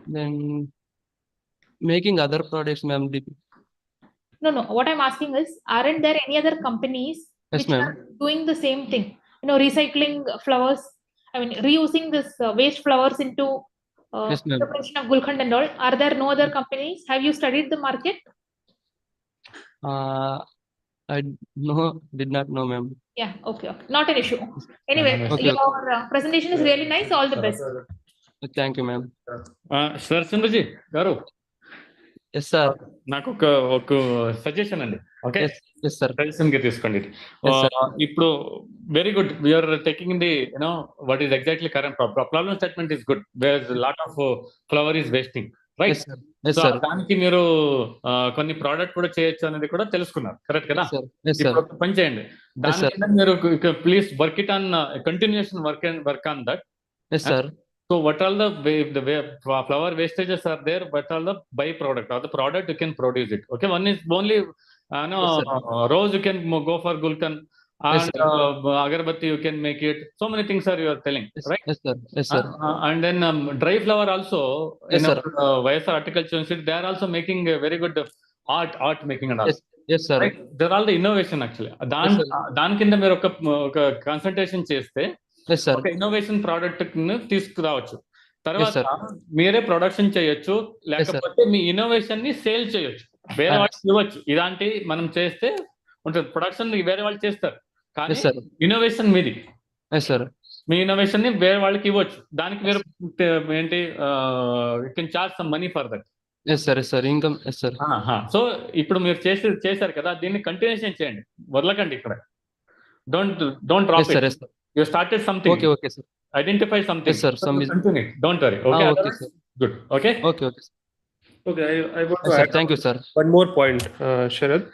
Then making other products, ma'am. No. What I'm asking is, aren't there any other companies Yes, which ma'am. are doing the same thing? You know, recycling flowers. I mean, reusing this waste flowers into Yes, ma'am. preparation of Gulkand and all. Are there no other companies? Have you studied the market? I did not know, ma'am. Yeah, okay. Not an issue. Anyway, Okay. your presentation is really nice. All the best. Thank you, ma'am. Sir Sundarji గారు, yes sir, నాకు ఒక suggestion అండి. Okay, yes sir, suggestion గా తీసుకోండి. Yes, sir. ఇప్పుడు very good, we're taking the what is exactly current problem statement is good, where lot of flower is wasting. Right? Yes, sir. Yes, so sir. దానికి మీరు కొన్ని product కూడా చేయొచ్చు అనేది కూడా తెలుసుకున్నారు, కరెక్ట్ కదా? Yes, sir. Yes, sir. ఇప్పుడు ఒక పని చేయండి, దాని sir. కింద మీరు please work it on continuation work on that. Yes, sir. So what all the flower wastages are there? What all the byproduct or the product you can produce it? Okay, one is only Yes, sir. rose you can go for gulkan, Yes, and sir. agarbatti you can make it. So many things are you are telling, Yes, right? yes, sir. Yes, sir. And then dry flower also. Yes, In sir. YSR Horticulture Institute, they are also making a very good art making and all. Yes, yes, sir. Right? They're all the innovation actually. Yes, sir. దాని కింద మీరు ఒక consultation చేస్తే Yes, sir. ఒక innovation product తీసుకురావచ్చు. Yes, తర్వాత sir. మీరే production చేయొచ్చు, లేకపోతే మీ ఇన్నోవేషన్ ని సేల్ చేయొచ్చు, వేరే వాళ్ళకి ఇవ్వచ్చు. ఇలాంటి మనం చేస్తే ఉంటుంది. ప్రొడక్షన్ వేరే వాళ్ళు చేస్తారు, కానీ Yes, sir. ఇన్నోవేషన్ మీది. Yes, sir. మీ ఇన్నోవేషన్ ని వేరే వాళ్ళకి ఇవ్వచ్చు. దానికి మీరు ఏంటి you can charge some money for that. Yes, sir. Yes, sir. Income. Yes, sir. So ఇప్పుడు మీరు చేశారు కదా, దీన్ని కంటిన్యూషన్ చేయండి, వదలకండి ఇక్కడ. Don't drop Yes, sir. It. Yes, sir. You started something. Okay, okay, sir. Identify something. Yes, sir. Some is. Continue. Don't worry. Okay. Okay, sir. Good. Okay. Okay, okay. Okay, I want to Yes, sir. add Thank you, sir. one more point, Sharad.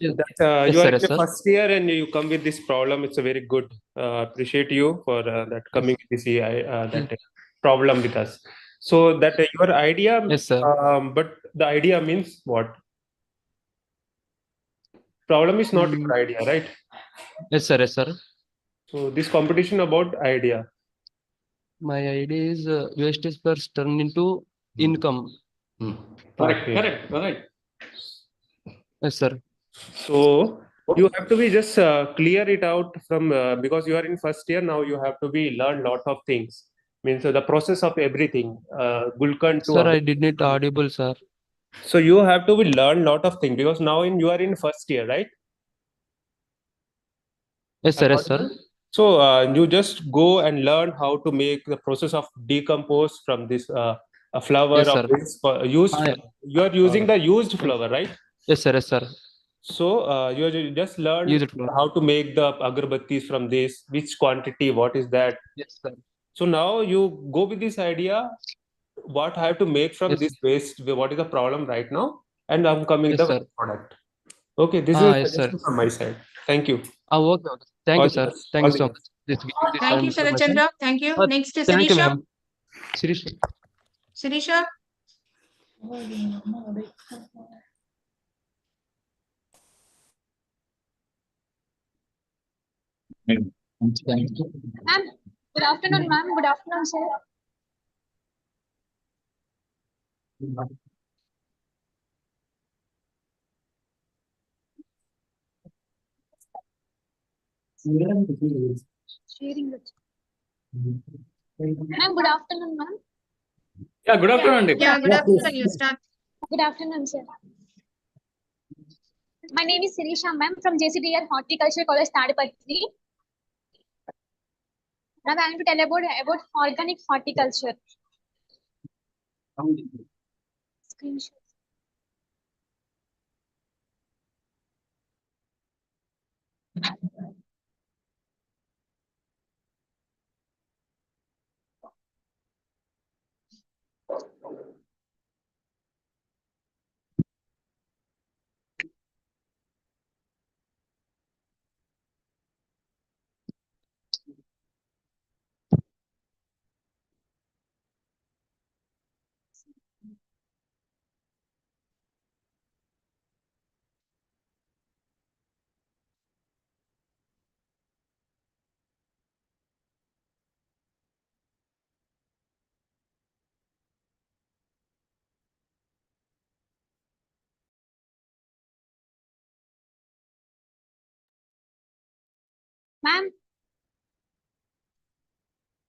Yes, That yes, you are sir. in Yes, the sir. first year and you come with this problem. It's a very good. Appreciate you for that coming with this that problem with us. So that your idea. Yes, sir. But the idea means what? Problem is not your idea, right? Yes, sir. Yes, sir. So this competition about idea. My idea is wastage first turn into income. Correct. Okay. Correct. Yes, sir. So you have to be just clear it out from because you are in first year now. You have to be learn lot of things. Means the process of everything. Gulkan to. Sir, I did not audible, sir. So you have to be learn lot of things because now you are in first year, right? Yes, sir. Yes, sir. So you just go and learn how to make the process of decompose from this a flower Yes, of sir. this used. You are using the used flower, right? Yes, sir. Yes, sir. So you just learn Used flower. how to make the agarbattis from this, which quantity, what is that. Yes, sir. So now you go with this idea, what I have to make from Yes, this waste, what is the problem right now, and I'm coming Yes, the sir. product. Okay, this is a Yes, sir. suggestion from my side. Thank you. Okay, okay. Thank All you, the sir. best. Thank All you the so best. much. This Thank you, Sharad Chandra. Thank you. Next is Thank you, Sirisha. ma'am. Sirisha. Sirisha. Ma'am, good afternoon, ma'am. Good afternoon, sir. Sharing it. Ma'am, good afternoon, ma'am. Yeah, good afternoon. Yeah, good afternoon. You start. Good afternoon, sir. My name is Sirisha, ma'am, from JCDR Horticulture College, Tadipatri. Now I am to tell about organic horticulture. Screenshot.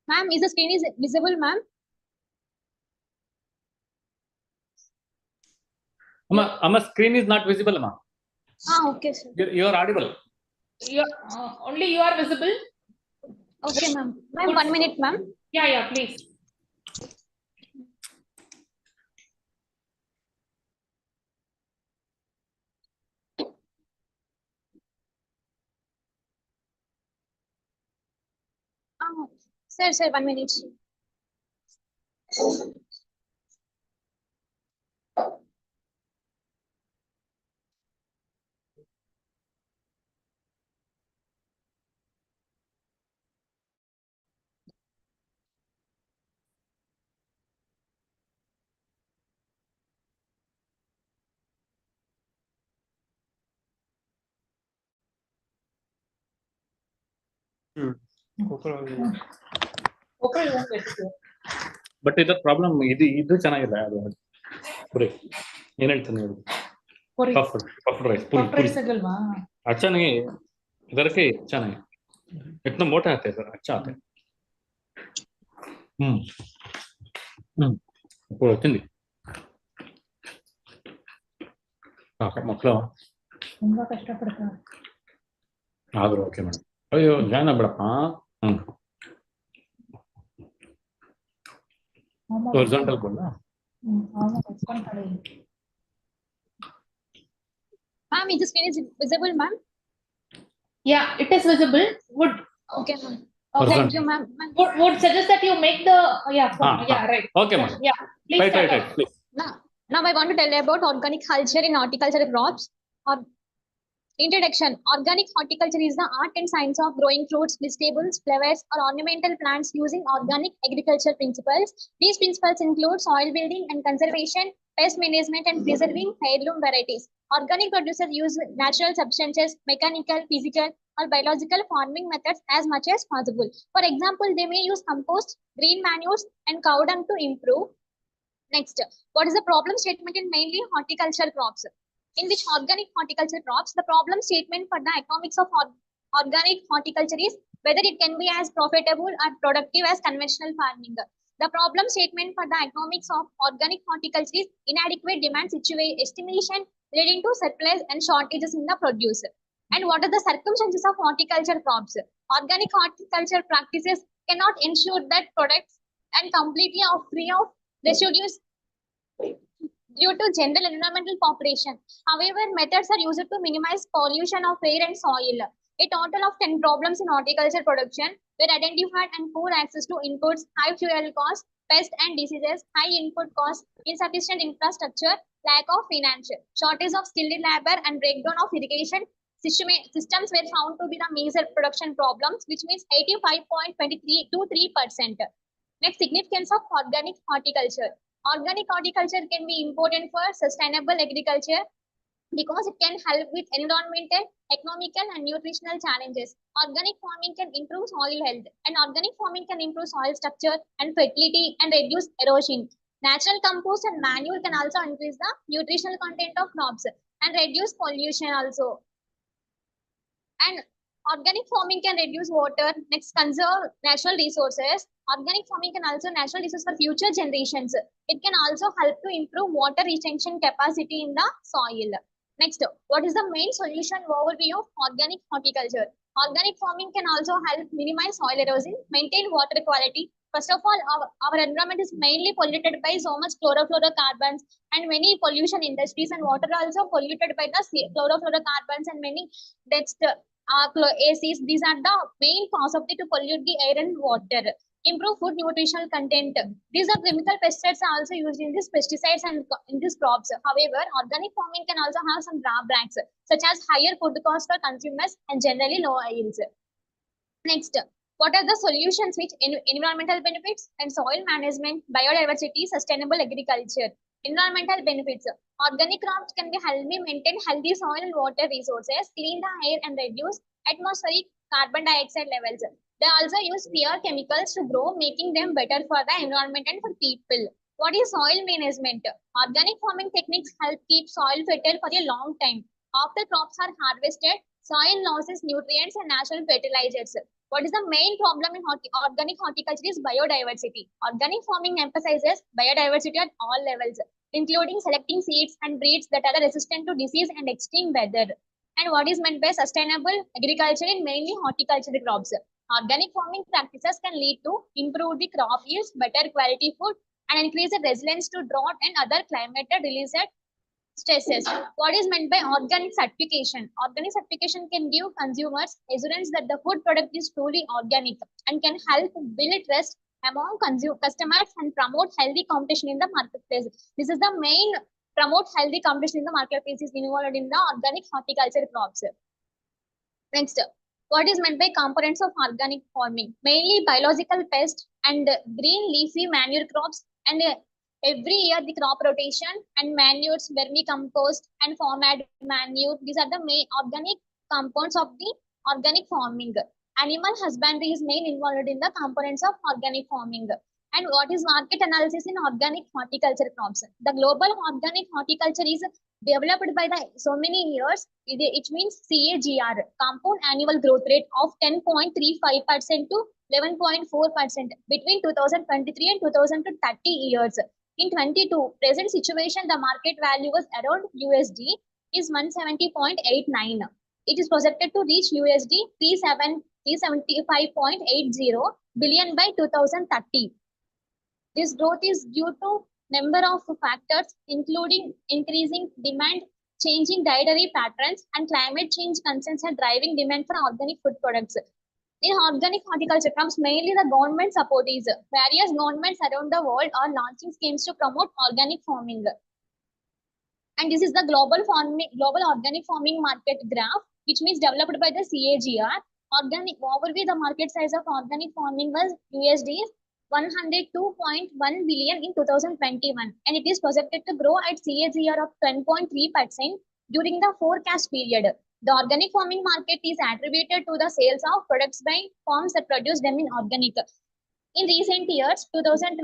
Ma'am, is the screen is visible, ma'am? Amma, screen is not visible, Amma. Okay, sir. You are audible. Only you are visible. Okay, ma'am. Ma'am, 1 minute, ma'am. Yeah, please. Sir, 1 minute. Okay, you won't get it. But ಇದರ problem ಇದು ಚೆನ್ನಾಗಿಲ್ಲ ಅದು ಪುರಿ ಏನ್ ಹೇಳ್ತಾನೆ ಅದು puri. Puffed rice Puff rice ಆಗಲ್ವಾ? अच्छा नहीं इधर के अच्छा नहीं इतना मोटा आता है इधर अच्छा आता है ఇప్పుడు వచ్చింది ಮಕ್ಕಳು ತುಂಬಾ ಕಷ್ಟಪಡ್ತಾರೆ. ಆದ್ರೂ ಓಕೆ ಮೇಡಮ್ ಅಯ್ಯೋ ಜಾಯ್ನ್ ಆಗ್ಬಿಡಪ್ಪ horizontal goal Ma'am, is the screen is visible, ma'am? Yeah, it is visible. Okay, ma'am. Okay. Thank you, ma'am. Would suggest that you make the right. Okay, ma'am. Yeah, please. Right, please. Now I want to tell you about organic culture in horticulture crops. Introduction. Organic horticulture is the art and science of growing fruits, vegetables, flowers, or ornamental plants using organic agriculture principles. These principles include soil building and conservation, pest management, and preserving heirloom varieties. Organic producers use natural substances, mechanical, physical, or biological farming methods as much as possible. For example, they may use compost, green manures, and cow dung to improve. Next, what is the problem statement in mainly horticulture crops? In which organic horticulture crops, the problem statement for the economics of organic horticulture is whether it can be as profitable or productive as conventional farming. The problem statement for the economics of organic horticulture is inadequate demand estimation leading to surplus and shortages in the produce. And what are the circumstances of horticulture crops? Organic horticulture practices cannot ensure that products and completely free of residues due to general environmental population. However, methods are used to minimize pollution of air and soil. A total of 10 problems in horticulture production were identified, and poor access to inputs, high fuel costs, pests and diseases, high input costs, insufficient infrastructure, lack of financial, shortage of skilled labor, and breakdown of irrigation systems were found to be the major production problems, which means 85.23 to 3%. Next, significance of organic horticulture. Organic horticulture can be important for sustainable agriculture because it can help with environmental, economical, and nutritional challenges. Organic farming can improve soil health, and organic farming can improve soil structure and fertility and reduce erosion. Natural compost and manure can also increase the nutritional content of crops and reduce pollution also. And organic farming can reduce water. Next, conserve natural resources. Organic farming can also natural resources for future generations. It can also help to improve water retention capacity in the soil. Next, what is the main solution overview of organic horticulture? Organic farming can also help minimize soil erosion, maintain water quality. First of all, our environment is mainly polluted by so much chlorofluorocarbons and many pollution industries, and water also polluted by the chlorofluorocarbons and many ACs. These are the main cause of to pollute the air and water. Improve food nutritional content. These are chemical pesticides are also used in these pesticides and in these crops. However, organic farming can also have some drawbacks such as higher food cost for consumers and generally low yields. Next, what are the solutions which environmental benefits and soil management, biodiversity, sustainable agriculture? Environmental benefits. Organic crops can be help me maintain healthy soil and water resources, clean the air and reduce atmospheric carbon dioxide levels. They also use pure chemicals to grow, making them better for the environment and for people. What is soil management? Organic farming techniques help keep soil fertile for a long time. After crops are harvested, soil loses nutrients and natural fertilizers. What is the main problem in organic horticulture is biodiversity. Organic farming emphasizes biodiversity at all levels, including selecting seeds and breeds that are resistant to disease and extreme weather. And what is meant by sustainable agriculture in mainly horticulture crops? Organic farming practices can lead to improved the crop yields, better quality food, and increase the resilience to drought and other climate-related stresses. What is meant by organic certification? Organic certification can give consumers assurance that the food product is truly organic and can help build trust among customers and promote healthy competition in the marketplace. This is the main promote healthy competition in the marketplace is involved in the organic horticulture crops. Next, what is meant by components of organic farming? Mainly biological pests and green leafy manure crops, and every year the crop rotation and manures, vermicompost and farm add manure. These are the main organic compounds of the organic farming. Animal husbandry is main involved in the components of organic farming. And what is market analysis in organic horticulture crops? The global organic horticulture is developed by the so many years. It means CAGR, compound annual growth rate of 10.35% to 11.4% between 2023 and 2030 years. In 22 present situation, the market value was around USD is 170.89. It is projected to reach USD 375.80 billion by 2030. This growth is due to number of factors, including increasing demand, changing dietary patterns, and climate change concerns are driving demand for organic food products. In organic horticulture comes mainly the government support is various governments around the world are launching schemes to promote organic farming. And this is the global organic farming market graph, which means developed by the CAGR. Organic overview, the market size of organic farming was USD 102.1 billion in 2021, and it is projected to grow at CAGR of 10.3% during the forecast period. The organic farming market is attributed to the sales of products by farms that produce them in organic. In recent years, 2023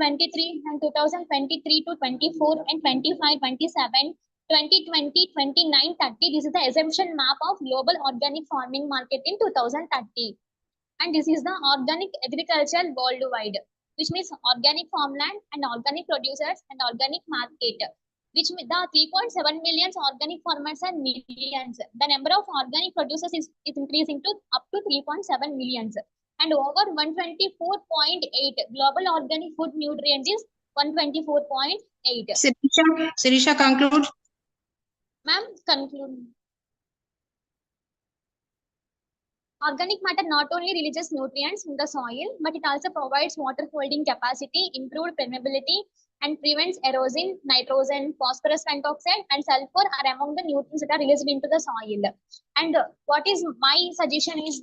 and 2023 to 24 and 25, 27, 2020, 29, 30, this is the assumption map of global organic farming market in 2030. And this is the organic agriculture worldwide, which means organic farmland and organic producers and organic market, which means the 3.7 million organic farmers are millions. The number of organic producers is increasing to up to 3.7 millions. And over 124.8 global organic food nutrient is 124.8. Sirisha, conclude. Ma'am, conclude. Organic matter not only releases nutrients in the soil, but it also provides water holding capacity, improved permeability, and prevents erosion. Nitrogen, phosphorus pentoxide, and sulfur are among the nutrients that are released into the soil. And what is my suggestion is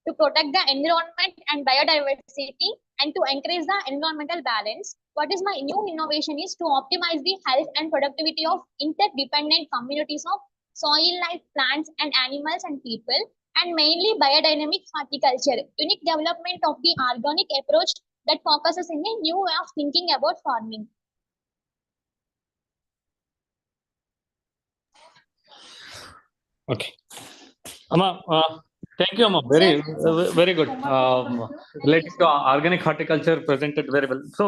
to protect the environment and biodiversity and to increase the environmental balance. What is my new innovation is to optimize the health and productivity of interdependent communities of soil life, plants and animals and people, and mainly biodynamic horticulture, unique development of the organic approach that focuses in a new way of thinking about farming. Okay. Amma, thank you, Amma. Very good. Related to organic horticulture, presented very well. So,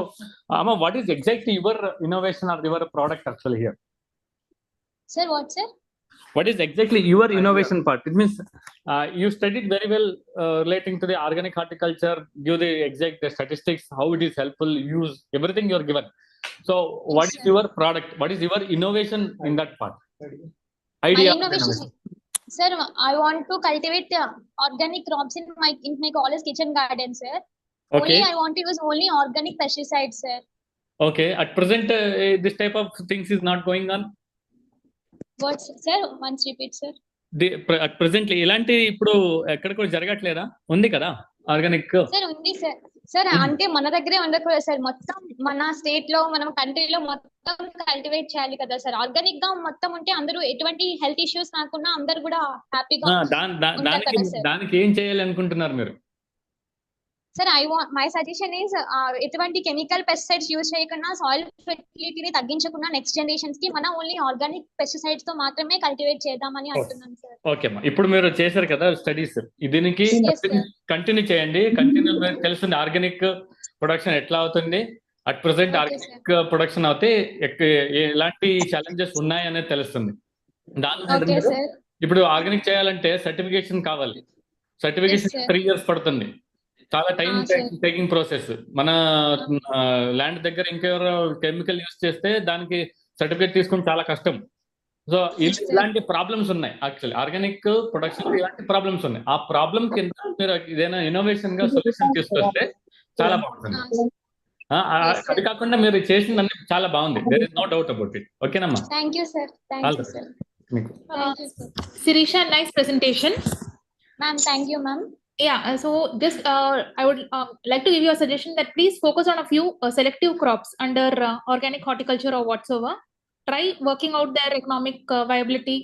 Amma, what is exactly your innovation or your product actually here? Sir, what, sir? What is exactly your innovation part? It means you studied very well relating to the organic horticulture, give the exact statistics, how it is helpful, use everything you are given. So, what is your product? What is your innovation in that part? Idea. My innovation, sir, I want to cultivate organic crops in my college kitchen garden, sir. Okay. Only I want to use only organic pesticides, sir. Okay. At present, this type of things is not going on. What, sir? Once repeat, sir. At presently, ఇలాంటి ఇప్పుడు ఎక్కడ కూడా జరగట్లేదా? ఉంది కదా organic? Sir ఉంది sir. Sir అంటే మన దగ్గరే ఉండకూడదు సార్, మొత్తం మన స్టేట్ లో మనం కంట్రీలో మొత్తం కల్టివేట్ చేయాలి కదా సార్. ఆర్గానిక్ గా మొత్తం ఉంటే అందరూ ఎటువంటి హెల్త్ ఇష్యూస్ రాకుండా అందరూ కూడా హ్యాపీగా ఉంటారు కదా సార్. దానికి ఏం చేయాలి అనుకుంటున్నారు మీరు? సార్ మై సజెషన్ ఈస్ ఎటువంటి కెమికల్ పెస్టిసైడ్స్ యూజ్ చేయకుండా, సాయిల్ ఫెర్టిలిటీని తగ్గించకుండా నెక్స్ట్ జనరేషన్స్ కి మనం ఓన్లీ ఆర్గానిక్ పెస్టిసైడ్స్ తో మాత్రమే కల్టివేట్ చేద్దామని అంటున్నాను సార్. ఓకే అమ్మా, ఇప్పుడు మీరు చేశారు కదా స్టడీస్, దీనికి కంటిన్యూ చేయండి. కంటిన్యూ తెలుస్తుంది ఆర్గానిక్ ప్రొడక్షన్ ఎట్లా అవుతుంది, అట్ ప్రెసెంట్ ఆర్గానిక్ ప్రొడక్షన్ అవుతే ఎలాంటి ఛాలెంజెస్ ఉన్నాయి అనేది తెలుస్తుంది. దాని ఇప్పుడు ఆర్గానిక్ చేయాలంటే సర్టిఫికేషన్ కావాలి. సర్టిఫికేషన్ 3 years పడుతుంది. చాలా టైం టేకింగ్ ప్రాసెస్. మన ల్యాండ్ దగ్గర ఇంకెవరో కెమికల్ యూజ్ చేస్తే దానికి సర్టిఫికేట్ తీసుకుని చాలా కష్టం. సో ఇలాంటి ప్రాబ్లమ్స్ ఉన్నాయి. యాక్చువల్లీ ఆర్గానిక్ ప్రొడక్షన్ ఇలాంటి ప్రాబ్లమ్స్ ఉన్నాయి. ఆ ప్రాబ్లమ్ కింద మీరు ఏదైనా ఇన్నోవేషన్ గా సొల్యూషన్ తీసుకొస్తే చాలా బాగుంటుంది. అది కాకుండా మీరు చేసిందన్నీ చాలా బాగుంది. There is no doubt about it. ఓకేనమ్మా? Thank you sir. Thank you sir. Sirisha, nice presentation. Ma'am, thank you, ma'am. Yeah, so this I would like to give you a suggestion that please focus on a few selective crops under organic horticulture or whatsoever. Try working out their economic viability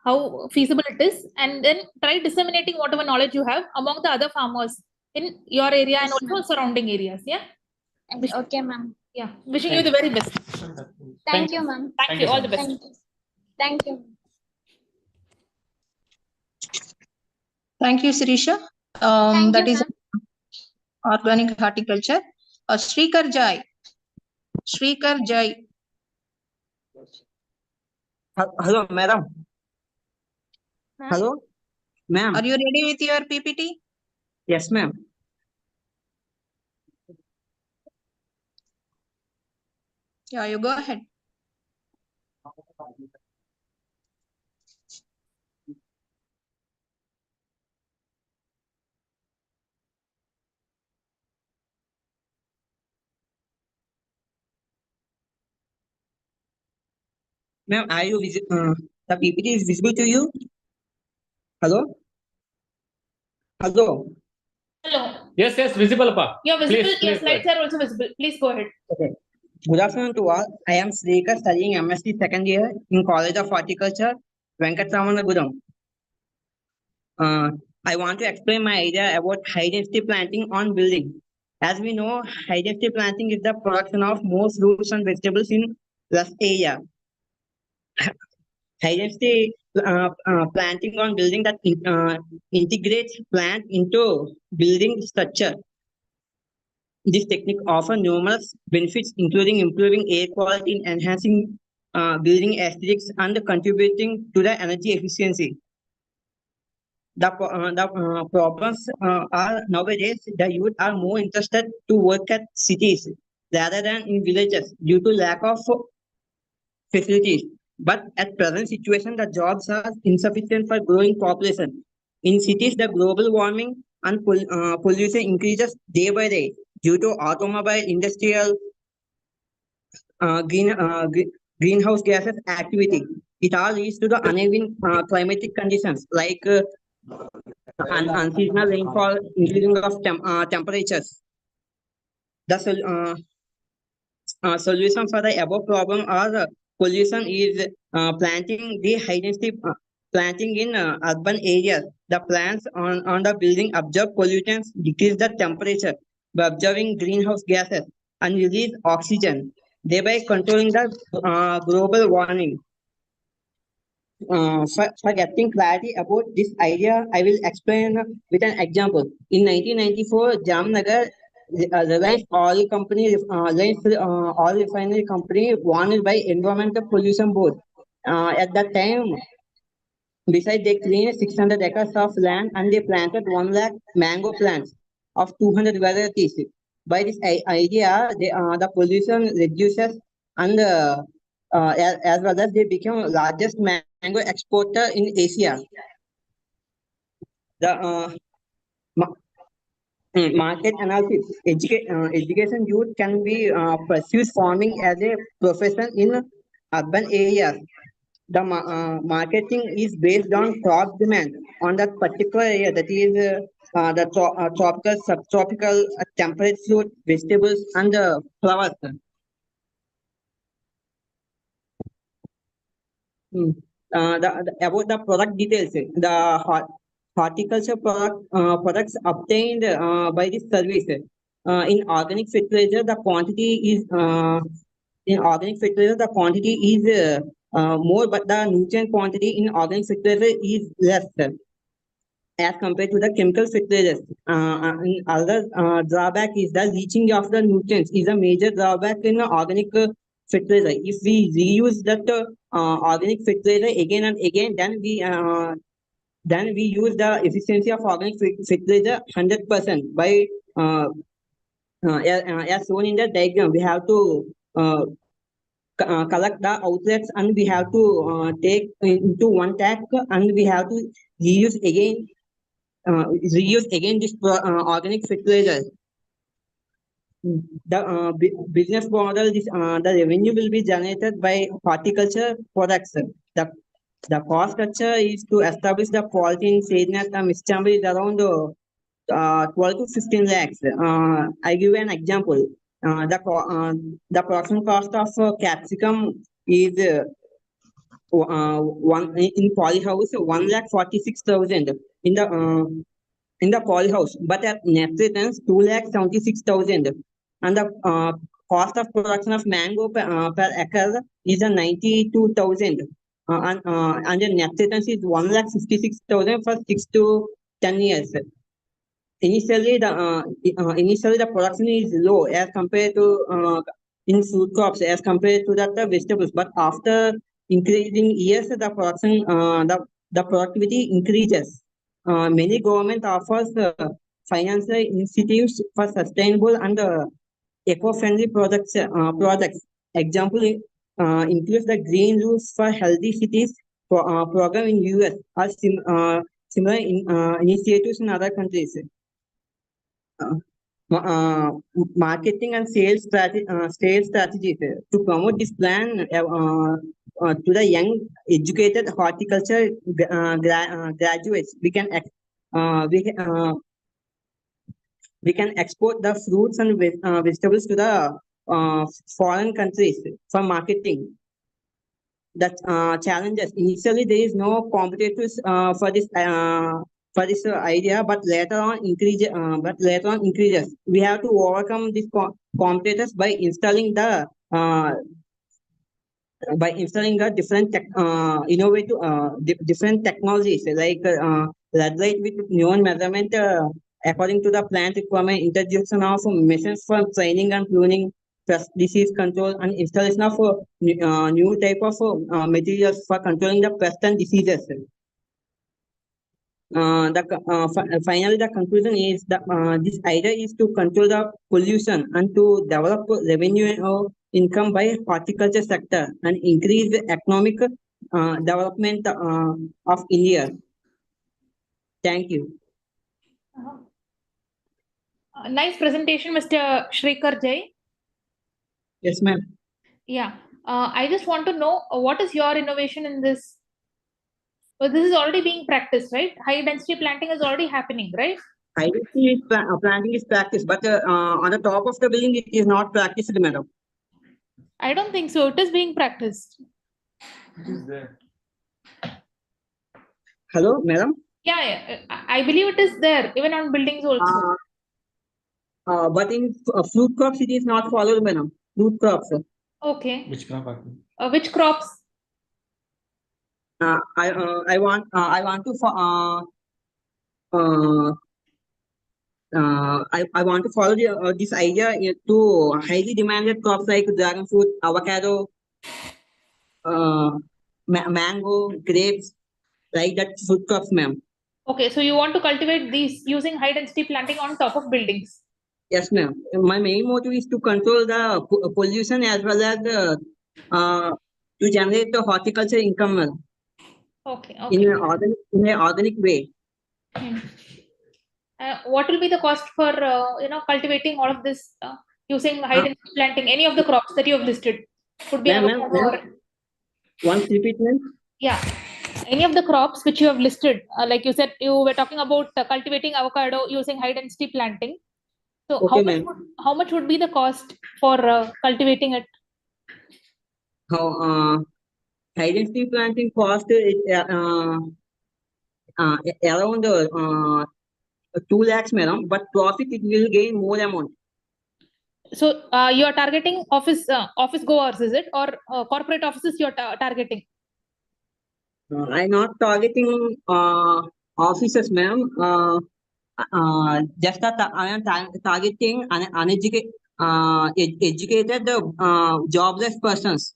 how feasible it is, and then try disseminating whatever knowledge you have among the other farmers in your area and also surrounding areas. Yeah. Okay, ma'am. Yeah. Wishing you the very best. Thank you, ma'am. Thank you. All the best. Thank you. Thank you. Thank you, Sirisha. Thank That you, is organic horticulture. Shrikar Jai. Shrikar Jai. Hello, madam. Hello, ma'am. Are you ready with your PPT? Yes, ma'am. Yeah, you go ahead. Ma'am, are you the PPT is visible to you? Hello? Hello? Hello. Yes, visible, Pa. You're visible. Please, Your please, slides are also visible. Please go ahead. Okay. Good afternoon to all. I am Srikar, studying MSc second year in College of Horticulture, Venkatramanaguram. I want to explain my idea about high density planting on building. As we know, high density planting is the production of more fruits and vegetables in less area. High density planting on building that integrates plant into building structure. This technique offers numerous benefits, including improving air quality, enhancing building aesthetics, and contributing to the energy efficiency. The problems are nowadays the youth are more interested to work at cities rather than in villages due to lack of facilities. But at present situation, the jobs are insufficient for growing population. In cities, the global warming and pollution increases day by day due to automobile, industrial, greenhouse gases activity. It all leads to the uneven climatic conditions like unseasonal rainfall, increasing of temperatures. The solution for the above problem or pollution is planting the high density planting in urban areas. The plants on the building absorb pollutants, decrease the temperature by observing greenhouse gases and release oxygen, thereby controlling the global warming. For getting clarity about this idea, I will explain with an example. In 1994, Jamnagar, Reliance Oil Company, Reliance Oil Refinery Company, warned by Environmental Pollution Board. At that time, besides they cleaned 600 acres of land and they planted 1 lakh mango plants of 200 varieties. By this idea, the pollution reduces and as well as they become largest mango exporter in Asia. The market analysis, education youth can be pursues farming as a profession in urban areas. The marketing is based on crop demand on that particular area, that is the tropical, subtropical, temperate fruit, vegetables, and flowers. About the product details, the horticulture products obtained by this service. In organic fertilizer, the quantity is more, but the nutrient quantity in organic fertilizer is less as compared to the chemical fertilizers. Other drawback is the leaching of the nutrients is a major drawback in organic fertilizer. If we reuse that organic fertilizer again and again, then we use the efficiency of organic fertilizer 100% by as shown in the diagram. We have to collect the outlets and we have to take into one tank and we have to reuse again this organic fertilizer. The business model, the revenue will be generated by horticulture products. The cost structure is to establish the quality in Sadness and Miss Chamber is around 12 to 15 lakhs. I give an example. The production cost of capsicum is one in Polyhouse 1,46,000 in the Polyhouse, but at net returns 2,76,000, and the cost of production of mango per acre is 92,000, and the net returns is 1,56,000 for 6 to 10 years. Initially, the production is low as compared to in food crops as compared to that the vegetables, but after increasing years, the production the productivity increases. Many government offers financial incentives for sustainable and eco-friendly products. Example includes the Green Roofs for Healthy Cities program in US or similar initiatives in other countries. Marketing and sales strategies to promote this plan to the young educated horticulture graduates. We can export the fruits and vegetables to the foreign countries for marketing. That challenges initially there is no competitors for this idea, but later on increases. We have to overcome these competitors by installing the different different technologies like lead light with neon measurement according to the plant requirement, introduction of machines for training and pruning, pest disease control, and installation of new type of materials for controlling the pest and diseases. Finally, the conclusion is that this idea is to control the pollution and to develop revenue or income by horticulture sector and increase the economic development of India. Thank you. Nice presentation, Mr. Shrikar Jai. Yes, ma'am. Yeah, I just want to know what is your innovation in this? Well, this is already being practiced, right? High density planting is already happening, right? High density planting is practiced, but on the top of the building, it is not practiced, madam. I don't think so. It is being practiced. It is there. Hello, madam? Yeah, I believe it is there, even on buildings also. But in fruit crops, it is not followed, madam. Fruit crops. Okay. Which crop? Which crops? I want to I want to follow this idea to highly demanded crops like dragon fruit, avocado, mango, grapes, like that fruit crops, ma'am. Okay, so you want to cultivate these using high density planting on top of buildings. Yes, ma'am. My main motive is to control the pollution as well as to generate the horticulture income, ma'am. Okay. In an organic way. What will be the cost for cultivating all of this using high density planting? Any of the crops that you have listed could be avocado. Once repeat, ma'am. Yeah, any of the crops which you have listed, like you said, you were talking about cultivating avocado using high density planting. So okay, how much would be the cost for cultivating it? How high density planting cost is around 2 lakhs, madam, but profit it will gain more amount. So you are targeting office goers, is it, or corporate offices you are targeting? I'm not targeting officers, ma'am. Just that I am targeting uneducated, educated, jobless persons.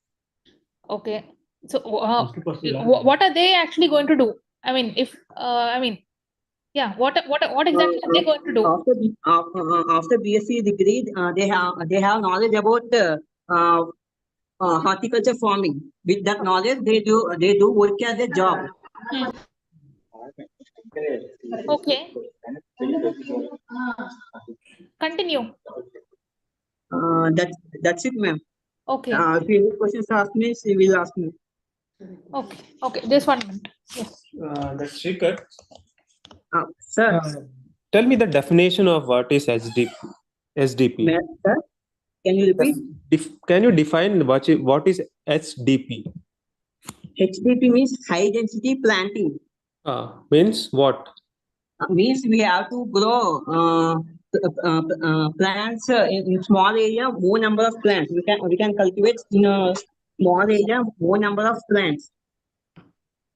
Okay. So what are they actually going to do? I mean, if yeah, what exactly are they going to do? After BSc degree, they have knowledge about horticulture farming. With that knowledge, they do work as a job. Okay. Continue. That's it, ma'am. Okay. If any questions ask me, she will ask me. Okay. Okay. Just 1 minute. Yes. That's Shrikar. Sir. Tell me the definition of what is SDP. Sir, can you repeat? Can you define what is SDP? HDP means high density planting. Means what? Means we have to grow plants in small area, more number of plants. We can cultivate in a small area, more number of plants.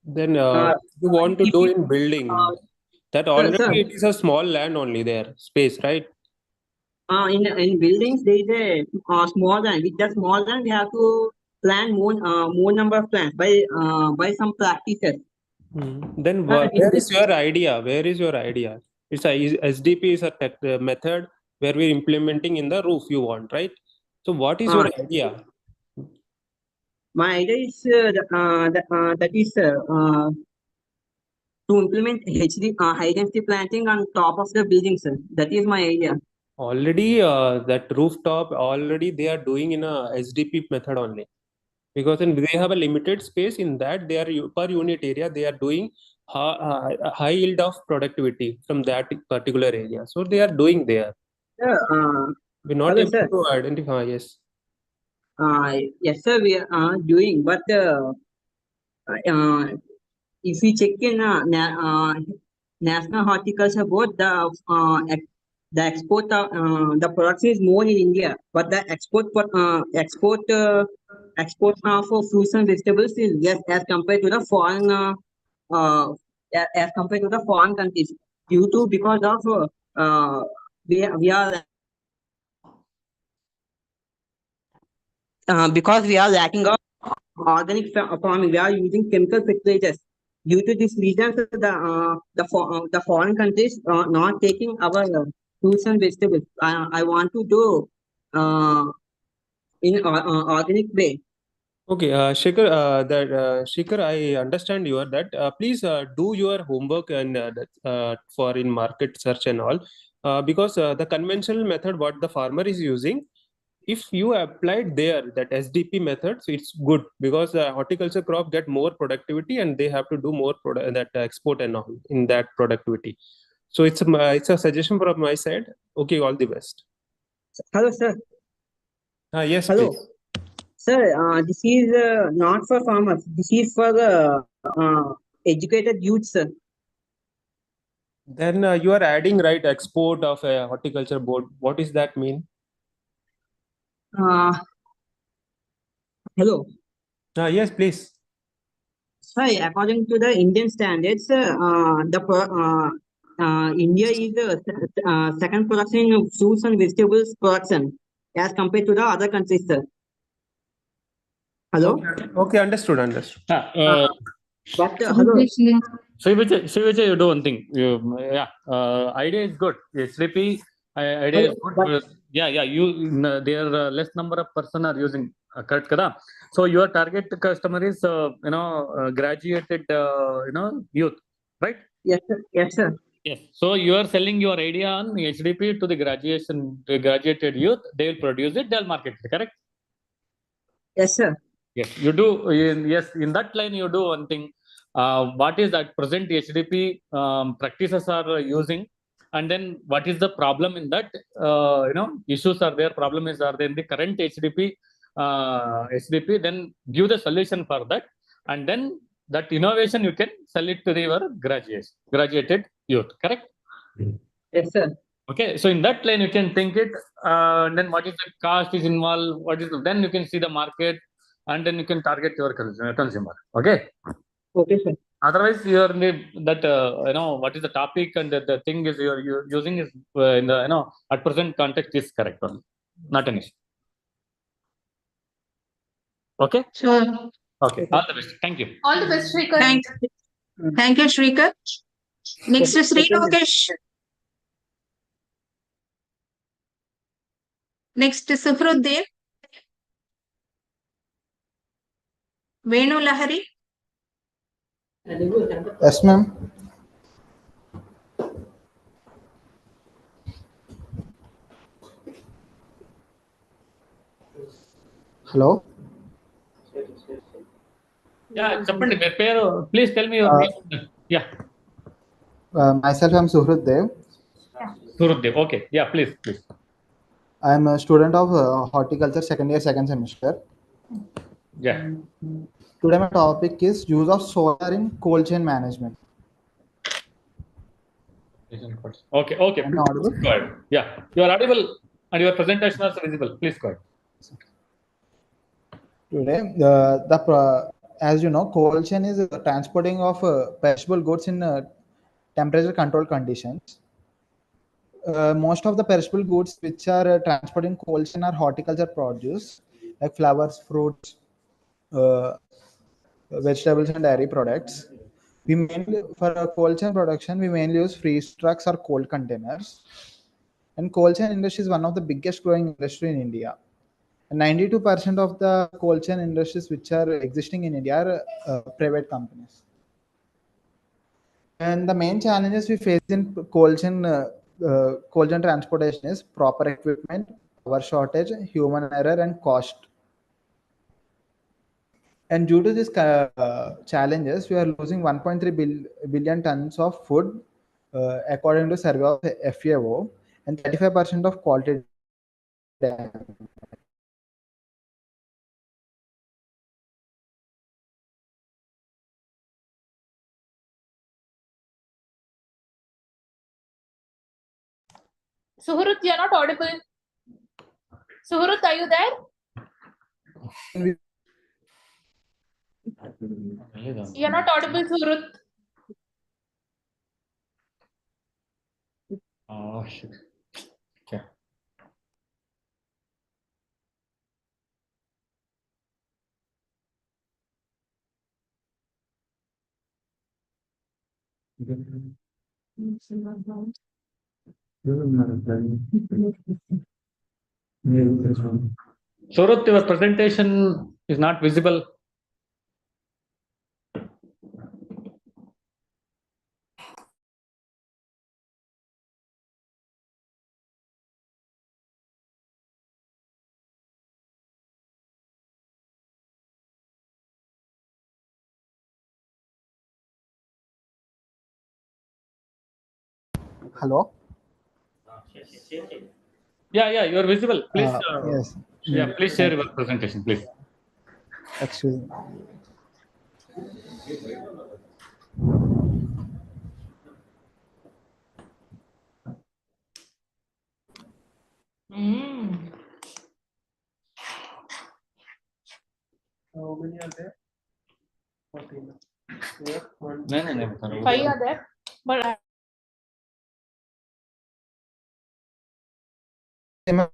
Then you want to do in building. That already sir. it is a small land only there, space, right? In buildings there is a small land. With the small land, we have to plant more number of plants by some practices. Then where is your idea? Where is your idea? It's a SDP is a method where we're implementing in the roof you want, right? So what is your idea? My idea is that is to implement high density planting on top of the building, sir. That is my idea. Already that rooftop already they are doing in a SDP method only, because then they have a limited space. In that they are per unit area they are doing high yield of productivity from that particular area. So they are doing there. We're not able to identify. Yes. Yes, sir. We are doing, but if we check in National Horticulture Board, the export the production is more in India, but the export for fruits and vegetables is less as compared to the foreign as compared to the foreign countries, due to because of we are because we are lacking of organic farming. We are using chemical fertilizers. Due to this reason, the foreign countries not taking our fruits and vegetables. I want to do in organic way. Okay, Shikhar, Shikhar, I understand you are that. Please do your homework and for in market search and all, because the conventional method what the farmer is using, if you applied there that SDP method, so it's good because horticulture crop get more productivity and they have to do more that export and all in that productivity. So it's a suggestion from my side. Okay, all the best. Hello, sir. Yes, hello. Please. Sir, this is not for farmers. This is for the educated youth, sir. Then you are adding right export of a horticulture board. What does that mean? Hello. Yes, please. Sorry, according to the Indian standards, India is the second production in fruits and vegetables production as compared to the other countries, sir. Hello. Okay, understood. But hello. Shivaji, you do one thing. Idea is good. SDP idea is good. But there are less number of person are using. Correct, kada? So your target customer is graduated youth, right? Yes, sir. Yes, sir. Yes. So you are selling your idea on HDP to the graduated youth. They will produce it. They'll market it. Correct? Yes, sir. Yes, you do. Yes, in that line you do one thing. What is that present HDP practices are using, and then what is the problem in that? Issues are there. Problem is are there in the current HDP? HDP. Then give the solution for that, and then that innovation you can sell it to your graduated youth. Correct? Yes, sir. Okay, so in that line you can think it. Then what is the cost is involved? What is then you can see the market. And then you can target your consumer. Okay. Okay, sir. Otherwise, you're that what is the topic and the thing is you're using is in the at present context is correct one, not an issue. Okay. Sure. Okay. All the best. Thank you. All the best, Shrikar. Thank you, Shrikar. Next is Sri Lokesh. Next is Suhruddin. Venu Lahari. Yes, ma'am. Hello. Yeah, please tell me your name. Yeah. Myself, I'm Suhruddin. Suhruddin. Okay. Yeah, please. I'm a student of horticulture second year, second semester. Yeah. Today my topic is use of solar in cold chain management. Okay, okay. Am I Please audible? go ahead. Yeah, you are audible and your presentation is visible. Please go ahead. Today, as you know, cold chain is transporting of perishable goods in temperature controlled conditions. Most of the perishable goods which are transported in cold chain are horticulture produce like flowers, fruits, uh, vegetables, and dairy products. We mainly for cold chain production we mainly use freeze trucks or cold containers. And cold chain industry is one of the biggest growing industry in India. 92% of the cold chain industries which are existing in India are private companies. And the main challenges we face in cold chain transportation is proper equipment, power shortage, human error, and cost. And due to these challenges, we are losing 1.3 billion tons of food, according to survey of FAO, and 35% of quality damage. Suhrut, you're not audible. Suhrut, are you there? You're not audible, Suhrut. Oh shit. Okay. Surat, your presentation is not visible. Hello? Yeah, you are visible. Please. Yes. Yeah, please share your presentation, please. Excuse me. How many are there? 14. Here, one, No. 5 are there, but My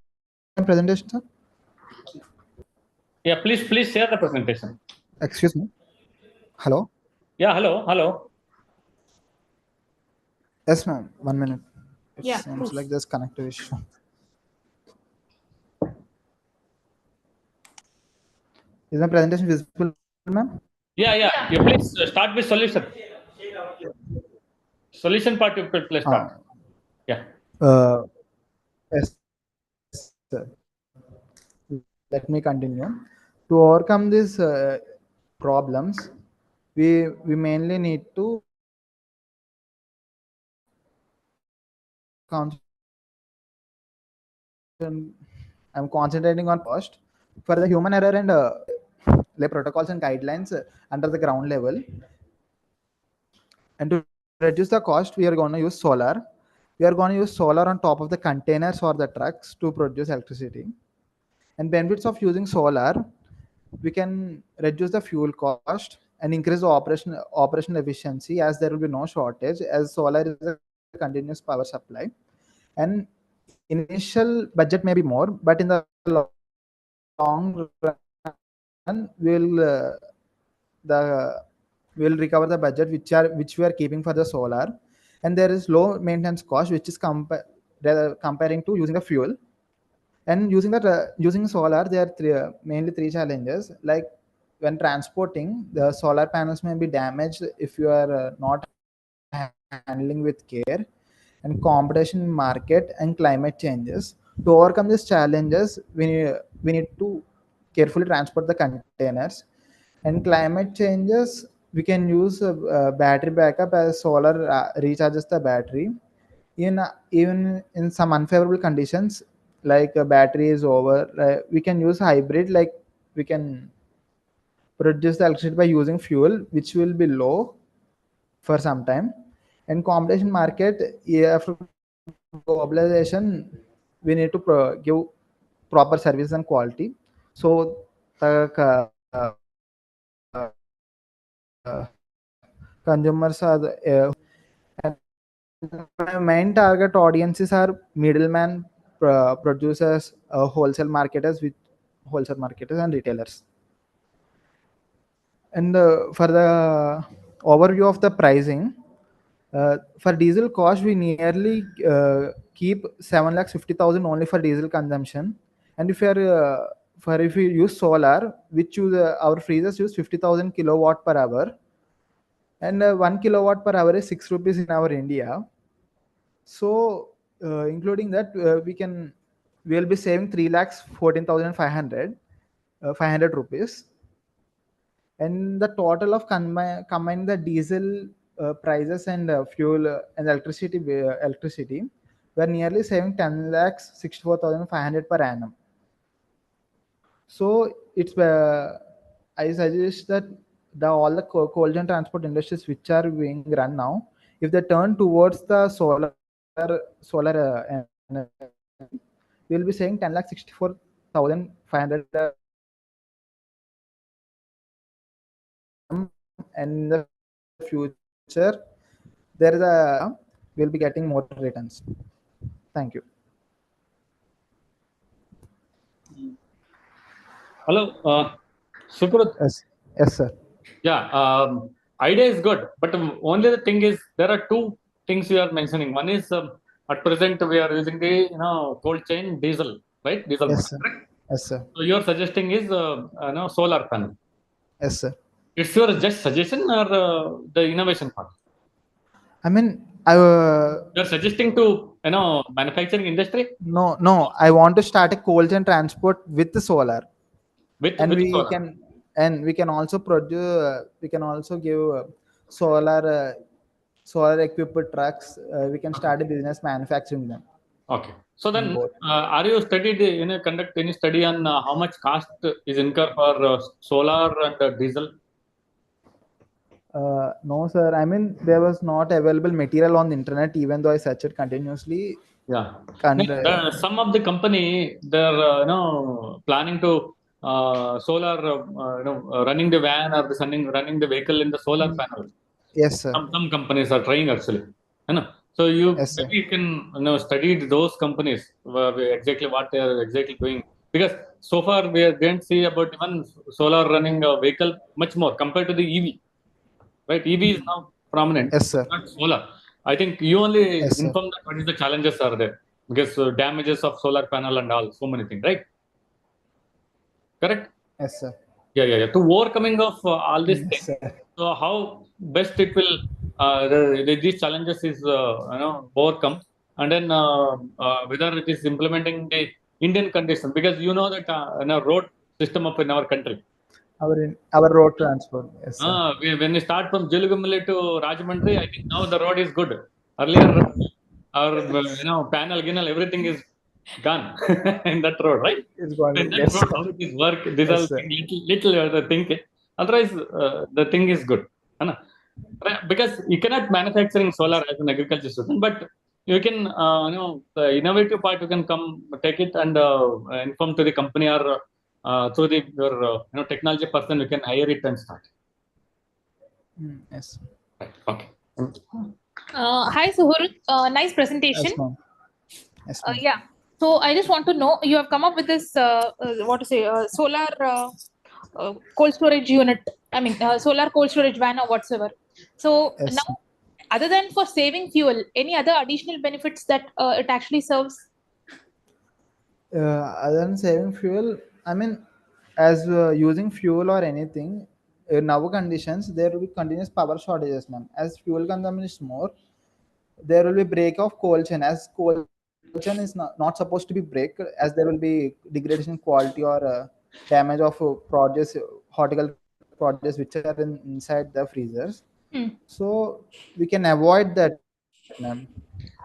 presentation, sir? Yeah, please share the presentation. Excuse me. Hello? Yeah, hello. Yes, ma'am. 1 minute. It Yeah, seems please. like there's connective issue. Is my presentation visible, ma'am? Yeah. You please start with solution. Solution part you please start. Yeah. Yes, sir. Let me continue. To overcome these problems, we mainly need to I'm concentrating on cost for the human error and lay protocols and guidelines under the ground level. And to reduce the cost, we are going to use solar. We are going to use solar on top of the containers or the trucks to produce electricity. And benefits of using solar, we can reduce the fuel cost and increase the operational efficiency, as there will be no shortage, as solar is a continuous power supply. And initial budget may be more, but in the long run we'll recover the budget which we are keeping for the solar. And there is low maintenance cost, which is comparing to using the fuel. And using solar, there are mainly three challenges. Like when transporting, the solar panels may be damaged if you are not handling with care. And competition in market and climate changes. To overcome these challenges, we need to carefully transport the containers. And climate changes, we can use battery backup, as solar recharges the battery. Even in some unfavorable conditions, like a battery is over, we can use hybrid, like we can produce the electricity by using fuel, which will be low for some time. And competition market, after globalization, we need to give proper service and quality. So the consumers are the main target audiences are middleman producers, wholesale marketers and retailers. And for the overview of the pricing, for diesel cost, we nearly keep 7,50,000 only for diesel consumption. And if you use solar, which our freezers use 50,000 kilowatt per hour, and 1 kilowatt per hour is 6 rupees in our India. So including that, we will be saving 3,14,500 rupees. And the total of combine the diesel prices and fuel and electricity, we're nearly saving 10,64,500 per annum. So it's I suggest that all the coal and transport industries which are being run now, if they turn towards the solar, we'll be saving 10,64,500. And in the future, we'll be getting more returns. Thank you. Hello, Sukrut. Yes, sir. Yeah, idea is good, but only the thing is there are two things you are mentioning. One is at present we are using the cold chain diesel, right? Diesel. Yes, sir. Yes, sir. So you are suggesting is solar panel. Yes, sir. It's your just suggestion or the innovation part? I mean, you're suggesting to manufacturing industry? No. I want to start a cold chain transport with the solar. With solar. We can also produce. We can also give solar equipped trucks. We can start a business manufacturing them. Okay. So then, are you conduct any study on how much cost is incurred for solar and diesel? No, sir. I mean, there was not available material on the internet, even though I searched continuously. Yeah. Some of the company, they're planning to solar, running the van or running the vehicle in the solar panel. Yes, sir. Some companies are trying actually. So maybe you can study those companies exactly what they are exactly doing, because so far we didn't see about even solar running a vehicle much more compared to the EV. Right, EV is now prominent. Yes, sir. Not solar. I think you only Yes, sir. inform that what is the challenges are there, because damages of solar panel and all, so many things, right? Correct? Yes, sir. Yeah. To overcoming of all these things. Sir. So how best it will these challenges is overcome, and then whether it is implementing the Indian conditions, because you know that in a road system in our country. Our road transport. Yes, sir. When we start from Jiligamali to Rajahmundry, I think now the road is good. Earlier, our panel, everything is gone in that road, right? It's gone. In that Yes, road, sir. how it is work? These Yes, are sir. little you have to think it. Otherwise, the thing is good. Because you cannot manufacturing solar as an agriculture student, but you can, the innovative part you can come take it and inform to the company or through your technology person, you can hire it and start. Yes. Okay. Hi, Suhur. Nice presentation. Yes, ma'am. Yes, ma'am. Yeah. So I just want to know, you have come up with this, solar cold storage unit. I mean, solar cold storage van or whatsoever. So Yes, now, other than for saving fuel, any other additional benefits that it actually serves? Other than saving fuel, I mean, as using fuel or anything, in our conditions, there will be continuous power shortages, ma'am. As fuel consumption is more, there will be break of cold chain. As cold chain is not supposed to be break, as there will be degradation in quality or damage of horticultural produce which are inside the freezers. So we can avoid that, ma'am.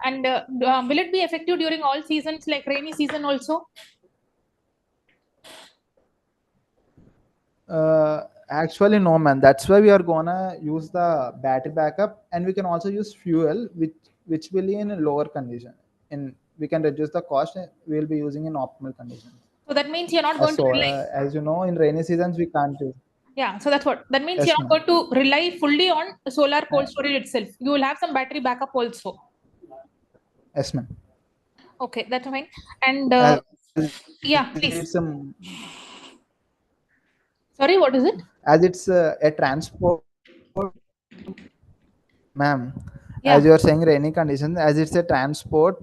And will it be effective during all seasons, like rainy season also? Actually, no, man. That's why we are gonna use the battery backup, and we can also use fuel, which will be in a lower condition. And we can reduce the cost. And we'll be using in optimal condition. So that means you're not going to rely. As you know, in rainy seasons we can't use. Yeah, so that's what that means. Yes, You're not ma'am. going to rely fully on solar cold storage itself. You will have some battery backup also. Yes, ma'am. Okay, that's fine. And yeah, please. It's Sorry, what is it? as it's a transport, ma'am. Yeah. As you are saying, rainy conditions. As it's a transport,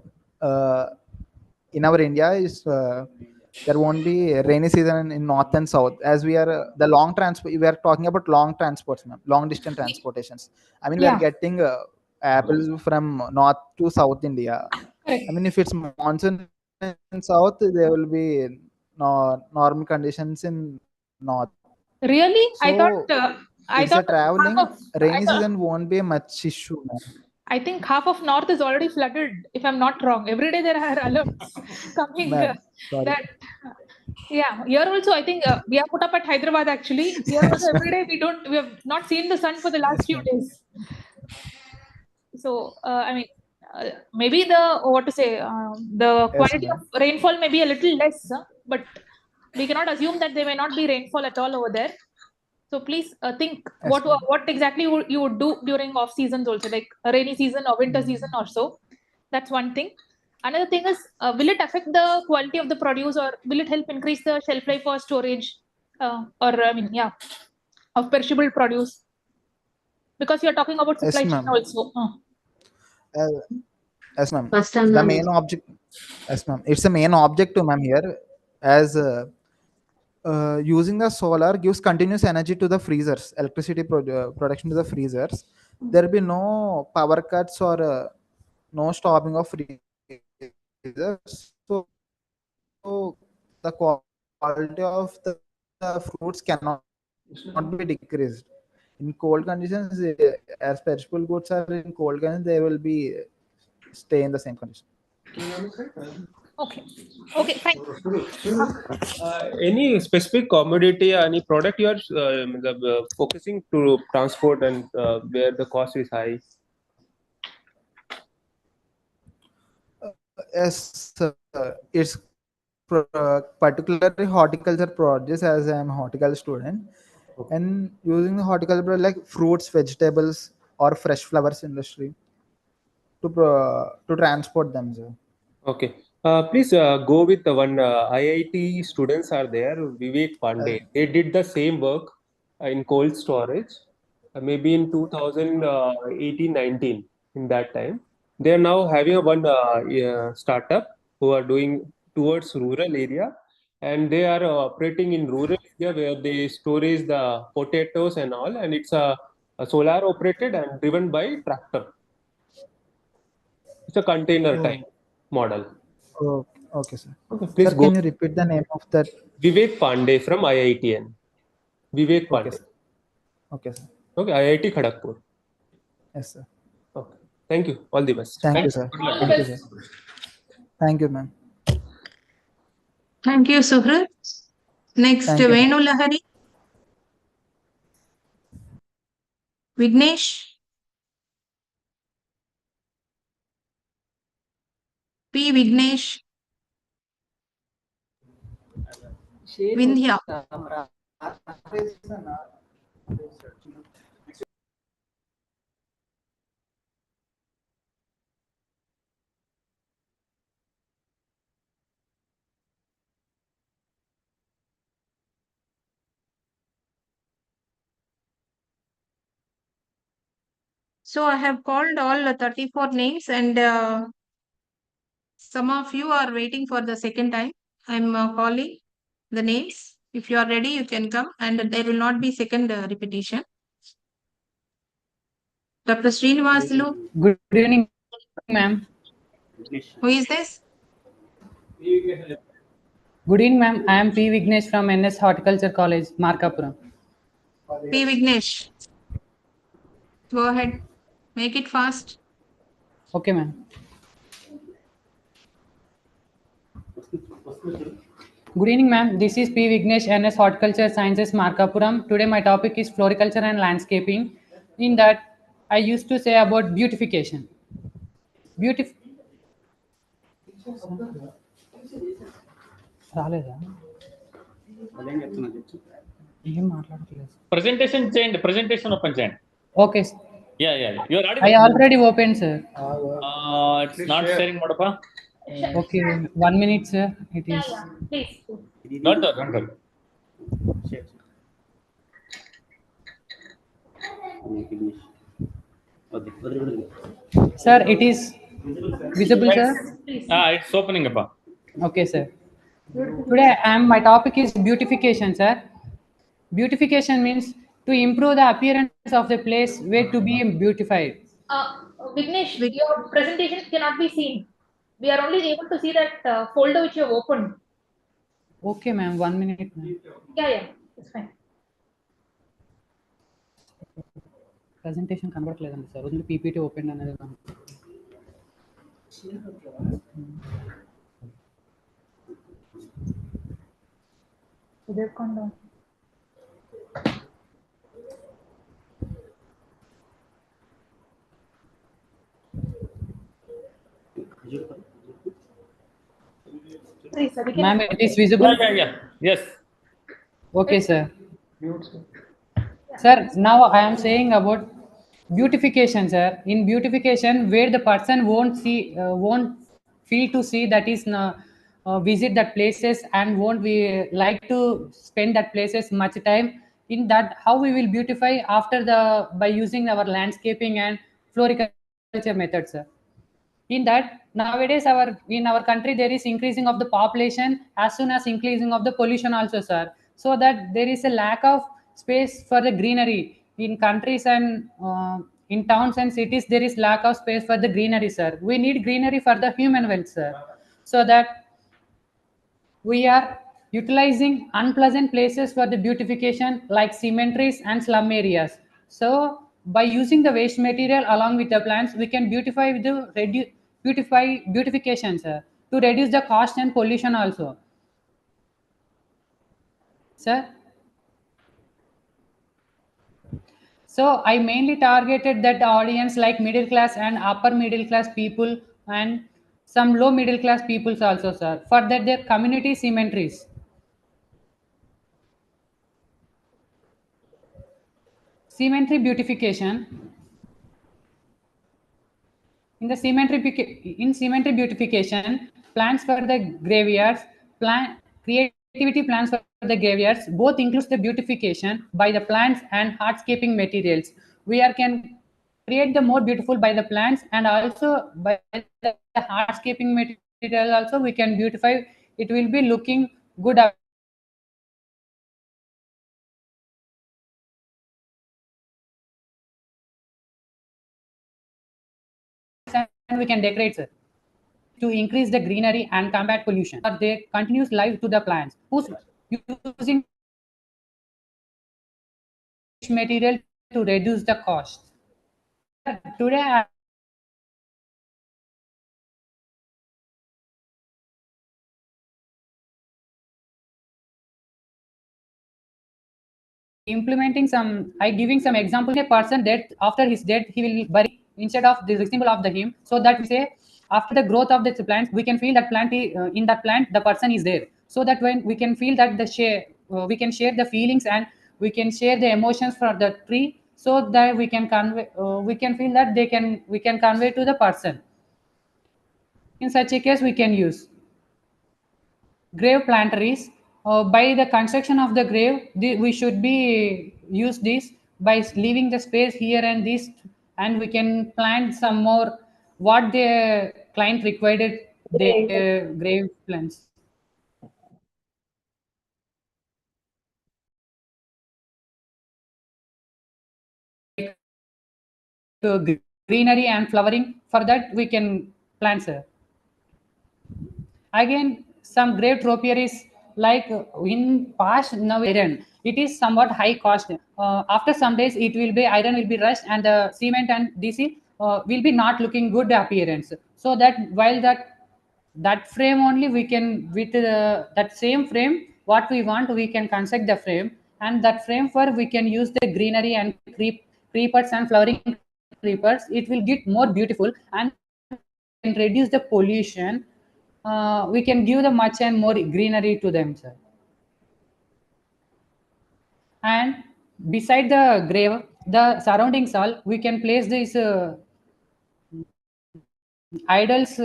in our India is there won't be a rainy season in north and south. As we are the long transport, we are talking about long transports, ma'am. Long distance transportations. I mean, we Yeah. are getting apples from north to south India. Correct. I mean, if it's monsoon in south, there will be normal conditions in north. Really? I So thought it's a traveling. half of- Rainy I thought- season won't be a much issue, ma'am. I think half of north is already flooded, if I'm not wrong. Every day there are alerts coming. Ma'am, sorry. That yeah, here also I think we are put up at Hyderabad actually. Here also every day we have not seen the sun for the last few days. So I mean, maybe the quality ma'am. of rainfall may be a little less, but we cannot assume that there may not be rainfall at all over there. So please think what exactly you would do during off seasons also, like a rainy season or winter season or so. That's one thing. Another thing is, will it affect the quality of the produce, or will it help increase the shelf life or storage, of perishable produce? Because you're talking about supply Yes, chain ma'am. also. Yes, ma'am. First time, The ma'am. main object. Yes, ma'am. It's the main objective, ma'am. Here, as using the solar gives continuous energy to the freezers, electricity production to the freezers. There will be no power cuts or no stopping of freezers. So the quality of the fruits cannot be decreased. In cold conditions, as perishable goods are in cold conditions, they will be stay in the same condition. Okay. Okay, fine. Any specific commodity, any product you are focusing to transport and where the cost is high? Yes, it's particularly horticulture produce, as I am a horticulture student, and using the horticulture like fruits, vegetables, or fresh flowers industry to transport them, sir. Okay. Please go with the one IIT students are there, Vivek Pandey. They did the same work in cold storage, maybe in 2018-19 in that time. They are now having a one startup who are doing towards rural area, and they are operating in rural area where they storage the potatoes and all, and it's a solar operated and driven by tractor. It's a container type model. Oh, okay, sir. Okay, please Sir, go. can you repeat the name of that? Vivek Pandey from IITN. Vivek Pandey. Sir. Okay, sir. Okay, IIT Kharagpur. Yes, sir. Okay. Thank you. All the best. Thank you, sir. Thank you, sir. Thank you, ma'am. Thank you, Suhrat. Next, Thank you, ma'am. Venu Lahari. Vignesh. P. Vignesh. Vindhya. So I have called all 34 names, and some of you are waiting for the second time. I'm calling the names. If you are ready, you can come, and there will not be second repetition. Dr. Srinivasulu. Good evening, ma'am. Who is this? Good evening, ma'am. I am P. Vignesh from NS Horticulture College, Markapuram. P. Vignesh. Go ahead. Make it fast. Okay, ma'am. Good evening, ma'am. This is P. Vignesh, NS Horticulture Sciences, Markapuram. Today, my topic is floriculture and landscaping. In that, I used to say about beautification. Presentation change. Presentation open change. Okay. Yeah. You are I already opened, sir. It's not sharing, Madapa. Okay, 1 minute, sir. It is. Please. Don't worry. Sir, it is visible, sir. It's opening up. Okay, sir. Today, my topic is beautification, sir. Beautification means to improve the appearance of the place where to be beautified. Vignesh, your presentation cannot be seen. We are only able to see that folder which you have opened. Okay, ma'am. 1 minute, ma'am. Yeah, it's fine. Presentation కనబడట్లేదండి sir only PPT open అనేది Ma'am, it is visible? Yeah. Yes. Okay, sir. Sir, now I am saying about beautification, sir. In beautification, where the person won't feel to see, that is visit that places and won't be like to spend that places much time. In that, how we will beautify by using our landscaping and floriculture methods, sir. In that, nowadays in our country there is increasing of the population as soon as increasing of the pollution also, sir. So that there is a lack of space for the greenery in countries and in towns and cities. There is lack of space for the greenery, sir. We need greenery for the human wealth, sir. So that we are utilizing unpleasant places for the beautification like cemeteries and slum areas. So by using the waste material along with the plants, we can beautify beautification, sir, to reduce the cost and pollution also, sir. So I mainly targeted that audience like middle class and upper middle class people and some low middle class peoples also, sir, for that their community cemeteries. Cemetery beautification. In cemetery beautification, plans for the graveyards, creativity plans for the graveyards, both includes the beautification by the plants and hardscaping materials. We can create the more beautiful by the plants and also by the hardscaping material also we can beautify. It will be looking good. And we can decorate, sir, to increase the greenery and combat pollution. Or they continues life to the plants who's using material to reduce the cost. Today implementing giving some example. A person dead, after his death he will bury instead of the symbol of the hymn, so that we say after the growth of the plants we can feel that plant in that plant the person is there, so that when we can feel that we can share the feelings and we can share the emotions for the tree, so that we can convey we can feel that we can convey to the person. In such a case we can use grave plantaries. By the construction of the grave, we should be use this by leaving the space here and this, and we can plant some more what the client required the grave plants. Greenery and flowering, for that we can plant, sir. Again, some grave topiaries like in past now iron, it is somewhat high cost. After some days it will be iron will be rushed and the cement and DC will be not looking good appearance. So that while that that frame only we can, with that same frame, what we want, we can construct the frame, and that frame for we can use the greenery and creepers and flowering creepers. It will get more beautiful and can reduce the pollution. We can give the much and more greenery to them, sir. And beside the grave, the surroundings all, we can place these idols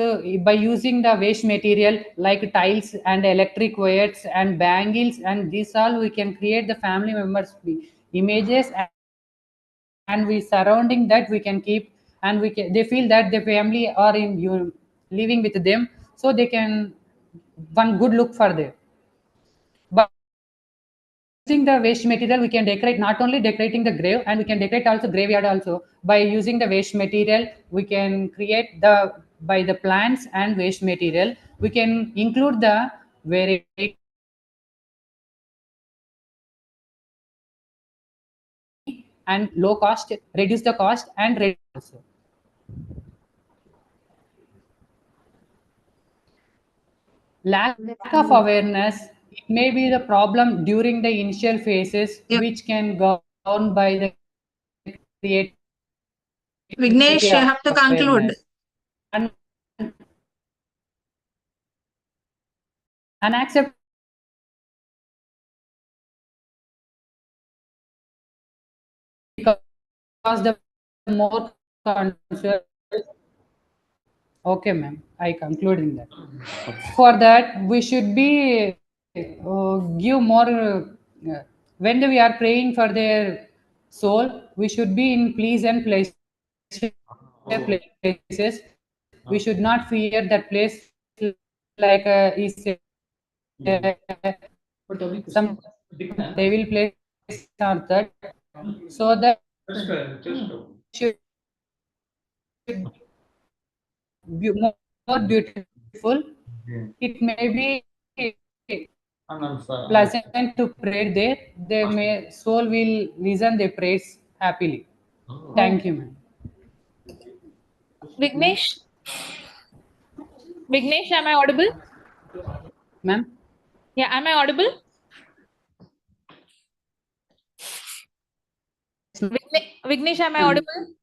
by using the waste material like tiles and electric wires and bangles, and these all we can create the family members images, and we surrounding that we can keep, and we can, they feel that the family are in you living with them, so they can one good look for them. But using the waste material, we can decorate, not only decorating the grave, and we can decorate also graveyard also. By using the waste material, we can create the, by the plants and waste material, we can include the very and low cost, reduce the cost and reduce also. Lack of awareness, it may be the problem during the initial phases, which can go down by the creativity. Vignesh, you have to conclude. Unacceptable because the more concern. Okay, ma'am. I conclude in that. For that, we should be give more. When we are praying for their soul, we should be in pleasant places. We should not fear that place, like some devil place or that. So that should be more beautiful. It may be pleasant to pray there. Their may soul will listen their prayers happily. Thank you, ma'am. Vignesh? Vignesh, am I audible? Ma'am? Yeah, am I audible? Vignesh, am I audible?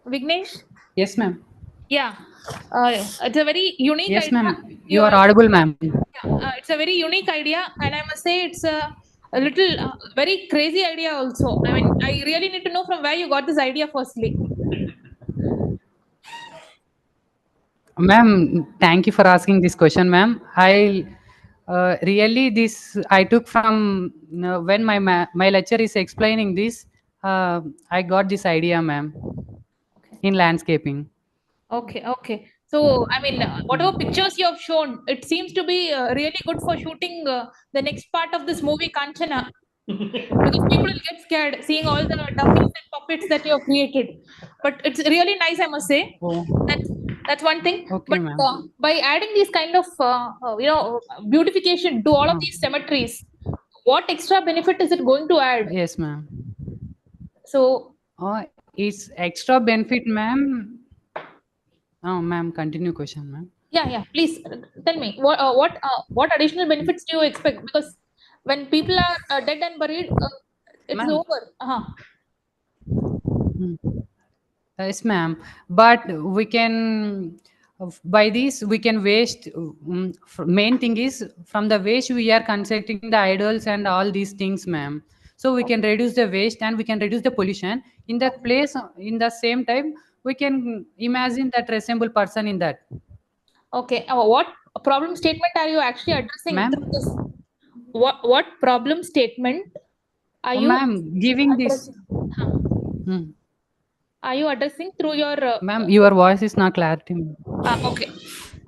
Vignesh? Yes, ma'am. Yeah, it's a very unique Yes, idea. ma'am. You are audible, ma'am. It's a very unique idea, and I must say it's a little very crazy idea also. I mean, I really need to know from where you got this idea firstly. Ma'am, thank you for asking this question, ma'am. I really this I took from when my lecturer is explaining this. I got this idea, ma'am, in landscaping. Okay, okay. So, I mean, whatever pictures you have shown, it seems to be really good for shooting the next part of this movie, Kanchana. Because people will get scared seeing all the dummies and puppets that you have created. But it's really nice, I must say. Oh. That's one thing. Okay, But by adding these kind of, beautification to all of these cemeteries, what extra benefit is it going to add? Yes, ma'am. So, it's extra benefit, ma'am. Oh, ma'am, continue question, ma'am. yeah, please tell me what additional benefits do you expect? Because when people are dead and buried, it's over. Yes, ma'am. But we can, by this, we can waste. Main thing is from the waste we are constructing the idols and all these things, ma'am. So we can reduce the waste and we can reduce the pollution. In that place, in the same time, we can imagine that resemble person in that. Okay. What problem statement are you actually addressing through this? What problem statement are you? Ma'am, giving this. Are you addressing through your? Ma'am, your voice is not clarity. Okay.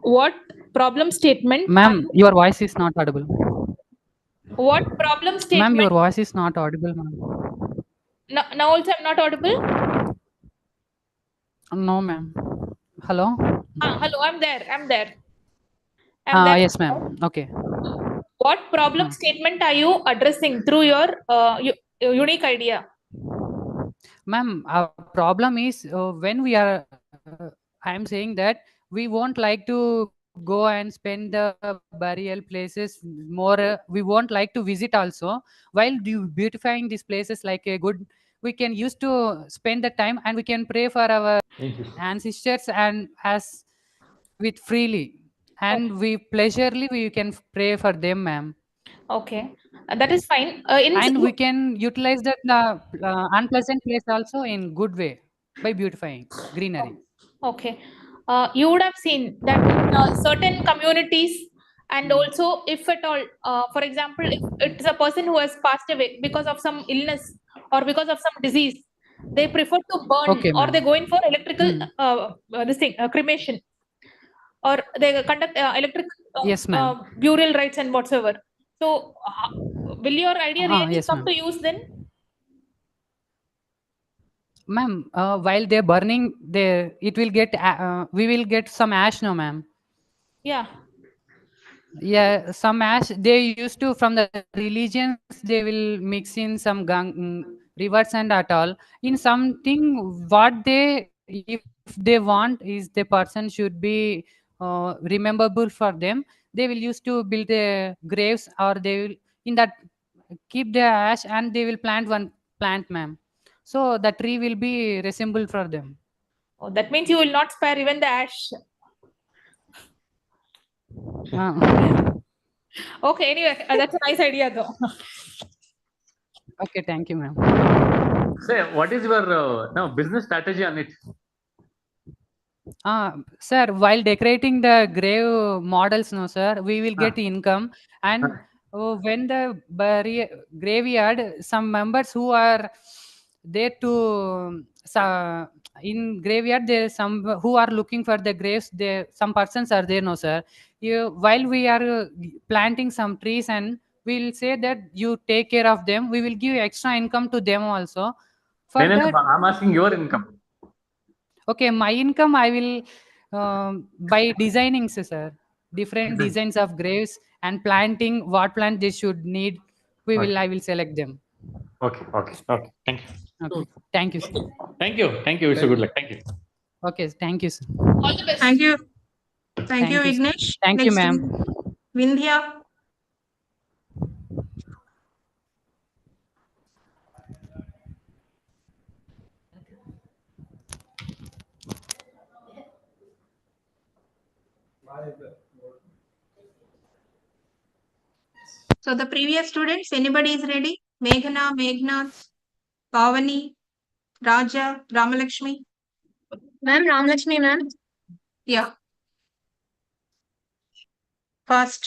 What problem statement? Ma'am, your voice is not audible. What problem statement? Ma'am, your voice is not audible, ma'am. Now also I'm not audible? No, ma'am. Hello? Hello, I'm there. Yes, ma'am. Okay. What problem statement are you addressing through your unique idea? Ma'am, our problem is when we are, I am saying that we won't like to go and spend the burial places more. We won't like to visit also. While beautifying these places like a good, we can use to spend the time and we can pray for our ancestors and as with freely. And we pleasurely we can pray for them, ma'am. Okay, that is fine. And we can utilize that unpleasant place also in good way by beautifying greenery. Okay. You would have seen that in certain communities, and also if at all, for example, if it's a person who has passed away because of some illness or because of some disease, they prefer to burn Okay, or ma'am. they go in for electrical this thing cremation, or they conduct electric Yes, ma'am. burial rites and whatsoever. So, will your idea really Yes, come ma'am. to use then? Ma'am, while they're burning, they it will get we will get some ash, no, ma'am. Yeah. Yeah, some ash they used to from the religions they will mix in some rivers and at all in something what they if they want is the person should be rememberable for them. They will use to build the graves or they will in that keep the ash and they will plant one plant, ma'am. So the tree will be resemble for them. Oh, that means you will not spare even the ash. Okay, anyway, that's a nice idea though. Okay, thank you, ma'am. Say, what is your business strategy on it? Sir, while decorating the grave models, no, sir, we will get income. And when the graveyard, some members who are there to in graveyard, there some who are looking for the graves. There, some persons are there, no, sir. While we are planting some trees, and we'll say that you take care of them. We will give extra income to them also. For No, that, I'm asking your income. okay, my income I will by designing, sir, different Design. designs of graves and planting what plant they should need. I will select them. Okay. Thank you. Okay, thank you, sir. Thank you. Wish you good luck. Thank you. Okay, thank you, sir. All the best. Thank you. Thank you, Thank you, sir. Vignesh. Thank you, Next, ma'am. Vindhya. So the previous students, anybody is ready? Meghana, Meghnath, Pavani, Raja, Ramalakshmi. Ma'am, Ramalakshmi, ma'am. Yeah. First.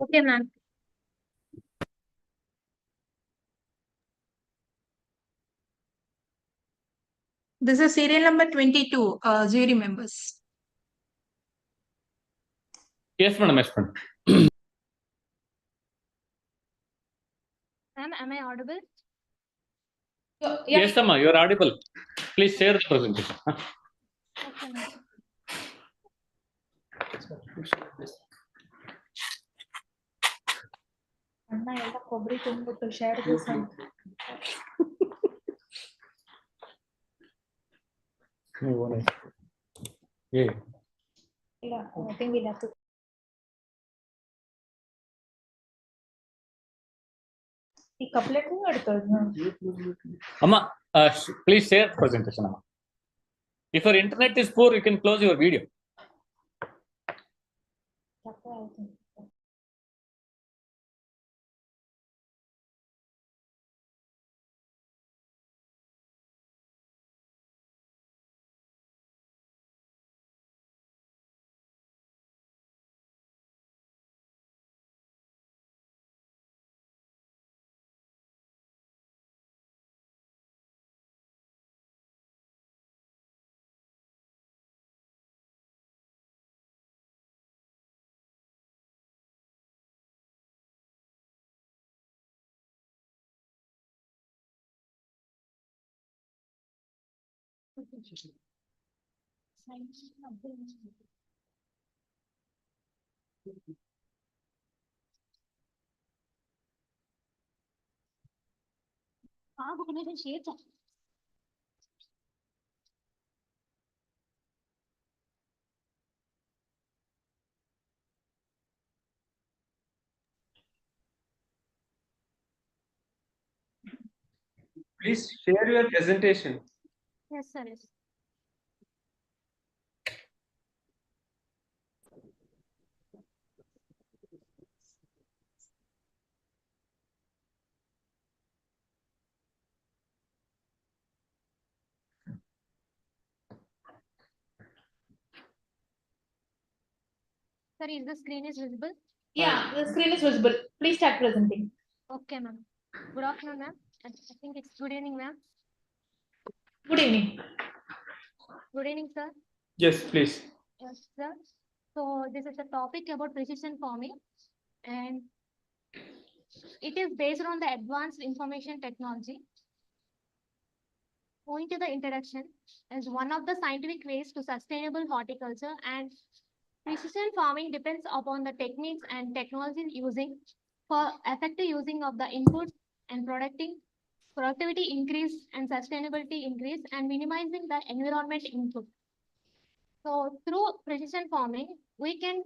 Okay, ma'am. This is serial number 22, jury members. Yes, madam. Yes, madam. Ma'am, am I audible? Yes, Amma, you are audible. Please share the presentation. Okay, ma'am. ಅಣ್ಣ ಎಲ್ಲ ಕೊಬ್ಬರಿ ತುಂಬಿಟ್ಟು share ದಿವಸ ಇಲ್ಲ ತಿಂಗಿಲ್ಲ ಈ ಕಪ್ಲೆಟ್ എടുത്തോ Amma, please share the presentation, Amma. If your internet is poor, you can close your video. Share Please share your presentation. Yes, sir. Yes. Sir, is the screen is visible? Yeah, the screen is visible. Please start presenting. Okay, ma'am. Good afternoon, ma'am. I think it's good evening, ma'am. Good evening. Good evening, sir. Yes, please. Yes, sir. So this is a topic about precision farming, and it is based on the advanced information technology. Owing to the introduction is one of the scientific ways to sustainable horticulture, and precision farming depends upon the techniques and technologies using for effective using of the inputs and productivity increase and sustainability increase and minimizing the environment input. So through precision farming, we can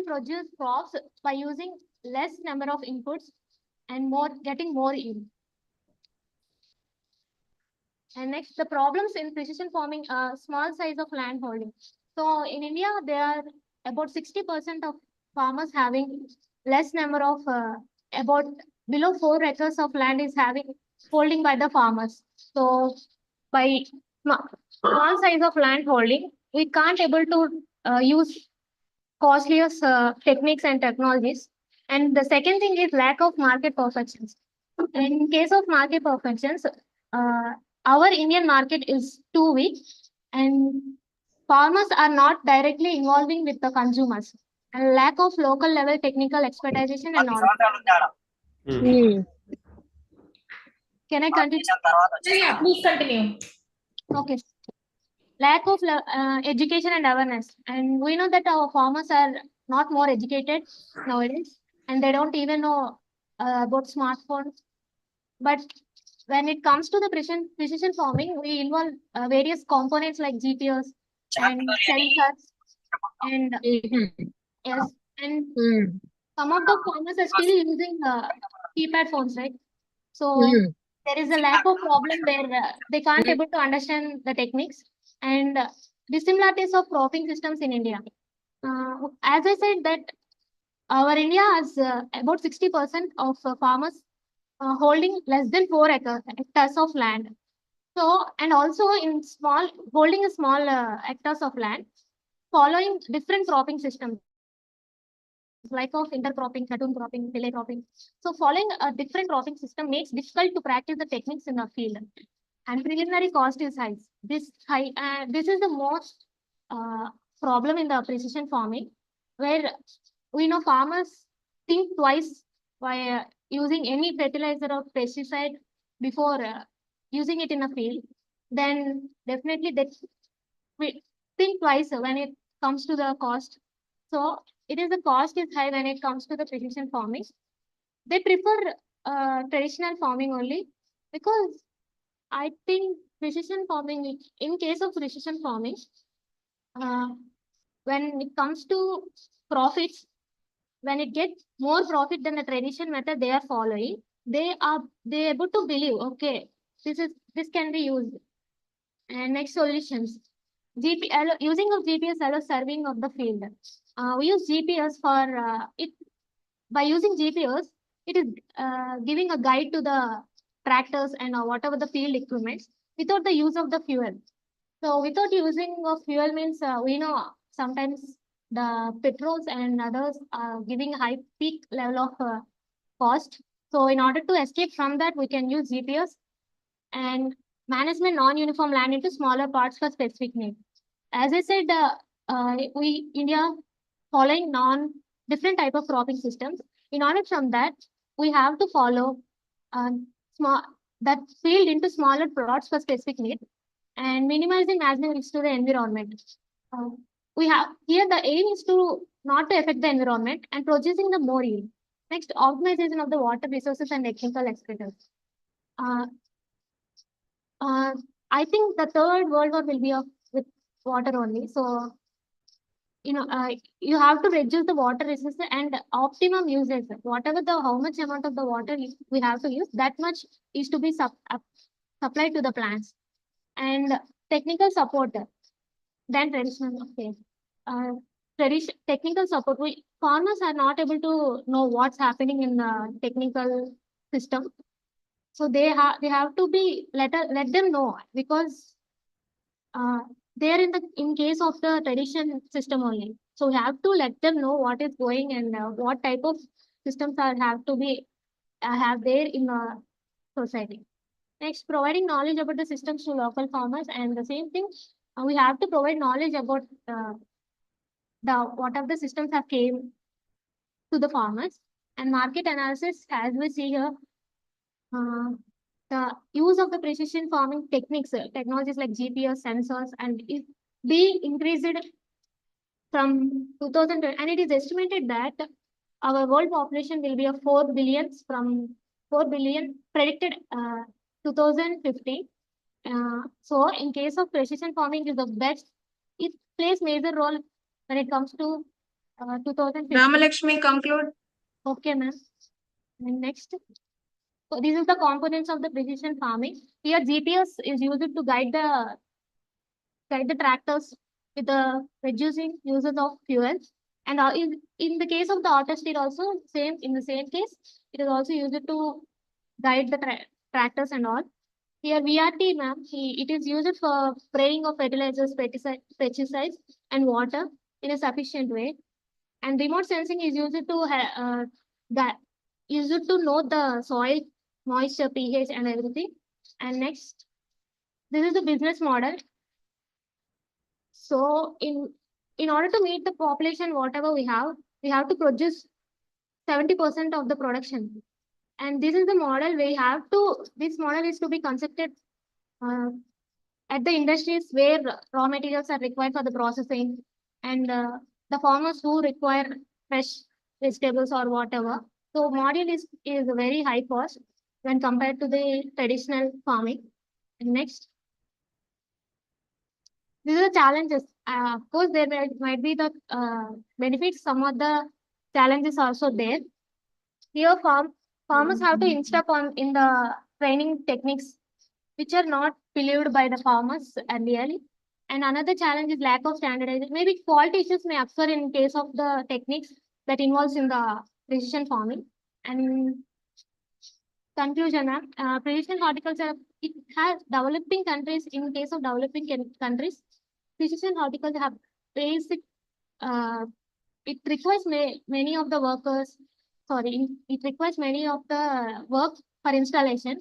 produce crops by using less number of inputs and getting more yield. And next, the problems in precision farming are small size of land holding. So in India, there are about 60% of farmers having less number of about below 4 acres of land is holding by the farmers. So by small size of land holding, we can't able to use costlier techniques and technologies. And the second thing is lack of market perfections. In case of market perfections, our Indian market is too weak, and farmers are not directly involving with the consumers, and lack of local level technical expertise and knowledge. Can I continue? Yeah, please continue. Okay. Lack of education and awareness, and we know that our farmers are not more educated nowadays, and they don't even know about smartphones. But when it comes to the precision farming, we involve various components like GPS and sensors, and yes, and some of the farmers are still using keypad phones, right? So there is a lack of problem where they can't able to understand the techniques and dissimilarities of cropping systems in India. As I said that our India has about 60% of farmers holding less than 4 hectares of land. So, and also in holding a small hectares of land, following different cropping systems, like of intercropping, platoon cropping, delay cropping. So following a different cropping system makes difficult to practice the techniques in the field. And preliminary cost is high. This is the most problem in the precision farming, where we know farmers think twice by using any fertilizer or pesticide before using it in a field. Then definitely we think twice when it comes to the cost. So the cost is high when it comes to the precision farming. They prefer traditional farming only, because I think precision farming, in case of precision farming, when it comes to profits, when it gets more profit than the traditional method they are following, they able to believe, okay, this can be used. And next, solutions. Using of GPS allows surveying of the field. We use GPS for it. By using GPS, it is giving a guide to the tractors and whatever the field equipments without the use of the fuel. So without using of fuel means we know sometimes the petrols and others are giving a high peak level of cost. So in order to escape from that, we can use GPS and management non-uniform land into smaller parts for specific needs. As I said, India following different type of cropping systems. In order from that, we have to follow that field into smaller plots for specific need and minimizing maximum risks to the environment. We have here the aim is to not to affect the environment and producing the more yield. Next, optimization of the water resources and technical expertise. I think the third world war will be with water only. So you have to reduce the water resistance and optimum usage. Whatever how much amount of the water we have to use, that much is to be supplied to the plants. And technical support than traditional. Okay. Technical support. Farmers are not able to know what's happening in the technical system. So they have to be let them know, because they are in case of the tradition system only. So we have to let them know what is going and what type of systems have to be have there in the society. Next, providing knowledge about the systems to local farmers, and the same thing, we have to provide knowledge about what of the systems have came to the farmers. And market analysis, as we see here, the use of the precision farming techniques, technologies like GPS, sensors, and is being increased from 2020, and it is estimated that our world population will be 4 billion from 4 billion predicted 2050. So in case of precision farming is the best. It plays major role when it comes to 2050. Ramalakshmi, conclude. Okay, ma'am. And next. So this is the components of the precision farming. Here GPS is used to guide the tractors with the reducing uses of fuels. And in the case of the autosteer also, in the same case, it is also used to guide the tractors and all. Here VRT, ma'am, it is used for spraying of fertilizers, pesticides, and water in a sufficient way. And remote sensing is used to know the soil moisture, pH, and everything. And next, this is the business model. So in order to meet the population, whatever we have to produce 70% of the production. And this is the model this model is to be constructed at the industries where raw materials are required for the processing, and the farmers who require fresh vegetables or whatever. So model is very high cost when compared to the traditional farming. And next, these are the challenges. Of course, there might be the benefits. Some of the challenges also there. Here, farmers have to instruct in the training techniques which are not believed by the farmers earlier. And another challenge is lack of standardization. Maybe quality issues may occur in case of the techniques that involves in the precision farming. And conclusion, precision horticulture, it has developing countries. In case of developing countries, precision horticulture have basic. It requires many of the workers. It requires many of the work for installation.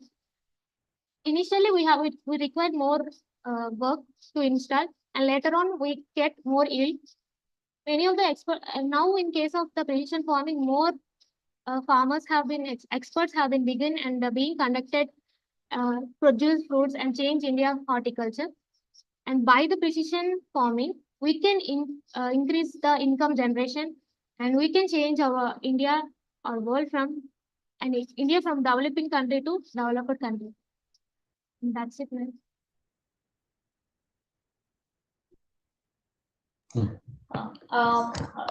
Initially, we require more work to install, and later on we get more yield. Many of the now in case of the precision farming, more experts have been begun and being conducted, produce fruits and change India horticulture. And by the precision farming, we can increase the income generation, and we can change our India or world from India from developing country to developed country. And that's it, ma'am.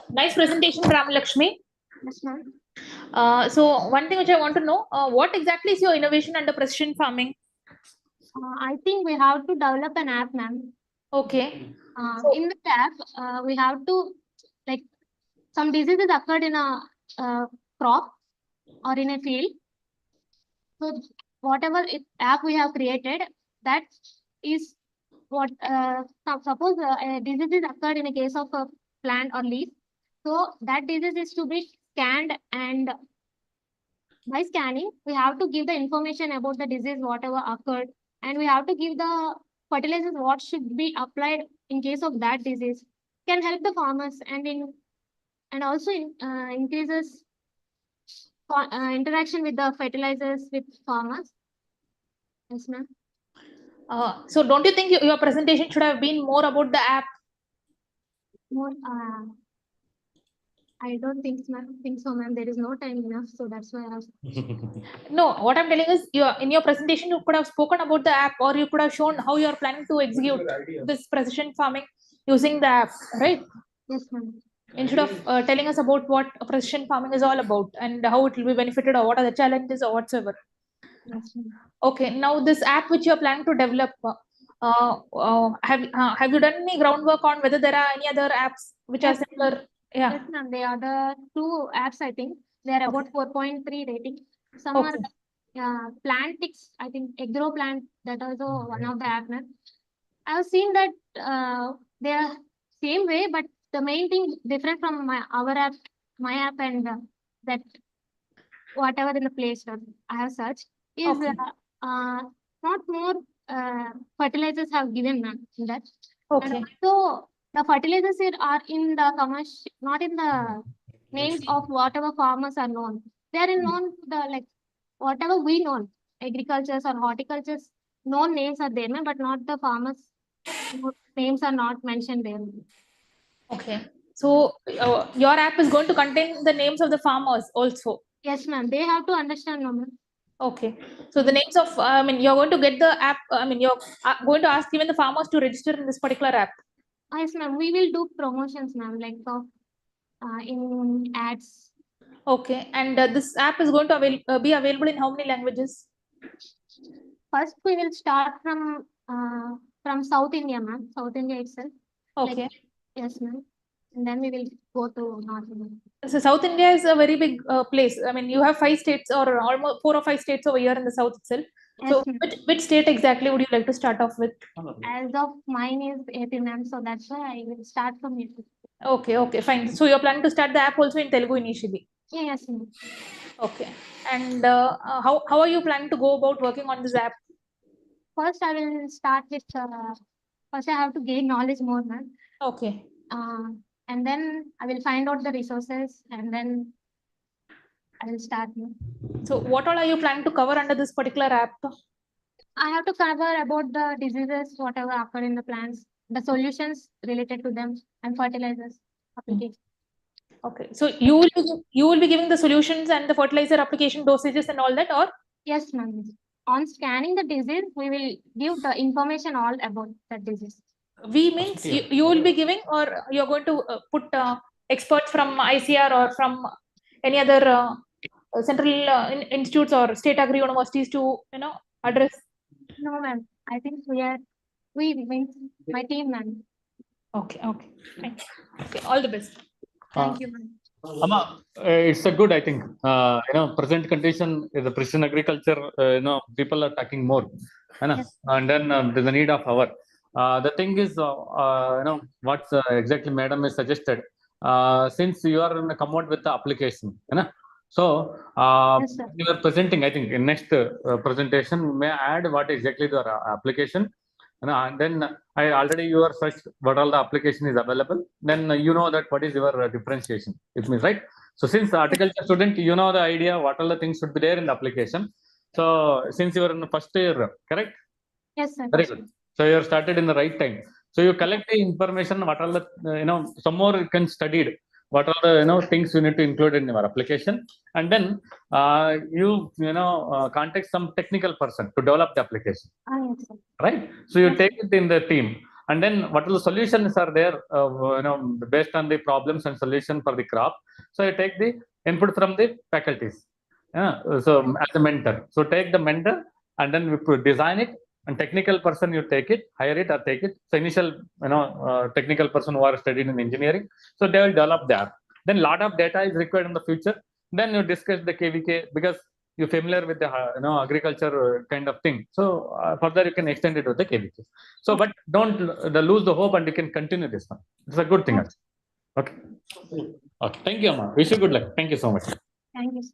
Nice presentation, Ramalakshmi. Yes, ma'am. So one thing which I want to know, what exactly is your innovation under precision farming? I think we have to develop an app, ma'am. Okay. In the app, we have to, like, some diseases occurred in a crop or in a field. So whatever app we have created, that is what suppose a disease is occurred in a case of a plant or leaf. So that disease is to be scanned, and by scanning, we have to give the information about the disease, whatever occurred, and we have to give the fertilizers what should be applied in case of that disease. Can help the farmers, and also increases interaction with the fertilizers with farmers. Yes, ma'am. So don't you think your presentation should have been more about the app? More, I don't think so, ma'am. There is no time enough, so that's why I was. No, what I'm telling is, in your presentation, you could have spoken about the app, or you could have shown how you are planning to execute this precision farming using the app, right? Yes, ma'am. Instead of telling us about what precision farming is all about and how it will be benefited or what are the challenges or whatsoever. Yes, ma'am. Okay, now this app which you're planning to develop, have you done any groundwork on whether there are any other apps which are Yes, similar? Yeah. Yes, ma'am. They are the 2 apps, I think. They are about 4.3 rating. Some Okay. are Plantix, I think Agro Plant, that also one of the app, ma'am. I have seen that they are same way, but the main thing different from our app, my app, and that whatever in the Play Store I have searched is Okay. not more fertilizers have given, ma'am, in that. Okay. And also the fertilizers here are in the commercial, not in the names of whatever farmers are known. They are in known the like whatever we know, agricultures or horticultures, known names are there, ma'am, but not the farmers. Names are not mentioned there. Okay. So your app is going to contain the names of the farmers also. Yes, ma'am. They have to understand, ma'am. Okay. So the names of, you're going to get the app, you're going to ask even the farmers to register in this particular app. Yes, ma'am. We will do promotions, ma'am, like in ads. Okay. And this app is going to be available in how many languages? First, we will start from South India, ma'am. South India itself. Okay. Yes, ma'am. And then we will go to North India. So South India is a very big place. You have 5 states or almost 4 or 5 states over here in the south itself. So which state exactly would you like to start off with? As of mine is AP, ma'am. So that's why I will start from AP. Okay, okay, fine. So you're planning to start the app also in Telugu initially? Yes, ma'am. Okay. And how are you planning to go about working on this app? First, I will start with, first I have to gain knowledge more, ma'am. Okay. And then I will find out the resources and then I will start. So what all are you planning to cover under this particular app? I have to cover about the diseases, whatever occur in the plants, the solutions related to them, and fertilizers application. Okay. So you will be giving the solutions and the fertilizer application dosages and all that, or? Yes, ma'am. On scanning the disease, we will give the information all about that disease. We means you will be giving, or you're going to put experts from ICR or from any other central institutes or state agri universities to address? No, ma'am. I think we means my team, ma'am. Okay, okay. Thanks. Okay, all the best. Thank you, ma'am. Amma, it's a good, I think, present condition is the precision agriculture, people are talking more, Yes. and then there's a need of hour. The thing is, what exactly madam has suggested, since you are going to come out with the application, so Yes, sir. you are presenting, I think in next presentation, may add what exactly the application, and then I already you are searched what all the application is available, then you know that what is your differentiation, it means, right? So since the horticulture student, you know the idea, what all the things should be there in the application. So since you are in the first year, correct? Yes, sir. Very good. So you are started in the right time. So you collect the information, what all the, some more you can studied, what are the, things you need to include in your application. And then contact some technical person to develop the application, Yes, sir. right? So you take it in the team. And then what are the solutions are there, based on the problems and solution for the crop. So you take the input from the faculties. So as a mentor. So take the mentor and then we design it. And technical person, you take it, hire it or take it. So initial, technical person who are studied in engineering, so they will develop the app. Then lot of data is required in the future. Then you discuss the KVK because you're familiar with the agriculture kind of thing. So further you can extend it with the KVK. So, but don't lose the hope and you can continue this one. It's a good thing. Okay. Okay. Thank you, Amma. Wish you good luck. Thank you so much. Thank you, sir.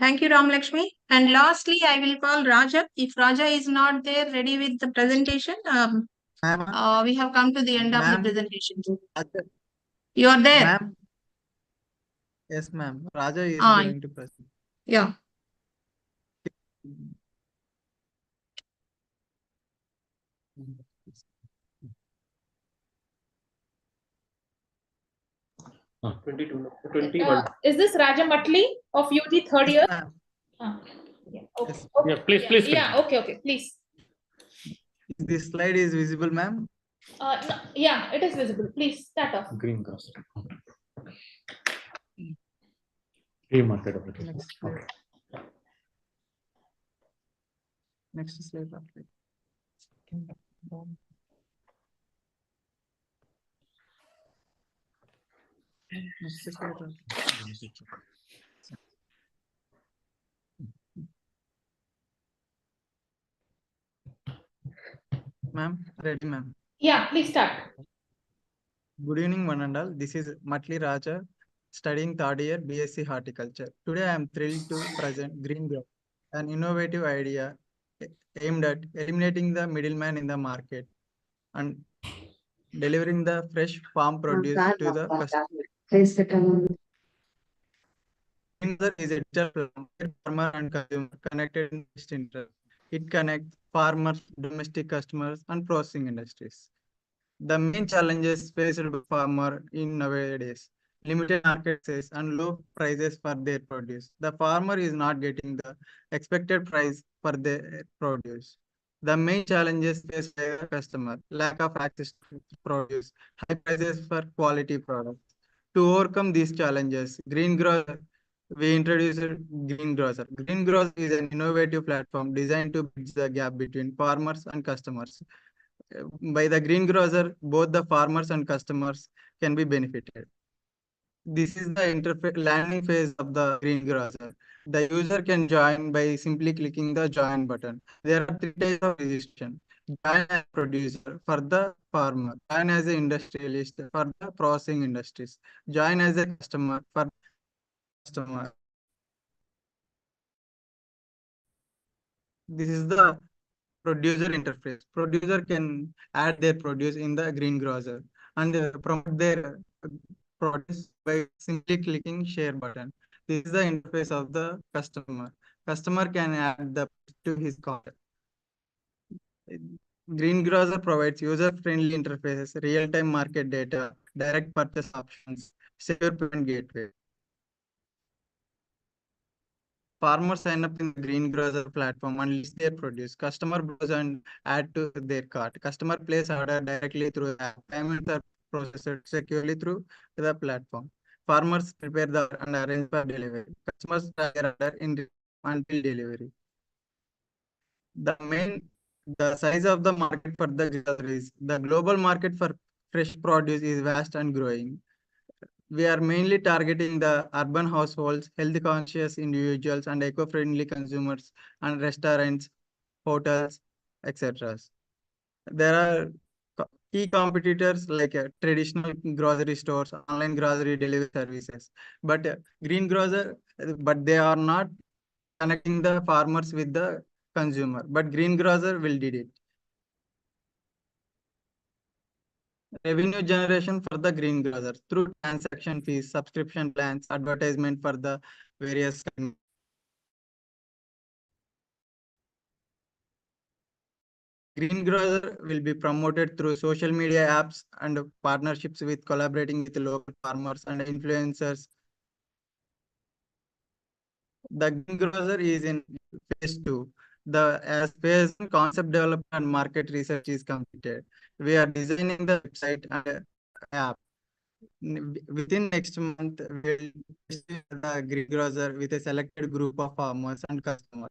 Thank you, Ram Lakshmi. And lastly, I will call Raja. If Raja is not there ready with the presentation, we have come to the end of the presentation. You are there? Ma'am. Yes, ma'am. Raja is going to present. Yeah. Uh, 21. Is this Raja Matli of UG third year? Yeah, okay. Yeah, please. Yeah, okay, please. This slide is visible, ma'am. No, yeah, it is visible. Please start off. Green cross. Free market application. Next slide. Next slide. Next slide. Ma'am, ready, ma'am. Yeah, please start. Good evening, one and all. This is Matli Raja, studying third year BSc Horticulture. Today, I am thrilled to present Green Grow, an innovative idea aimed at eliminating the middleman in the market and delivering the fresh farm produce to the customer. Green is a digital platform where farmer and consumer connected in best interest. It connects farmers, domestic customers, and processing industries. The main challenges faced by farmer in nowadays: limited market access and low prices for their produce. The farmer is not getting the expected price for their produce. The main challenges faced by the customer: lack of access to produce, high prices for quality products. To overcome these challenges, we introduced Green Grocer. Green Grocer is an innovative platform designed to bridge the gap between farmers and customers. By the Green Grocer, both the farmers and customers can be benefited. This is the landing phase of the Green Grocer. The user can join by simply clicking the join button. There are 3 types of registration. Join as producer for the farmer, join as an industrialist for the processing industries, join as a customer for customer. This is the producer interface. Producer can add their produce in the Green Grocer and promote their produce by simply clicking share button. This is the interface of the customer. Customer can add the to his cart. Green Grocer provides user-friendly interfaces, real-time market data, direct purchase options, secure payment gateway. Farmers sign up in the Green Grocer platform and list their produce. Customer browse and add to their cart. Customer place order directly through the app. Payments are processed securely through the platform. Farmers prepare the and arrange for delivery. Customers track their order until delivery. The size of the market for the groceries. The global market for fresh produce is vast and growing. We are mainly targeting the urban households, health conscious individuals, and eco-friendly consumers, and restaurants, hotels, etc. There are key competitors like traditional grocery stores, online grocery delivery services, but Green Grocer, but they are not connecting the farmers with the consumer. But Green Grocer will did it. Revenue generation for the Green Grocer through transaction fees, subscription plans, advertisement for the various. Green Grocer will be promoted through social media apps and partnerships with collaborating with local farmers and influencers. The Green Grocer is in phase 2. As phase 1 concept development and market research is completed. We are designing the website and app. Within next month, we'll test the Green Grocer with a selected group of farmers and customers.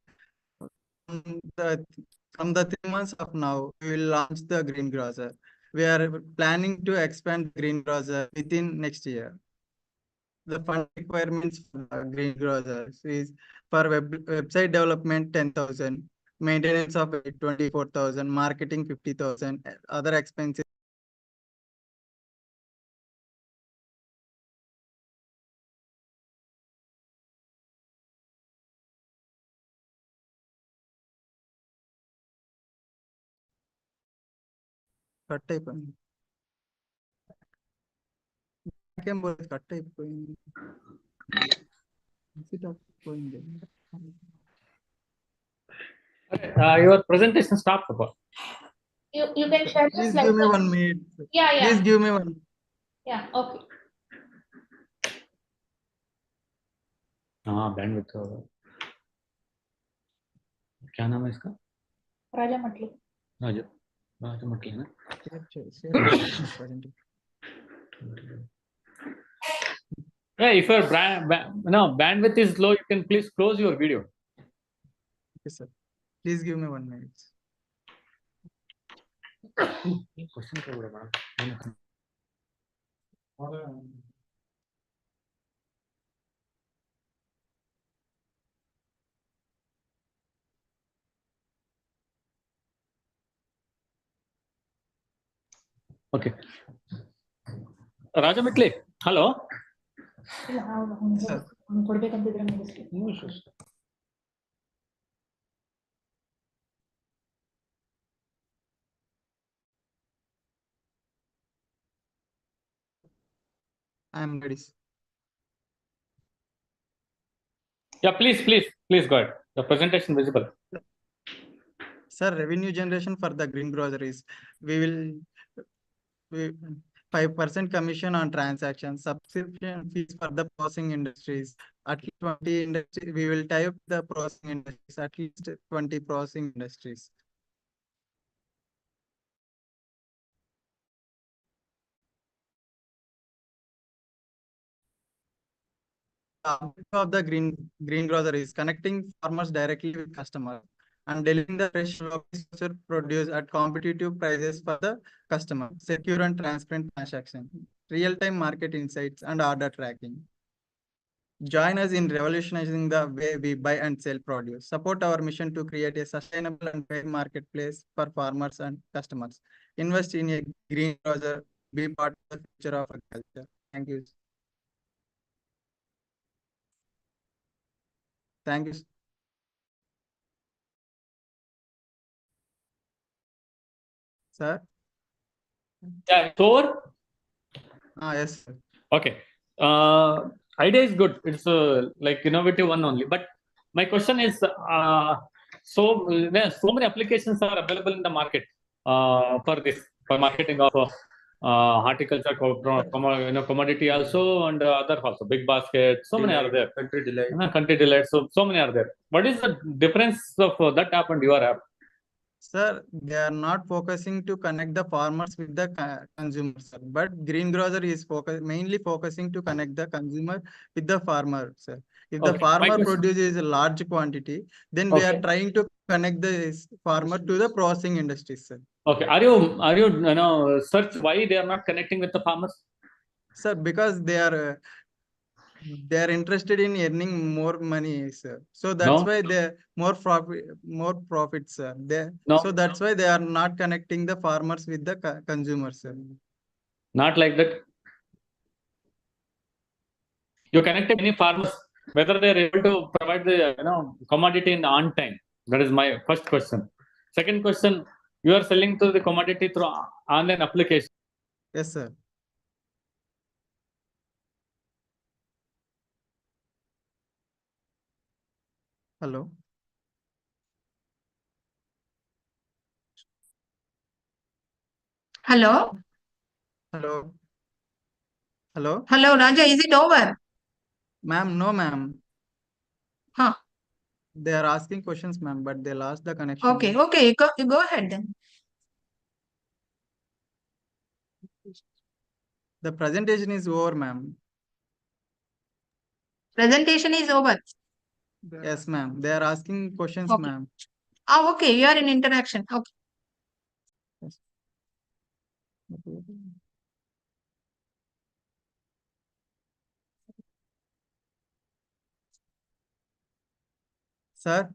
From the 3 months of now, we will launch the Green Grocer. We are planning to expand Green Grocer within next year. The fund requirements for the Green Grocer is for website development 10,000, maintenance of 24,000, marketing 50,000, other expenses. Cut అయిపోయింది నాకేం పోలేదు cut అయిపోయింది పోయింది Your presentation stopped. You can share the Please slides. give me 1 minute. Yeah. Please give me 1. Yeah, okay. Bandwidth. क्या नाम है इसका? Raja Matli. राजा मटली है ना? Yeah, if your bandwidth is low, you can please close your video. Okay, sir. Please give me 1 minute. Okay. Rajamitli, hello. I am ready. Yeah, please go ahead. The presentation visible. Sir, revenue generation for the green groceries. We 5% commission on transactions, subscription fees for the processing industries. At least 20 industries, we will tie up the processing industries, at least 20 processing industries. The objective of the green grocery is connecting farmers directly with customers and delivering the fresh local produce at competitive prices for the customer, secure and transparent transaction, real-time market insights and order tracking. Join us in revolutionizing the way we buy and sell produce. Support our mission to create a sustainable and fair marketplace for farmers and customers. Invest in a green grocer. Be part of the future of agriculture. Thank you. Thank you. Sir? Yeah, over. Yes, sir. Okay. Idea is good. It's like innovative one only. But my question is, there are so many applications are available in the market for marketing of horticulture, commodity also, and other also big basket. So many are there. Country delight. So many are there. What is the difference of that app and your app? Sir, they are not focusing to connect the farmers with the consumers, sir. But green grocery is mainly focusing to connect the consumer with the farmer, sir. If the farmer produces a large quantity, then we are trying to connect the farmer to the processing industry, sir. Okay. Are you search why they are not connecting with the farmers? Sir, because they are interested in earning more money, sir. So that's why they more profit, sir. So that's why they are not connecting the farmers with the consumers, sir. Not like that. You connected many farmers, whether they are able to provide the commodity in on time. That is my first question. Second question, you are selling to the commodity through online application. Yes, sir. Hello. Hello. Hello. Hello. Hello, Raja. Is it over? Ma'am, no, ma'am. Huh. They are asking questions, ma'am, but they lost the connection. Okay. Go ahead then. The presentation is over, ma'am. Presentation is over. Yes, ma'am. They are asking questions, Okay. ma'am. Okay. You are in interaction. Okay. Yes. Sir?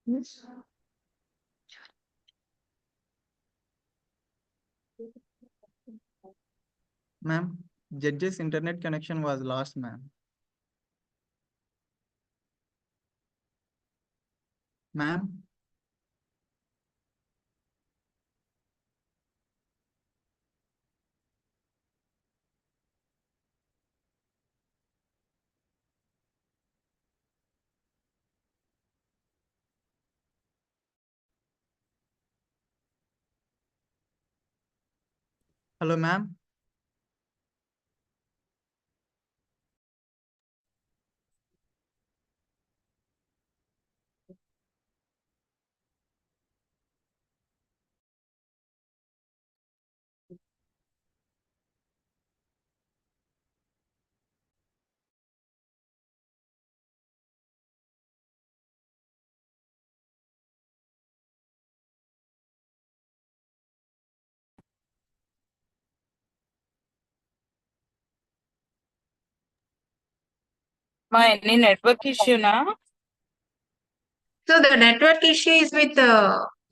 Yes. Ma'am, judge's internet connection was lost, ma'am. Ma'am? Hello, ma'am. Any network issue now? So the network issue is with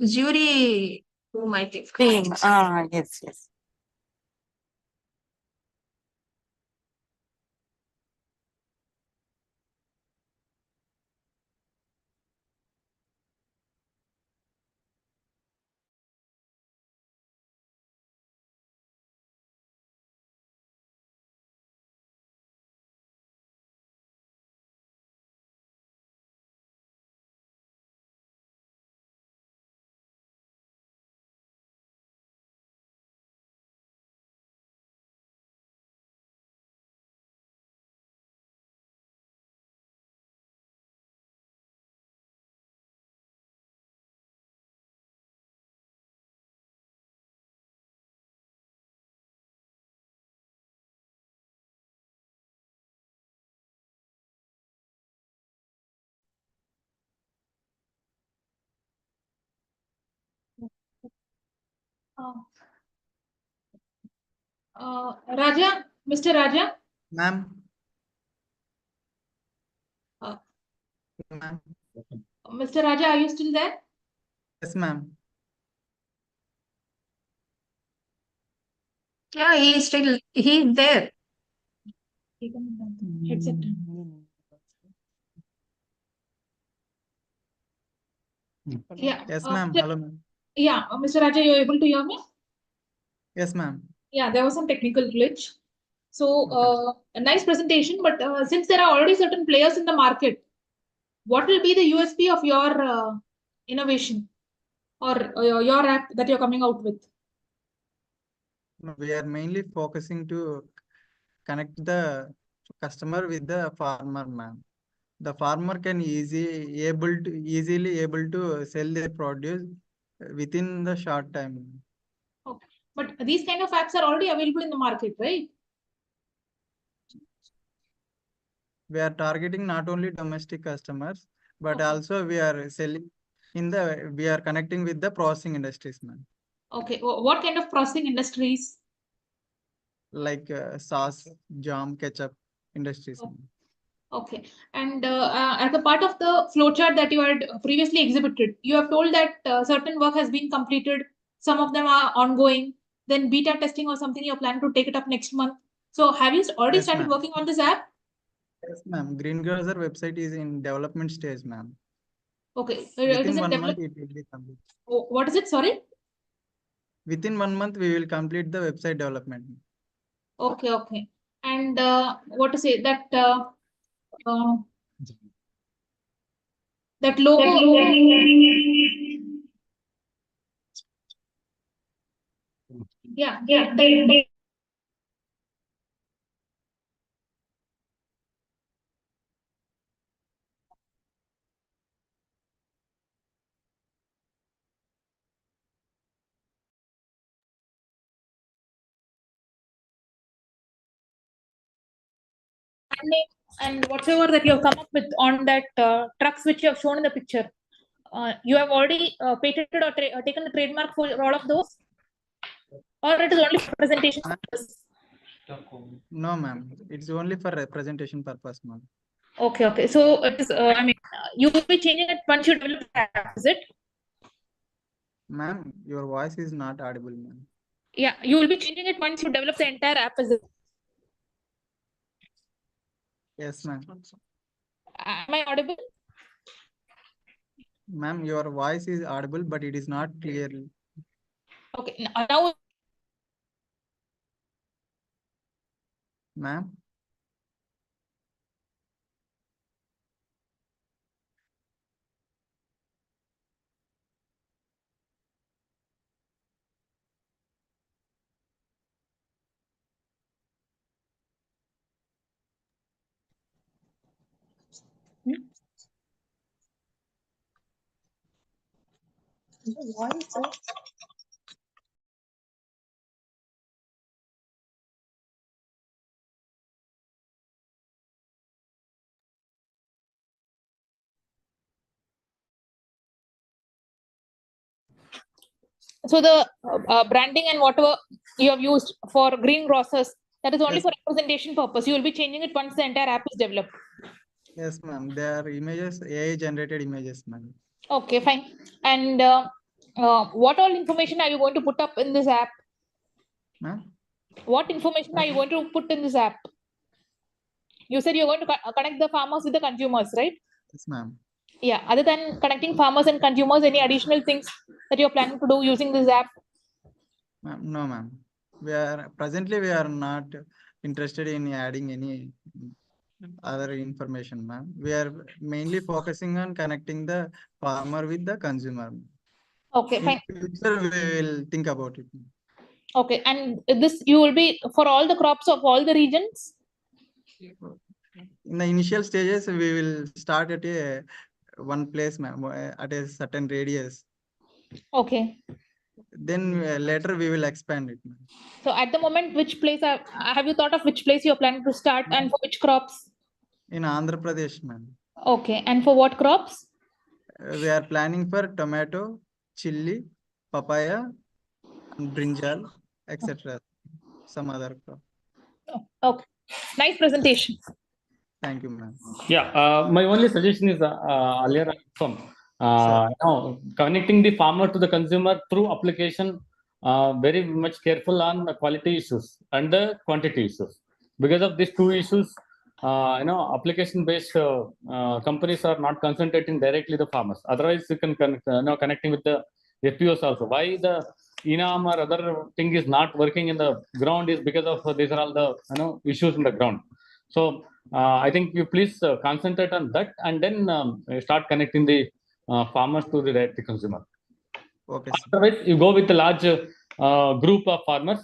jury room, I think. Team. Yes, yes. Raja, Mr. Raja. Ma'am. Uh, Ma'am. Mr. Raja, are you still there? Yes, ma'am. Yeah, he's there. Headset. Yeah. Yes, ma'am. Hello, ma'am. Yeah, Mr. Raja, you're able to hear me? Yes, ma'am. Yeah, there was some technical glitch. So, a nice presentation, but since there are already certain players in the market, what will be the USP of your innovation or your app that you're coming out with? We are mainly focusing to connect the customer with the farmer, ma'am. The farmer can easily able to sell their produce within the short time. Okay. But these kind of apps are already available in the market, right? We are targeting not only domestic customers, but also we are connecting with the processing industries, ma'am. Okay. What kind of processing industries? Like sauce, jam, ketchup industries. ma'am. Okay. And as a part of the flowchart that you had previously exhibited, you have told that certain work has been completed. Some of them are ongoing. Then beta testing or something you're planning to take it up next month. So have you already Yes, started ma'am. working on this app? Yes, ma'am. Green Grocer website is in development stage, ma'am. Okay. It Within is in 1 month, develop. it will be complete. What is it? Sorry. Within 1 month, we will complete the website development. Okay. Okay. And what to say that that logo. Yeah. And whatever that you have come up with on that trucks which you have shown in the picture, you have already patented or taken the trademark for all of those, or it is only for presentation purpose? No, ma'am. It's only for representation purpose, ma'am. Okay, okay. So it is. I mean, you will be changing it once you develop the app, is it? Ma'am, your voice is not audible, ma'am. Yeah, you will be changing it once you develop the entire app, is it? Yes, ma'am. Am I audible? Ma'am, your voice is audible, but it is not clearly. Okay. Now. Ma'am. So the branding and whatever you have used for green grocers, that is only Yes. for representation purpose. You will be changing it once the entire app is developed. Yes, ma'am. They are images, AI generated images, ma'am. Okay, fine. And what all information are you going to put up in this app? Ma'am? What information are you going to put in this app? You said you're going to connect the farmers with the consumers, right? Yes, ma'am. Yeah. Other than connecting farmers and consumers, any additional things that you're planning to do using this app? No, ma'am. We are not interested in adding any other information, ma'am. We are mainly focusing on connecting the farmer with the consumer. Okay, fine. In future, we will think about it. Okay, and this you will be for all the crops of all the regions? In the initial stages, we will start at one place, ma'am, at a certain radius. Okay. Then later we will expand it, ma'am. So at the moment, which place have you thought of which place you're planning to start and for which crops? In Andhra Pradesh, ma'am. Okay, and for what crops? We are planning for tomato, chili, papaya, and brinjal, etc. Some other crop. Okay, nice presentation. Thank you, ma'am. Yeah, my only suggestion is earlier connecting the farmer to the consumer through application. Very much careful on the quality issues and the quantity issues. Because of these two issues, application-based companies are not concentrating directly the farmers. Otherwise, you can connecting with the FPOs also. Why the ENAM or other thing is not working in the ground is because of these are all the issues in the ground. So I think you please concentrate on that and then start connecting the farmers to the direct consumer. Okay. Otherwise, you go with a large group of farmers,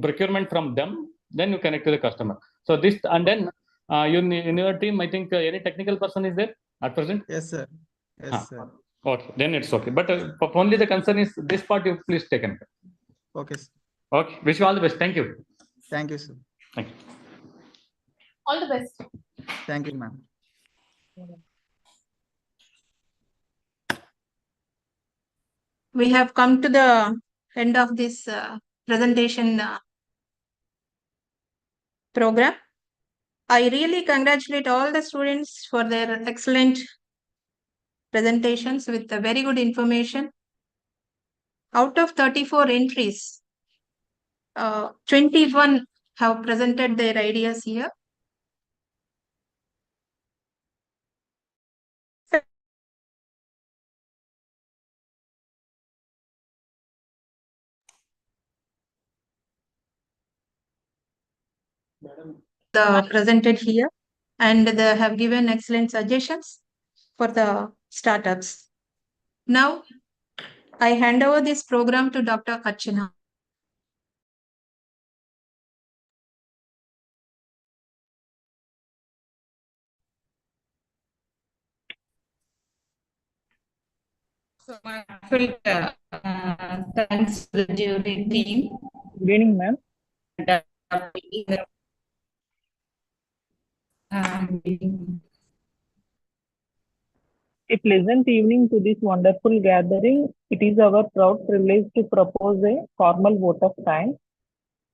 procurement from them, then you connect to the customer. So this and then in your team, I think any technical person is there at present? Yes, sir. Yes, sir. Okay, then it's okay. But only the concern is this part you please take care. Okay, sir. Okay, wish you all the best. Thank you. Thank you, sir. Thank you. All the best. Thank you, ma'am. We have come to the end of this presentation program. I really congratulate all the students for their excellent presentations with very good information. Out of 34 entries, 21 have presented their ideas here. Presented here, and they have given excellent suggestions for the startups. Now, I hand over this program to Dr. Archana. So, thanks to the jury team. Good evening, ma'am. A pleasant evening to this wonderful gathering. It is our proud privilege to propose a formal vote of thanks.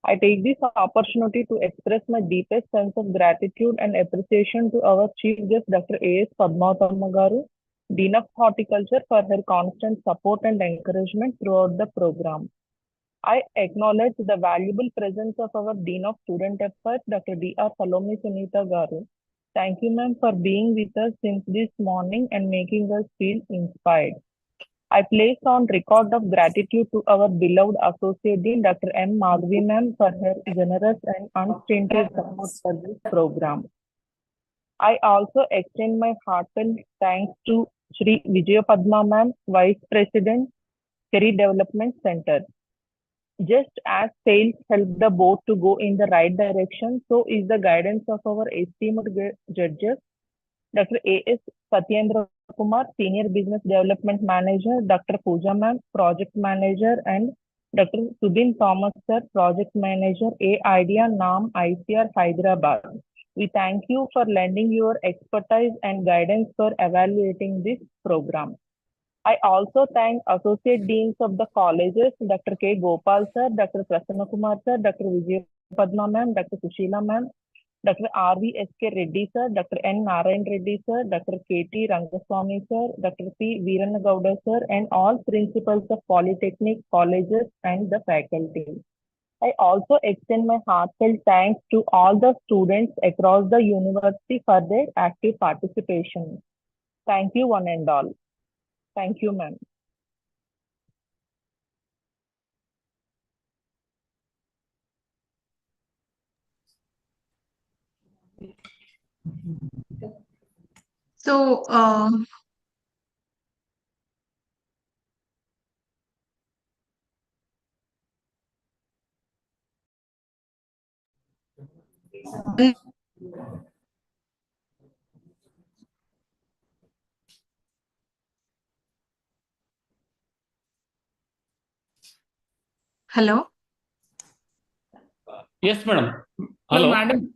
I take this opportunity to express my deepest sense of gratitude and appreciation to our Chief Guest, Dr. A.S. Padmavathamma Garu, Dean of Horticulture, for her constant support and encouragement throughout the program. I acknowledge the valuable presence of our Dean of Student Affairs, Dr. D.R. Salome Sunita Garu. Thank you, ma'am, for being with us since this morning and making us feel inspired. I place on record of gratitude to our beloved Associate Dean, Dr. M. Madhavi, ma'am, for her generous and unstinted support for this program. I also extend my heartfelt thanks to Shri Vijaya Padma, ma'am, Vice President, Career Development Center. Just as sales help the boat to go in the right direction, so is the guidance of our esteemed judges Dr. A.S. Satyendra Kumar, Senior Business Development Manager, Dr. Pooja Ma'am, Project Manager, and Dr. Subin Thomas Sir, Project Manager, A Idea, NAM, ICR, Hyderabad. We thank you for lending your expertise and guidance for evaluating this program. I also thank Associate Deans of the colleges, Dr. K. Gopal Sir, Dr. Prasanna Kumar Sir, Dr. Vijay Padma Ma'am, Dr. Sushila Ma'am, Dr. R.V.S.K. Reddy Sir, Dr. N. Narayan Reddy Sir, Dr. K.T. Rangaswamy Sir, Dr. P. Veeranna Gowda Sir, and all principals of polytechnic colleges and the faculty. I also extend my heartfelt thanks to all the students across the university for their active participation. Thank you, one and all. Thank you, ma'am. So, hello. Yes, madam. Hello, Hello. madam.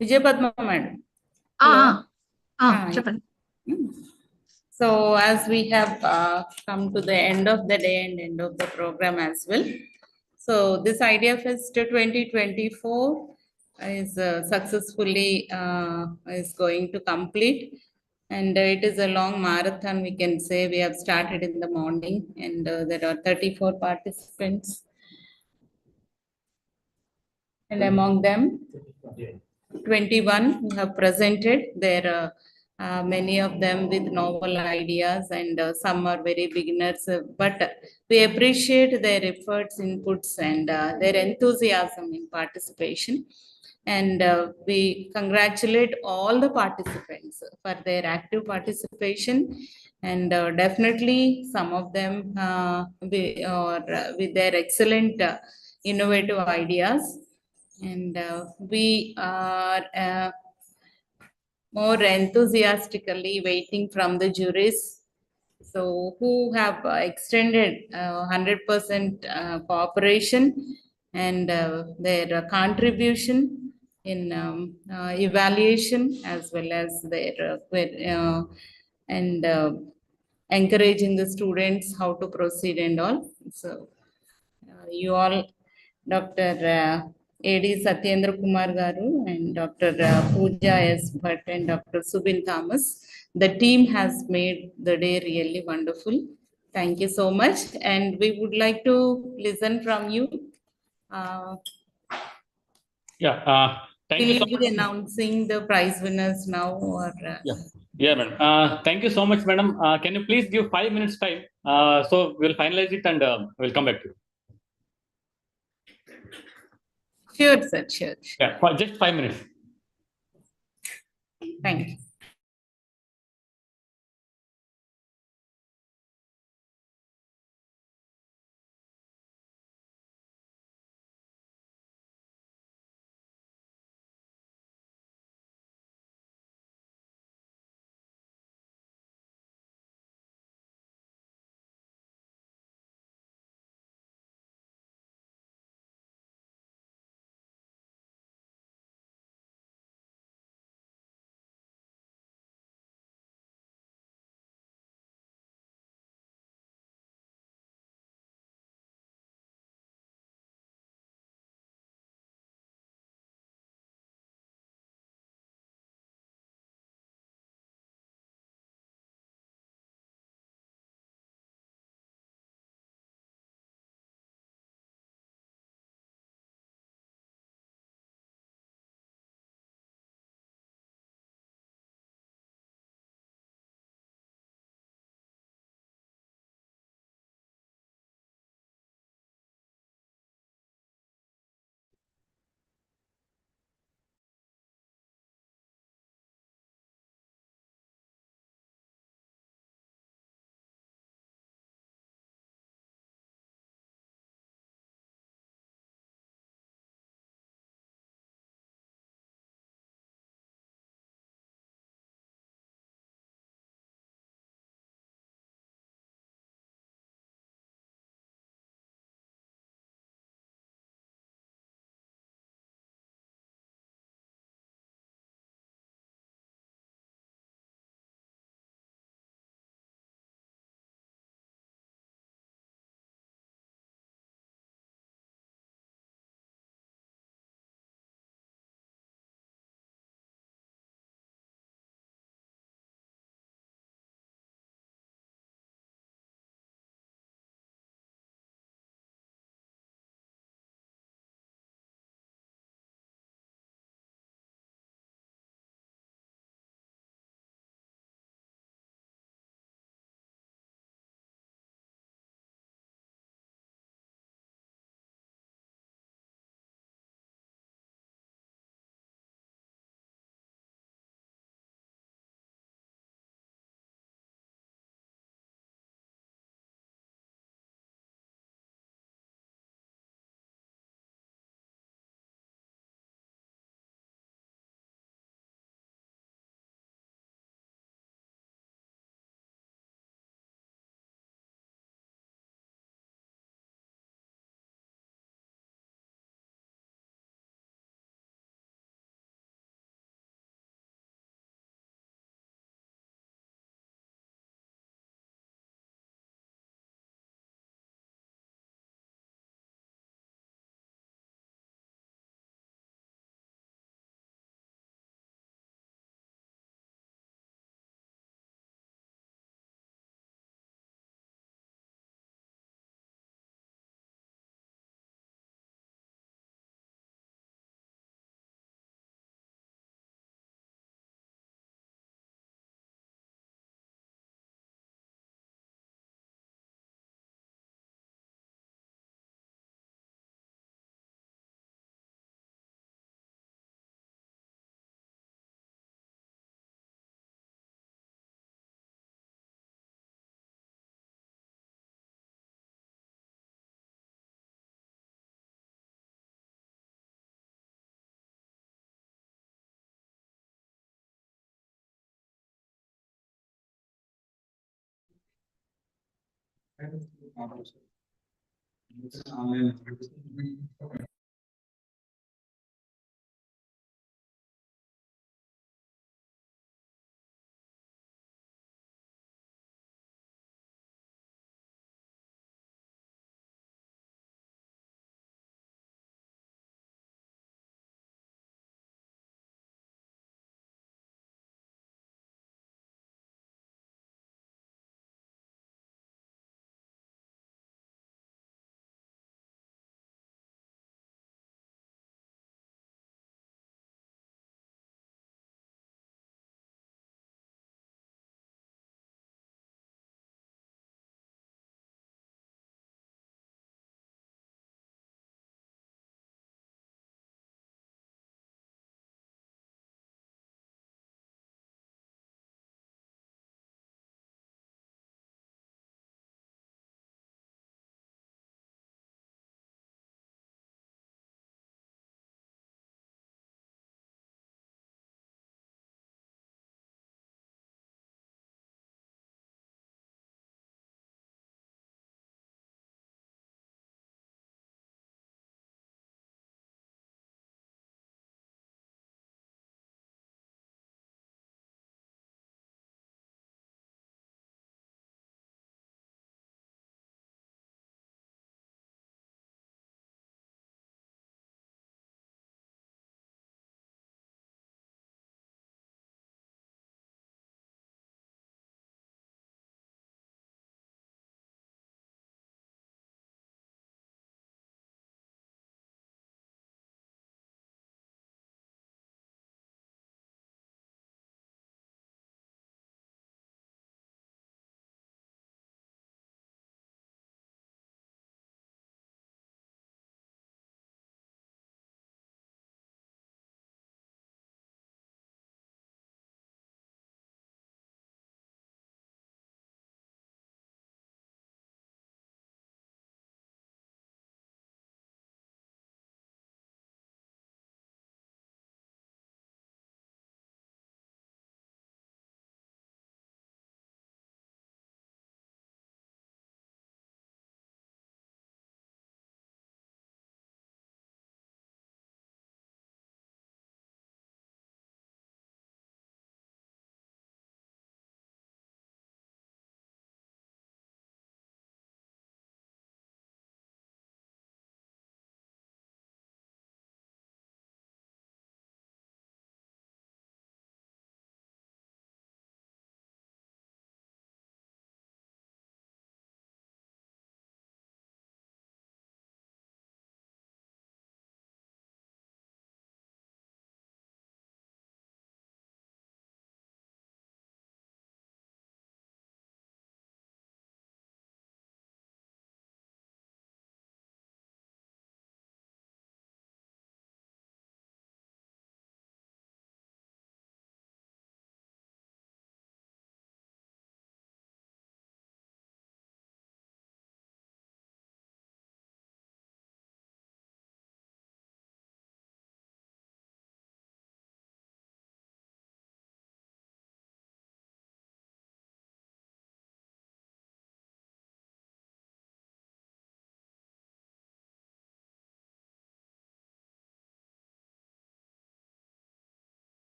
Vijay Padma, madam. Hello. Chappan. So as we have come to the end of the day and end of the program as well. So this Idea Fest 2024 is successfully is going to complete. And it is a long marathon, we can say. We have started in the morning and there are 34 participants. And among them, 21 who have presented. There are many of them with novel ideas and some are very beginners. But we appreciate their efforts, inputs, and their enthusiasm in participation. And we congratulate all the participants for their active participation. And definitely some of them with their excellent innovative ideas. And we are more enthusiastically waiting from the juries. So who have extended 100% cooperation and their contribution in evaluation as well as their and encouraging the students how to proceed and all. So you all, Dr. A.D. Satyendra Kumar Garu and Dr. Pooja S. Bhatt and Dr. Subin Thomas. The team has made the day really wonderful. Thank you so much. And we would like to listen from you. Thank you so Will you be announcing the prize winners now or? Yeah, madam. Thank you so much, madam. Can you please give 5 minutes time? So we'll finalize it and we'll come back to you. Sure, sir. Sure. Yeah, just 5 minutes. Thank you.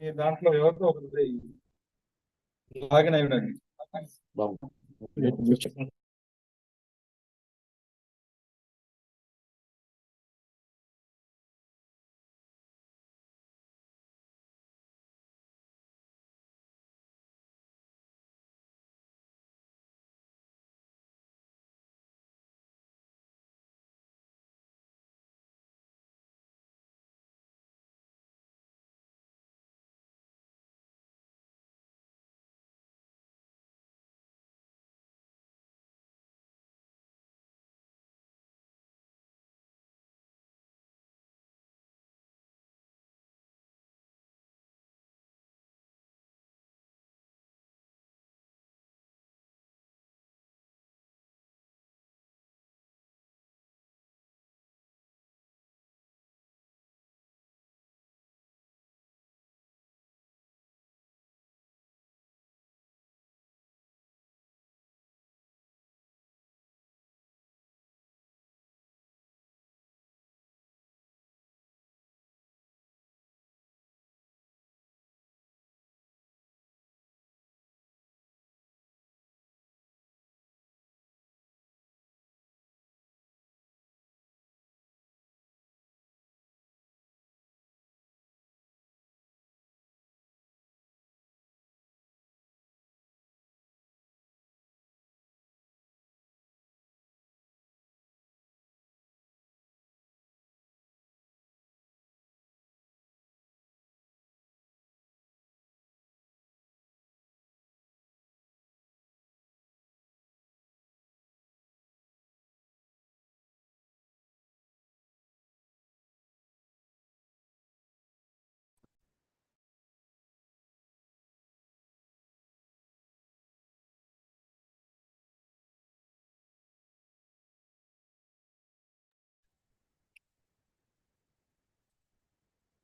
దాంట్లో ఎవరితో ఒకటి login అయి ఉండండి.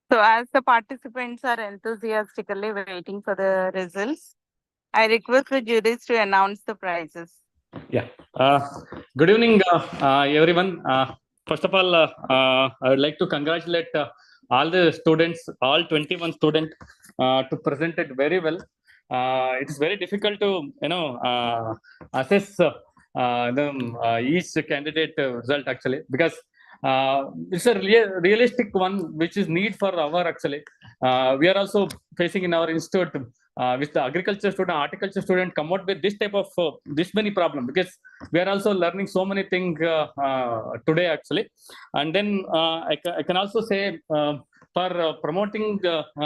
So as the participants are enthusiastically waiting for the results, I request the juries to announce the prizes. Yeah. Good evening, everyone. First of all, I would like to congratulate all the students, all 21 students, to present it very well. It is very difficult to, assess each candidate result actually, because it's a realistic one, which is need for our actually. We are also facing in our institute with the agriculture student, horticulture student come out with this type of this many problem, because we are also learning so many things today actually. And then I can also say for promoting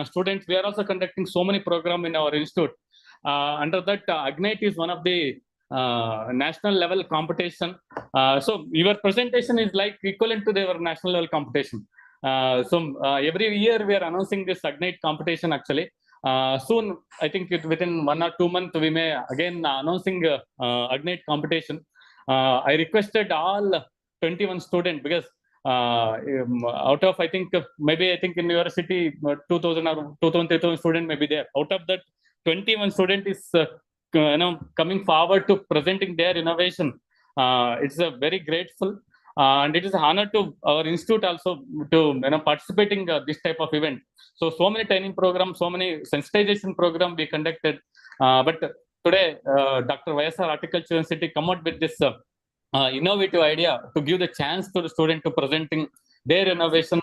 students, we are also conducting so many program in our institute. Under that, Ignite is one of the national level competition. So your presentation is like equivalent to their national level competition. Every year we are announcing this Ignite competition actually. Soon, I think within 1 or 2 months, we may again announcing Ignite competition. I requested all 21 students, because out of I think in your city 2000 or 2000 3000 student may be there. Out of that, 21 student is coming forward to presenting their innovation. It's a very grateful. And it is an honor to our institute also to participating this type of event. So many training programs, so many sensitization program we conducted. But today, Dr. YSR Horticulture University come out with this innovative idea to give the chance to the student to presenting their innovation.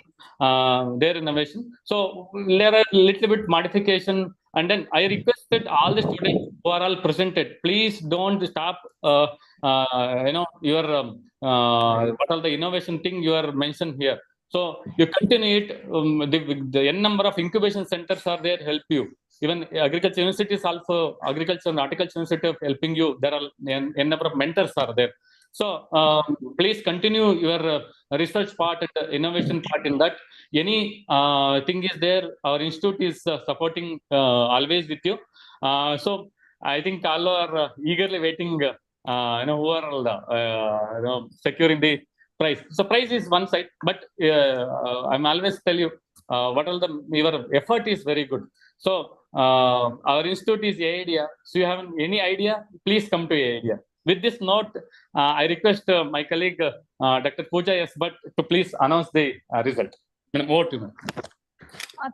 So there are little bit modification, and then I requested all the students who are all presented, please don't stop your what are the innovation thing you are mentioned here. So you continue it. The n number of incubation centers are there help you. Even agriculture universities also, agriculture and horticulture university helping you. There are n number of mentors are there. So please continue your research part and innovation part in that. Any thing is there, our institute is supporting always with you. So I think all are eagerly waiting. Who are all securing the prize. So prize is one side, but I'm always tell you what all your effort is very good. So our institute is AIDEA. So you have any idea, please come to AIDEA. With this note, I request my colleague Dr. Pooja S. Bhatt to please announce the result. Over to you.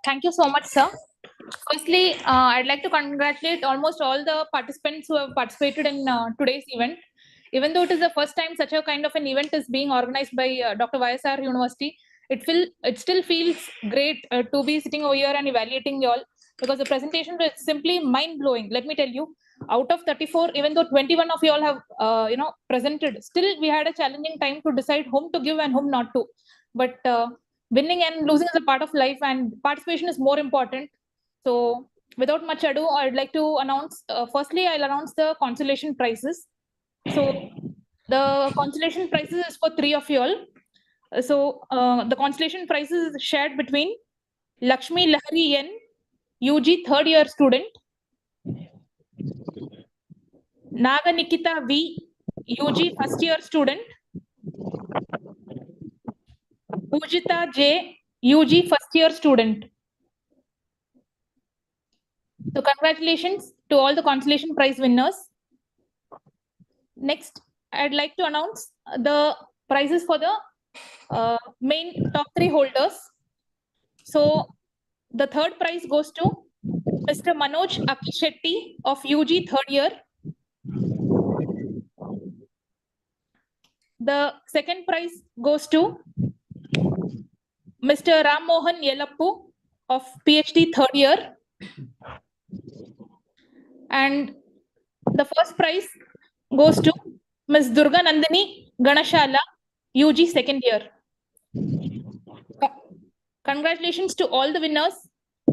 Thank you so much, sir. Firstly, I'd like to congratulate almost all the participants who have participated in today's event. Even though it is the first time such a kind of an event is being organized by Dr. YSR University, it still feels great to be sitting over here and evaluating you all, because the presentation was simply mind-blowing. Let me tell you, out of 34, even though 21 of you all have presented, still we had a challenging time to decide whom to give and whom not to. But winning and losing is a part of life, and participation is more important. So without much ado, I'd like to announce, firstly, I'll announce the consolation prizes. So the consolation prizes is for 3 of you all. So the consolation prizes is shared between Lakshmi Lahari N, UG third year student, Naga Nikita V, UG first year student, Pujita J, UG first year student. So congratulations to all the consolation prize winners. Next, I'd like to announce the prizes for the main top 3 holders. So the third prize goes to Mr. Manoj Akishetty of UG third year. The second prize goes to Mr. Ram Mohan Yelappu of PhD third year. And the first prize goes to Ms. Durga Nandini Ganashala, UG second year. Congratulations to all the winners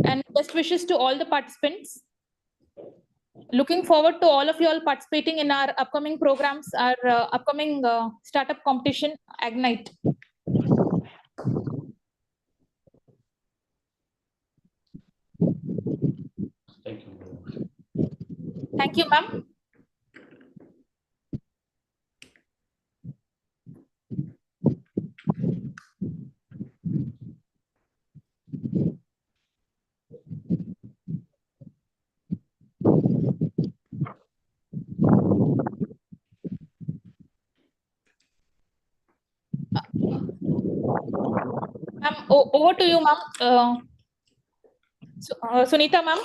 and best wishes to all the participants. Looking forward to all of you all participating in our upcoming programs, our upcoming startup competition, Ignite. Thank you, ma'am. over to you, ma'am. Sunita, ma'am.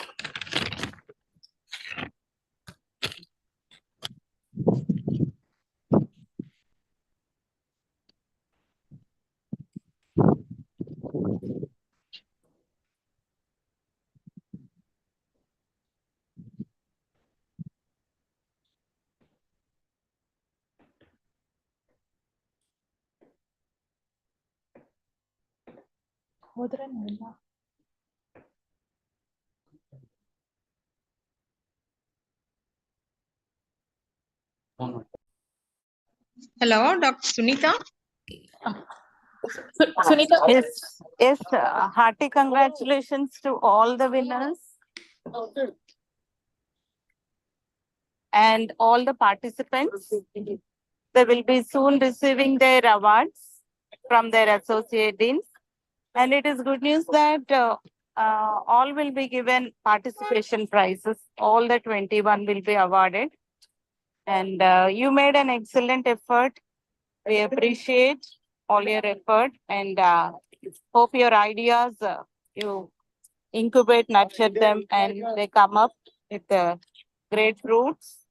Hello, Dr. Sunita. Sunita. Yes, hearty congratulations to all the winners and all the participants. They will be soon receiving their awards from their associate deans. And it is good news that all will be given participation prizes. All the 21 will be awarded. And you made an excellent effort. We appreciate all your effort and hope your ideas, you incubate, nurture them, and they come up with great fruits.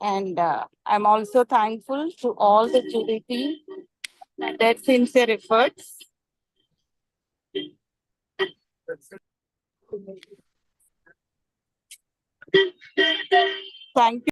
And I'm also thankful to all the jury team for their sincere efforts. Thank you.